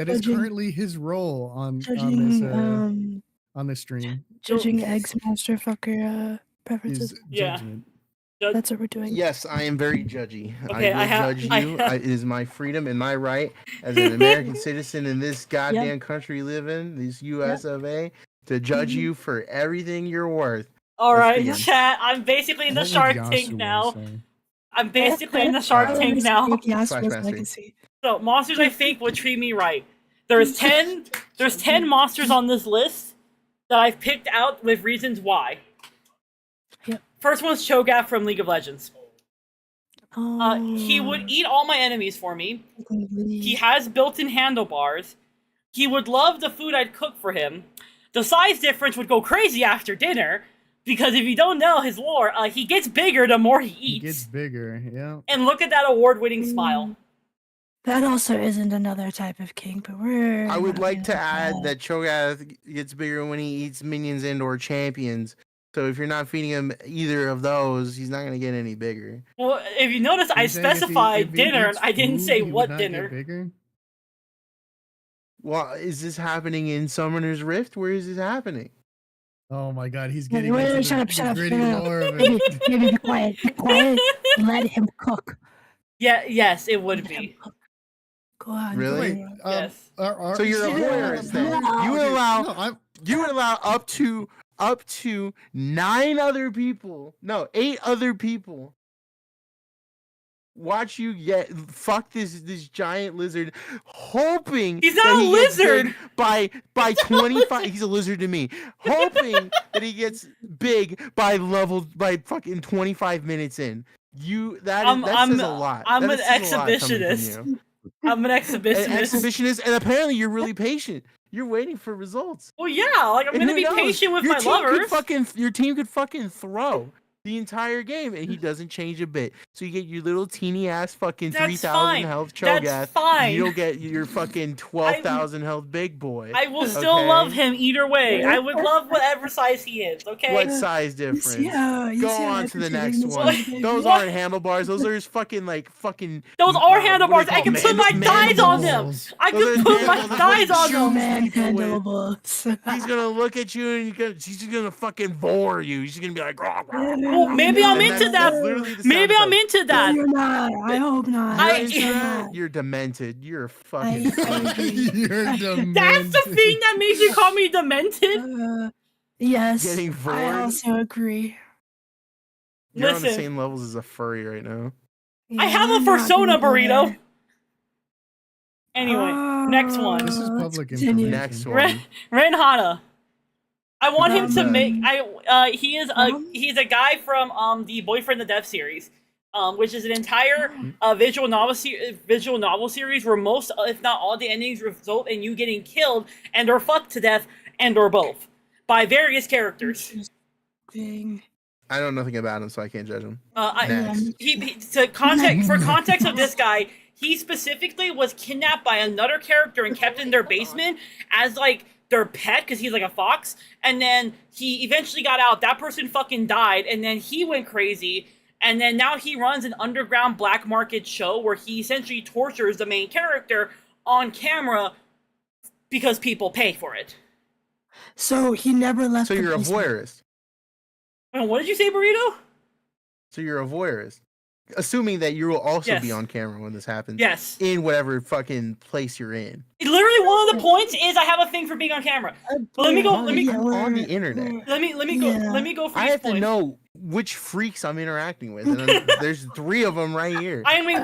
[SPEAKER 15] is currently his role on
[SPEAKER 16] Judging,
[SPEAKER 15] on the stream.
[SPEAKER 16] Judging eggs master fucker preferences.
[SPEAKER 15] Is
[SPEAKER 1] Yeah.
[SPEAKER 15] judgment.
[SPEAKER 16] That's what we're doing.
[SPEAKER 14] Yes, I am very judgy.
[SPEAKER 1] Okay,
[SPEAKER 14] I will judge you. It is my freedom and my right as an American citizen in this goddamn country we live in, this U.S. of A., to judge you for everything you're worth.
[SPEAKER 1] All
[SPEAKER 14] Let's
[SPEAKER 1] right,
[SPEAKER 14] begin.
[SPEAKER 1] chat. I'm basically in the
[SPEAKER 15] What would
[SPEAKER 1] Shark
[SPEAKER 15] Yasuo
[SPEAKER 1] Tank now.
[SPEAKER 15] say?
[SPEAKER 1] I'm basically in the Shark Tank now.
[SPEAKER 14] Flashmaster.
[SPEAKER 16] legacy.
[SPEAKER 1] So monsters I think would treat me right. There's 10 monsters on this list that I've picked out with reasons why.
[SPEAKER 16] Yep.
[SPEAKER 1] First one's Cho'Gath from League of Legends.
[SPEAKER 16] Oh.
[SPEAKER 1] He would eat all my enemies for me. He has built-in handlebars. He would love the food I'd cook for him. The size difference would go crazy after dinner, because if you don't know his lore, he gets bigger the more he eats.
[SPEAKER 15] He gets bigger, yeah.
[SPEAKER 1] And look at that award-winning smile.
[SPEAKER 16] That also isn't another type of king, but we're.
[SPEAKER 14] I would
[SPEAKER 16] not
[SPEAKER 14] like to
[SPEAKER 16] gonna
[SPEAKER 14] add
[SPEAKER 16] do
[SPEAKER 14] that Cho'Gath gets bigger when he eats minions and or champions. So if you're not feeding him either of those, he's not going to get any bigger.
[SPEAKER 1] Well, if you notice, I
[SPEAKER 15] You're saying if he-
[SPEAKER 1] specified
[SPEAKER 15] if he
[SPEAKER 1] dinner, and
[SPEAKER 15] eats
[SPEAKER 1] I didn't
[SPEAKER 15] food,
[SPEAKER 1] say
[SPEAKER 15] he would
[SPEAKER 1] what
[SPEAKER 15] not get
[SPEAKER 1] dinner.
[SPEAKER 15] bigger?
[SPEAKER 14] Well, is this happening in Summoner's Rift? Where is this happening?
[SPEAKER 15] Oh my god, he's
[SPEAKER 16] Wait,
[SPEAKER 15] getting
[SPEAKER 16] wait,
[SPEAKER 15] into
[SPEAKER 16] shut
[SPEAKER 15] the,
[SPEAKER 16] up, shut up,
[SPEAKER 15] gritty
[SPEAKER 16] shut up.
[SPEAKER 15] lore of
[SPEAKER 16] Maybe,
[SPEAKER 15] it.
[SPEAKER 16] maybe be quiet. Be quiet. Let him cook.
[SPEAKER 1] Yeah, yes, it would be.
[SPEAKER 16] Go on.
[SPEAKER 14] Really?
[SPEAKER 16] go on.
[SPEAKER 1] Yes.
[SPEAKER 14] So you're a voyeurist then. You would allow up to 9 other people. No, 8 other people. Watch you fuck this giant lizard, hoping
[SPEAKER 1] He's not
[SPEAKER 14] that
[SPEAKER 1] a
[SPEAKER 14] he gets
[SPEAKER 1] lizard!
[SPEAKER 14] big by 25. He's a lizard to me. Hoping that he gets big by fucking 25 minutes in. That says a lot.
[SPEAKER 1] I'm
[SPEAKER 14] That
[SPEAKER 1] an
[SPEAKER 14] says a lot coming from
[SPEAKER 1] exhibitionist.
[SPEAKER 14] you.
[SPEAKER 1] I'm an
[SPEAKER 14] An
[SPEAKER 1] exhibitionist.
[SPEAKER 14] exhibitionist, and apparently you're really patient. You're waiting for results.
[SPEAKER 1] Well, yeah, like I'm
[SPEAKER 14] And
[SPEAKER 1] gonna
[SPEAKER 14] who
[SPEAKER 1] be
[SPEAKER 14] knows?
[SPEAKER 1] patient with
[SPEAKER 14] Your
[SPEAKER 1] my
[SPEAKER 14] team could
[SPEAKER 1] lovers.
[SPEAKER 14] your team could fucking throw the entire game, and he doesn't change a bit. So you get your little teeny ass fucking
[SPEAKER 1] That's
[SPEAKER 14] 3,000
[SPEAKER 1] fine.
[SPEAKER 14] health
[SPEAKER 1] That's
[SPEAKER 14] Cho'Gath.
[SPEAKER 1] fine.
[SPEAKER 14] You don't get your fucking 12,000 health big boy.
[SPEAKER 1] I will still
[SPEAKER 14] okay?
[SPEAKER 1] love him either way. I would love whatever size he is. Okay.
[SPEAKER 14] What size difference?
[SPEAKER 16] you
[SPEAKER 14] Go
[SPEAKER 16] see how
[SPEAKER 14] on to the
[SPEAKER 16] everything
[SPEAKER 14] next
[SPEAKER 16] is
[SPEAKER 14] one.
[SPEAKER 16] like-
[SPEAKER 14] Those
[SPEAKER 1] What?
[SPEAKER 14] aren't handlebars. Those are just fucking fucking.
[SPEAKER 1] Those are handlebars. I can put my thighs on them.
[SPEAKER 14] mandibles.
[SPEAKER 1] I
[SPEAKER 14] Those
[SPEAKER 1] can
[SPEAKER 14] are
[SPEAKER 1] put my
[SPEAKER 14] handlebars.
[SPEAKER 1] thighs on them.
[SPEAKER 16] Mandibles.
[SPEAKER 14] He's gonna look at you and he's just gonna fucking vor you. He's just gonna be like, "Rah, rah."
[SPEAKER 1] Well, maybe I'm
[SPEAKER 14] And
[SPEAKER 1] into
[SPEAKER 14] that's
[SPEAKER 1] that.
[SPEAKER 14] literally the
[SPEAKER 1] Maybe
[SPEAKER 14] sound
[SPEAKER 1] I'm
[SPEAKER 14] effect.
[SPEAKER 1] into that.
[SPEAKER 16] You're not. I hope not.
[SPEAKER 14] You're
[SPEAKER 1] I-
[SPEAKER 14] into that? You're demented. You're fucking.
[SPEAKER 15] You're demented.
[SPEAKER 1] That's the thing that makes you call me demented.
[SPEAKER 16] Yes.
[SPEAKER 14] Getting
[SPEAKER 16] I
[SPEAKER 14] vored?
[SPEAKER 16] also agree.
[SPEAKER 14] You're on the
[SPEAKER 1] Listen.
[SPEAKER 14] same levels as a furry right now.
[SPEAKER 1] I have
[SPEAKER 16] Yeah,
[SPEAKER 1] a
[SPEAKER 16] I'm not
[SPEAKER 1] persona
[SPEAKER 16] gonna go
[SPEAKER 1] burrito.
[SPEAKER 16] there.
[SPEAKER 1] Anyway, next one.
[SPEAKER 15] This is
[SPEAKER 16] let's
[SPEAKER 15] public
[SPEAKER 16] continue.
[SPEAKER 15] information.
[SPEAKER 14] Next one.
[SPEAKER 1] Ren Hana. I want him to
[SPEAKER 16] Um,
[SPEAKER 1] make. He's a guy from the Boyfriend the Death series, which is an entire visual novel series where most, if not all, the endings result in you getting killed and or fucked to death and or both by various characters.
[SPEAKER 16] Thing.
[SPEAKER 14] I know nothing about him, so I can't judge him.
[SPEAKER 1] For context of this guy, he specifically was kidnapped by another character and kept in their basement as like their pet because he's like a fox. And then he eventually got out. That person fucking died, and then he went crazy. And then now he runs an underground black market show where he essentially tortures the main character on camera because people pay for it.
[SPEAKER 16] So he never left.
[SPEAKER 14] So you're a voyeurist.
[SPEAKER 1] What did you say, Burrito?
[SPEAKER 14] So you're a voyeurist. Assuming that you will also be on camera when this happens.
[SPEAKER 1] Yes.
[SPEAKER 14] In whatever fucking place you're in.
[SPEAKER 1] Literally, one of the points is I have a thing for being on camera. But let me go.
[SPEAKER 14] On the internet.
[SPEAKER 1] Let me go for
[SPEAKER 14] I
[SPEAKER 1] these
[SPEAKER 14] have
[SPEAKER 1] points.
[SPEAKER 14] to know which freaks I'm interacting with, and there's 3 of them right here.
[SPEAKER 1] I mean,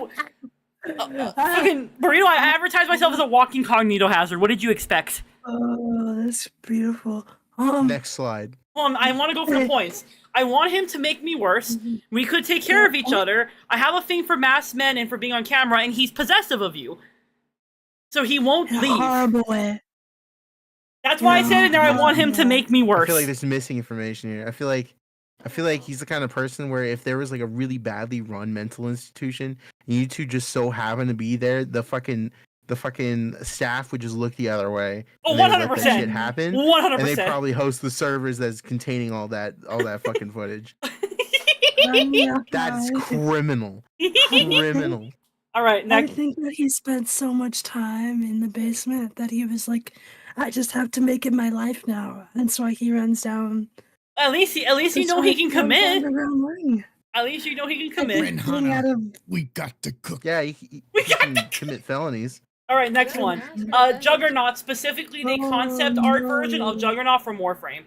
[SPEAKER 1] fucking Burrito. I advertise myself as a walking cognito hazard. What did you expect?
[SPEAKER 16] Oh, that's beautiful.
[SPEAKER 14] Next slide.
[SPEAKER 1] I want to go for the points. I want him to make me worse. We could take care of each other. I have a thing for masked men and for being on camera, and he's possessive of you. So he won't leave.
[SPEAKER 16] Horrible way.
[SPEAKER 1] That's why I said in there I want him to make me worse.
[SPEAKER 14] I feel like there's missing information here. I feel like he's the kind of person where if there was like a really badly run mental institution and you two just so happen to be there, the fucking staff would just look the other way.
[SPEAKER 1] Oh,
[SPEAKER 14] and they would let
[SPEAKER 1] 100%.
[SPEAKER 14] that shit happen.
[SPEAKER 1] 100%.
[SPEAKER 14] And they probably host the servers that's containing all that fucking footage. That's criminal. Criminal.
[SPEAKER 1] All right,
[SPEAKER 16] I think that he spent so much time in the basement that he was like, I just have to make it my life now. And so he runs down.
[SPEAKER 1] At least you know he can commit. At least you know he can commit.
[SPEAKER 7] We got to cook.
[SPEAKER 14] Yeah, he can commit felonies.
[SPEAKER 1] All right, next one. Juggernaut, specifically the concept art version of Juggernaut from Warframe.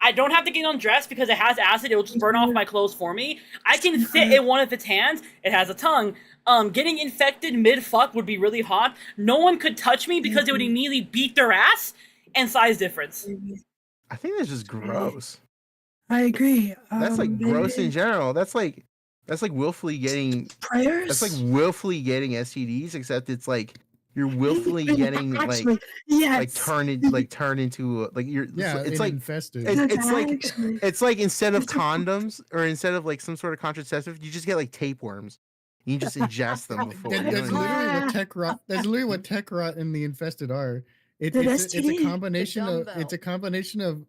[SPEAKER 1] I don't have to get undressed because it has acid. It will just burn off my clothes for me. I can fit in one of its hands. It has a tongue. Getting infected mid-fuck would be really hot. No one could touch me because it would immediately beat their ass. And size difference.
[SPEAKER 14] I think that's just gross.
[SPEAKER 16] I agree.
[SPEAKER 14] That's like gross in general. That's like willfully getting
[SPEAKER 16] prayers.
[SPEAKER 14] That's like willfully getting STDs, except it's like you're willfully getting turn into like you're it's like
[SPEAKER 15] infested.
[SPEAKER 14] It's like instead of condoms or instead of like some sort of contraceptive, you just get like tapeworms. You just ingest them before.
[SPEAKER 15] That's literally what tech rot. That's literally what tech rot and the infested are. It's a combination of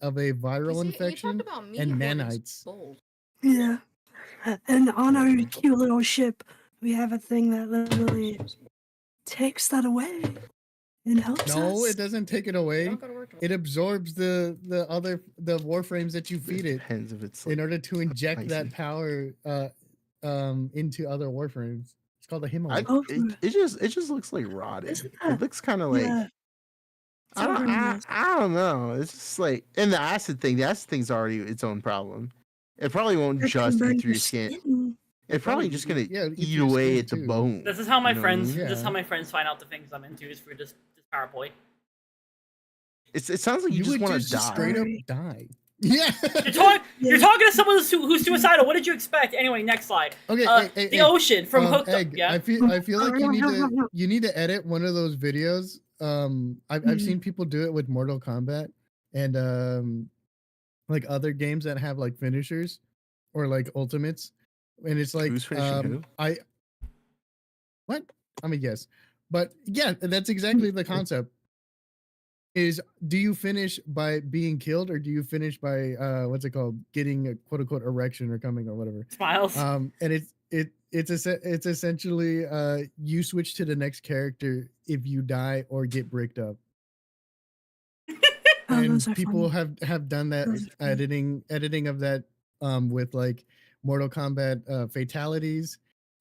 [SPEAKER 15] a viral infection and nanites.
[SPEAKER 16] Yeah. And on our cute little ship, we have a thing that literally takes that away and helps us.
[SPEAKER 15] No, it doesn't take it away. It absorbs the warframes that you feed it in order to inject that power into other warframes. It's called the Himalaya.
[SPEAKER 14] It just looks like rotted. It looks kind of like I don't know. It's just like and the acid thing's already its own problem. It probably won't just eat through your skin. It's probably just gonna eat away at the bone.
[SPEAKER 1] This is how my friends.
[SPEAKER 14] This
[SPEAKER 1] This is how my friends find out the things I'm into is for just PowerPoint.
[SPEAKER 14] It sounds like you just want to die.
[SPEAKER 15] Straight up die. Yeah.
[SPEAKER 1] You're talking to someone who's suicidal. What did you expect? Anyway, next slide.
[SPEAKER 15] Okay.
[SPEAKER 1] The ocean from Hooked
[SPEAKER 15] Egg,
[SPEAKER 1] Up. Yeah.
[SPEAKER 15] I feel like you need to edit one of those videos. I've seen people do it with Mortal Kombat and like other games that have like finishers or like ultimates, and it's like
[SPEAKER 14] Who's finishing who?
[SPEAKER 15] What? I mean, yes, but yeah, that's exactly the concept. Is do you finish by being killed or do you finish by what's it called, getting a quote unquote erection or coming or whatever?
[SPEAKER 1] Smiles.
[SPEAKER 15] And it's essentially you switch to the next character if you die or get bricked up. And people have done that editing of that with like Mortal Kombat fatalities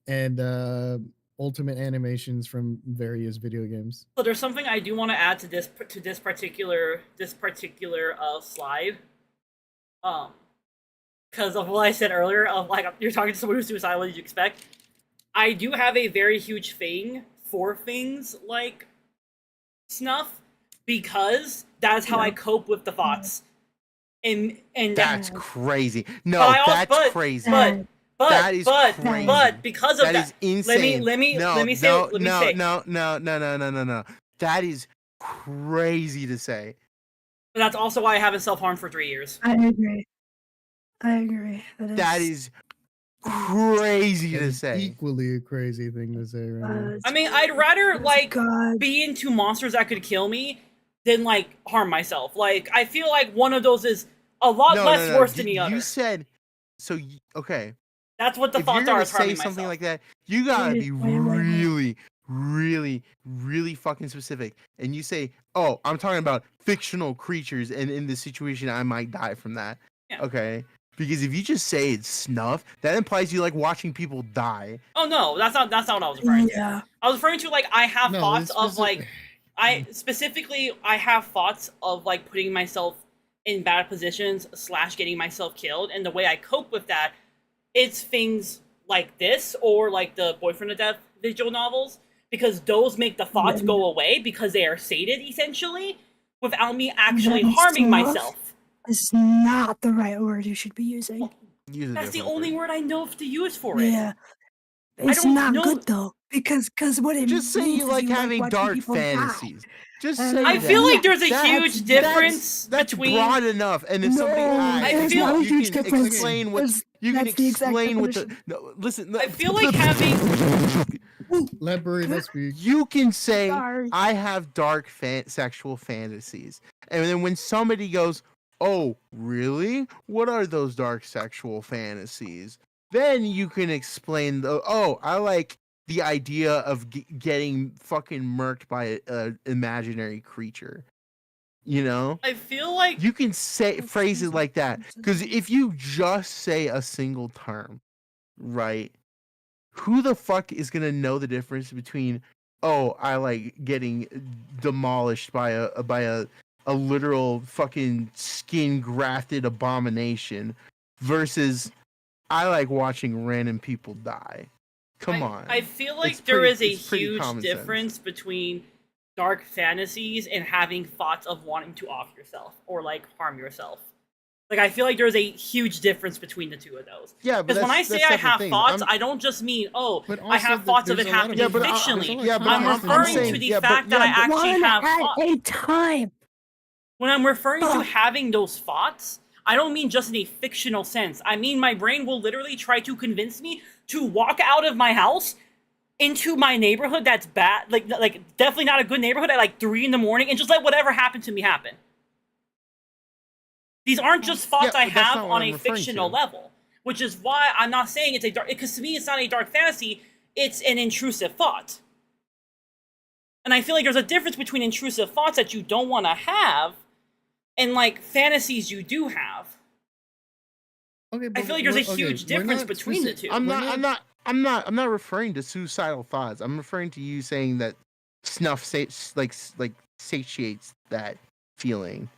[SPEAKER 15] and ultimate animations from various video games.
[SPEAKER 1] So there's something I do want to add to this particular slide, because of what I said earlier of like you're talking to someone who's suicidal. What did you expect? I do have a very huge thing for things like snuff because that's how I cope with the thoughts. And
[SPEAKER 14] that's crazy. No, that's crazy.
[SPEAKER 1] But because of
[SPEAKER 14] that is insane.
[SPEAKER 1] Let me say.
[SPEAKER 14] No. That is crazy to say.
[SPEAKER 1] But that's also why I haven't self-harmed for 3 years.
[SPEAKER 16] I agree. I agree.
[SPEAKER 14] That is crazy
[SPEAKER 15] That
[SPEAKER 14] to
[SPEAKER 15] is
[SPEAKER 14] say.
[SPEAKER 15] equally a crazy thing to say right now.
[SPEAKER 1] I mean, I'd rather like be into monsters that could kill me than like harm myself. Like I feel like one of those is a lot less worse than the other.
[SPEAKER 14] You said so. Okay.
[SPEAKER 1] That's what the
[SPEAKER 14] If you're
[SPEAKER 1] thoughts
[SPEAKER 14] gonna
[SPEAKER 1] are. Is harming
[SPEAKER 14] say something
[SPEAKER 1] myself.
[SPEAKER 14] like that, you gotta be
[SPEAKER 16] wait.
[SPEAKER 14] really fucking specific. And you say, "Oh, I'm talking about fictional creatures, and in this situation, I might die from that."
[SPEAKER 1] Yeah.
[SPEAKER 14] Okay. Because if you just say it's snuff, that implies you like watching people die.
[SPEAKER 1] Oh no, that's not what I was referring to. I was referring to like I have
[SPEAKER 15] No,
[SPEAKER 1] thoughts
[SPEAKER 15] it's
[SPEAKER 1] of like I have thoughts of like putting myself in bad positions / getting myself killed, and the way I cope with that, it's things like this or like the Boyfriend of Death visual novels, because those make the thoughts go away because they are sated essentially without me actually harming myself.
[SPEAKER 16] It's not the right word you should be using.
[SPEAKER 1] That's the only word I know to use for it.
[SPEAKER 16] Yeah. It's not good though, because what it
[SPEAKER 14] Just say
[SPEAKER 16] means
[SPEAKER 14] you
[SPEAKER 16] is
[SPEAKER 14] like
[SPEAKER 16] you
[SPEAKER 14] having
[SPEAKER 16] watching
[SPEAKER 14] dark
[SPEAKER 16] people die.
[SPEAKER 14] fantasies. Just
[SPEAKER 16] And
[SPEAKER 14] say
[SPEAKER 1] I
[SPEAKER 14] that.
[SPEAKER 1] feel like there's a
[SPEAKER 14] That's-
[SPEAKER 1] huge difference
[SPEAKER 14] that's
[SPEAKER 1] between
[SPEAKER 14] broad enough. And if somebody asks,
[SPEAKER 16] there's not a huge
[SPEAKER 14] you can
[SPEAKER 16] difference.
[SPEAKER 14] explain what you can
[SPEAKER 16] That's the exact
[SPEAKER 14] explain what the
[SPEAKER 16] definition.
[SPEAKER 14] no, listen.
[SPEAKER 1] I feel like having
[SPEAKER 15] Let Burrito speak.
[SPEAKER 14] You can say
[SPEAKER 16] Sorry.
[SPEAKER 14] I have dark sexual fantasies, and then when somebody goes, "Oh, really? What are those dark sexual fantasies?" Then you can explain the. Oh, I like the idea of getting fucking murked by an imaginary creature. You know,
[SPEAKER 1] I feel like
[SPEAKER 14] you can say phrase it like that, because if you just say a single term, right? Who the fuck is gonna know the difference between, oh, I like getting demolished by a literal fucking skin grafted abomination versus I like watching random people die. Come on.
[SPEAKER 1] I feel like
[SPEAKER 14] It's
[SPEAKER 1] there
[SPEAKER 14] pretty-
[SPEAKER 1] is a
[SPEAKER 14] it's pretty
[SPEAKER 1] huge
[SPEAKER 14] common sense.
[SPEAKER 1] difference between dark fantasies and having thoughts of wanting to off yourself or like harm yourself. Like I feel like there's a huge difference between the two of those.
[SPEAKER 14] Yeah, but
[SPEAKER 1] because when I
[SPEAKER 14] that's
[SPEAKER 1] say I
[SPEAKER 14] separate
[SPEAKER 1] have
[SPEAKER 14] things.
[SPEAKER 1] thoughts, I don't just mean I
[SPEAKER 15] also
[SPEAKER 1] have thoughts of it
[SPEAKER 15] there's a lot of-
[SPEAKER 1] happening
[SPEAKER 15] Yeah, but
[SPEAKER 1] fictionally.
[SPEAKER 15] I'm
[SPEAKER 1] referring
[SPEAKER 15] saying-
[SPEAKER 1] to the fact that I actually
[SPEAKER 16] One
[SPEAKER 1] have
[SPEAKER 16] at
[SPEAKER 1] thoughts.
[SPEAKER 16] a time.
[SPEAKER 1] When I'm referring to having those thoughts, I don't mean just in a fictional sense. I mean my brain will literally try to convince me to walk out of my house into my neighborhood that's bad, like definitely not a good neighborhood at like 3 in the morning, and just let whatever happened to me happen. These aren't just thoughts I
[SPEAKER 14] but that's
[SPEAKER 1] have
[SPEAKER 14] not what
[SPEAKER 1] on
[SPEAKER 14] I'm
[SPEAKER 1] a
[SPEAKER 14] referring
[SPEAKER 1] fictional
[SPEAKER 14] to.
[SPEAKER 1] level, which is why I'm not saying it's a dark, because to me it's not a dark fantasy, it's an intrusive thought. And I feel like there's a difference between intrusive thoughts that you don't want to have and like fantasies you do have.
[SPEAKER 15] Okay,
[SPEAKER 1] I feel like there's a huge difference between the two.
[SPEAKER 14] I'm not referring to suicidal thoughts. I'm referring to you saying that snuff satiates that feeling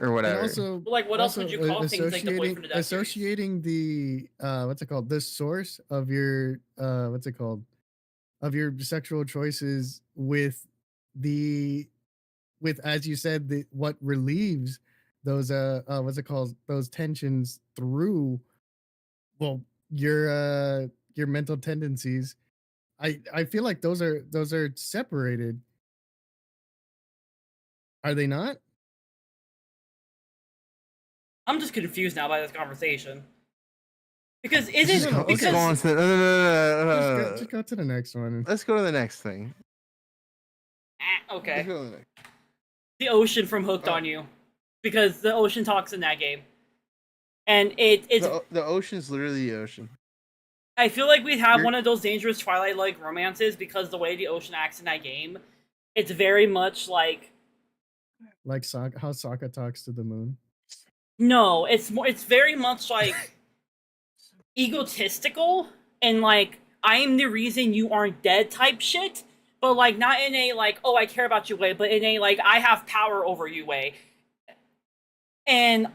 [SPEAKER 14] or whatever.
[SPEAKER 15] And also,
[SPEAKER 1] Like, what else would you call things like the Boyfriend of Death series?
[SPEAKER 15] associating the what's it called? The source of your what's it called? Of your sexual choices with as you said, the what relieves those what's it called? Those tensions through your mental tendencies. I feel like those are separated. Are they not?
[SPEAKER 1] I'm just confused now by this conversation. Because
[SPEAKER 14] Just
[SPEAKER 1] isn't
[SPEAKER 14] go-
[SPEAKER 1] because
[SPEAKER 14] let's go on to no.
[SPEAKER 15] Just go to the next one.
[SPEAKER 14] Let's go to the next thing.
[SPEAKER 1] okay.
[SPEAKER 14] Let's go to the next.
[SPEAKER 1] The ocean from Hooked on You, because the ocean talks in that game, and it's
[SPEAKER 14] The ocean's literally the ocean.
[SPEAKER 1] I feel like we'd have one of those dangerous Twilight-like romances because the way the ocean acts in that game, it's very much like
[SPEAKER 15] Like how Sokka talks to the moon.
[SPEAKER 1] no, it's very much like egotistical and like I am the reason you aren't dead type shit, but like not in a like oh I care about you way, but in a like I have power over you way. And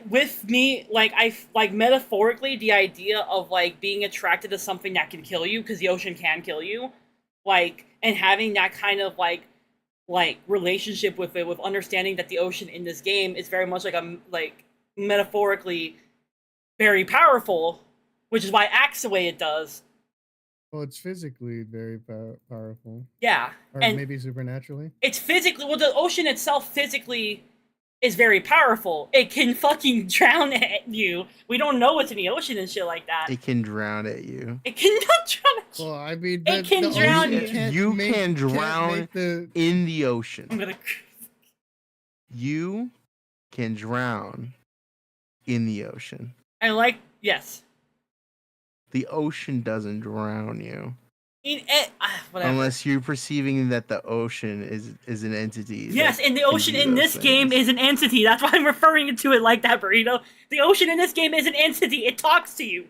[SPEAKER 1] with me, like I like metaphorically, the idea of like being attracted to something that can kill you, because the ocean can kill you, like, and having that kind of like relationship with it, with understanding that the ocean in this game is very much like metaphorically very powerful, which is why it acts the way it does.
[SPEAKER 15] Well, it's physically very powerful.
[SPEAKER 1] Yeah,
[SPEAKER 15] Or
[SPEAKER 1] and
[SPEAKER 15] maybe supernaturally.
[SPEAKER 1] it's physically the ocean itself physically is very powerful. It can fucking drown at you. We don't know what's in the ocean and shit like that.
[SPEAKER 14] It can drown at you.
[SPEAKER 1] It cannot drown at you.
[SPEAKER 15] Well, I mean,
[SPEAKER 1] It can
[SPEAKER 15] the
[SPEAKER 1] drown
[SPEAKER 15] ocean
[SPEAKER 1] you.
[SPEAKER 15] can't
[SPEAKER 14] You
[SPEAKER 15] make-
[SPEAKER 14] can
[SPEAKER 15] can't
[SPEAKER 14] drown
[SPEAKER 15] make the-
[SPEAKER 14] in the ocean.
[SPEAKER 1] I'm gonna.
[SPEAKER 14] You can drown in the ocean.
[SPEAKER 1] Yes.
[SPEAKER 14] The ocean doesn't drown you.
[SPEAKER 1] Whatever.
[SPEAKER 14] Unless you're perceiving that the ocean is an entity.
[SPEAKER 1] Yes,
[SPEAKER 14] that
[SPEAKER 1] and the
[SPEAKER 14] can
[SPEAKER 1] ocean
[SPEAKER 14] do
[SPEAKER 1] in
[SPEAKER 14] those
[SPEAKER 1] this game
[SPEAKER 14] things.
[SPEAKER 1] is an entity. That's why I'm referring to it like that, Burrito. The ocean in this game is an entity. It talks to you.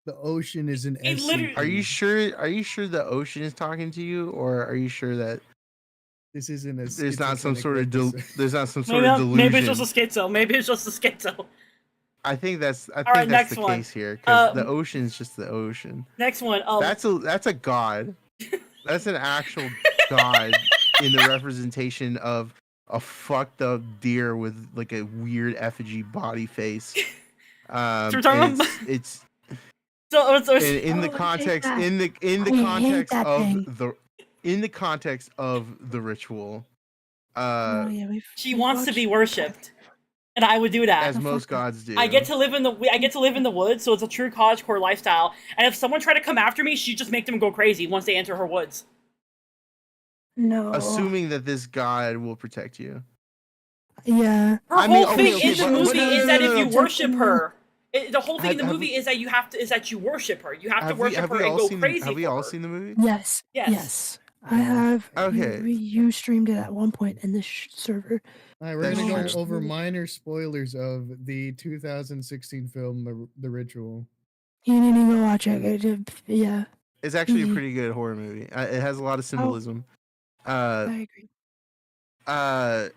[SPEAKER 15] The ocean is an SCP.
[SPEAKER 14] Are you sure? Are you sure the ocean is talking to you, or are you sure that
[SPEAKER 15] this isn't a
[SPEAKER 14] there's not some
[SPEAKER 15] schizophrenic
[SPEAKER 14] sort of
[SPEAKER 15] episode?
[SPEAKER 14] there's not some sort
[SPEAKER 1] Maybe,
[SPEAKER 14] of delusion?
[SPEAKER 1] maybe it's just a schizo. Maybe it's just a schizo.
[SPEAKER 14] I think that's
[SPEAKER 1] right, next
[SPEAKER 14] the
[SPEAKER 1] one.
[SPEAKER 14] case here because the ocean is just the ocean.
[SPEAKER 1] Next one.
[SPEAKER 14] That's a god. That's an actual god in the representation of a fucked up deer with like a weird effigy body face.
[SPEAKER 1] So we're talking about-
[SPEAKER 14] it's in the
[SPEAKER 1] Oh, I hate
[SPEAKER 14] context
[SPEAKER 1] that.
[SPEAKER 14] in the
[SPEAKER 1] I hate
[SPEAKER 14] context
[SPEAKER 1] that
[SPEAKER 14] of
[SPEAKER 1] thing.
[SPEAKER 14] the context of the ritual.
[SPEAKER 1] She wants to be worshipped, and I would do that.
[SPEAKER 14] As most gods do.
[SPEAKER 1] I get to live in the woods, so it's a true cottagecore lifestyle. And if someone tried to come after me, she'd just make them go crazy once they enter her woods.
[SPEAKER 16] No.
[SPEAKER 14] Assuming that this god will protect you.
[SPEAKER 16] Yeah.
[SPEAKER 1] Her whole thing in the movie is that if you worship her, the whole thing in the movie is that you worship her. You have to worship her and go crazy.
[SPEAKER 14] Have we all seen the movie?
[SPEAKER 16] Yes.
[SPEAKER 1] Yes.
[SPEAKER 16] Yes. I have.
[SPEAKER 14] Okay.
[SPEAKER 16] You streamed it at one point in this server.
[SPEAKER 15] All right, we're
[SPEAKER 14] That's
[SPEAKER 15] gonna go
[SPEAKER 14] true.
[SPEAKER 15] over minor spoilers of the 2016 film, The Ritual.
[SPEAKER 16] You need to go watch it. Yeah.
[SPEAKER 14] It's actually a pretty good horror movie. It has a lot of symbolism.
[SPEAKER 16] I agree. Ugh.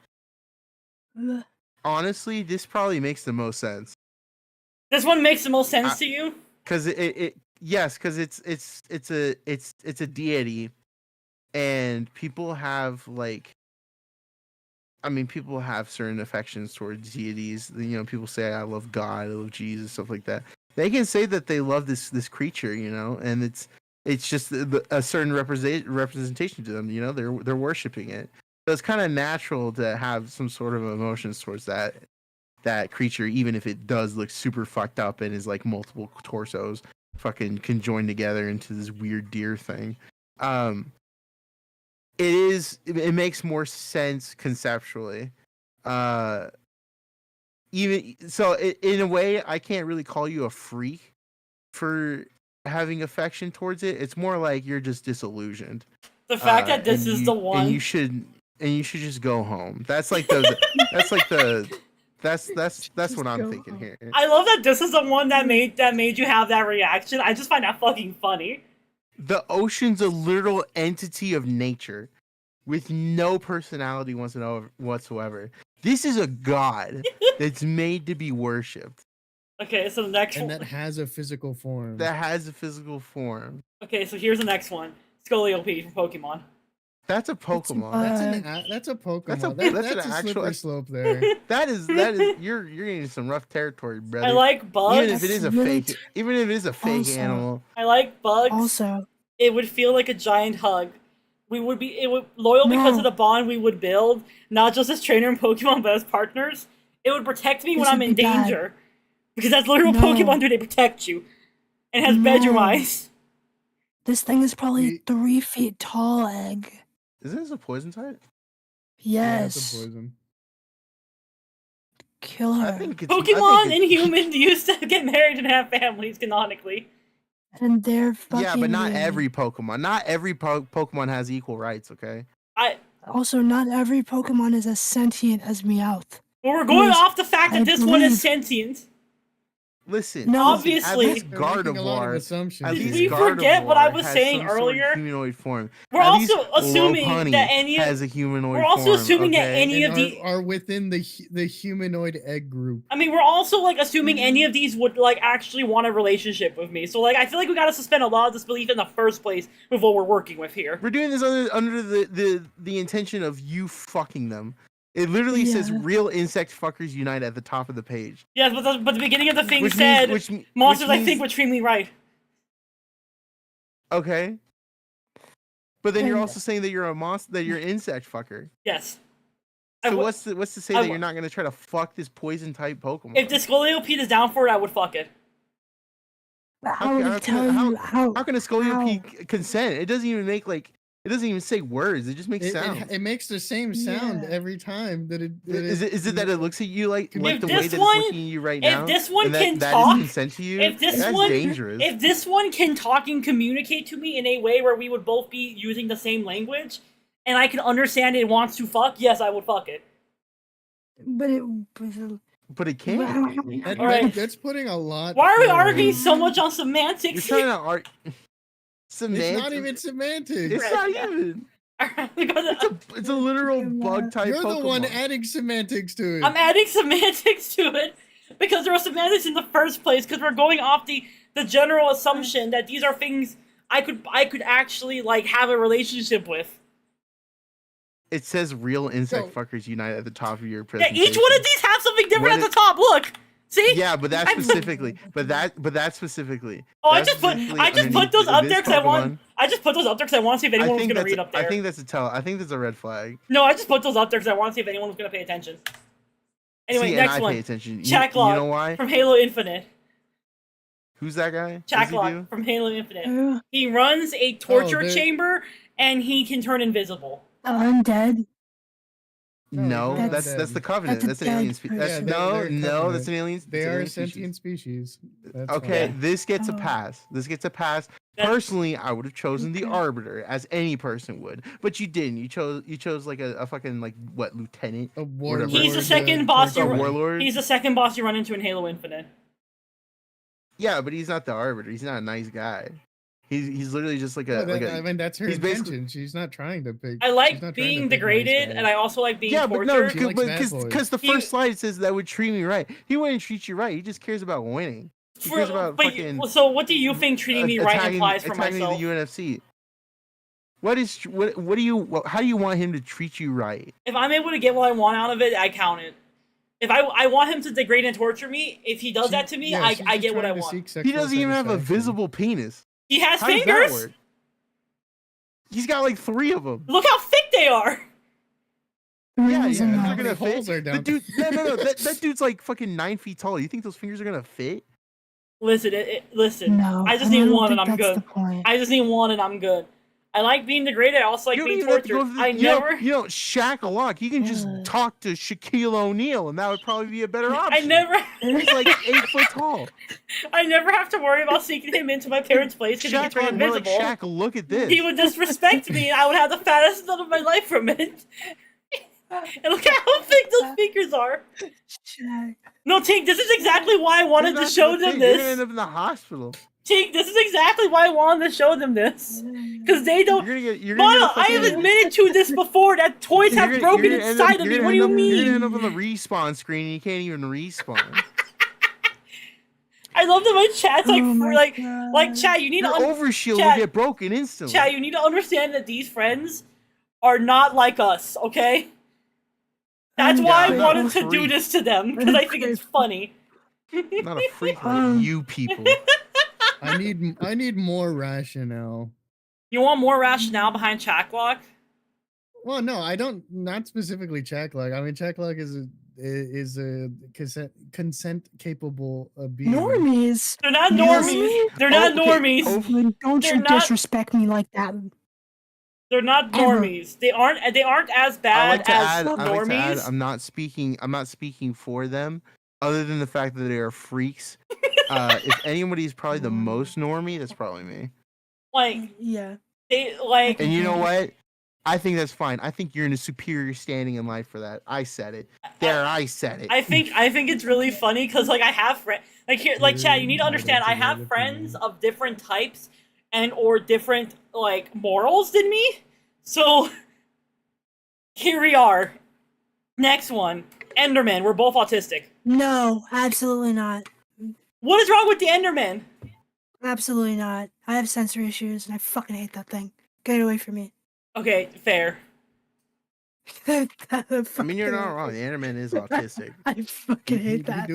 [SPEAKER 14] Honestly, this probably makes the most sense.
[SPEAKER 1] This one makes the most sense to you?
[SPEAKER 14] Because because it's a deity, and people have people have certain affections towards deities. You know, people say I love God, I love Jesus, stuff like that. They can say that they love this creature, you know, and it's just a certain representation to them. You know, they're worshiping it. So it's kind of natural to have some sort of emotions towards that creature, even if it does look super fucked up and is like multiple torsos fucking conjoined together into this weird deer thing. It makes more sense conceptually. Even so, in a way, I can't really call you a freak for having affection towards it. It's more like you're just disillusioned.
[SPEAKER 1] The fact that this is the one,
[SPEAKER 14] and you should just go home. That's like that's what I'm thinking here.
[SPEAKER 1] I love that this is the one that made you have that reaction. I just find that fucking funny.
[SPEAKER 14] The ocean's a literal entity of nature with no personality whatsoever. This is a god that's made to be worshipped.
[SPEAKER 1] Okay, so the next
[SPEAKER 15] And
[SPEAKER 1] one.
[SPEAKER 15] that has a physical form.
[SPEAKER 14] That has a physical form.
[SPEAKER 1] Okay, so here's the next one. Scoliope from Pokemon.
[SPEAKER 14] That's a Pokemon.
[SPEAKER 15] That's a Pokemon.
[SPEAKER 14] That's a
[SPEAKER 15] That's a
[SPEAKER 14] actual
[SPEAKER 15] slippery slope there.
[SPEAKER 14] That is you're getting some rough territory, brother.
[SPEAKER 1] I like bugs.
[SPEAKER 14] Even if it is a fake
[SPEAKER 1] Also,
[SPEAKER 14] animal.
[SPEAKER 1] I like bugs.
[SPEAKER 16] Also,
[SPEAKER 1] it would feel like a giant hug. It would loyal because of the bond we would build, not just as trainer in Pokemon, but as partners. It would protect me when
[SPEAKER 16] This
[SPEAKER 1] I'm
[SPEAKER 16] would
[SPEAKER 1] in
[SPEAKER 16] be bad.
[SPEAKER 1] danger. Because as literal
[SPEAKER 16] No.
[SPEAKER 1] Pokemon do, they protect you. And has bedroom
[SPEAKER 16] No.
[SPEAKER 1] eyes.
[SPEAKER 16] This thing is probably 3 feet tall, Egg.
[SPEAKER 14] Isn't this a poison type?
[SPEAKER 16] Yes.
[SPEAKER 15] That's a poison.
[SPEAKER 16] Kill her.
[SPEAKER 1] Pokemon and humans used to get married and have families canonically.
[SPEAKER 16] And they're fucking.
[SPEAKER 14] Yeah, but not
[SPEAKER 16] weird.
[SPEAKER 14] every Pokemon. Not every Pokemon has equal rights, okay?
[SPEAKER 16] Also, not every Pokemon is as sentient as Meowth.
[SPEAKER 1] Well, we're going
[SPEAKER 16] Yes,
[SPEAKER 1] off the fact that
[SPEAKER 16] I
[SPEAKER 1] this one is
[SPEAKER 16] believe-
[SPEAKER 1] sentient.
[SPEAKER 14] Listen,
[SPEAKER 16] No.
[SPEAKER 1] Obviously.
[SPEAKER 14] at least
[SPEAKER 15] They're making a lot of
[SPEAKER 14] Gardevoir.
[SPEAKER 15] assumptions.
[SPEAKER 14] At
[SPEAKER 1] Did
[SPEAKER 14] least
[SPEAKER 1] we forget what I
[SPEAKER 14] Gardevoir
[SPEAKER 1] was
[SPEAKER 14] has
[SPEAKER 1] saying
[SPEAKER 14] some sort of
[SPEAKER 1] earlier?
[SPEAKER 14] humanoid form.
[SPEAKER 1] We're
[SPEAKER 14] At
[SPEAKER 1] also
[SPEAKER 14] least
[SPEAKER 1] assuming
[SPEAKER 14] Lopunny
[SPEAKER 1] that any of-
[SPEAKER 14] has a humanoid
[SPEAKER 1] we're also
[SPEAKER 14] form,
[SPEAKER 1] assuming that
[SPEAKER 14] okay?
[SPEAKER 1] any
[SPEAKER 15] And
[SPEAKER 1] of the
[SPEAKER 15] are within the humanoid egg group.
[SPEAKER 1] I mean, we're also like assuming any of these would like actually want a relationship with me. So like, I feel like we gotta suspend a lot of disbelief in the first place with what we're working with here.
[SPEAKER 14] We're doing this under the intention of you fucking them. It literally says
[SPEAKER 16] Yeah.
[SPEAKER 14] real insect fuckers unite at the top of the page.
[SPEAKER 1] Yes, but the beginning of the thing
[SPEAKER 14] Which
[SPEAKER 1] said
[SPEAKER 14] means- which
[SPEAKER 1] monsters. I
[SPEAKER 14] means-
[SPEAKER 1] think were extremely right.
[SPEAKER 14] Okay. But then you're
[SPEAKER 16] And-
[SPEAKER 14] also saying that you're a monster, that you're an insect fucker.
[SPEAKER 1] Yes.
[SPEAKER 14] So what's to say
[SPEAKER 1] I
[SPEAKER 14] that you're not gonna try to fuck this poison type Pokemon?
[SPEAKER 1] If the Scolipede is down for it, I would fuck it.
[SPEAKER 16] How would it tell you how?
[SPEAKER 14] How can a Scolipede consent? It doesn't even make it doesn't even say words. It just makes sounds.
[SPEAKER 15] It makes the same sound every time that it.
[SPEAKER 14] Is it that it looks at you like the way that it's
[SPEAKER 1] one-
[SPEAKER 14] looking at you right now?
[SPEAKER 1] If this one
[SPEAKER 14] and
[SPEAKER 1] can
[SPEAKER 14] that
[SPEAKER 1] talk,
[SPEAKER 14] is consent to you,
[SPEAKER 1] if this
[SPEAKER 14] that's
[SPEAKER 1] one,
[SPEAKER 14] dangerous.
[SPEAKER 1] if this one can talk and communicate to me in a way where we would both be using the same language, and I can understand it wants to fuck, yes, I would fuck it.
[SPEAKER 16] But it.
[SPEAKER 14] But it can't.
[SPEAKER 1] Alright.
[SPEAKER 15] That's putting a lot.
[SPEAKER 1] Why are we
[SPEAKER 15] forward.
[SPEAKER 1] arguing so much on semantics?
[SPEAKER 14] You're trying to argue. Semantics.
[SPEAKER 15] It's not even semantics.
[SPEAKER 14] It's not even. It's a literal bug type.
[SPEAKER 15] You're the
[SPEAKER 14] Pokemon.
[SPEAKER 15] one adding semantics to it.
[SPEAKER 1] I'm adding semantics to it because there were semantics in the first place. Because we're going off the general assumption that these are things I could actually like have a relationship with.
[SPEAKER 14] It says real insect fuckers unite at the top of your
[SPEAKER 1] Yeah,
[SPEAKER 14] presentation.
[SPEAKER 1] each one of these have something different
[SPEAKER 14] What
[SPEAKER 1] at the top. Look, see?
[SPEAKER 14] Yeah, but that's specifically. But that's specifically.
[SPEAKER 1] Oh, I
[SPEAKER 14] that's
[SPEAKER 1] just put
[SPEAKER 14] specifically
[SPEAKER 1] those up
[SPEAKER 14] underneath
[SPEAKER 1] there because I want.
[SPEAKER 14] Pokemon.
[SPEAKER 1] I just put those up there because I want to see if anyone was
[SPEAKER 14] think
[SPEAKER 1] gonna
[SPEAKER 14] that's
[SPEAKER 1] read up there.
[SPEAKER 14] I think that's a tell. I think that's a red flag.
[SPEAKER 1] No, I just put those up there because I want to see if anyone was gonna pay attention. Anyway,
[SPEAKER 14] See,
[SPEAKER 1] next
[SPEAKER 14] and I
[SPEAKER 1] one.
[SPEAKER 14] pay attention.
[SPEAKER 1] Chaclock
[SPEAKER 14] You know why?
[SPEAKER 1] from Halo Infinite.
[SPEAKER 14] Who's that guy? What does he do?
[SPEAKER 1] Chaclock from Halo Infinite. He runs a torture
[SPEAKER 15] they're-
[SPEAKER 1] chamber and he can turn invisible.
[SPEAKER 16] Undead.
[SPEAKER 14] No,
[SPEAKER 15] That's-
[SPEAKER 14] that's the Covenant.
[SPEAKER 16] that's a
[SPEAKER 14] That's an alien
[SPEAKER 16] dead
[SPEAKER 14] species.
[SPEAKER 15] Yeah,
[SPEAKER 14] No,
[SPEAKER 15] they're
[SPEAKER 14] no,
[SPEAKER 15] Covenant.
[SPEAKER 14] that's an alien.
[SPEAKER 15] They
[SPEAKER 14] it's an
[SPEAKER 15] are
[SPEAKER 14] alien
[SPEAKER 15] sentient species. That's
[SPEAKER 14] Okay,
[SPEAKER 15] fine.
[SPEAKER 14] this gets a
[SPEAKER 16] Oh.
[SPEAKER 14] pass. This gets a pass. Personally, I would have chosen the Arbiter, as any person would, but you didn't. You chose like a fucking like what lieutenant?
[SPEAKER 15] A warlord.
[SPEAKER 1] He's the second boss.
[SPEAKER 14] A warlord.
[SPEAKER 1] He's the second boss you run into in Halo Infinite.
[SPEAKER 14] Yeah, but he's not the Arbiter. He's not a nice guy. He's literally just like a
[SPEAKER 15] Well,
[SPEAKER 14] like
[SPEAKER 15] I
[SPEAKER 14] a.
[SPEAKER 15] mean, that's her
[SPEAKER 14] he's basically-
[SPEAKER 15] intention. She's not trying to pick.
[SPEAKER 1] I
[SPEAKER 15] she's
[SPEAKER 1] like
[SPEAKER 15] not trying to
[SPEAKER 1] being
[SPEAKER 15] pick nice
[SPEAKER 1] degraded,
[SPEAKER 15] guys.
[SPEAKER 1] and I also like being
[SPEAKER 14] Yeah, but no,
[SPEAKER 1] tortured.
[SPEAKER 15] She likes bad
[SPEAKER 14] because
[SPEAKER 15] boys.
[SPEAKER 14] the first slide it says that would treat me right. He wouldn't treat you right. He just cares about winning. He cares about
[SPEAKER 1] Wait,
[SPEAKER 14] fucking.
[SPEAKER 1] so what do you think treating me right implies for
[SPEAKER 14] attacking
[SPEAKER 1] myself?
[SPEAKER 14] the UFC. What do you how do you want him to treat you right?
[SPEAKER 1] If I'm able to get what I want out of it, I count it. If I want him to degrade and torture me, if he does that to me,
[SPEAKER 15] Yeah, she's
[SPEAKER 1] I
[SPEAKER 15] just
[SPEAKER 1] get what I
[SPEAKER 15] trying to
[SPEAKER 1] want.
[SPEAKER 15] seek
[SPEAKER 14] He
[SPEAKER 15] sexual
[SPEAKER 14] doesn't even have a
[SPEAKER 15] satisfaction.
[SPEAKER 14] visible penis.
[SPEAKER 1] He has
[SPEAKER 14] How does that
[SPEAKER 1] fingers.
[SPEAKER 14] work? He's got like 3 of them.
[SPEAKER 1] Look how thick they are.
[SPEAKER 14] Yeah,
[SPEAKER 16] Reasons
[SPEAKER 14] they're
[SPEAKER 16] enough.
[SPEAKER 14] gonna fit.
[SPEAKER 15] holes are down.
[SPEAKER 14] The dude, no. That dude's like fucking 9 feet tall. You think those fingers are gonna fit?
[SPEAKER 1] Listen, listen.
[SPEAKER 16] No,
[SPEAKER 1] I just
[SPEAKER 16] I
[SPEAKER 1] need
[SPEAKER 16] don't
[SPEAKER 1] one and
[SPEAKER 16] think
[SPEAKER 1] I'm
[SPEAKER 16] that's
[SPEAKER 1] good.
[SPEAKER 16] the point.
[SPEAKER 1] I just need one and I'm good. I like being degraded. I also like
[SPEAKER 14] You don't
[SPEAKER 1] being
[SPEAKER 14] even have to
[SPEAKER 1] tortured.
[SPEAKER 14] go to
[SPEAKER 1] I
[SPEAKER 14] the,
[SPEAKER 1] never.
[SPEAKER 14] You know, Shaq a lot. You can just talk to Shaquille O'Neal, and that would probably be a better option.
[SPEAKER 1] I never.
[SPEAKER 14] He's like 8 foot tall.
[SPEAKER 1] I never have to worry about sneaking him into my parents' place because he can
[SPEAKER 14] Shaq,
[SPEAKER 1] turn
[SPEAKER 14] more like
[SPEAKER 1] invisible.
[SPEAKER 14] Shaq, look at this.
[SPEAKER 1] He would disrespect me, and I would have the fattest nut of my life from it. And look at how big those fingers are. No, Tink, this is exactly why I wanted to show them
[SPEAKER 14] You're gonna
[SPEAKER 1] this.
[SPEAKER 14] end up in the hospital.
[SPEAKER 1] Tink, this is exactly why I wanted to show them this. Because they don't.
[SPEAKER 14] You're gonna
[SPEAKER 1] Mama,
[SPEAKER 14] get a
[SPEAKER 1] I have
[SPEAKER 14] fucking-
[SPEAKER 1] admitted to this before that toys have
[SPEAKER 14] You're
[SPEAKER 1] broken
[SPEAKER 14] gonna end
[SPEAKER 1] inside
[SPEAKER 14] up-
[SPEAKER 1] of me.
[SPEAKER 14] you're
[SPEAKER 1] What do
[SPEAKER 14] gonna
[SPEAKER 1] you
[SPEAKER 14] end up- You're
[SPEAKER 1] mean?
[SPEAKER 14] gonna end up on the respawn screen and you can't even respawn.
[SPEAKER 1] I love that my chat's like chat. You need
[SPEAKER 14] Your
[SPEAKER 1] to
[SPEAKER 14] overshield
[SPEAKER 1] chat,
[SPEAKER 14] will get broken instantly.
[SPEAKER 1] Chat, you need to understand that these friends are not like us. Okay. That's why I
[SPEAKER 14] I'm not
[SPEAKER 1] wanted
[SPEAKER 14] a
[SPEAKER 1] to do
[SPEAKER 14] freak.
[SPEAKER 1] this to them because I think it's funny.
[SPEAKER 14] I'm not a freak like you people.
[SPEAKER 15] I need more rationale.
[SPEAKER 1] You want more rationale behind Chaklock?
[SPEAKER 15] Well, no, I don't. Not specifically Chaklock. I mean, Chaklock is a consent capable being.
[SPEAKER 16] Normies.
[SPEAKER 1] They're not normies. They're not normies.
[SPEAKER 16] Don't
[SPEAKER 1] They're
[SPEAKER 16] you
[SPEAKER 1] not-
[SPEAKER 16] disrespect me like that.
[SPEAKER 1] They're not
[SPEAKER 16] Ever.
[SPEAKER 1] normies. They aren't as
[SPEAKER 14] I
[SPEAKER 1] bad
[SPEAKER 14] like to
[SPEAKER 1] as
[SPEAKER 14] add. I like to add.
[SPEAKER 1] normies.
[SPEAKER 14] I'm not speaking for them, other than the fact that they are freaks. If anybody's probably the most normie, that's probably me.
[SPEAKER 1] Like
[SPEAKER 16] yeah.
[SPEAKER 1] they like.
[SPEAKER 14] And you know what? I think that's fine. I think you're in a superior standing in life for that. I said it. I said it.
[SPEAKER 1] I think it's really funny because like I have friends like here like Chad, you need to understand I have friends of different types and or different like morals than me. So here we are. Next one, Enderman. We're both autistic.
[SPEAKER 16] No, absolutely not.
[SPEAKER 1] What is wrong with the Enderman?
[SPEAKER 16] Absolutely not. I have sensory issues and I fucking hate that thing. Get it away from me.
[SPEAKER 1] Okay, fair.
[SPEAKER 14] I mean, you're not wrong. The Enderman is autistic.
[SPEAKER 16] I fucking hate that.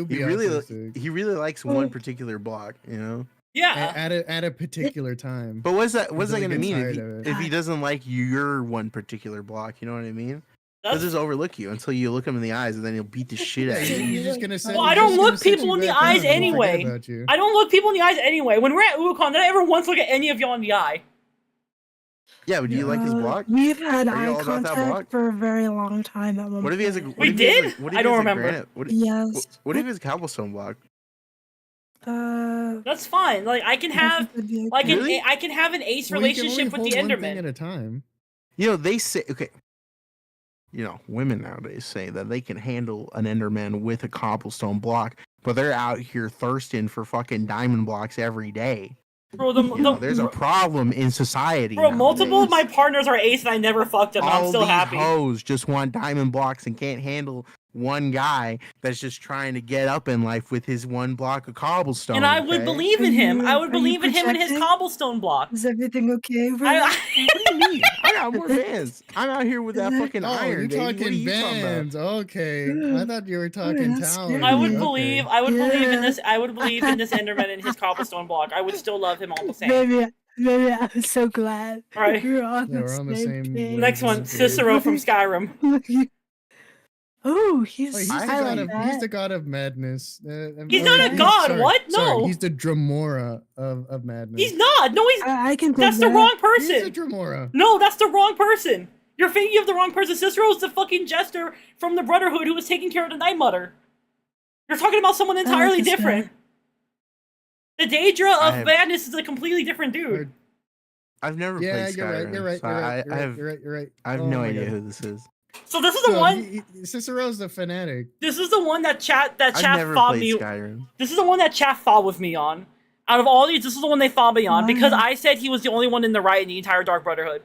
[SPEAKER 14] He really likes one particular block. You know.
[SPEAKER 1] Yeah.
[SPEAKER 15] At a particular time.
[SPEAKER 14] But what's that? What's that
[SPEAKER 15] Until
[SPEAKER 14] gonna
[SPEAKER 15] he
[SPEAKER 14] mean
[SPEAKER 15] gets
[SPEAKER 14] if
[SPEAKER 15] tired of
[SPEAKER 14] he,
[SPEAKER 15] it.
[SPEAKER 14] if he doesn't like your one particular block? You know what I mean? He'll just overlook you until you look him in the eyes, and then he'll beat the shit out of you.
[SPEAKER 15] You're just gonna set.
[SPEAKER 1] Well, I don't look people in the eyes anyway. I don't look people in the eyes anyway. When we're at Uwakon, did I ever once look at any of y'all in the eye?
[SPEAKER 14] Yeah, would you like his block?
[SPEAKER 16] We've had
[SPEAKER 14] Are you
[SPEAKER 16] eye
[SPEAKER 14] all about that block?
[SPEAKER 16] contact for a very long time at one
[SPEAKER 14] What if he has a?
[SPEAKER 16] point.
[SPEAKER 14] What if he has a- what if
[SPEAKER 1] I
[SPEAKER 14] he
[SPEAKER 1] don't
[SPEAKER 14] has a
[SPEAKER 1] remember.
[SPEAKER 14] granite- What,
[SPEAKER 16] Yes.
[SPEAKER 14] What if he has a cobblestone block?
[SPEAKER 1] That's fine. Like I can have like
[SPEAKER 14] Really?
[SPEAKER 1] I can have an ace
[SPEAKER 15] Well, you can only
[SPEAKER 1] relationship with the
[SPEAKER 15] hold one thing
[SPEAKER 1] Enderman.
[SPEAKER 15] at a time.
[SPEAKER 14] You know, they say okay. You know, women nowadays say that they can handle an Enderman with a cobblestone block, but they're out here thirsting for fucking diamond blocks every day.
[SPEAKER 1] Bro,
[SPEAKER 14] You know, there's a problem in society.
[SPEAKER 1] Bro, multiple of
[SPEAKER 14] nowadays.
[SPEAKER 1] my partners are ace and I never fucked them. I'm
[SPEAKER 14] All
[SPEAKER 1] still
[SPEAKER 14] these
[SPEAKER 1] happy.
[SPEAKER 14] hoes just want diamond blocks and can't handle one guy that's just trying to get up in life with his one block of cobblestone.
[SPEAKER 1] And I would
[SPEAKER 14] okay?
[SPEAKER 1] believe in him. I would
[SPEAKER 16] Are you
[SPEAKER 1] believe in him and his
[SPEAKER 16] projecting?
[SPEAKER 1] cobblestone block.
[SPEAKER 16] Is everything okay over
[SPEAKER 1] I-
[SPEAKER 16] there?
[SPEAKER 14] What do you mean? I got more fans. I'm out here with that fucking
[SPEAKER 15] Oh,
[SPEAKER 14] iron.
[SPEAKER 15] you're
[SPEAKER 14] baby. What are
[SPEAKER 15] talking
[SPEAKER 14] you talking about?
[SPEAKER 15] bands. Okay, I thought you were talking
[SPEAKER 16] that's
[SPEAKER 15] talent.
[SPEAKER 1] I would
[SPEAKER 15] Okay.
[SPEAKER 1] believe believe in this. I would believe in this Enderman and his cobblestone block. I would still love him all the same.
[SPEAKER 16] Maybe I was so glad.
[SPEAKER 1] All right.
[SPEAKER 16] We're on,
[SPEAKER 15] Yeah, we're on the same
[SPEAKER 16] page.
[SPEAKER 1] Next one, Cicero from Skyrim.
[SPEAKER 16] Oh, he's.
[SPEAKER 15] Oh, he's
[SPEAKER 16] I
[SPEAKER 15] the god
[SPEAKER 16] like
[SPEAKER 15] of
[SPEAKER 16] that.
[SPEAKER 15] he's the god of madness.
[SPEAKER 1] He's not a god, what?
[SPEAKER 15] Sorry,
[SPEAKER 1] No.
[SPEAKER 15] he's the Dramora of madness.
[SPEAKER 1] He's not. No, he's.
[SPEAKER 16] I can.
[SPEAKER 1] That's the
[SPEAKER 16] take that.
[SPEAKER 1] wrong
[SPEAKER 15] He's a
[SPEAKER 1] person.
[SPEAKER 15] Dramora.
[SPEAKER 1] No, that's the wrong person. You're thinking of the wrong person. Cicero's the fucking jester from the Brotherhood who was taking care of the Night Mother. You're talking about someone entirely
[SPEAKER 16] this guy.
[SPEAKER 1] different. The Daedra
[SPEAKER 14] I
[SPEAKER 1] of
[SPEAKER 14] have-
[SPEAKER 1] Madness is a completely different dude.
[SPEAKER 14] I've never
[SPEAKER 15] Yeah,
[SPEAKER 14] played
[SPEAKER 15] you're right.
[SPEAKER 14] Skyrim,
[SPEAKER 15] You're right.
[SPEAKER 14] so
[SPEAKER 15] You're right.
[SPEAKER 14] I have
[SPEAKER 15] You're right. You're right.
[SPEAKER 14] I have
[SPEAKER 15] Oh
[SPEAKER 14] no
[SPEAKER 15] my
[SPEAKER 14] idea
[SPEAKER 15] God.
[SPEAKER 14] who this is.
[SPEAKER 1] So this is the
[SPEAKER 15] So,
[SPEAKER 1] one.
[SPEAKER 15] Cicero's the fanatic.
[SPEAKER 1] This is the one that chat
[SPEAKER 14] I've never
[SPEAKER 1] fought
[SPEAKER 14] played
[SPEAKER 1] me.
[SPEAKER 14] Skyrim.
[SPEAKER 1] This is the one that chat fought with me on. Out of all these, this is the one they fought me on because
[SPEAKER 16] Wow.
[SPEAKER 1] I said he was the only one in the right in the entire Dark Brotherhood.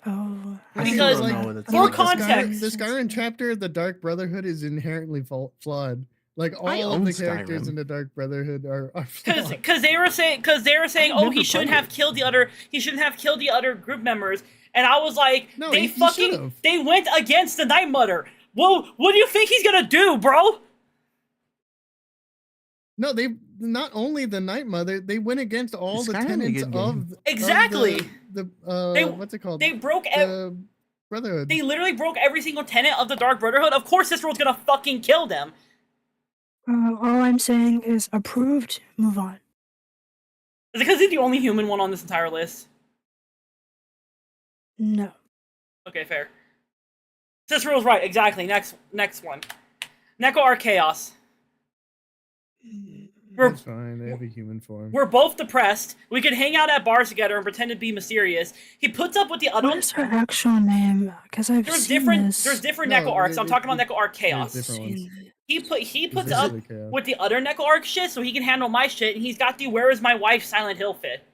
[SPEAKER 16] Oh.
[SPEAKER 14] I
[SPEAKER 1] Because,
[SPEAKER 14] still don't know what it's
[SPEAKER 1] for
[SPEAKER 14] about.
[SPEAKER 1] context-
[SPEAKER 15] the Skyrim chapter of the Dark Brotherhood is inherently flawed. Like
[SPEAKER 14] I
[SPEAKER 15] all of
[SPEAKER 14] own
[SPEAKER 15] the characters
[SPEAKER 14] Skyrim.
[SPEAKER 15] in the Dark Brotherhood are flawed.
[SPEAKER 1] Because they were saying oh,
[SPEAKER 14] never
[SPEAKER 1] he shouldn't
[SPEAKER 14] played
[SPEAKER 1] have killed the other group members, and I was like,
[SPEAKER 15] No,
[SPEAKER 1] they
[SPEAKER 15] he
[SPEAKER 1] fucking
[SPEAKER 15] should've.
[SPEAKER 1] they went against the Night Mother. Whoa, what do you think he's gonna do, bro?
[SPEAKER 15] No, they not only the Night Mother, they went against all
[SPEAKER 14] It's
[SPEAKER 15] the
[SPEAKER 14] kind of a
[SPEAKER 15] tenets
[SPEAKER 14] good
[SPEAKER 15] of
[SPEAKER 14] game.
[SPEAKER 1] Exactly.
[SPEAKER 15] the
[SPEAKER 1] They-
[SPEAKER 15] what's it called?
[SPEAKER 1] They broke
[SPEAKER 15] the Brotherhood.
[SPEAKER 1] they literally broke every single tenet of the Dark Brotherhood. Of course, this world's gonna fucking kill them.
[SPEAKER 16] All I'm saying is approved. Move on.
[SPEAKER 1] Is it because he's the only human one on this entire list?
[SPEAKER 16] No.
[SPEAKER 1] Okay, fair. Cicero's right, exactly. Next one. Neko Archaeos.
[SPEAKER 15] That's fine. They have a human form.
[SPEAKER 1] We're both depressed. We could hang out at bars together and pretend to be mysterious. He puts up with the other.
[SPEAKER 16] What is her actual name? Because I've
[SPEAKER 1] There's
[SPEAKER 16] seen
[SPEAKER 1] different.
[SPEAKER 16] this.
[SPEAKER 1] There's different
[SPEAKER 15] No,
[SPEAKER 1] Neko arcs. I'm
[SPEAKER 15] it-
[SPEAKER 1] talking about
[SPEAKER 15] it-
[SPEAKER 1] Neko Arc
[SPEAKER 15] There's
[SPEAKER 1] Chaos.
[SPEAKER 15] different ones.
[SPEAKER 1] He puts
[SPEAKER 15] It's
[SPEAKER 1] up
[SPEAKER 15] basically chaos.
[SPEAKER 1] with the other Neko Arc shit, so he can handle my shit, and he's got the "Where is my wife?" Silent Hill fit.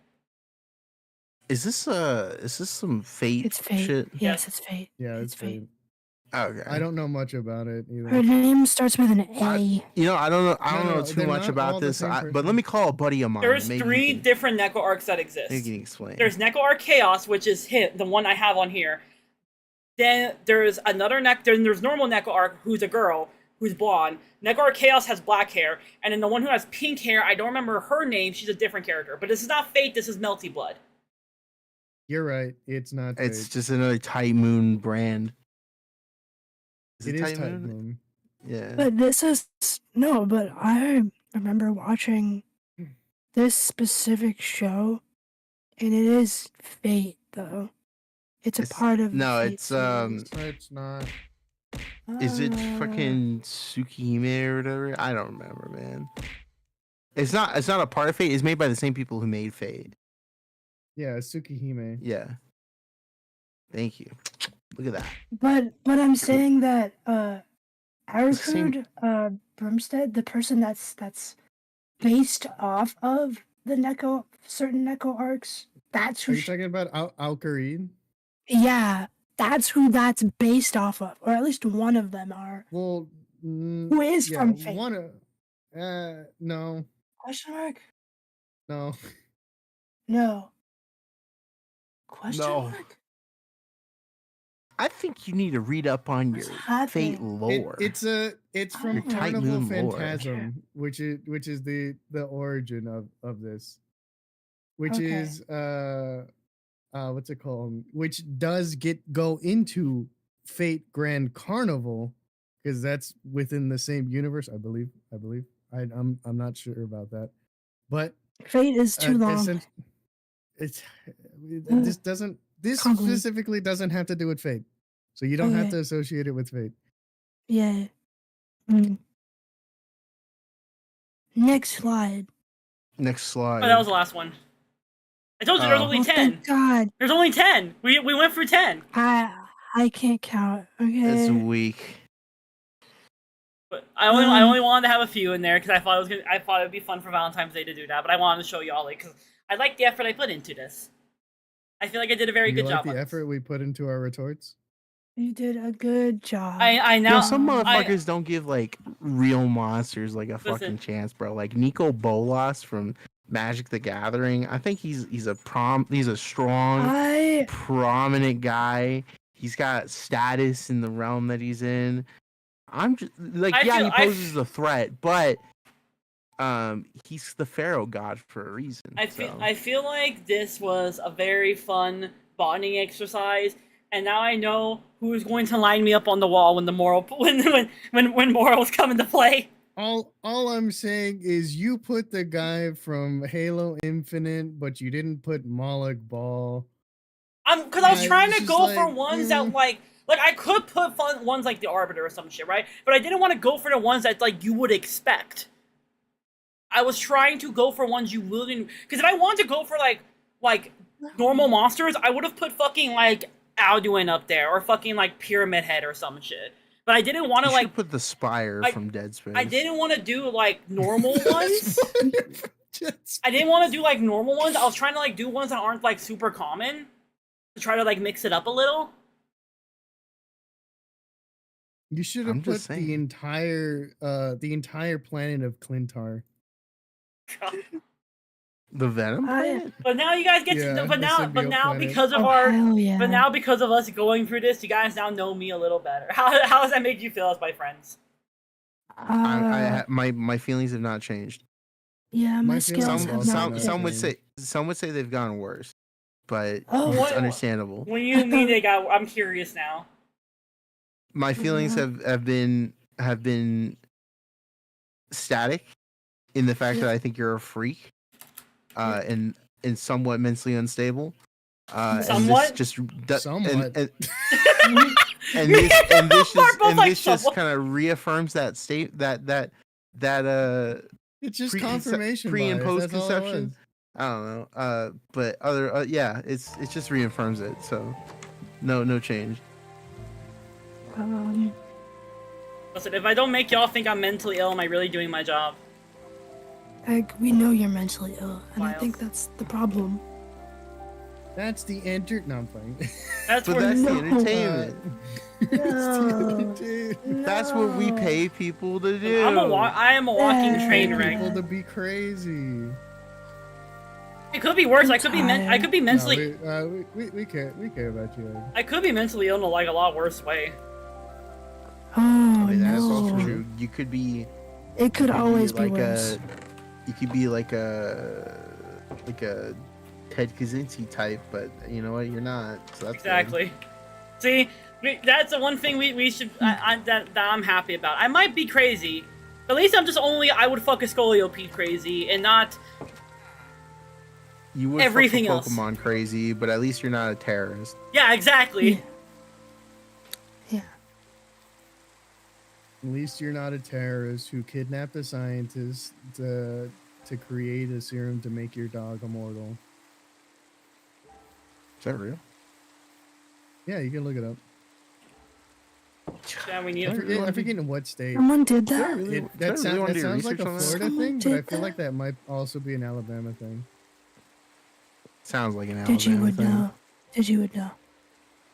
[SPEAKER 14] Is this some fate,
[SPEAKER 16] It's fate.
[SPEAKER 14] shit?
[SPEAKER 16] Yes, it's fate.
[SPEAKER 15] Yeah, it's fate.
[SPEAKER 14] Okay.
[SPEAKER 15] I don't know much about it
[SPEAKER 16] Her
[SPEAKER 15] either.
[SPEAKER 16] name starts with an A.
[SPEAKER 14] You know, I don't know. I don't
[SPEAKER 15] No,
[SPEAKER 14] know
[SPEAKER 15] no,
[SPEAKER 14] too
[SPEAKER 15] they're
[SPEAKER 14] much
[SPEAKER 15] not
[SPEAKER 14] about
[SPEAKER 15] all the
[SPEAKER 14] this.
[SPEAKER 15] same
[SPEAKER 14] But
[SPEAKER 15] person.
[SPEAKER 14] let me call a buddy of mine.
[SPEAKER 1] There's
[SPEAKER 14] maybe
[SPEAKER 1] three
[SPEAKER 14] he can,
[SPEAKER 1] different Neko Arcs that exist.
[SPEAKER 14] maybe he can explain.
[SPEAKER 1] There's Neko Arc Chaos, which is the one I have on here. Then there's another Then there's normal Neko Arc, who's a girl, who's blonde. Neko Arc Chaos has black hair, and then the one who has pink hair, I don't remember her name. She's a different character. But this is not Fate. This is Melty Blood.
[SPEAKER 15] You're right. It's not.
[SPEAKER 14] It's
[SPEAKER 15] fate.
[SPEAKER 14] just another Tight Moon brand.
[SPEAKER 15] It is Tight Moon.
[SPEAKER 14] Yeah.
[SPEAKER 16] But this is no. But I remember watching this specific show, and it is fate though. It's a part of.
[SPEAKER 14] No,
[SPEAKER 16] Fate
[SPEAKER 14] it's
[SPEAKER 16] series.
[SPEAKER 15] It's not.
[SPEAKER 14] Is it
[SPEAKER 16] Uh,
[SPEAKER 14] fucking Tsukihime or whatever? I don't remember, man. It's not a part of Fate. It's made by the same people who made Fate.
[SPEAKER 15] Yeah, Tsukihime.
[SPEAKER 14] Yeah. Thank you. Look at that.
[SPEAKER 16] But I'm saying that
[SPEAKER 14] same-
[SPEAKER 16] Arcud Brumstead, the person that's based off of the certain Neko arcs, that's
[SPEAKER 15] Are
[SPEAKER 16] who.
[SPEAKER 15] you talking about Alkarid?
[SPEAKER 16] Yeah, that's who that's based off of, or at least one of them are.
[SPEAKER 15] Well,
[SPEAKER 16] Who is
[SPEAKER 15] yeah,
[SPEAKER 16] from Fate?
[SPEAKER 15] one of. No,
[SPEAKER 16] Question mark?
[SPEAKER 15] no.
[SPEAKER 16] No. Question
[SPEAKER 14] No.
[SPEAKER 16] mark?
[SPEAKER 14] I think you need to read up on your Fate
[SPEAKER 16] happening?
[SPEAKER 14] lore.
[SPEAKER 15] It's from
[SPEAKER 14] Your Tight
[SPEAKER 15] Carnival
[SPEAKER 14] Moon lore.
[SPEAKER 15] Phantasm, which is the origin of this, which
[SPEAKER 16] Okay.
[SPEAKER 15] is what's it called? Which does go into Fate Grand Carnival, because that's within the same universe, I believe. I'm not sure about that, but
[SPEAKER 16] Fate is too long.
[SPEAKER 15] It's this doesn't this
[SPEAKER 16] Convoluted.
[SPEAKER 15] specifically doesn't have to do with Fate, so you don't have
[SPEAKER 16] Okay.
[SPEAKER 15] to associate it with Fate.
[SPEAKER 16] Yeah. Mm. Next slide.
[SPEAKER 14] Next slide.
[SPEAKER 1] Oh, that was the last one. I told you there's only
[SPEAKER 16] Oh,
[SPEAKER 1] 10.
[SPEAKER 16] thank God.
[SPEAKER 1] There's only 10. We went through 10.
[SPEAKER 16] I can't count. Okay.
[SPEAKER 14] It's weak.
[SPEAKER 1] But I only wanted to have a few in there because I thought it would be fun for Valentine's Day to do that. But I wanted to show y'all because I like the effort I put into this. I feel like I did a very
[SPEAKER 15] You
[SPEAKER 1] good
[SPEAKER 15] like
[SPEAKER 1] job.
[SPEAKER 15] the effort we put into our retorts?
[SPEAKER 16] You did a good job.
[SPEAKER 1] I now
[SPEAKER 14] Some motherfuckers don't give like real monsters like a fucking chance, bro. Like Nico Bolas from Magic the Gathering. I think he's a strong, prominent guy. He's got status in the realm that he's in. I'm just like, he poses a threat, but he's the Pharaoh god for a reason.
[SPEAKER 1] I feel like this was a very fun bonding exercise, and now I know who's going to line me up on the wall when the moral when morals come into play.
[SPEAKER 15] All I'm saying is you put the guy from Halo Infinite, but you didn't put Moloch Ball.
[SPEAKER 1] Because I was trying to go for ones that like I could put fun ones like the Arbiter or some shit, right? But I didn't want to go for the ones that like you would expect. I was trying to go for ones you wouldn't, because if I wanted to go for like normal monsters, I would have put fucking like Alduin up there or fucking like Pyramid Head or some shit. But I didn't want to like
[SPEAKER 14] put the Spire from Dead Space.
[SPEAKER 1] I didn't want to do like normal ones. I didn't want to do like normal ones. I was trying to like do ones that aren't like super common to try to like mix it up a little.
[SPEAKER 15] You should have put the entire planet of Clintar.
[SPEAKER 14] The Venom planet?
[SPEAKER 1] But now you guys get to. But now
[SPEAKER 15] planet.
[SPEAKER 1] because of but now because of us going through this, you guys now know me a little better. How does that make you feel as my friends?
[SPEAKER 14] My feelings have not changed.
[SPEAKER 16] Yeah, my skills have not
[SPEAKER 14] some would say they've gone worse, but
[SPEAKER 1] Oh,
[SPEAKER 14] it's understandable.
[SPEAKER 1] When you mean they got, I'm curious now.
[SPEAKER 14] My feelings have been static in the fact that I think you're a freak, and somewhat mentally unstable.
[SPEAKER 1] Somewhat?
[SPEAKER 14] And this just
[SPEAKER 15] somewhat.
[SPEAKER 14] And this just kind of reaffirms that
[SPEAKER 15] it's just confirmation
[SPEAKER 14] pre and
[SPEAKER 15] bias,
[SPEAKER 14] post
[SPEAKER 15] that's all it
[SPEAKER 14] conception. I don't know. But it just reaffirms it. So no change.
[SPEAKER 1] Listen, if I don't make y'all think I'm mentally ill, am I really doing my job?
[SPEAKER 16] We know you're mentally ill, and I think that's the problem.
[SPEAKER 15] That's the No, I'm playing.
[SPEAKER 14] That's the entertainment. That's what we pay people to do.
[SPEAKER 1] I am a walking train wreck.
[SPEAKER 15] People to be crazy.
[SPEAKER 1] It could be worse. I could be mentally.
[SPEAKER 15] No, we care about you.
[SPEAKER 1] I could be mentally ill in like a lot worse way.
[SPEAKER 16] Oh,
[SPEAKER 14] that's also true. You could be.
[SPEAKER 16] It could always be
[SPEAKER 14] like
[SPEAKER 16] worse.
[SPEAKER 14] You could be like a Ted Kaczynski type, but you know what? You're not. So that's
[SPEAKER 1] exactly. See, that's the one thing we should that I'm happy about. I might be crazy. At least I'm just I would fuck a Scolio Pete crazy and not.
[SPEAKER 14] You would
[SPEAKER 1] everything
[SPEAKER 14] fuck a
[SPEAKER 1] else.
[SPEAKER 14] Pokemon crazy, but at least you're not a terrorist.
[SPEAKER 1] Yeah, exactly.
[SPEAKER 16] Yeah.
[SPEAKER 15] At least you're not a terrorist who kidnapped a scientist to create a serum to make your dog immortal.
[SPEAKER 14] Is that real?
[SPEAKER 15] Yeah, you can look it up.
[SPEAKER 1] Yeah, we need.
[SPEAKER 15] I forget in what state.
[SPEAKER 16] Someone did that.
[SPEAKER 15] That sounds like a Florida
[SPEAKER 16] Someone
[SPEAKER 15] thing, but I
[SPEAKER 16] did
[SPEAKER 15] feel
[SPEAKER 16] that.
[SPEAKER 15] like that might also be an Alabama thing.
[SPEAKER 14] Sounds like an Alabama
[SPEAKER 16] Did you would
[SPEAKER 14] thing.
[SPEAKER 16] know? Did you would know?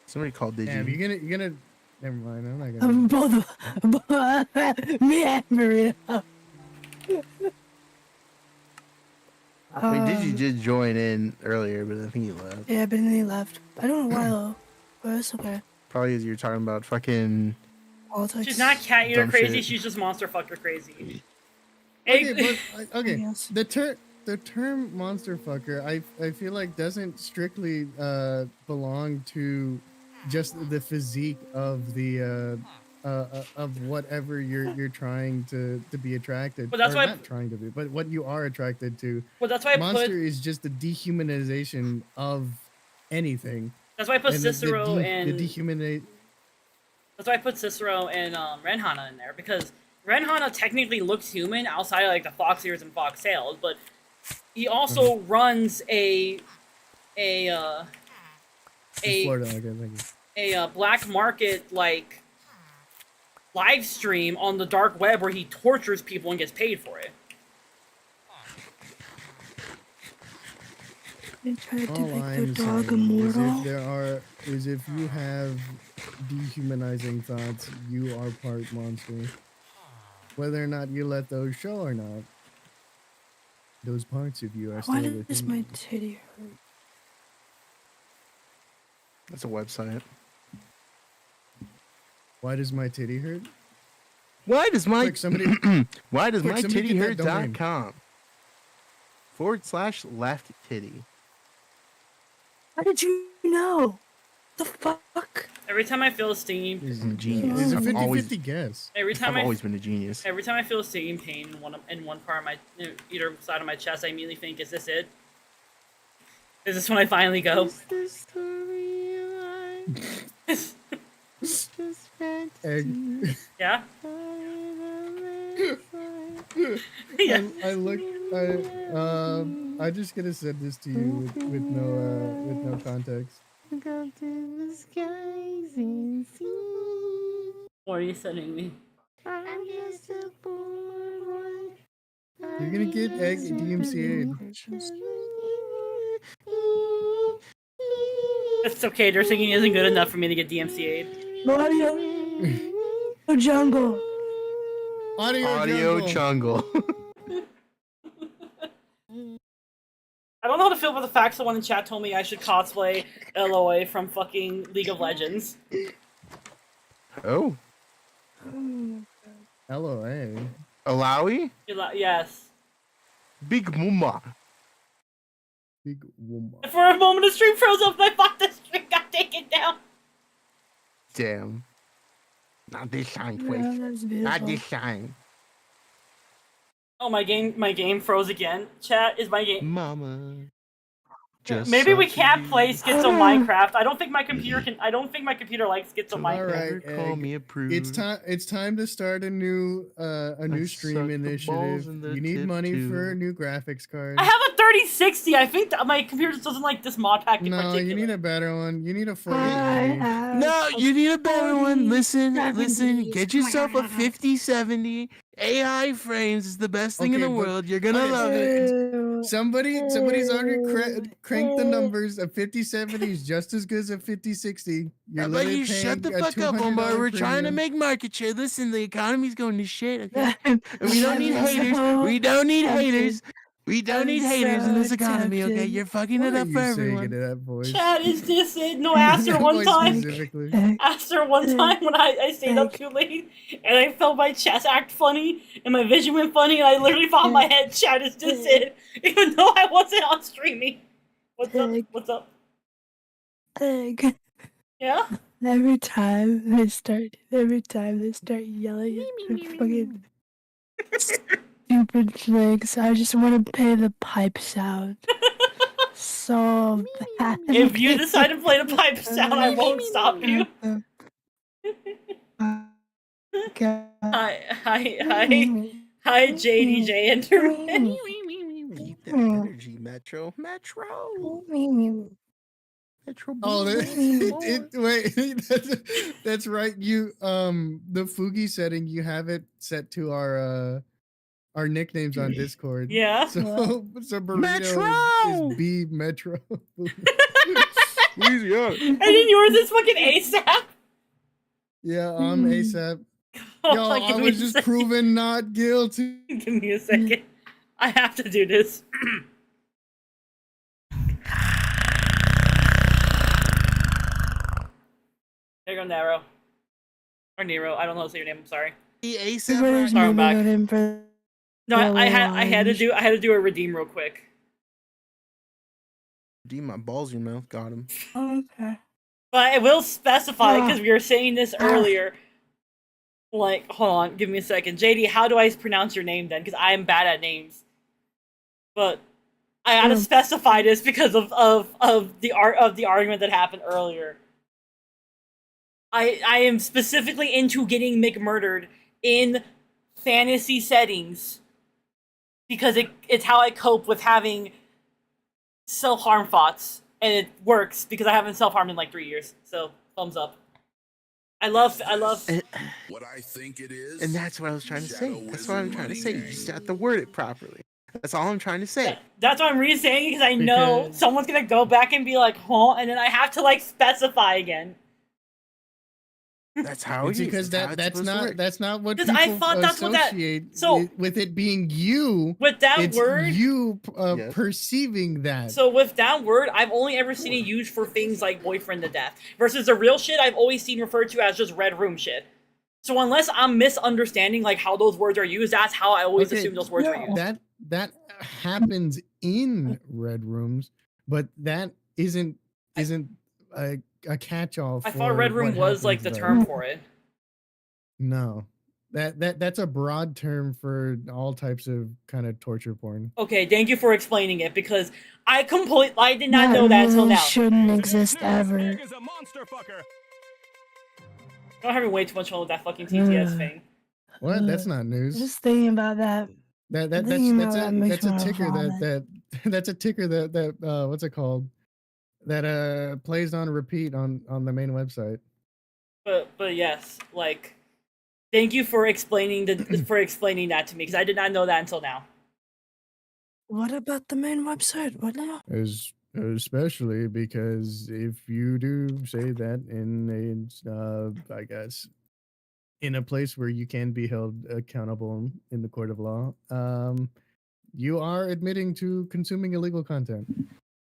[SPEAKER 14] Somebody called Did
[SPEAKER 15] Damn,
[SPEAKER 14] you?
[SPEAKER 15] you're gonna. Never mind. I'm not gonna.
[SPEAKER 16] Both me and Maria.
[SPEAKER 14] Did did join in earlier, but I think he left.
[SPEAKER 16] Yeah, but then he left. I don't know why though. But it's okay.
[SPEAKER 14] Probably as you were talking about fucking.
[SPEAKER 16] Politics.
[SPEAKER 1] She's not cat eater
[SPEAKER 14] Dumb
[SPEAKER 1] crazy.
[SPEAKER 14] shit.
[SPEAKER 1] She's just monster fucker crazy.
[SPEAKER 15] Okay, but the term monster fucker, I feel like doesn't strictly belong to just the physique of the of whatever you're trying to be attracted,
[SPEAKER 1] But that's
[SPEAKER 15] or
[SPEAKER 1] why
[SPEAKER 15] not trying to be, but what you are attracted to.
[SPEAKER 1] Well, that's why I
[SPEAKER 15] Monster
[SPEAKER 1] put
[SPEAKER 15] is just the dehumanization of anything.
[SPEAKER 1] that's why I put
[SPEAKER 15] And
[SPEAKER 1] Cicero
[SPEAKER 15] the
[SPEAKER 1] and
[SPEAKER 15] dehumanate.
[SPEAKER 1] that's why I put Cicero and Renhana in there, because Renhana technically looks human outside of like the fox ears and fox tails, but he also runs a
[SPEAKER 15] Florida, okay, thank you.
[SPEAKER 1] black market like live stream on the dark web where he tortures people and gets paid for it.
[SPEAKER 16] They tried to
[SPEAKER 15] All
[SPEAKER 16] make their
[SPEAKER 15] I'm
[SPEAKER 16] dog
[SPEAKER 15] saying
[SPEAKER 16] immortal.
[SPEAKER 15] is if you have dehumanizing thoughts, you are part monster. Whether or not you let those show or not, those parts of you are still
[SPEAKER 16] Why
[SPEAKER 15] within
[SPEAKER 16] does
[SPEAKER 15] you.
[SPEAKER 16] my titty hurt?
[SPEAKER 14] That's a website.
[SPEAKER 15] Why does my titty hurt?
[SPEAKER 14] Why does my
[SPEAKER 15] Quick, somebody,
[SPEAKER 14] why does
[SPEAKER 15] quick,
[SPEAKER 14] my
[SPEAKER 15] somebody
[SPEAKER 14] titty
[SPEAKER 15] get that domain.
[SPEAKER 14] hurt.com /left titty.
[SPEAKER 16] How did you know? The fuck?
[SPEAKER 1] Every time I feel a stinging,
[SPEAKER 14] I'm a genius.
[SPEAKER 15] It's a
[SPEAKER 14] I've
[SPEAKER 15] 50-50
[SPEAKER 14] always,
[SPEAKER 15] guess.
[SPEAKER 1] every time
[SPEAKER 14] I've always been a genius.
[SPEAKER 1] Every time I feel a stinging pain in one part of my either side of my chest, I immediately think, "Is this it? Is this when I finally go?"
[SPEAKER 15] Egg.
[SPEAKER 1] Yeah. Yeah.
[SPEAKER 15] I'm just gonna send this to you with no context.
[SPEAKER 1] What are you sending me?
[SPEAKER 15] You're gonna get egg DMCA'd.
[SPEAKER 1] It's okay. Their singing isn't good enough for me to get DMCA'd.
[SPEAKER 16] Audio jungle.
[SPEAKER 14] Audio jungle.
[SPEAKER 1] I don't know how to feel about the fact someone in chat told me I should cosplay Eloy from fucking League of Legends.
[SPEAKER 14] Oh.
[SPEAKER 15] LOA.
[SPEAKER 14] Alawi?
[SPEAKER 1] Yes.
[SPEAKER 14] Big Mumma.
[SPEAKER 15] Big Mumma.
[SPEAKER 1] For a moment, the stream froze up and I thought the stream got taken down.
[SPEAKER 14] Damn. Not this time,
[SPEAKER 16] Yeah,
[SPEAKER 14] please.
[SPEAKER 16] that's
[SPEAKER 14] Not
[SPEAKER 16] beautiful.
[SPEAKER 14] this time.
[SPEAKER 1] Oh, my game froze again. Chat, is my game...
[SPEAKER 14] Mama. Just
[SPEAKER 1] Maybe we
[SPEAKER 14] such a
[SPEAKER 1] can't play
[SPEAKER 14] beauty.
[SPEAKER 1] Schizo Minecraft. I don't think my computer likes Schizo
[SPEAKER 15] All
[SPEAKER 1] Minecraft.
[SPEAKER 15] right,
[SPEAKER 14] Call
[SPEAKER 15] Egg.
[SPEAKER 14] me a prude.
[SPEAKER 15] It's time to start a new stream initiative. You need money for a new graphics card.
[SPEAKER 1] I have a 3060. I think that my computer just doesn't like this mod pack in
[SPEAKER 15] No,
[SPEAKER 1] particular.
[SPEAKER 15] you need a better one. You need a 4080.
[SPEAKER 14] No, you need a better one. Listen. Get yourself a 5070. AI frames is the best thing in the world. You're gonna love it.
[SPEAKER 15] Somebody's already cranked the numbers. A 5070 is just as good as a 5060. You're
[SPEAKER 14] But
[SPEAKER 15] literally
[SPEAKER 14] you shut the
[SPEAKER 15] paying a
[SPEAKER 14] fuck up, Omar.
[SPEAKER 15] $200
[SPEAKER 14] We're trying to
[SPEAKER 15] premium.
[SPEAKER 14] make market share. Listen, the economy's going to shit, okay? And we don't need haters. We don't need haters. We don't need haters in this economy, okay? You're fucking it
[SPEAKER 15] Why
[SPEAKER 14] up
[SPEAKER 15] are
[SPEAKER 14] for
[SPEAKER 15] you saying
[SPEAKER 14] everyone.
[SPEAKER 15] it in that voice?
[SPEAKER 1] Chat, is this it? No, asked her one
[SPEAKER 15] Voice
[SPEAKER 1] time.
[SPEAKER 15] specifically.
[SPEAKER 1] Asked her one time when I stayed up too late and I felt my chest act funny and my vision went funny and I literally thought in my head, chat, is this it? Even though I wasn't on streaming. What's up? What's up?
[SPEAKER 16] Egg.
[SPEAKER 1] Yeah?
[SPEAKER 16] Every time they start yelling at the fucking stupid things, I just want to play the pipe sound. So bad.
[SPEAKER 1] If you decide to play the pipe sound, I won't stop you. Hi, JDJ Enderman.
[SPEAKER 14] Keep that energy, Metro. Metro.
[SPEAKER 15] Oh, wait, that's right. You the Fugi setting, you have it set to our nicknames on Discord.
[SPEAKER 1] Yeah.
[SPEAKER 15] So Burrito
[SPEAKER 14] Metro!
[SPEAKER 15] is B Metro.
[SPEAKER 14] Easy up.
[SPEAKER 1] And then yours is fucking ASAP.
[SPEAKER 15] Yeah, I'm ASAP.
[SPEAKER 1] Oh,
[SPEAKER 15] Yo,
[SPEAKER 1] give
[SPEAKER 15] I
[SPEAKER 1] me
[SPEAKER 15] was
[SPEAKER 1] a
[SPEAKER 15] just
[SPEAKER 1] second.
[SPEAKER 15] proven not guilty.
[SPEAKER 1] Give me a second. I have to do this. There you go, Nero. Or Nero. I don't know how to say your name. I'm sorry.
[SPEAKER 14] ASAP.
[SPEAKER 1] Sorry, I'm back. No, I had to
[SPEAKER 16] Challenge.
[SPEAKER 1] do a redeem real quick.
[SPEAKER 14] D, my balls in your mouth. Got him.
[SPEAKER 16] Okay.
[SPEAKER 1] But I will specify, because we were saying this earlier. Like, hold on, give me a second. JD, how do I pronounce your name then? Because I am bad at names. But I gotta specify this because of the argument that happened earlier. I am specifically into getting McMurdered in fantasy settings because it's how I cope with having self-harm thoughts, and it works because I haven't self-harmed in like 3 years. So thumbs up. I love.
[SPEAKER 10] What I think it is.
[SPEAKER 14] And that's what I was trying to say. That's what I'm trying to say. You just have to word it properly. That's all I'm trying to say.
[SPEAKER 1] That's why I'm re-saying it, because I know someone's gonna go back and be like, huh, and then I have to like specify again.
[SPEAKER 14] That's how
[SPEAKER 15] it's
[SPEAKER 14] it is.
[SPEAKER 15] because that's not what
[SPEAKER 1] Because
[SPEAKER 15] people
[SPEAKER 1] I thought that's what that.
[SPEAKER 15] associate
[SPEAKER 1] So
[SPEAKER 15] with it being you.
[SPEAKER 1] with that
[SPEAKER 15] it's
[SPEAKER 1] word,
[SPEAKER 15] you perceiving that.
[SPEAKER 1] So with that word, I've only ever seen it used for things like boyfriend to death. Versus the real shit, I've always seen referred to as just red room shit. So unless I'm misunderstanding like how those words are used, that's how I always assume those words were used.
[SPEAKER 15] That happens in red rooms, but that isn't a catch-all.
[SPEAKER 1] I thought red room was like the term for it.
[SPEAKER 15] No, that's a broad term for all types of kind of torture porn.
[SPEAKER 1] Okay, thank you for explaining it, because I did not know that until now.
[SPEAKER 16] Shouldn't exist ever.
[SPEAKER 1] I'm having way too much fun with that fucking TTS thing.
[SPEAKER 15] What? That's not news.
[SPEAKER 16] Just thinking about that.
[SPEAKER 15] That's a ticker that's a ticker that what's it called? That plays on repeat on the main website.
[SPEAKER 1] But yes, like, thank you for explaining that to me, because I did not know that until now.
[SPEAKER 16] What about the main website? What now?
[SPEAKER 15] Especially because if you do say that in a, I guess, in a place where you can be held accountable in the court of law, you are admitting to consuming illegal content.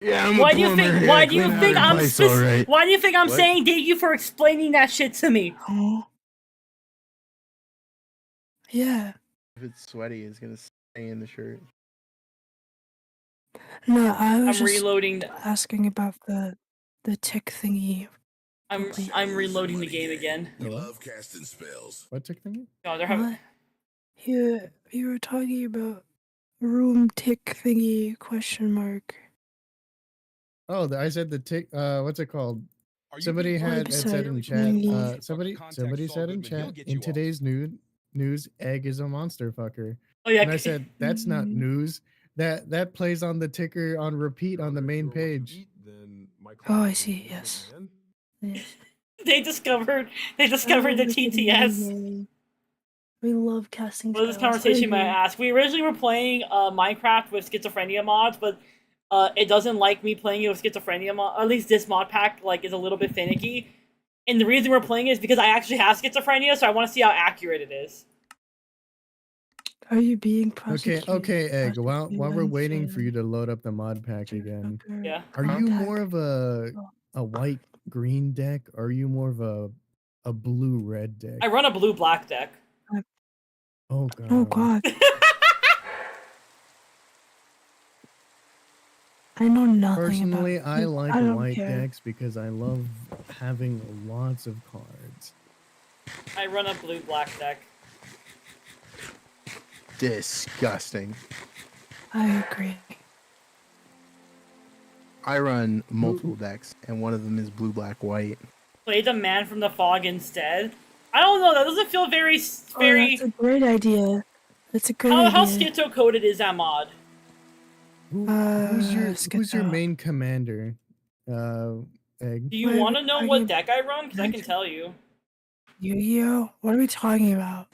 [SPEAKER 14] Yeah,
[SPEAKER 1] Why do you think I'm saying thank you for explaining that shit to me?
[SPEAKER 16] Yeah.
[SPEAKER 14] If it's sweaty, it's gonna stay in the shirt.
[SPEAKER 16] No, I was
[SPEAKER 1] I'm
[SPEAKER 16] just
[SPEAKER 1] reloading
[SPEAKER 16] asking about the tick thingy.
[SPEAKER 1] I'm reloading the game again.
[SPEAKER 10] We love casting spells.
[SPEAKER 15] What tick thingy?
[SPEAKER 1] No, they're having.
[SPEAKER 16] What? You were talking about room tick thingy ?
[SPEAKER 15] Oh, I said the tick. What's it called? Somebody had said in chat.
[SPEAKER 16] Website.
[SPEAKER 15] Somebody said in chat. In today's news, egg is a monster fucker.
[SPEAKER 1] Oh yeah.
[SPEAKER 15] And I said that's not news. That plays on the ticker on repeat on the main page.
[SPEAKER 16] Oh, I see. Yes.
[SPEAKER 1] They discovered the TTS.
[SPEAKER 16] We love casting.
[SPEAKER 1] Well, this conversation might ask. We originally were playing Minecraft with Schizophrenia mods, but it doesn't like me playing it with Schizophrenia mod. At least this mod pack is a little bit finicky. And the reason we're playing it is because I actually have schizophrenia, so I want to see how accurate it is.
[SPEAKER 16] Are you being prosecuted?
[SPEAKER 15] Okay, Egg. While we're waiting for you to load up the mod pack again,
[SPEAKER 1] yeah.
[SPEAKER 15] Are you more of a white green deck, or are you more of a blue red deck?
[SPEAKER 1] I run a blue black deck.
[SPEAKER 15] Oh god.
[SPEAKER 16] Oh god. I know nothing
[SPEAKER 15] Personally,
[SPEAKER 16] about
[SPEAKER 15] I like
[SPEAKER 16] don't
[SPEAKER 15] white
[SPEAKER 16] care.
[SPEAKER 15] decks because I love having lots of cards.
[SPEAKER 1] I run a blue black deck.
[SPEAKER 14] Disgusting.
[SPEAKER 16] I agree.
[SPEAKER 14] I run multiple decks, and one of them is blue, black, white.
[SPEAKER 1] Play the Man from the Fog instead. I don't know. That doesn't feel very.
[SPEAKER 16] Oh, that's a great idea. That's a good
[SPEAKER 1] How
[SPEAKER 16] idea.
[SPEAKER 1] schizo coded is that mod?
[SPEAKER 15] Who's your main commander? Egg.
[SPEAKER 1] Do you want to know what deck I run? Because I can tell you.
[SPEAKER 16] Yu-Gi-Oh? What are we talking about?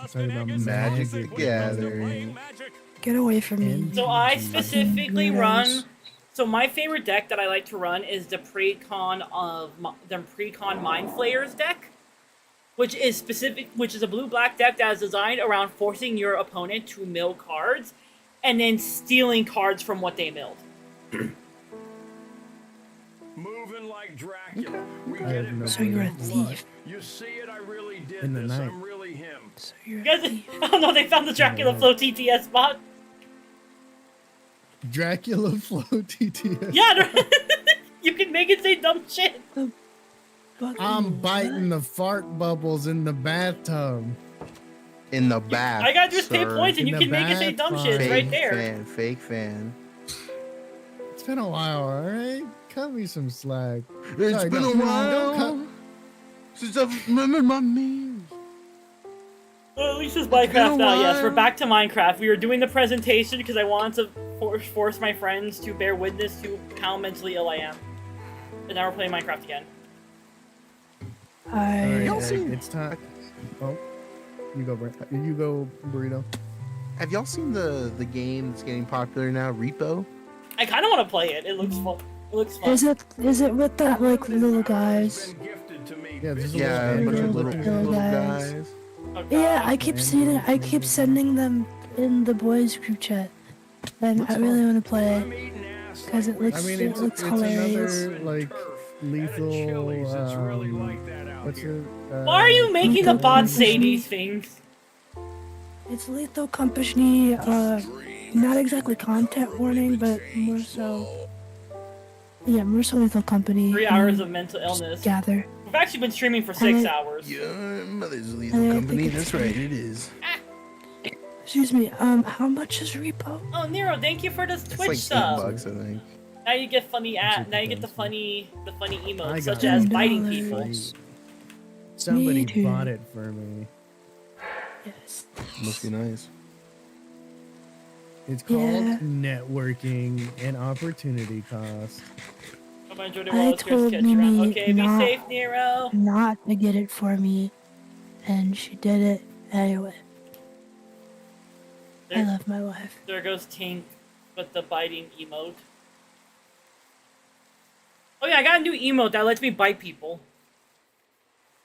[SPEAKER 15] Talking about Magic the Gathering.
[SPEAKER 16] Get away from me.
[SPEAKER 1] So I specifically run. So my favorite deck that I like to run is the Precon Mind Flayers deck, which is a blue-black deck that is designed around forcing your opponent to mill cards, and then stealing cards from what they milled.
[SPEAKER 11] Moving like Dracula. We
[SPEAKER 15] I
[SPEAKER 11] get
[SPEAKER 15] have no
[SPEAKER 11] it.
[SPEAKER 16] So you're a
[SPEAKER 11] blood.
[SPEAKER 16] thief.
[SPEAKER 11] You see it? I really did
[SPEAKER 15] In the
[SPEAKER 11] this.
[SPEAKER 15] night.
[SPEAKER 11] I'm really him.
[SPEAKER 16] So you're
[SPEAKER 1] You guys, oh no, they found the Dracula Flow TTS bot.
[SPEAKER 15] Dracula Flow TTS.
[SPEAKER 1] Yeah, you can make it say dumb shit.
[SPEAKER 15] I'm biting the fart bubbles in the bathtub.
[SPEAKER 14] In the bath.
[SPEAKER 1] I gotta just pay
[SPEAKER 14] sir.
[SPEAKER 1] points and you
[SPEAKER 15] In the
[SPEAKER 1] can make it say dumb shit. It's
[SPEAKER 14] Fake
[SPEAKER 1] right there.
[SPEAKER 14] fan. Fake fan.
[SPEAKER 15] It's been a while, alright? Cut me some slack.
[SPEAKER 14] It's
[SPEAKER 15] Sorry,
[SPEAKER 14] been
[SPEAKER 15] no,
[SPEAKER 14] a
[SPEAKER 15] don't cut-
[SPEAKER 14] while since I've remembered my meals.
[SPEAKER 1] Well, at least it's
[SPEAKER 14] been
[SPEAKER 1] Minecraft
[SPEAKER 14] a
[SPEAKER 1] now. Yes, we're
[SPEAKER 14] while.
[SPEAKER 1] back to Minecraft. We were doing the presentation because I wanted to force my friends to bear witness to how mentally ill I am. And now we're playing Minecraft again.
[SPEAKER 15] Alright,
[SPEAKER 14] Y'all
[SPEAKER 15] Egg,
[SPEAKER 14] seen-
[SPEAKER 15] it's time. Oh, you go, you go, Burrito.
[SPEAKER 14] Have y'all seen the game that's getting popular now, Repo?
[SPEAKER 1] I kind of want to play it. It looks fun. It looks fun.
[SPEAKER 16] Is it with that like little guys?
[SPEAKER 15] Yeah, this is
[SPEAKER 14] Yeah, a bunch of little
[SPEAKER 16] Little guys.
[SPEAKER 14] guys.
[SPEAKER 16] Yeah, I keep seeing it. I keep sending them in the boys group chat, and I really want to play it because it looks it looks hilarious.
[SPEAKER 15] another like lethal. What's it?
[SPEAKER 1] Why are you making the bot say these things?
[SPEAKER 16] It's Lethal Company. Not exactly content warning, but more so. Yeah, more so Lethal Company.
[SPEAKER 1] 3 hours of mental illness.
[SPEAKER 16] Gather.
[SPEAKER 1] We've actually been streaming for 6 hours.
[SPEAKER 14] Yeah, Mother's
[SPEAKER 16] I
[SPEAKER 14] Lethal
[SPEAKER 16] think
[SPEAKER 14] Company.
[SPEAKER 16] it's
[SPEAKER 14] That's right, it is.
[SPEAKER 16] Excuse me. How much is Repo?
[SPEAKER 1] Oh, Nero, thank you for the
[SPEAKER 14] It's
[SPEAKER 1] Twitch
[SPEAKER 14] like
[SPEAKER 1] sub.
[SPEAKER 14] $8, I think.
[SPEAKER 1] Now you get funny now you get the funny emotes
[SPEAKER 15] I
[SPEAKER 1] such
[SPEAKER 15] got
[SPEAKER 1] as
[SPEAKER 15] it.
[SPEAKER 1] biting people.
[SPEAKER 15] Somebody
[SPEAKER 16] too.
[SPEAKER 15] bought it for me.
[SPEAKER 16] Yes.
[SPEAKER 14] Must be nice.
[SPEAKER 15] It's called
[SPEAKER 16] Yeah.
[SPEAKER 15] networking and opportunity cost.
[SPEAKER 1] Hope I enjoyed it
[SPEAKER 16] I
[SPEAKER 1] while I was
[SPEAKER 16] told
[SPEAKER 1] catching around.
[SPEAKER 16] Mimi
[SPEAKER 1] Okay, be
[SPEAKER 16] not-
[SPEAKER 1] safe, Nero.
[SPEAKER 16] Not to get it for me, and she did it anyway. I love my wife.
[SPEAKER 1] There goes Tink with the biting emote. Oh yeah, I got a new emote that lets me bite people.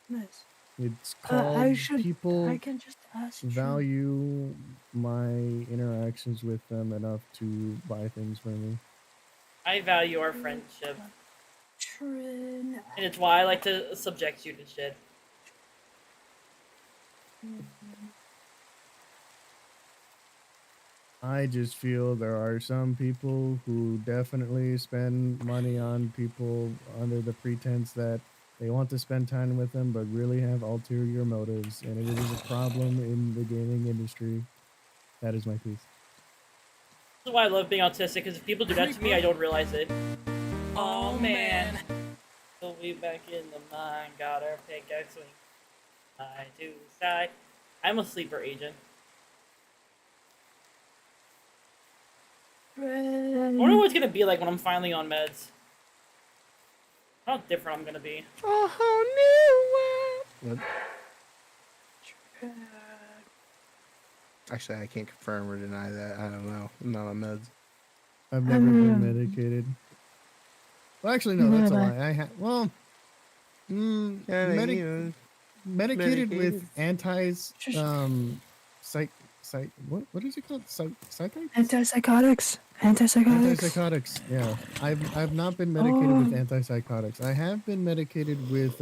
[SPEAKER 16] Nice.
[SPEAKER 15] It's
[SPEAKER 16] I
[SPEAKER 15] called
[SPEAKER 16] should.
[SPEAKER 15] people
[SPEAKER 16] I can just ask you.
[SPEAKER 15] value my interactions with them enough to buy things for me.
[SPEAKER 1] I value our friendship,
[SPEAKER 16] Trin.
[SPEAKER 1] and it's why I like to subject you to shit.
[SPEAKER 15] I just feel there are some people who definitely spend money on people under the pretense that they want to spend time with them, but really have ulterior motives, and it is a problem in the gaming industry. That is my piece.
[SPEAKER 1] This is why I love being autistic, because if people do that to me, I don't realize it. Oh man. We'll be back in the mine, got our pickaxe swing. Side to side. I'm a sleeper agent. I wonder what it's gonna be like when I'm finally on meds. How different I'm gonna be.
[SPEAKER 14] Oh, new world. What? Actually, I can't confirm or deny that. I don't know. I'm not on meds.
[SPEAKER 15] I've never been medicated. Well, actually, no, that's a
[SPEAKER 16] Never.
[SPEAKER 15] lie. I have. Well, medicated with what is it called?
[SPEAKER 16] Antipsychotics.
[SPEAKER 15] Antipsychotics. Yeah, I've not been medicated with antipsychotics. I have been medicated with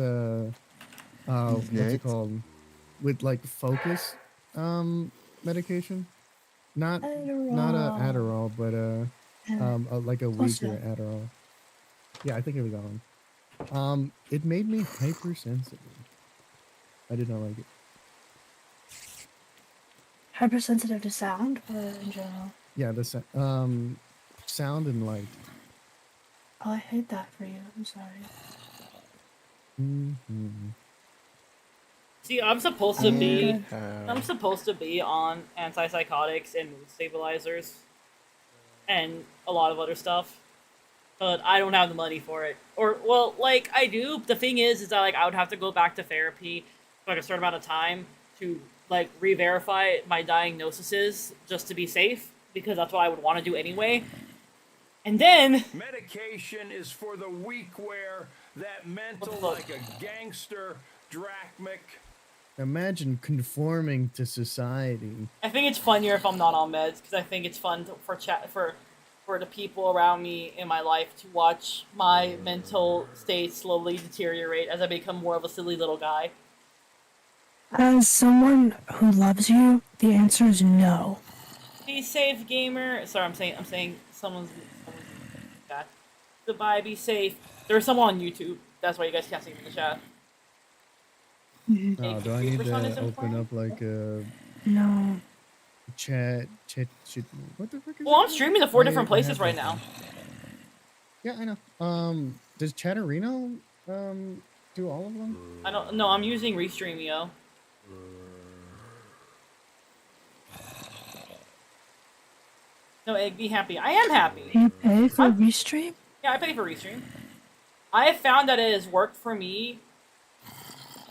[SPEAKER 15] what's it called? With like focus medication. Not a Adderall, but like a weaker Adderall. Yeah, I think it was that one. It made me hypersensitive. I did not like it.
[SPEAKER 16] Hypersensitive to sound or in general?
[SPEAKER 15] Yeah, the sound and light.
[SPEAKER 16] Oh, I hate that for you. I'm sorry.
[SPEAKER 15] Mm-hmm.
[SPEAKER 1] See, I'm supposed to be on antipsychotics and mood stabilizers and a lot of other stuff, but I don't have the money for it. Or, well, like, I do. The thing is that, like, I would have to go back to therapy for, like, a certain amount of time to, like, re-verify my diagnoses just to be safe, because that's what I would want to do anyway. And then...
[SPEAKER 11] Medication is for the weak wear, that mental like a gangster, drachmic.
[SPEAKER 15] Imagine conforming to society.
[SPEAKER 1] I think it's funnier if I'm not on meds, because I think it's fun for the people around me in my life to watch my mental state slowly deteriorate as I become more of a silly little guy.
[SPEAKER 16] As someone who loves you, the answer is no.
[SPEAKER 1] Be safe, gamer. Sorry, I'm saying someone's bad. Goodbye, be safe. There's someone on YouTube That's why you guys can't see me in the chat.
[SPEAKER 15] Oh, do I need
[SPEAKER 1] Which one is
[SPEAKER 15] to
[SPEAKER 1] it
[SPEAKER 15] open up like a
[SPEAKER 16] No.
[SPEAKER 15] chat? What the frick is
[SPEAKER 1] Well,
[SPEAKER 15] it
[SPEAKER 1] I'm
[SPEAKER 15] called?
[SPEAKER 1] streaming to 4
[SPEAKER 15] I-
[SPEAKER 1] different
[SPEAKER 15] I
[SPEAKER 1] places
[SPEAKER 15] have
[SPEAKER 1] right
[SPEAKER 15] that
[SPEAKER 1] now.
[SPEAKER 15] thing. Yeah, I know. Does Chatterino do all of them?
[SPEAKER 1] I don't. No, I'm using Restreamio. No, Egg, be happy. I am happy.
[SPEAKER 16] You pay for Restream?
[SPEAKER 1] Yeah, I pay for Restream. I have found that it has worked for me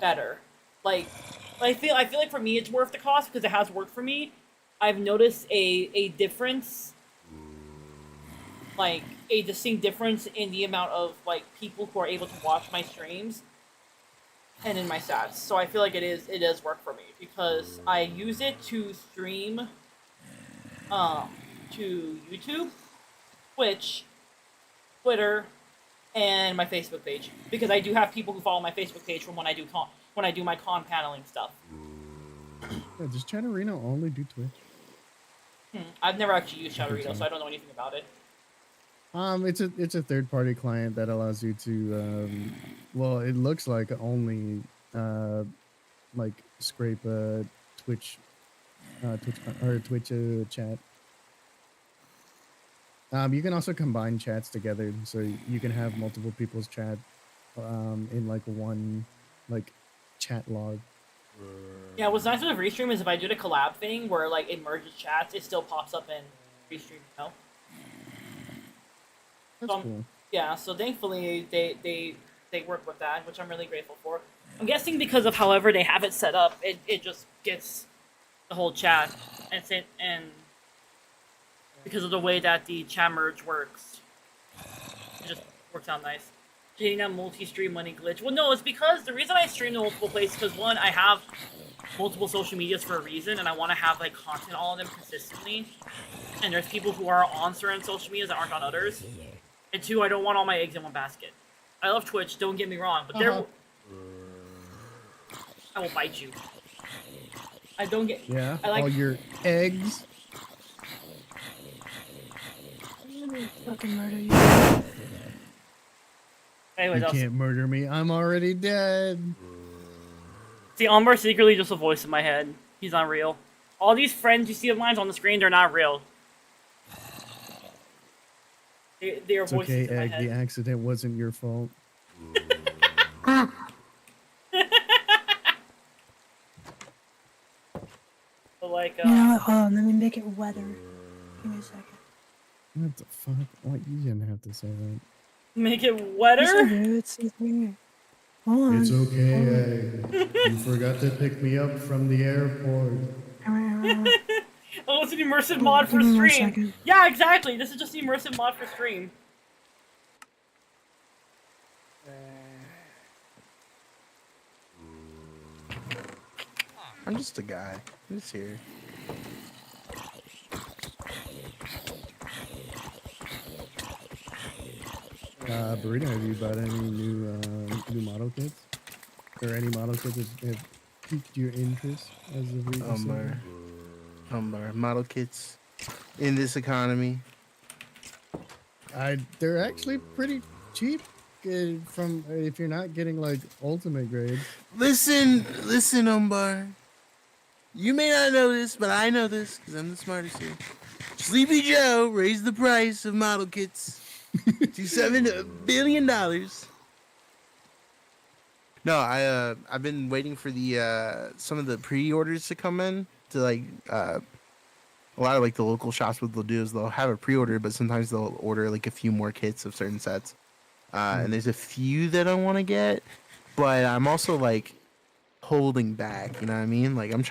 [SPEAKER 1] better. Like, I feel like for me it's worth the cost because it has worked for me. I've noticed a difference, like a distinct difference in the amount of like people who are able to watch my streams and in my stats. So I feel like it does work for me because I use it to stream to YouTube, Twitch, Twitter, and my Facebook page because I do have people who follow my Facebook page from when I do my con paneling stuff.
[SPEAKER 15] Yeah, does Chatterino only do Twitch?
[SPEAKER 1] I've never actually used Chatterino, so I don't know anything about it.
[SPEAKER 15] It's a third party client that allows you to well, it looks like only like scrape Twitch chat. You can also combine chats together, so you can have multiple people's chat in like one like chat log.
[SPEAKER 1] Yeah, what's nice with Restream is if I do the collab thing where like it merges chats, it still pops up in Restream, you know?
[SPEAKER 15] That's cool.
[SPEAKER 1] Yeah, so thankfully they work with that, which I'm really grateful for. I'm guessing because of however they have it set up, it just gets the whole chat and because of the way that the chat merge works. It just works out nice. Getting that multi-stream money glitch. Well, no, it's because the reason I stream to multiple places because one, I have multiple social medias for a reason, and I want to have like content on all of them consistently. And there's people who are on certain social medias that aren't on others. And two, I don't want all my eggs in one basket. I love Twitch, don't get me wrong, but I will bite you. I don't get.
[SPEAKER 15] Yeah,
[SPEAKER 1] I like
[SPEAKER 15] all your eggs.
[SPEAKER 16] Fucking murder you.
[SPEAKER 1] Anyways,
[SPEAKER 15] You can't murder me. I'm already dead.
[SPEAKER 1] See, Umber's secretly just a voice in my head. He's not real. All these friends you see of mine on the screen, they're not real. They are
[SPEAKER 15] It's
[SPEAKER 1] voices
[SPEAKER 15] okay,
[SPEAKER 1] in my
[SPEAKER 15] Egg.
[SPEAKER 1] head.
[SPEAKER 15] The accident wasn't your fault.
[SPEAKER 1] But like,
[SPEAKER 16] You know what? Hold on, let me make it weather. Give me a second.
[SPEAKER 15] What the fuck? What? You didn't have to say that.
[SPEAKER 1] make it wetter?
[SPEAKER 16] It's here. Hold on.
[SPEAKER 15] It's okay, Egg. You forgot to pick me up from the airport.
[SPEAKER 1] Oh, it's an immersive mod for
[SPEAKER 16] Give me 1
[SPEAKER 1] stream.
[SPEAKER 16] second.
[SPEAKER 1] Yeah, exactly. This is just the immersive mod for stream.
[SPEAKER 14] I'm just a guy. I'm just here.
[SPEAKER 15] Burrito, have you bought any new model kits? Or any model kits that have piqued your interest as of recently?
[SPEAKER 14] Model kits in this economy.
[SPEAKER 15] They're actually pretty cheap. From if you're not getting like ultimate grade.
[SPEAKER 14] Listen, Umbar. You may not know this, but I know this because I'm the smartest here. Sleepy Joe raised the price of model kits to $7 billion. No, I've been waiting for the some of the pre-orders to come in to like a lot of like the local shops. What they'll do is they'll have a pre-order, but sometimes they'll order like a few more kits of certain sets. And there's a few that I want to get, but I'm also like holding back. You know what I mean? Like I'm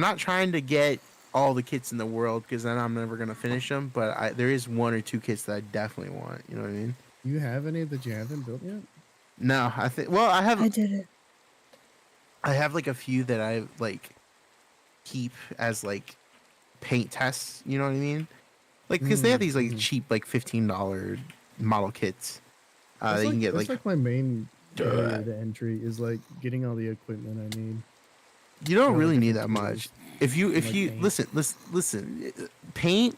[SPEAKER 14] not trying to get all the kits in the world because then I'm never gonna finish them. But there is 1 or 2 kits that I definitely want. You know what I mean?
[SPEAKER 15] You have any that you haven't built yet?
[SPEAKER 14] No, I think. Well, I have.
[SPEAKER 16] I did it.
[SPEAKER 14] I have like a few that I like keep as like paint tests. You know what I mean? Like because they have these like cheap like $15 model kits. That you can get
[SPEAKER 15] that's like my main barrier to entry is like getting all the equipment I need.
[SPEAKER 14] You don't really need that much. If you listen, paint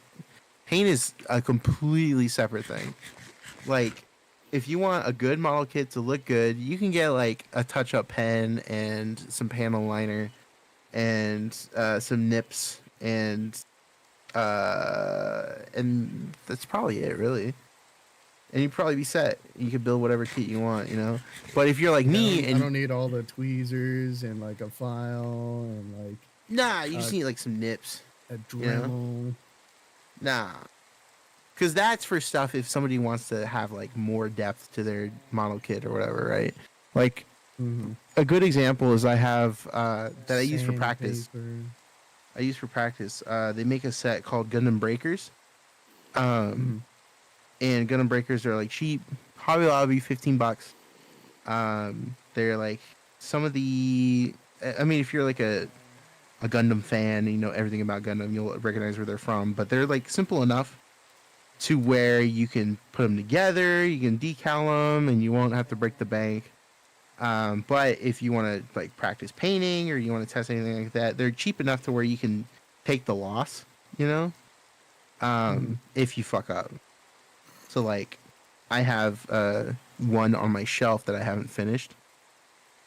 [SPEAKER 14] is a completely separate thing. Like if you want a good model kit to look good, you can get like a touch-up pen and some panel liner and some nips and that's probably it, really. And you'd probably be set. You could build whatever kit you want, you know. But if you're like me,
[SPEAKER 15] I don't need all the tweezers and like a file and like.
[SPEAKER 14] Nah, you just need like some nips.
[SPEAKER 15] A Dremel.
[SPEAKER 14] You know? Nah. Because that's for stuff if somebody wants to have like more depth to their model kit or whatever, right? Like a good example is I have that I use for practice. They make a set called Gundam Breakers. And Gundam Breakers are like cheap. Hobby Lobby, $15. They're like some of the. I mean, if you're like a Gundam fan and you know everything about Gundam, you'll recognize where they're from. But they're like simple enough to where you can put them together, you can decal them, and you won't have to break the bank. But if you want to like practice painting or you want to test anything like that, they're cheap enough to where you can take the loss, you know, if you fuck up. So like, I have one on my shelf that I haven't finished,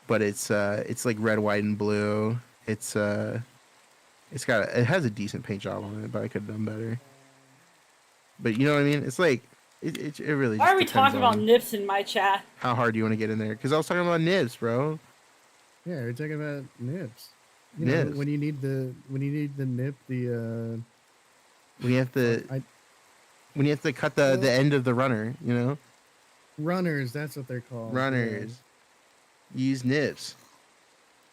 [SPEAKER 14] but it's like red, white, and blue. It has a decent paint job on it, but I could have done better. But you know what I mean? It's like it really.
[SPEAKER 1] Why
[SPEAKER 14] just
[SPEAKER 1] are we
[SPEAKER 14] depends
[SPEAKER 1] talking about
[SPEAKER 14] on
[SPEAKER 1] nips in my chat?
[SPEAKER 14] how hard you want to get in there? Because I was talking about nibs, bro.
[SPEAKER 15] Yeah, we're talking about nibs. You
[SPEAKER 14] Nibs.
[SPEAKER 15] know, when you need the nip,
[SPEAKER 14] When you have to cut the end of the runner, you know.
[SPEAKER 15] runners. That's what they're called.
[SPEAKER 14] Runners. Use nibs.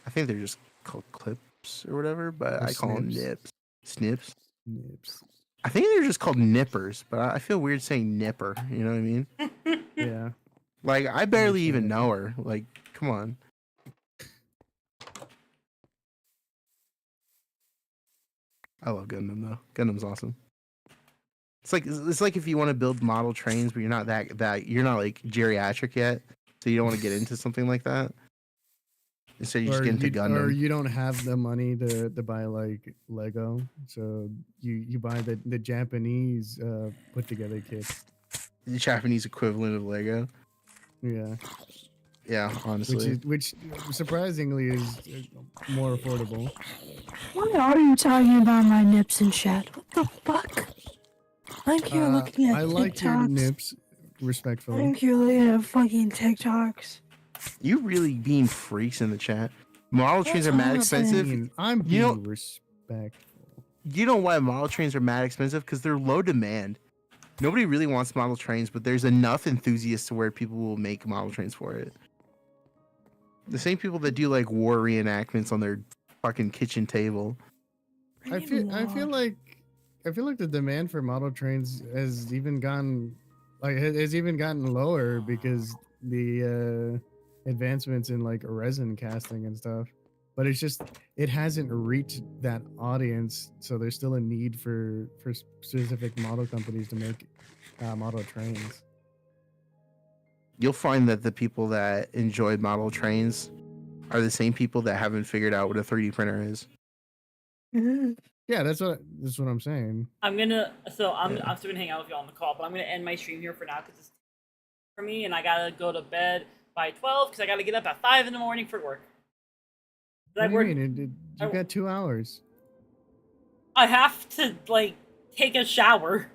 [SPEAKER 14] I think they're just called clips or whatever, but
[SPEAKER 15] Or
[SPEAKER 14] I call them
[SPEAKER 15] snips.
[SPEAKER 14] nips. Snips.
[SPEAKER 15] Nips.
[SPEAKER 14] I think they're just called nippers, but I feel weird saying nipper. You know what I mean?
[SPEAKER 15] Yeah.
[SPEAKER 14] Like I barely even know her. Like, come on. I love Gundam though. Gundam's awesome. It's like if you want to build model trains, but you're not you're not like geriatric yet, so you don't want to get into something like that. Instead, you just get into Gundam.
[SPEAKER 15] Or you don't have the money to buy like Lego, so you buy the Japanese put together kit.
[SPEAKER 14] The Japanese equivalent of Lego.
[SPEAKER 15] Yeah.
[SPEAKER 14] Yeah, honestly.
[SPEAKER 15] Which surprisingly is more affordable.
[SPEAKER 16] Why are you talking about my nips in chat? What the fuck? I think you're looking at
[SPEAKER 15] I like your
[SPEAKER 16] TikToks.
[SPEAKER 15] nips,
[SPEAKER 16] I
[SPEAKER 15] respectfully.
[SPEAKER 16] think you're looking at fucking TikToks.
[SPEAKER 14] You really being freaks in the chat. Model trains are mad expensive.
[SPEAKER 15] I'm being respectful.
[SPEAKER 14] You know why model trains are mad expensive? Because they're low demand. Nobody really wants model trains, but there's enough enthusiasts to where people will make model trains for it. The same people that do like war reenactments on their fucking kitchen table.
[SPEAKER 15] I feel like the demand for model trains has even gotten lower because the advancements in like resin casting and stuff. But it's just it hasn't reached that audience, so there's still a need for specific model companies to make model trains.
[SPEAKER 14] You'll find that the people that enjoy model trains are the same people that haven't figured out what a 3D printer is.
[SPEAKER 15] Yeah, that's what I'm saying.
[SPEAKER 1] I'm still gonna hang out with you on the call, but I'm gonna end my stream here for now because it's for me, and I gotta go to bed by 12 because I gotta get up at 5 in the morning for work.
[SPEAKER 15] What do you mean? You've got 2 hours.
[SPEAKER 1] I have to like take a shower.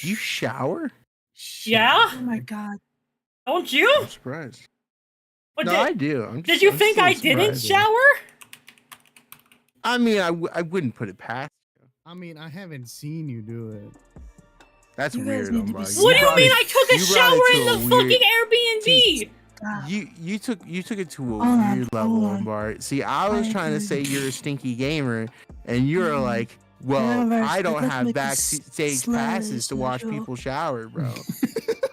[SPEAKER 14] You shower?
[SPEAKER 1] Yeah.
[SPEAKER 16] Oh my god.
[SPEAKER 1] Don't you?
[SPEAKER 14] I'm surprised.
[SPEAKER 1] What,
[SPEAKER 14] No, I do.
[SPEAKER 1] Did you think
[SPEAKER 14] still
[SPEAKER 1] I didn't
[SPEAKER 14] surprised.
[SPEAKER 1] shower?
[SPEAKER 14] I mean, I wouldn't put it past.
[SPEAKER 15] I mean, I haven't seen you do it.
[SPEAKER 14] That's
[SPEAKER 16] You guys
[SPEAKER 14] weird,
[SPEAKER 16] need to be
[SPEAKER 14] Omar.
[SPEAKER 1] What do you
[SPEAKER 14] brought
[SPEAKER 1] mean
[SPEAKER 14] it-
[SPEAKER 1] I took a
[SPEAKER 14] you brought
[SPEAKER 1] shower
[SPEAKER 14] it
[SPEAKER 1] in
[SPEAKER 14] to
[SPEAKER 1] the
[SPEAKER 14] a weird-
[SPEAKER 1] fucking Airbnb?
[SPEAKER 14] You took it to a
[SPEAKER 16] Hold on,
[SPEAKER 14] weird level,
[SPEAKER 16] hold on.
[SPEAKER 14] Omar. See, I was trying to say you're a stinky gamer, and you're like, well,
[SPEAKER 16] Universe,
[SPEAKER 14] I don't
[SPEAKER 16] let's
[SPEAKER 14] have
[SPEAKER 16] make a
[SPEAKER 14] backstage
[SPEAKER 16] slide
[SPEAKER 14] passes to watch
[SPEAKER 16] schedule.
[SPEAKER 14] people shower, bro.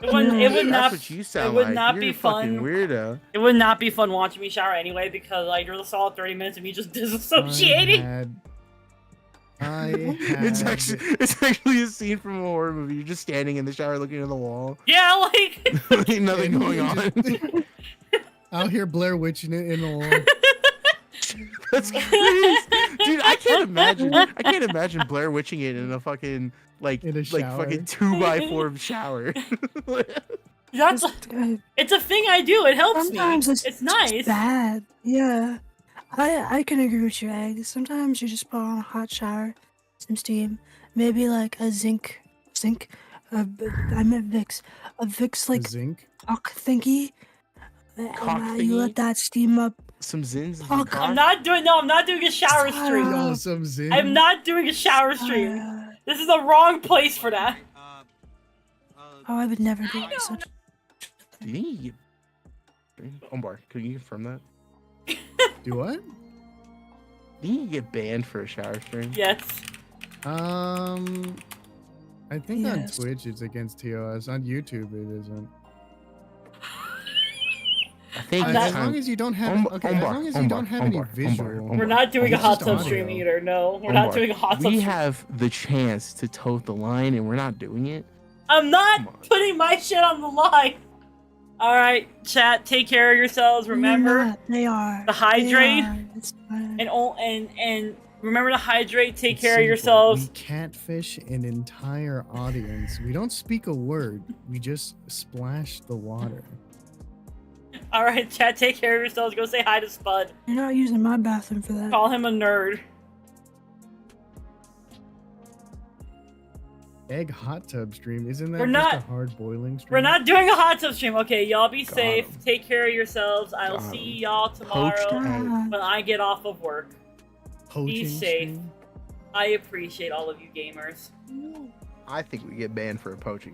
[SPEAKER 1] It would
[SPEAKER 14] That's
[SPEAKER 1] not.
[SPEAKER 14] what you sound
[SPEAKER 1] It would
[SPEAKER 14] like.
[SPEAKER 1] not
[SPEAKER 14] You're
[SPEAKER 1] be
[SPEAKER 14] a fucking
[SPEAKER 1] fun.
[SPEAKER 14] weirdo.
[SPEAKER 1] It would not be fun watching me shower anyway because like you're the solid 30 minutes of me just disassociating.
[SPEAKER 14] It's actually a scene from a horror movie. You're just standing in the shower looking at the wall.
[SPEAKER 1] Yeah, like
[SPEAKER 14] Ain't nothing going on.
[SPEAKER 15] Out here Blair Witching it in the wall.
[SPEAKER 14] That's crazy. Dude, I can't imagine. I can't imagine Blair Witching it in a fucking like
[SPEAKER 15] In a
[SPEAKER 14] fucking
[SPEAKER 15] shower.
[SPEAKER 14] 2x4 shower.
[SPEAKER 1] That's it's a thing I do. It helps
[SPEAKER 16] Sometimes
[SPEAKER 1] me.
[SPEAKER 16] it's
[SPEAKER 1] It's nice.
[SPEAKER 16] just bad. Yeah. I can agree with you, Egg. Sometimes you just put on a hot shower, some steam, maybe like a zinc, I meant Vicks, a Vicks like
[SPEAKER 15] zinc
[SPEAKER 16] cock thingy,
[SPEAKER 14] Cock
[SPEAKER 16] and you let
[SPEAKER 14] thingy?
[SPEAKER 16] that steam up.
[SPEAKER 14] Some zins.
[SPEAKER 16] Fuck.
[SPEAKER 1] I'm not doing I'm not doing a shower stream.
[SPEAKER 15] Yo, some zin.
[SPEAKER 1] I'm not doing a shower stream. This is the wrong place for that.
[SPEAKER 16] Oh, I would never do such.
[SPEAKER 14] Do you think you get... Omar, can you confirm that?
[SPEAKER 15] Do what?
[SPEAKER 14] Do you think you get banned for a shower stream?
[SPEAKER 1] Yes.
[SPEAKER 15] I think on
[SPEAKER 16] Yes.
[SPEAKER 15] Twitch it's against TOS. On YouTube it isn't.
[SPEAKER 14] I think
[SPEAKER 15] As
[SPEAKER 14] it's
[SPEAKER 15] long
[SPEAKER 14] time-
[SPEAKER 15] as you don't have
[SPEAKER 14] Ombar,
[SPEAKER 15] as
[SPEAKER 14] Ombar,
[SPEAKER 15] long as you
[SPEAKER 14] Ombar,
[SPEAKER 15] don't have any
[SPEAKER 14] Ombar,
[SPEAKER 15] visual.
[SPEAKER 14] Ombar,
[SPEAKER 1] We're not doing a
[SPEAKER 15] It's
[SPEAKER 1] hot
[SPEAKER 15] just
[SPEAKER 1] tub
[SPEAKER 15] audio.
[SPEAKER 1] stream either. No, we're not
[SPEAKER 14] Omar,
[SPEAKER 1] doing a hot tub
[SPEAKER 14] we
[SPEAKER 1] stream.
[SPEAKER 14] have the chance to toe the line, and we're not doing it.
[SPEAKER 1] I'm not putting my shit on the line. All right, chat. Take care of yourselves. Remember
[SPEAKER 16] They are.
[SPEAKER 1] to hydrate
[SPEAKER 16] They are. It's fine.
[SPEAKER 1] and remember to hydrate. Take
[SPEAKER 15] It's
[SPEAKER 1] care of
[SPEAKER 15] simple.
[SPEAKER 1] yourselves.
[SPEAKER 15] We catfish an entire audience. We don't speak a word. We just splash the water.
[SPEAKER 1] All right, chat. Take care of yourselves. Go say hi to Spud.
[SPEAKER 16] You're not using my bathroom for that.
[SPEAKER 1] Call him a nerd.
[SPEAKER 15] Egg hot tub stream. Isn't that
[SPEAKER 1] We're
[SPEAKER 15] just
[SPEAKER 1] not-
[SPEAKER 15] a hard boiling stream?
[SPEAKER 1] We're not doing a hot tub stream. Okay, y'all be
[SPEAKER 15] Got
[SPEAKER 1] safe.
[SPEAKER 15] 'em.
[SPEAKER 1] Take care of yourselves. I'll
[SPEAKER 14] Got
[SPEAKER 1] see
[SPEAKER 14] 'em.
[SPEAKER 1] y'all tomorrow
[SPEAKER 14] Poached egg.
[SPEAKER 1] when I get off of work.
[SPEAKER 15] Poaching
[SPEAKER 1] Be safe.
[SPEAKER 15] stream?
[SPEAKER 1] I appreciate all of you gamers.
[SPEAKER 14] I think we get banned for a poaching